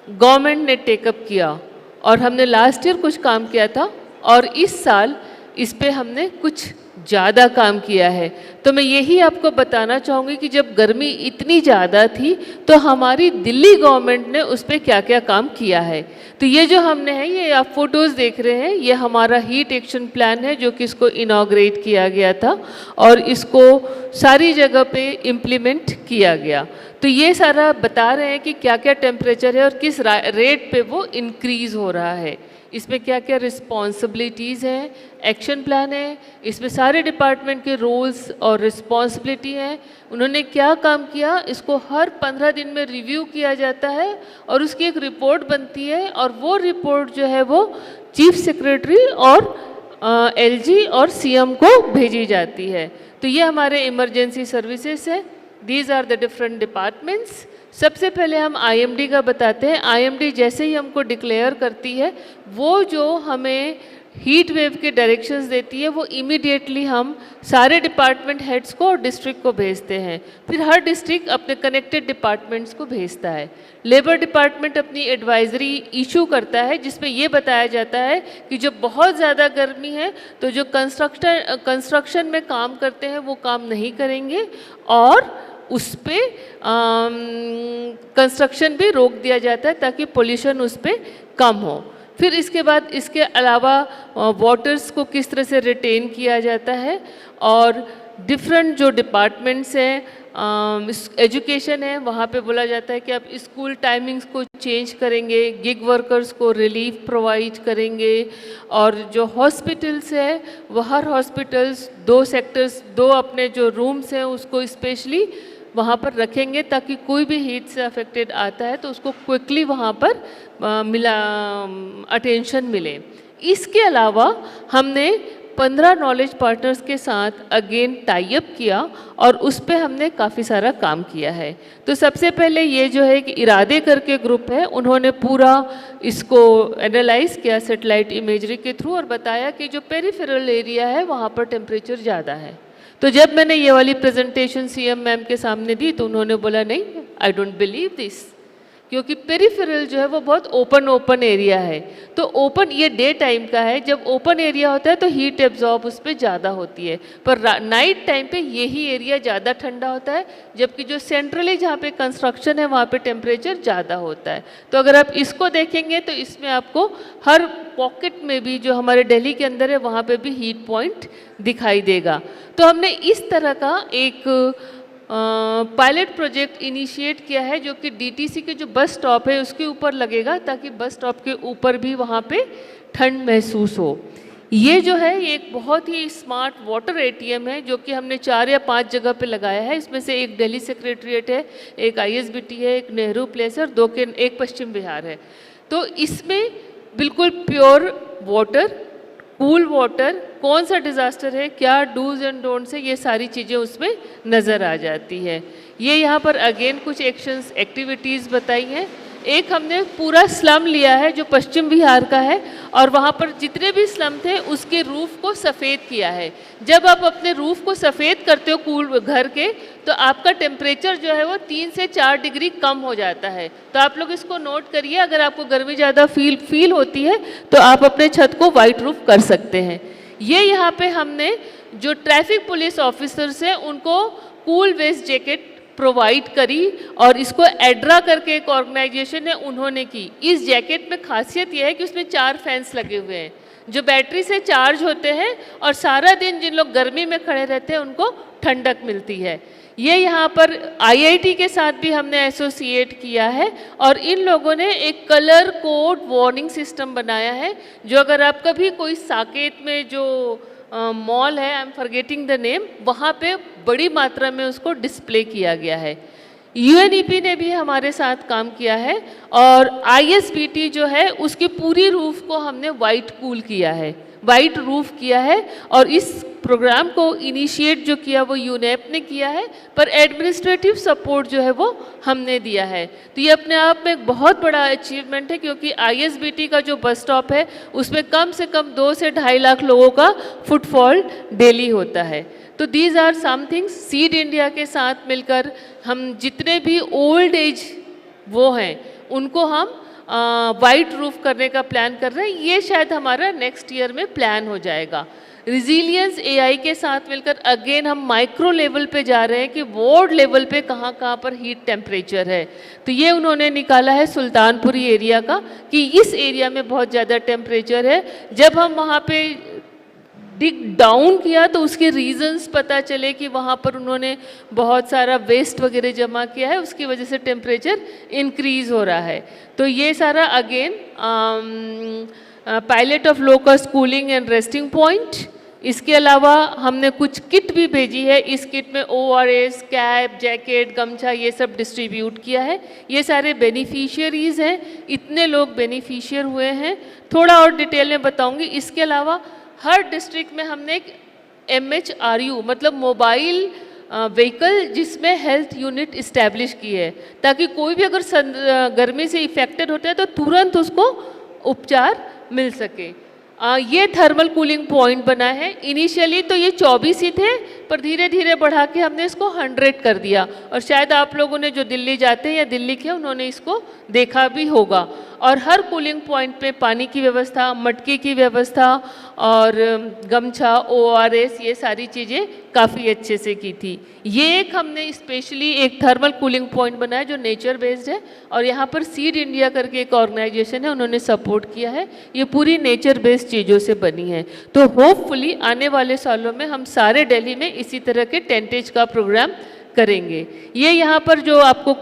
गवर्नमेंट ने टेकअप किया और हमने लास्ट ईयर कुछ काम किया था और इस साल इस पे हमने कुछ ज़्यादा काम किया है। तो मैं यही आपको बताना चाहूँगी कि जब गर्मी इतनी ज़्यादा थी तो हमारी दिल्ली गवर्नमेंट ने उस पर क्या क्या काम किया है। तो ये जो हमने है, ये आप फोटोज़ देख रहे हैं, ये हमारा हीट एक्शन प्लान है जो कि इसको इनॉग्रेट किया गया था और इसको सारी जगह पे इम्प्लीमेंट किया गया। तो ये सारा बता रहे हैं कि क्या क्या टेम्परेचर है और किस रेट पे वो इंक्रीज़ हो रहा है। इसमें क्या क्या रिस्पॉन्सिबिलिटीज़ हैं, एक्शन प्लान है, इसमें सारे डिपार्टमेंट के रोल्स और रिस्पॉन्सिबिलिटी हैं, उन्होंने क्या काम किया, इसको हर 15 दिन में रिव्यू किया जाता है और उसकी एक रिपोर्ट बनती है और वो रिपोर्ट जो है वो चीफ सेक्रेटरी और एलजी और सीएम को भेजी जाती है। तो ये हमारे इमरजेंसी सर्विसेज है। These are the different departments. सबसे पहले हम आईएमडी का बताते हैं। आईएमडी जैसे ही हमको डिक्लेयर करती है, वो जो हमें हीट वेव के डायरेक्शंस देती है, वो इमीडिएटली हम सारे डिपार्टमेंट हेड्स को और डिस्ट्रिक्ट को भेजते हैं। फिर हर डिस्ट्रिक्ट अपने कनेक्टेड डिपार्टमेंट्स को भेजता है। लेबर डिपार्टमेंट अपनी एडवाइजरी इशू करता है जिसमें ये बताया जाता है कि जब बहुत ज़्यादा गर्मी है तो जो कंस्ट्रक्शन में काम करते हैं वो काम नहीं करेंगे और उस पर कंस्ट्रक्शन भी रोक दिया जाता है ताकि पोल्यूशन उस पर कम हो। फिर इसके बाद इसके अलावा वाटर्स को किस तरह से रिटेन किया जाता है और डिफरेंट जो डिपार्टमेंट्स हैं, एजुकेशन है, वहाँ पे बोला जाता है कि आप स्कूल टाइमिंग्स को चेंज करेंगे, गिग वर्कर्स को रिलीफ प्रोवाइड करेंगे और जो हॉस्पिटल्स है वो हर हॉस्पिटल्स 2 सेक्टर्स 2 अपने जो रूम्स हैं उसको स्पेशली वहाँ पर रखेंगे ताकि कोई भी हीट से अफेक्टेड आता है तो उसको क्विकली वहाँ पर अटेंशन मिले। इसके अलावा हमने 15 नॉलेज पार्टनर्स के साथ अगेन टाई अप किया और उस पर हमने काफ़ी सारा काम किया है। तो सबसे पहले ये जो है कि इरादे करके ग्रुप है, उन्होंने पूरा इसको एनालाइज किया सैटेलाइट इमेजरी के थ्रू और बताया कि जो पेरिफेरल एरिया है वहाँ पर टेम्परेचर ज़्यादा है। तो जब मैंने ये वाली प्रेजेंटेशन सीएम मैम के सामने दी तो उन्होंने बोला नहीं, आई डोंट बिलीव दिस, क्योंकि पेरिफेरल जो है वो बहुत ओपन एरिया है। तो ओपन ये डे टाइम का है, जब ओपन एरिया होता है तो हीट एब्जॉर्ब उस पर ज़्यादा होती है, पर नाइट टाइम पे यही एरिया ज़्यादा ठंडा होता है, जबकि जो सेंट्रली जहाँ पे कंस्ट्रक्शन है वहाँ पे टेम्परेचर ज़्यादा होता है। तो अगर आप इसको देखेंगे तो इसमें आपको हर पॉकेट में भी जो हमारे दिल्ली के अंदर है वहाँ पे भी हीट पॉइंट दिखाई देगा। तो हमने इस तरह का एक पायलट प्रोजेक्ट इनिशिएट किया है जो कि डीटीसी के जो बस स्टॉप है उसके ऊपर लगेगा ताकि बस स्टॉप के ऊपर भी वहाँ पे ठंड महसूस हो। ये जो है ये एक बहुत ही स्मार्ट वाटर एटीएम है जो कि हमने 4 या 5 जगह पे लगाया है। इसमें से एक दिल्ली सेक्रेटरीट है, एक आईएसबीटी है, एक नेहरू प्लेस है और एक पश्चिम बिहार है। तो इसमें बिल्कुल प्योर वाटर, कूल वाटर, कौन सा डिज़ास्टर है, क्या डूज एंड डोंट्स है, ये सारी चीज़ें उसमें नज़र आ जाती है। ये यहाँ पर अगेन कुछ एक्शंस एक्टिविटीज़ बताई हैं। एक हमने पूरा स्लम लिया है जो पश्चिम बिहार का है और वहाँ पर जितने भी स्लम थे उसके रूफ़ को सफ़ेद किया है। जब आप अपने रूफ़ को सफ़ेद करते हो कूल घर के तो आपका टेम्परेचर जो है वो 3 से 4 डिग्री कम हो जाता है। तो आप लोग इसको नोट करिए, अगर आपको गर्मी ज़्यादा फील होती है तो आप अपने छत को वाइट रूफ कर सकते हैं। ये यहाँ पे हमने जो ट्रैफिक पुलिस ऑफिसर्स हैं उनको कूल वेस्ट जैकेट प्रोवाइड करी और इसको एड्रा करके एक ऑर्गेनाइजेशन है उन्होंने की। इस जैकेट में खासियत यह है कि उसमें 4 फैंस लगे हुए हैं जो बैटरी से चार्ज होते हैं और सारा दिन जिन लोग गर्मी में खड़े रहते हैं उनको ठंडक मिलती है। ये यहाँ पर आईआईटी के साथ भी हमने एसोसिएट किया है और इन लोगों ने एक कलर कोड वार्निंग सिस्टम बनाया है जो अगर आप कभी कोई साकेत में जो मॉल है, I am forgetting the name, वहाँ पे बड़ी मात्रा में उसको डिस्प्ले किया गया है। यूएनईपी ने भी हमारे साथ काम किया है और आईएसबीटी जो है उसकी पूरी रूफ को हमने वाइट कूल किया है, वाइट रूफ किया है और इस प्रोग्राम को इनिशिएट जो किया वो यूनेप ने किया है, पर एडमिनिस्ट्रेटिव सपोर्ट जो है वो हमने दिया है। तो ये अपने आप में एक बहुत बड़ा अचीवमेंट है क्योंकि आईएसबीटी का जो बस स्टॉप है उसमें कम से कम 2 से 2.5 लाख लोगों का फुटफॉल डेली होता है। तो these are some things. Seed India के साथ मिलकर हम जितने भी ओल्ड एज वो हैं उनको हम वाइट रूफ करने का प्लान कर रहे हैं। ये शायद हमारा नेक्स्ट ईयर में प्लान हो जाएगा। रिजिलियंस एआई के साथ मिलकर अगेन हम माइक्रो लेवल पे जा रहे हैं कि वार्ड लेवल पे कहाँ कहाँ पर हीट टेम्परेचर है। तो ये उन्होंने निकाला है सुल्तानपुरी एरिया का कि इस एरिया में बहुत ज़्यादा टेम्परेचर है। जब हम वहाँ पे डिग डाउन किया तो उसके रीजंस पता चले कि वहाँ पर उन्होंने बहुत सारा वेस्ट वगैरह जमा किया है, उसकी वजह से टेम्परेचर इंक्रीज़ हो रहा है। तो ये सारा again pilot of low cost cooling and resting point. इसके अलावा हमने कुछ किट भी भेजी है। इस किट में ORS, कैप, जैकेट, गमछा ये सब डिस्ट्रीब्यूट किया है। ये सारे बेनिफिशियरीज़ हैं, इतने लोग बेनिफिशियर हुए हैं। थोड़ा और डिटेल में बताऊंगी। इसके अलावा हर डिस्ट्रिक्ट में हमने एक MHRU मतलब मोबाइल व्हीकल जिसमें हेल्थ यूनिट इस्टेब्लिश की है, ताकि कोई भी अगर गर्मी से इफेक्टेड होता है तो तुरंत उसको उपचार मिल सके। ये थर्मल कूलिंग पॉइंट बना है। इनिशियली तो ये 24 ही थे, पर धीरे धीरे बढ़ा के हमने इसको 100 कर दिया। और शायद आप लोगों ने जो दिल्ली जाते हैं या दिल्ली के, उन्होंने इसको देखा भी होगा। और हर कूलिंग पॉइंट पे पानी की व्यवस्था, मटके की व्यवस्था और गमछा, ORS ये सारी चीज़ें काफ़ी अच्छे से की थी। ये एक हमने स्पेशली एक थर्मल कूलिंग पॉइंट बनाया जो नेचर बेस्ड है, और यहाँ पर सीड इंडिया करके एक ऑर्गेनाइजेशन है, उन्होंने सपोर्ट किया है। ये पूरी नेचर बेस्ड चीज़ों से बनी है। तो होपफुली आने वाले सालों में हम सारे दिल्ली में इसी तरह के टेंटेज का प्रोग्राम करेंगे। ये यहाँ पर जो आपको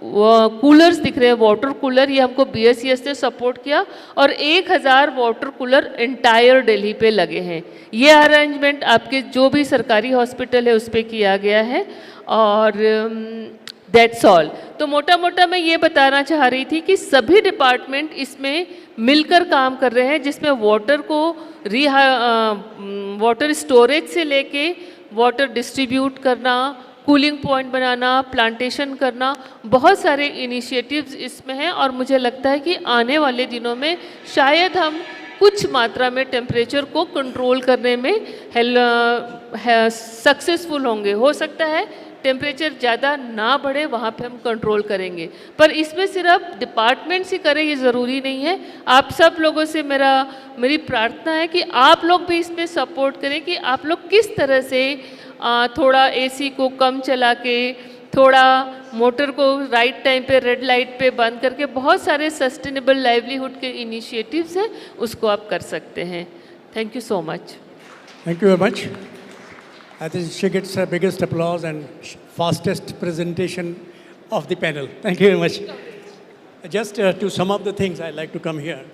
कूलर्स दिख रहे हैं, वाटर कूलर, ये हमको BSES ने सपोर्ट किया और 1000 वाटर कूलर एंटायर दिल्ली पे लगे हैं। ये अरेंजमेंट आपके जो भी सरकारी हॉस्पिटल है उस पर किया गया है। और दैट्स ऑल। तो मोटा मोटा मैं ये बताना चाह रही थी कि सभी डिपार्टमेंट इसमें मिलकर काम कर रहे हैं, जिसमें वाटर को वाटर स्टोरेज से लेके वाटर डिस्ट्रीब्यूट करना, कूलिंग पॉइंट बनाना, प्लांटेशन करना, बहुत सारे इनिशिएटिव्स इसमें हैं। और मुझे लगता है कि आने वाले दिनों में शायद हम कुछ मात्रा में टेम्परेचर को कंट्रोल करने में सक्सेसफुल होंगे। हो सकता है टेम्परेचर ज़्यादा ना बढ़े, वहाँ पे हम कंट्रोल करेंगे। पर इसमें सिर्फ डिपार्टमेंट्स ही करें ये ज़रूरी नहीं है। आप सब लोगों से मेरी प्रार्थना है कि आप लोग भी इसमें सपोर्ट करें कि आप लोग किस तरह से थोड़ा AC को कम चला के, थोड़ा मोटर को राइट टाइम पे रेड लाइट पे बंद करके, बहुत सारे सस्टेनेबल लाइवलीहुड के इनिशिएटिव्स हैं, उसको आप कर सकते हैं। Thank you so much. Thank you very much. I think she gets her biggest applause and fastest presentation of the panel. Thank you very much. Just to sum up the things, I'd like to come here.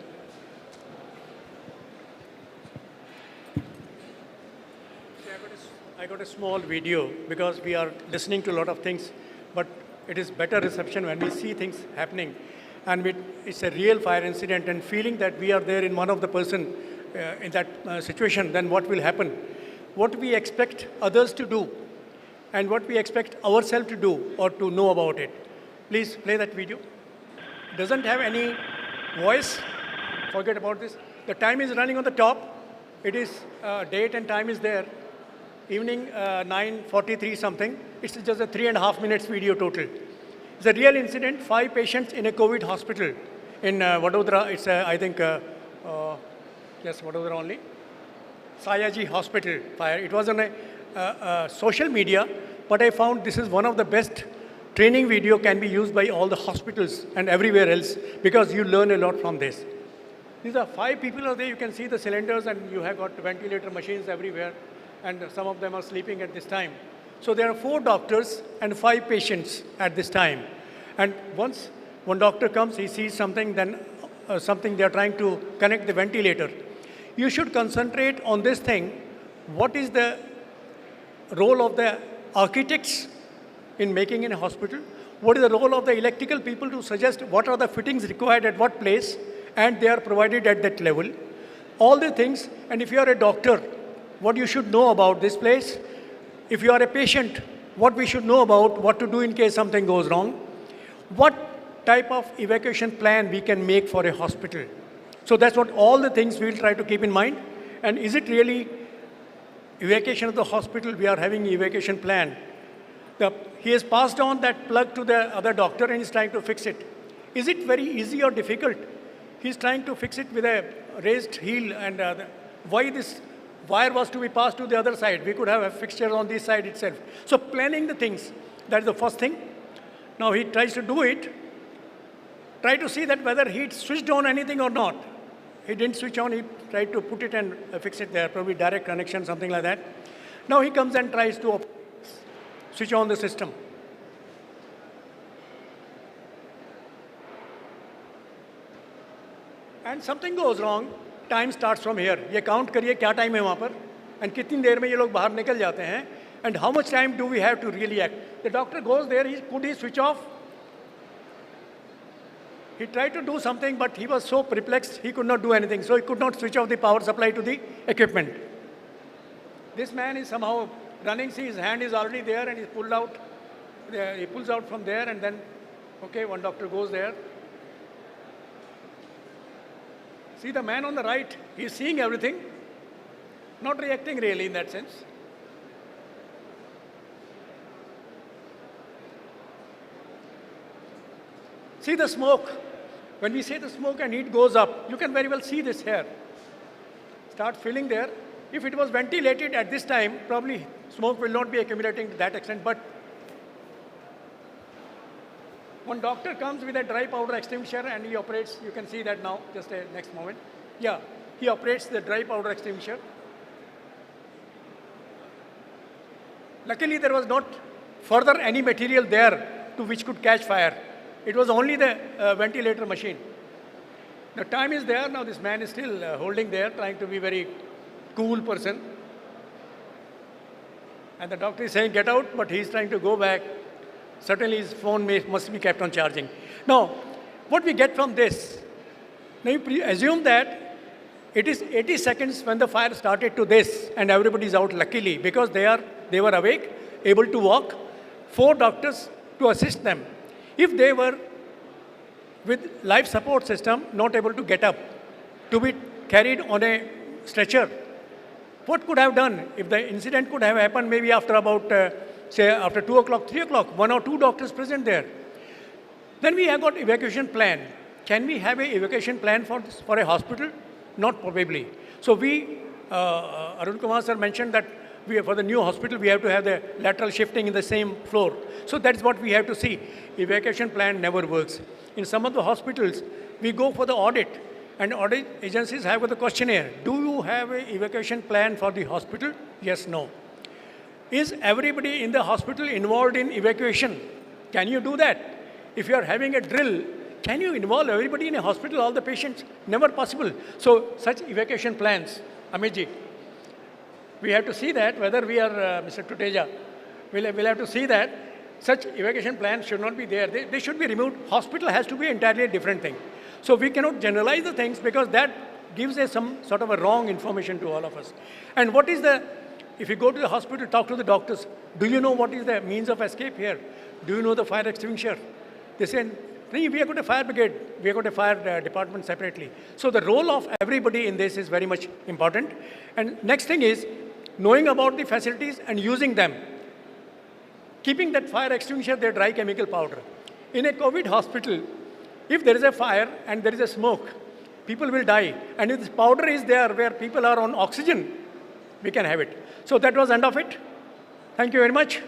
I got a small video because we are listening to a lot of things, but it is better reception when we see things happening. And it's a real fire incident, and feeling that we are there in one of the person in that situation, then what will happen? What we expect others to do and what we expect ourselves to do or to know about it. Please play that video. Doesn't have any voice. Forget about this. The time is running on the top. It is date and time is there. Evening 9:43 something. It's just a 3.5 minutes video total. It's a real incident. 5 patients in a COVID hospital in Vadodara. It's I think yes, Vadodara only. Sayaji Hospital fire. It was on a social media, but I found this is one of the best training video can be used by all the hospitals and everywhere else, because you learn a lot from this. These are 5 people are there. You can see the cylinders, and you have got ventilator machines everywhere, and some of them are sleeping at this time. So there are 4 doctors and 5 patients at this time. And once one doctor comes, he sees something, then something they are trying to connect the ventilator. You should concentrate on this thing. What is the role of the architects in making a hospital? What is the role of the electrical people to suggest what are the fittings required at what place, and they are provided at that level. All the things, and if you are a doctor, what you should know about this place. If you are a patient, what we should know about what to do in case something goes wrong. What type of evacuation plan we can make for a hospital. So that's what all the things we will try to keep in mind. And is it really evacuation of the hospital? We are having evacuation plan. He has passed on that plug to the other doctor and is trying to fix it. Is it very easy or difficult? He's trying to fix it with a raised heel, and why this wire was to be passed to the other side? We could have a fixture on this side itself. So planning the things, that is the first thing. Now he tries to do it. Try to see that whether he switched on anything or not. He didn't switch on, he tried to put it and fix it there, probably direct connection, something like that. Now he comes and tries to switch on the system. And something goes wrong. time starts from here. ये count करिए क्या time है वहाँ पर, and कितनी देर में ये लोग बाहर निकल जाते हैं, and how much time do we have to really act? The doctor goes there, could he switch off? He tried to do something, but he was so perplexed, he could not do anything. So he could not switch off the power supply to the equipment. This man is somehow running, see his hand is already there and he's pulled out. He pulls out from there and then, okay, one doctor goes there. See the man on the right, he's seeing everything, not reacting really in that sense. See the smoke. When we say the smoke and heat goes up, you can very well see this here. Start filling there. If it was ventilated at this time, probably smoke will not be accumulating to that extent, but one doctor comes with a dry powder extinguisher and he operates, you can see that now, just a next moment. Yeah, he operates the dry powder extinguisher. Luckily, there was not further any material there to which could catch fire. It was only the ventilator machine. The time is there, now this man is still holding there, trying to be very cool person. And the doctor is saying, get out, but he's trying to go back. Certainly his phone must be kept on charging. Now, what we get from this, now you assume that it is 80 seconds when the fire started to this, and everybody is out luckily, because they were awake, able to walk, 4 doctors to assist them. If they were with life support system, not able to get up, to be carried on a stretcher, what could have done? If the incident could have happened maybe after about, say, after 2 o'clock, 3 o'clock, 1 or 2 doctors present there. Then we have got evacuation plan. Can we have an evacuation plan for a hospital? Not probably. So Arun Kumar sir mentioned that for the new hospital, we have to have the lateral shifting in the same floor. So that's what we have to see. Evacuation plan never works. In some of the hospitals, we go for the audit, and audit agencies have the questionnaire. Do you have an evacuation plan for the hospital? Yes, no. Is everybody in the hospital involved in evacuation? Can you do that? If you are having a drill, can you involve everybody in a hospital, all the patients? Never possible. So such evacuation plans, Amit, we have to see that, whether we are, Mr. Tuteja, we'll have to see that such evacuation plans should not be there. They should be removed. Hospital has to be entirely a different thing. So we cannot generalize the things, because that gives us some sort of a wrong information to all of us. And what is if you go to the hospital, talk to the doctors, do you know what is the means of escape here? Do you know the fire extinguisher? They say, we have got a fire brigade, we have got a fire department separately. So the role of everybody in this is very much important. And next thing is, knowing about the facilities and using them. Keeping that fire extinguisher, their dry chemical powder. In a COVID hospital, if there is a fire and there is a smoke, people will die. And if this powder is there where people are on oxygen, we can have it. So that was end of it. Thank you very much.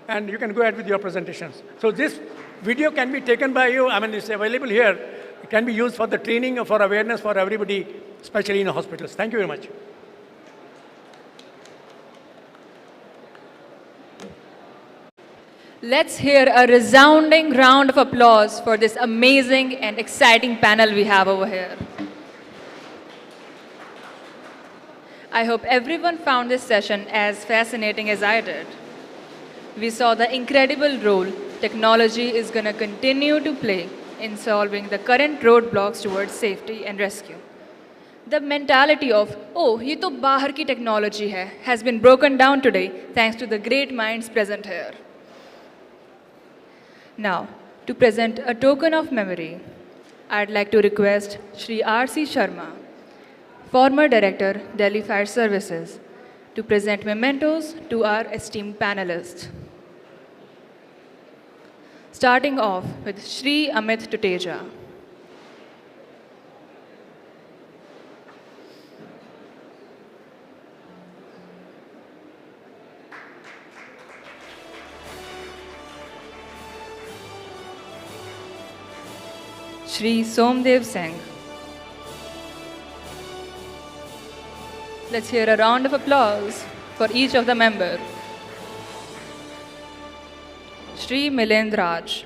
And you can go ahead with your presentations. So this video can be taken by you. I mean, it's available here. It can be used for the training or for awareness for everybody, especially in hospitals. Thank you very much. Let's hear a resounding round of applause for this amazing and exciting panel we have over here. I hope everyone found this session as fascinating as I did. We saw the incredible role technology is going to continue to play in solving the current roadblocks towards safety and rescue. The mentality of, oh, ye to bahar ki technology hai, has been broken down today thanks to the great minds present here. Now, to present a token of memory, I'd like to request Shri R.C. Sharma, former Director, Delhi Fire Services, to present mementos to our esteemed panelists. Starting off with Shri Amit Tuteja. Shri Somdev Singh. Let's hear a round of applause for each of the members. Shri Milend Raj.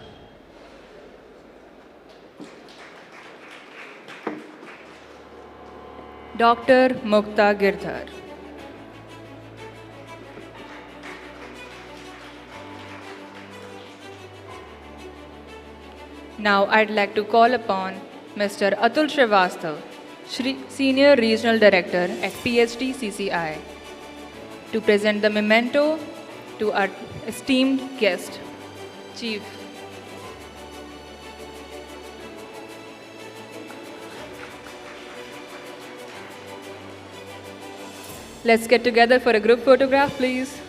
Dr. Mukta Girdhar. Now I'd like to call upon Mr. Atul Srivastav, Senior Regional Director at PhD CCI, to present the memento to our esteemed guest, Chief. Let's get together for a group photograph, please.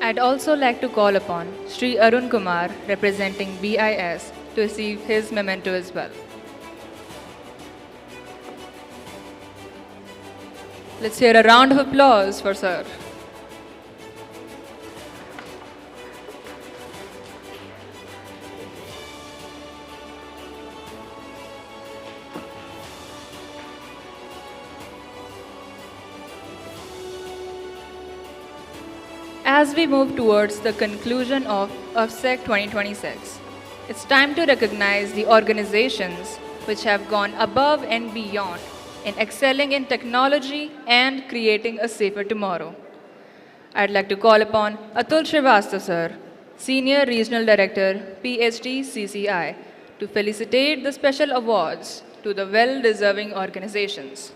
I'd also like to call upon Sri Arun Kumar, representing BIS, to receive his memento as well. Let's hear a round of applause for Sir. As we move towards the conclusion of UFSEC 2026, it's time to recognize the organizations which have gone above and beyond in excelling in technology and creating a safer tomorrow. I'd like to call upon Atul Srivastav, sir, Senior Regional Director, PhD CCI, to felicitate the special awards to the well-deserving organizations.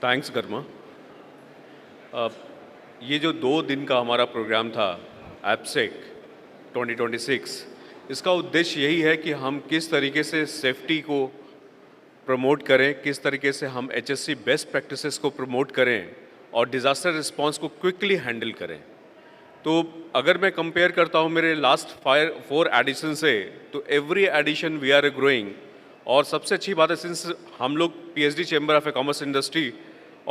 Thanks Karma. ये जो 2 दिन का हमारा programme था एप्सेक 2026, इसका उद्देश्य यही है कि हम किस तरीके से सेफ्टी को प्रमोट करें, किस तरीके से हम HSC बेस्ट प्रैक्टिसेस को प्रमोट करें और डिज़ास्टर रिस्पांस को क्विकली हैंडल करें। तो अगर मैं कंपेयर करता हूँ मेरे लास्ट 4 एडिशन से, तो every edition we are growing. और सबसे अच्छी बात है, सिंस हम लोग PhD chamber of commerce industry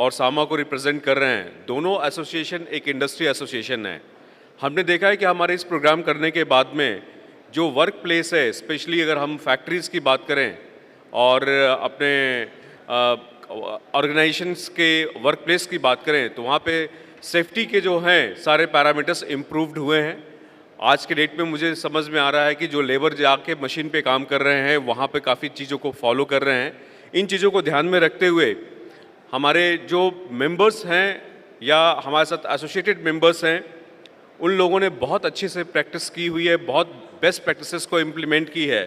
और सामा को रिप्रेजेंट कर रहे हैं, दोनों एसोसिएशन एक इंडस्ट्री एसोसिएशन है। हमने देखा है कि हमारे इस प्रोग्राम करने के बाद में जो वर्क प्लेस है, स्पेशली अगर हम फैक्ट्रीज़ की बात करें और अपने ऑर्गेनाइजेशंस के वर्क प्लेस की बात करें, तो वहाँ पे सेफ्टी के जो हैं सारे पैरामीटर्स इम्प्रूव्ड हुए हैं। आज के डेट में मुझे समझ में आ रहा है कि जो लेबर जाके मशीन पे काम कर रहे हैं, वहाँ पे काफ़ी चीज़ों को फॉलो कर रहे हैं। इन चीज़ों को ध्यान में रखते हुए हमारे जो मेंबर्स हैं या हमारे साथ एसोसिएटेड मेंबर्स हैं, उन लोगों ने बहुत अच्छे से प्रैक्टिस की हुई है, बहुत बेस्ट प्रैक्टिसेस को इम्प्लीमेंट की है।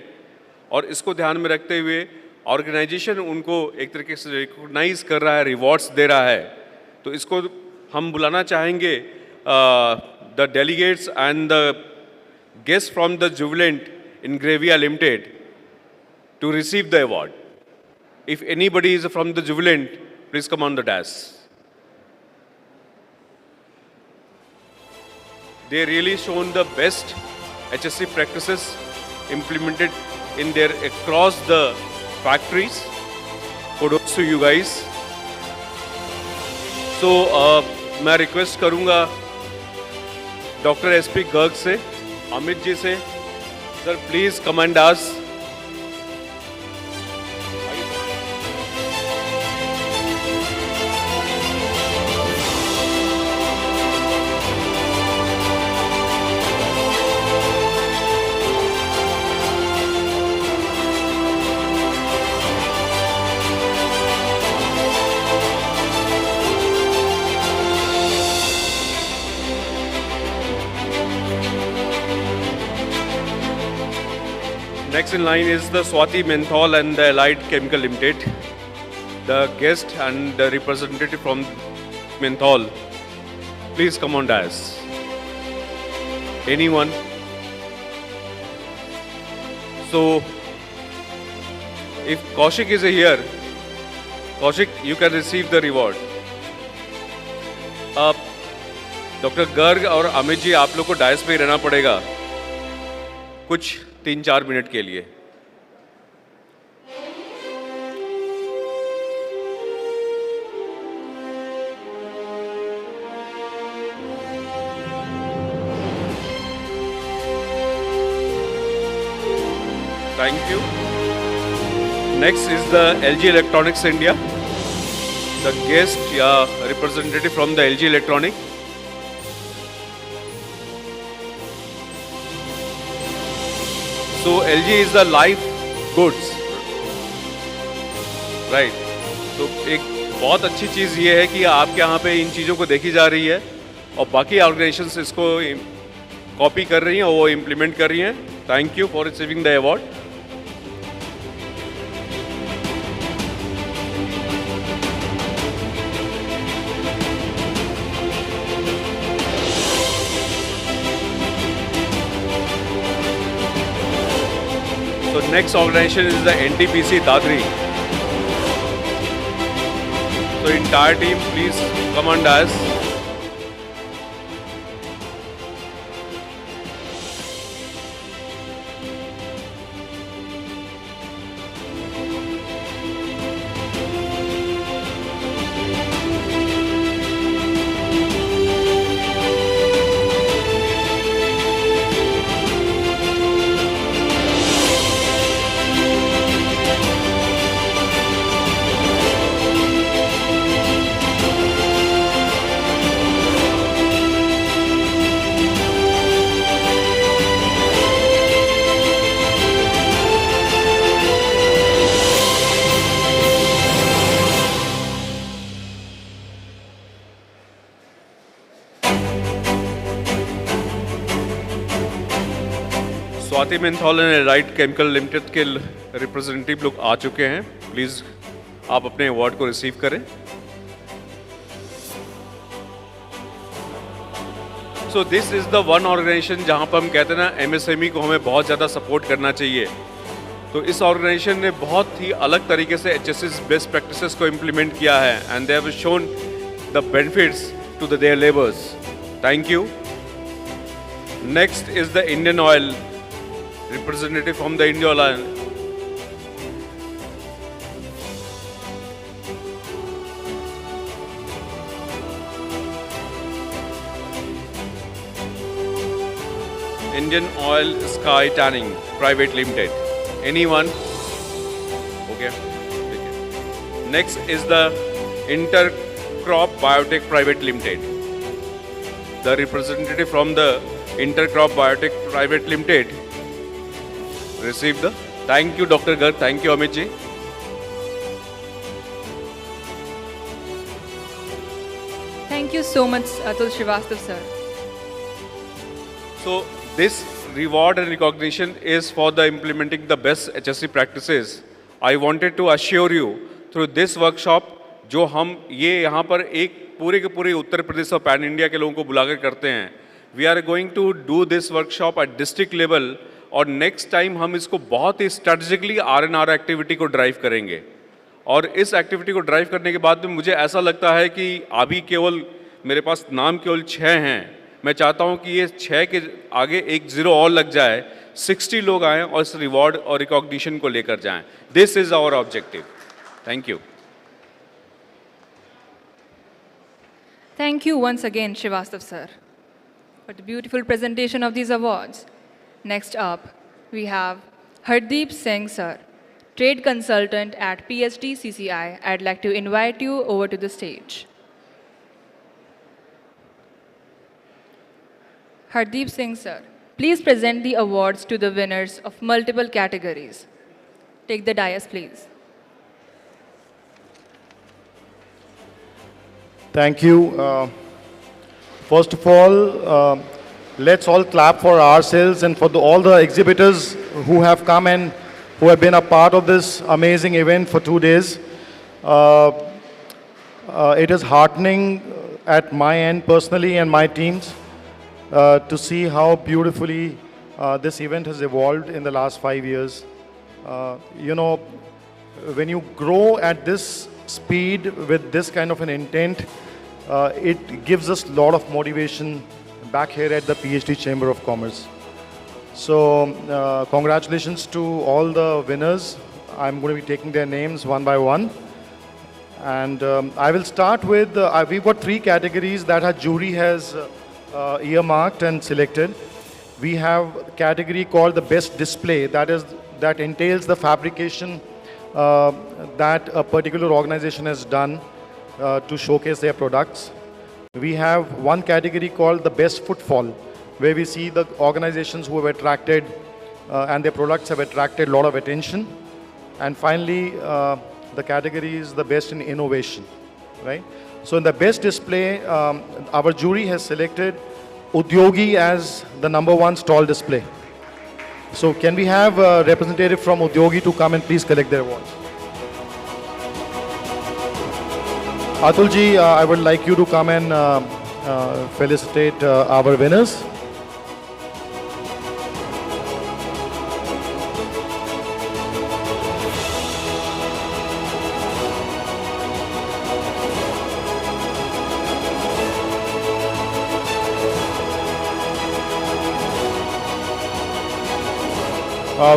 और इसको ध्यान में रखते हुए ऑर्गेनाइजेशन उनको एक तरीके से रिकॉग्नाइज कर रहा है, रिवॉर्ड्स दे रहा है। तो इसको हम बुलाना चाहेंगे the delegates and the guest from the Jubilant Ingrevia Limited to receive the award. If anybody is from the Jubilant, please come on the dais. They really shown the best HSC practices implemented in their across the factories. Kudos to you guys. So मैं request करूंगा doctor SP Garg से, अमित जी से, sir please come and us. Next in line is the Swati Menthol and the Allied Chemical Limited. The guest and the representative from Menthol, please come on dais. Anyone? So, if Kaushik is here, Kaushik, you can receive the reward. Doctor Garg और अमित जी, आप लोग को DISE पे रहना पड़ेगा। कुछ 3-4 minute के लिए। Thank you. Next is the LG Electronics India. The guest, representative from the LG Electronic. So LG is the live goods, right? तो एक बहुत अच्छी चीज़ ये है कि आपके यहाँ पे इन चीज़ों को देखी जा रही है और बाकी ऑर्गेनाइजेशंस इसको कॉपी कर रही हैं और वो इम्प्लीमेंट कर रही हैं। Thank you for receiving the award. So next organization is the NTPC Dadri. So entire team, please come on dais. Swati menthol and right chemical limited के रिप्रेजेंटेटिव लोग आ चुके हैं। प्लीज आप अपने अवार्ड को रिसीव करें। So this is the one organisation जहां पर हम कहते हैं ना एमएसएमई को हमें बहुत ज़्यादा सपोर्ट करना चाहिए। तो इस ऑर्गेनाइजेशन ने बहुत ही अलग तरीके से एचएसएस बेस्ट प्रैक्टिसेस को इम्प्लीमेंट किया है and they have shown the benefits to the their labours. Thank you. Next is the Indian Oil representative from the India Oil. Indian Oil Sky Tanning Private Limited. Anyone? Okay. Next is the Intercrop Biotech Private Limited. The representative from the Intercrop Biotech Private Limited received the. Thank you, Dr. Garg. Thank you, Amit ji. Thank you so much, Atul Srivastav sir. So this reward and recognition is for the implementing the best HSE practices. I wanted to assure you through this workshop, जो हम ये यहाँ पर एक पूरे के पूरे उत्तर प्रदेश और पैन इंडिया के लोगों को बुलाकर करते हैं, we are going to do this workshop at district level. और नेक्स्ट टाइम हम इसको बहुत ही स्ट्रेटेजिकली आर एक्टिविटी को ड्राइव करेंगे। और इस एक्टिविटी को ड्राइव करने के बाद में मुझे ऐसा लगता है कि अभी केवल मेरे पास नाम केवल 6 हैं। मैं चाहता हूं कि ये 6 के आगे एक 0 और लग जाए, 60 लोग आएँ और इस रिवॉर्ड और रिकॉग्निशन को लेकर जाएं। This is our objective. Thank you. Thank you once again, Srivastav sir, for the beautiful presentation of these awards. Next up, we have Hardeep Singh sir, Trade Consultant at PhD CCI. I'd like to invite you over to the stage. Hardeep Singh sir, please present the awards to the winners of multiple categories. Take the dais, please. Thank you. First of all, let's all clap for ourselves and for all the exhibitors who have come and who have been a part of this amazing event for 2 days. It is heartening at my end personally and my teams to see how beautifully this event has evolved in the last 5 years. You know, when you grow at this speed with this kind of an intent, it gives us a lot of motivation back here at the PhD Chamber of Commerce. So congratulations to all the winners. I'm going to be taking their names one by one. And I will start with, we've got 3 categories that our jury has earmarked and selected. We have a category called the best display, that entails the fabrication that a particular organization has done to showcase their products. We have one category called the best footfall, where we see the organizations who have attracted and their products have attracted a lot of attention. And finally, the category is the best in innovation, right? So in the best display, our jury has selected Udyogi as the #1 stall display. So can we have a representative from Udyogi to come and please collect their awards? Atulji, I would like you to come and felicitate our winners.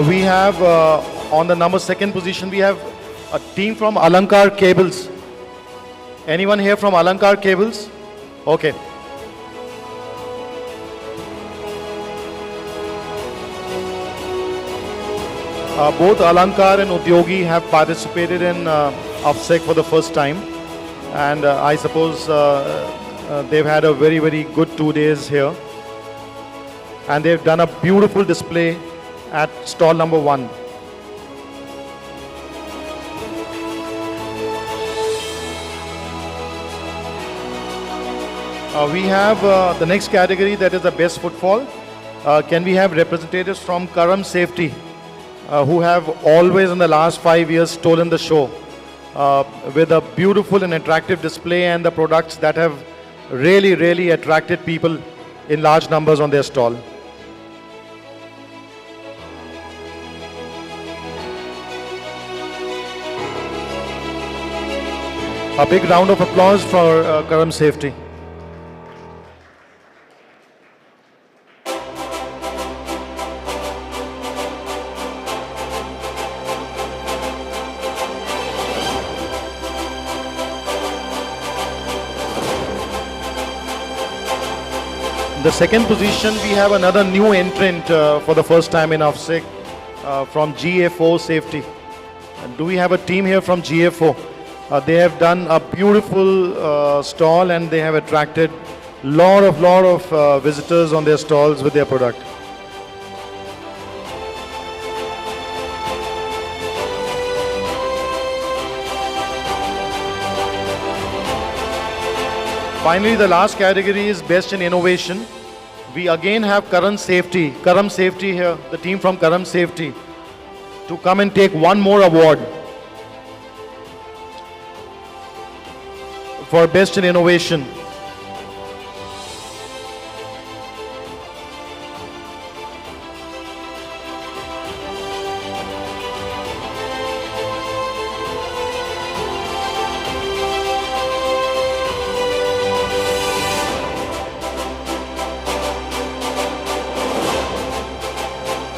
We have on the #2 position, we have a team from Alankar Cables. Anyone here from Alankar Cables? Okay. Both Alankar and Udyogi have participated in UFSEC for the first time. And I suppose they've had a very, very good 2 days here. And they've done a beautiful display at stall #1. We have the next category, that is the best footfall. Can we have representatives from Karam Safety, who have always in the last 5 years stolen the show with a beautiful and attractive display and the products that have really, really attracted people in large numbers on their stall. A big round of applause for Karam Safety. The second position, we have another new entrant for the first time in UFSEC from GFO Safety. Do we have a team here from GFO? They have done a beautiful stall and they have attracted lot of visitors on their stalls with their product. Finally, the last category is best in innovation. We again have Karam Safety here, the team from Karam Safety, to come and take one more award for best in innovation.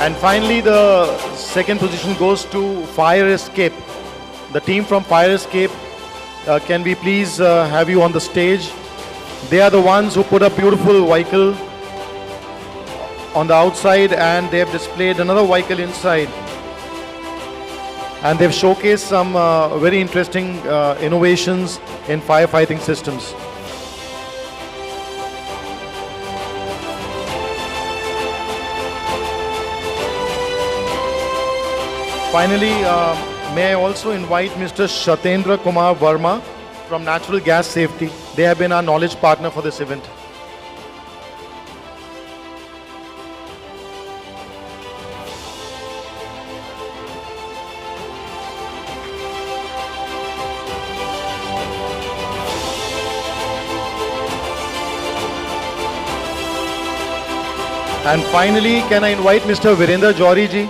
And finally, the second position goes to Fire Escape. The team from Fire Escape, can we please have you on the stage? They are the ones who put a beautiful vehicle on the outside and they have displayed another vehicle inside. And they've showcased some very interesting innovations in firefighting systems. Finally, may I also invite Mr. Shatendra Kumar Verma from Natural Gas Safety. They have been our knowledge partner for this event. And finally, can I invite Mr. Virendra Jory ji,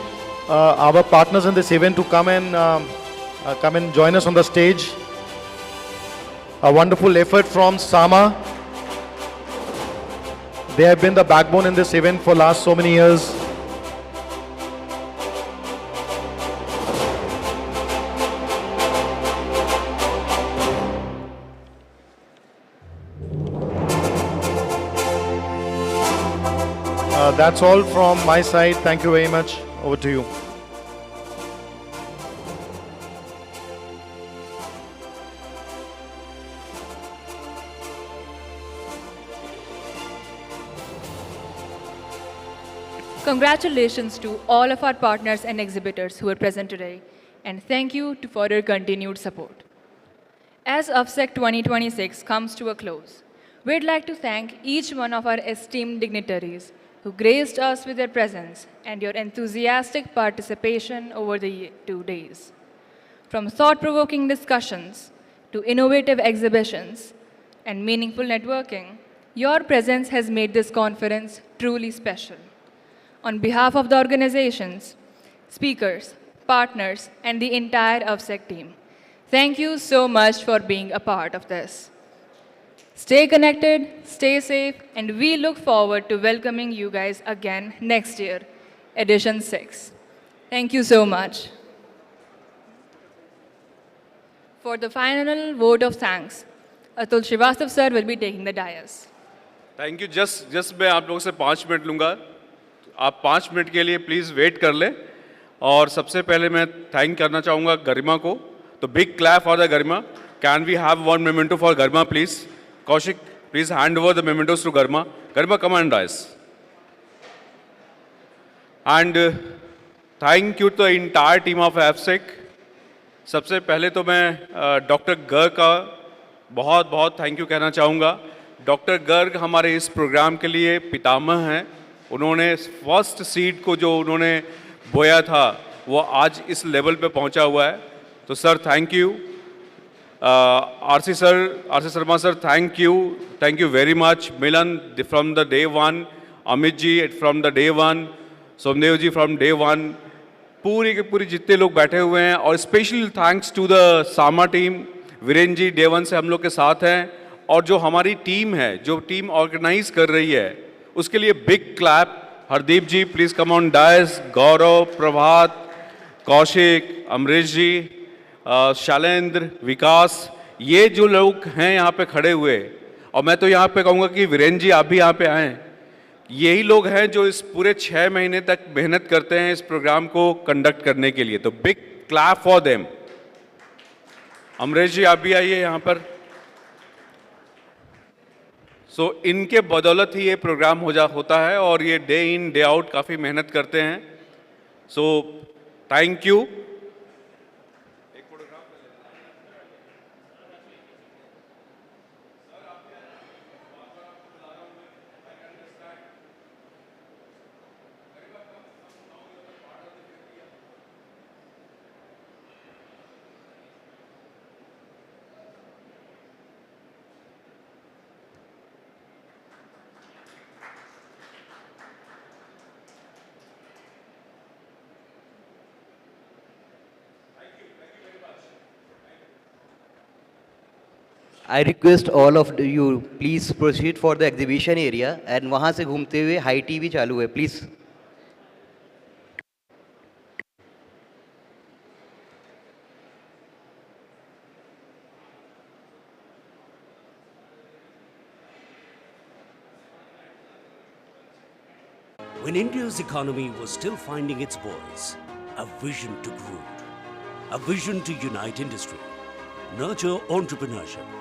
our partners in this event, to come and join us on the stage. A wonderful effort from Sama. They have been the backbone in this event for last so many years. That's all from my side. Thank you very much. Over to you. Congratulations to all of our partners and exhibitors who are present today, and thank you for your continued support. As UFSEC 2026 comes to a close, we'd like to thank each one of our esteemed dignitaries who graced us with their presence and your enthusiastic participation over the 2 days. From thought-provoking discussions to innovative exhibitions and meaningful networking, your presence has made this conference truly special. On behalf of the organizations, speakers, partners, and the entire UFSEC team, thank you so much for being a part of this. Stay connected, stay safe, and we look forward to welcoming you guys again next year, edition 6. Thank you so much. For the final vote of thanks, Atul Srivastav sir will be taking the dais. Thank you. Just मैं आप लोगों से 5 minute लूँगा. आप 5 minute के लिए please wait कर लें. और सबसे पहले मैं थैंक करना चाहूँगा गरिमा को. तो big clap for the Garima. Can we have one memento for Garima please? Kaushik, please hand over the mementos to Garima. Garima, come and rise. And thank you to the entire team of UFSEC. सबसे पहले तो मैं doctor Garg का बहुत बहुत thank you कहना चाहूँगा. Doctor Garg हमारे इस प्रोग्राम के लिए पितामह हैं. उन्होंने फर्स्ट सीड को जो उन्होंने बोया था वो आज इस लेवल पे पहुँचा हुआ है. तो sir thank you. RC Sharma sir, thank you very much. Milan from the day one, Amit ji from the day one, Somdev ji from day one. पूरी के पूरी जितने लोग बैठे हुए हैं. और special thanks to the Sama team. Virendra ji day one से हम लोग के साथ हैं. और जो हमारी टीम है, जो टीम ऑर्गेनाइज कर रही है, उसके लिए big clap. Hardeep ji please come on dais. Gaurav, Prabhat, Kaushik, Amrish ji, Shailendra, Vikas, ये जो लोग हैं यहाँ पे खड़े हुए. और मैं तो यहाँ पे कहूँगा कि वीरेंद्र जी आप भी यहाँ पे आएँ. यही लोग हैं जो इस पूरे 6 महीने तक मेहनत करते हैं इस प्रोग्राम को कंडक्ट करने के लिए. तो big clap for them. Amrish ji आप भी आइए यहाँ पर. सो इनके बदौलत ही ये प्रोग्राम होता है और ये डे इन डे आउट काफ़ी मेहनत करते हैं. So thank you. I request all of you please proceed for the exhibition area and वहाँ से घूमते हुए हाई टी भी चालू है please. When India's economy was still finding its voice, a vision took root. A vision to unite industry, nurture entrepreneurship,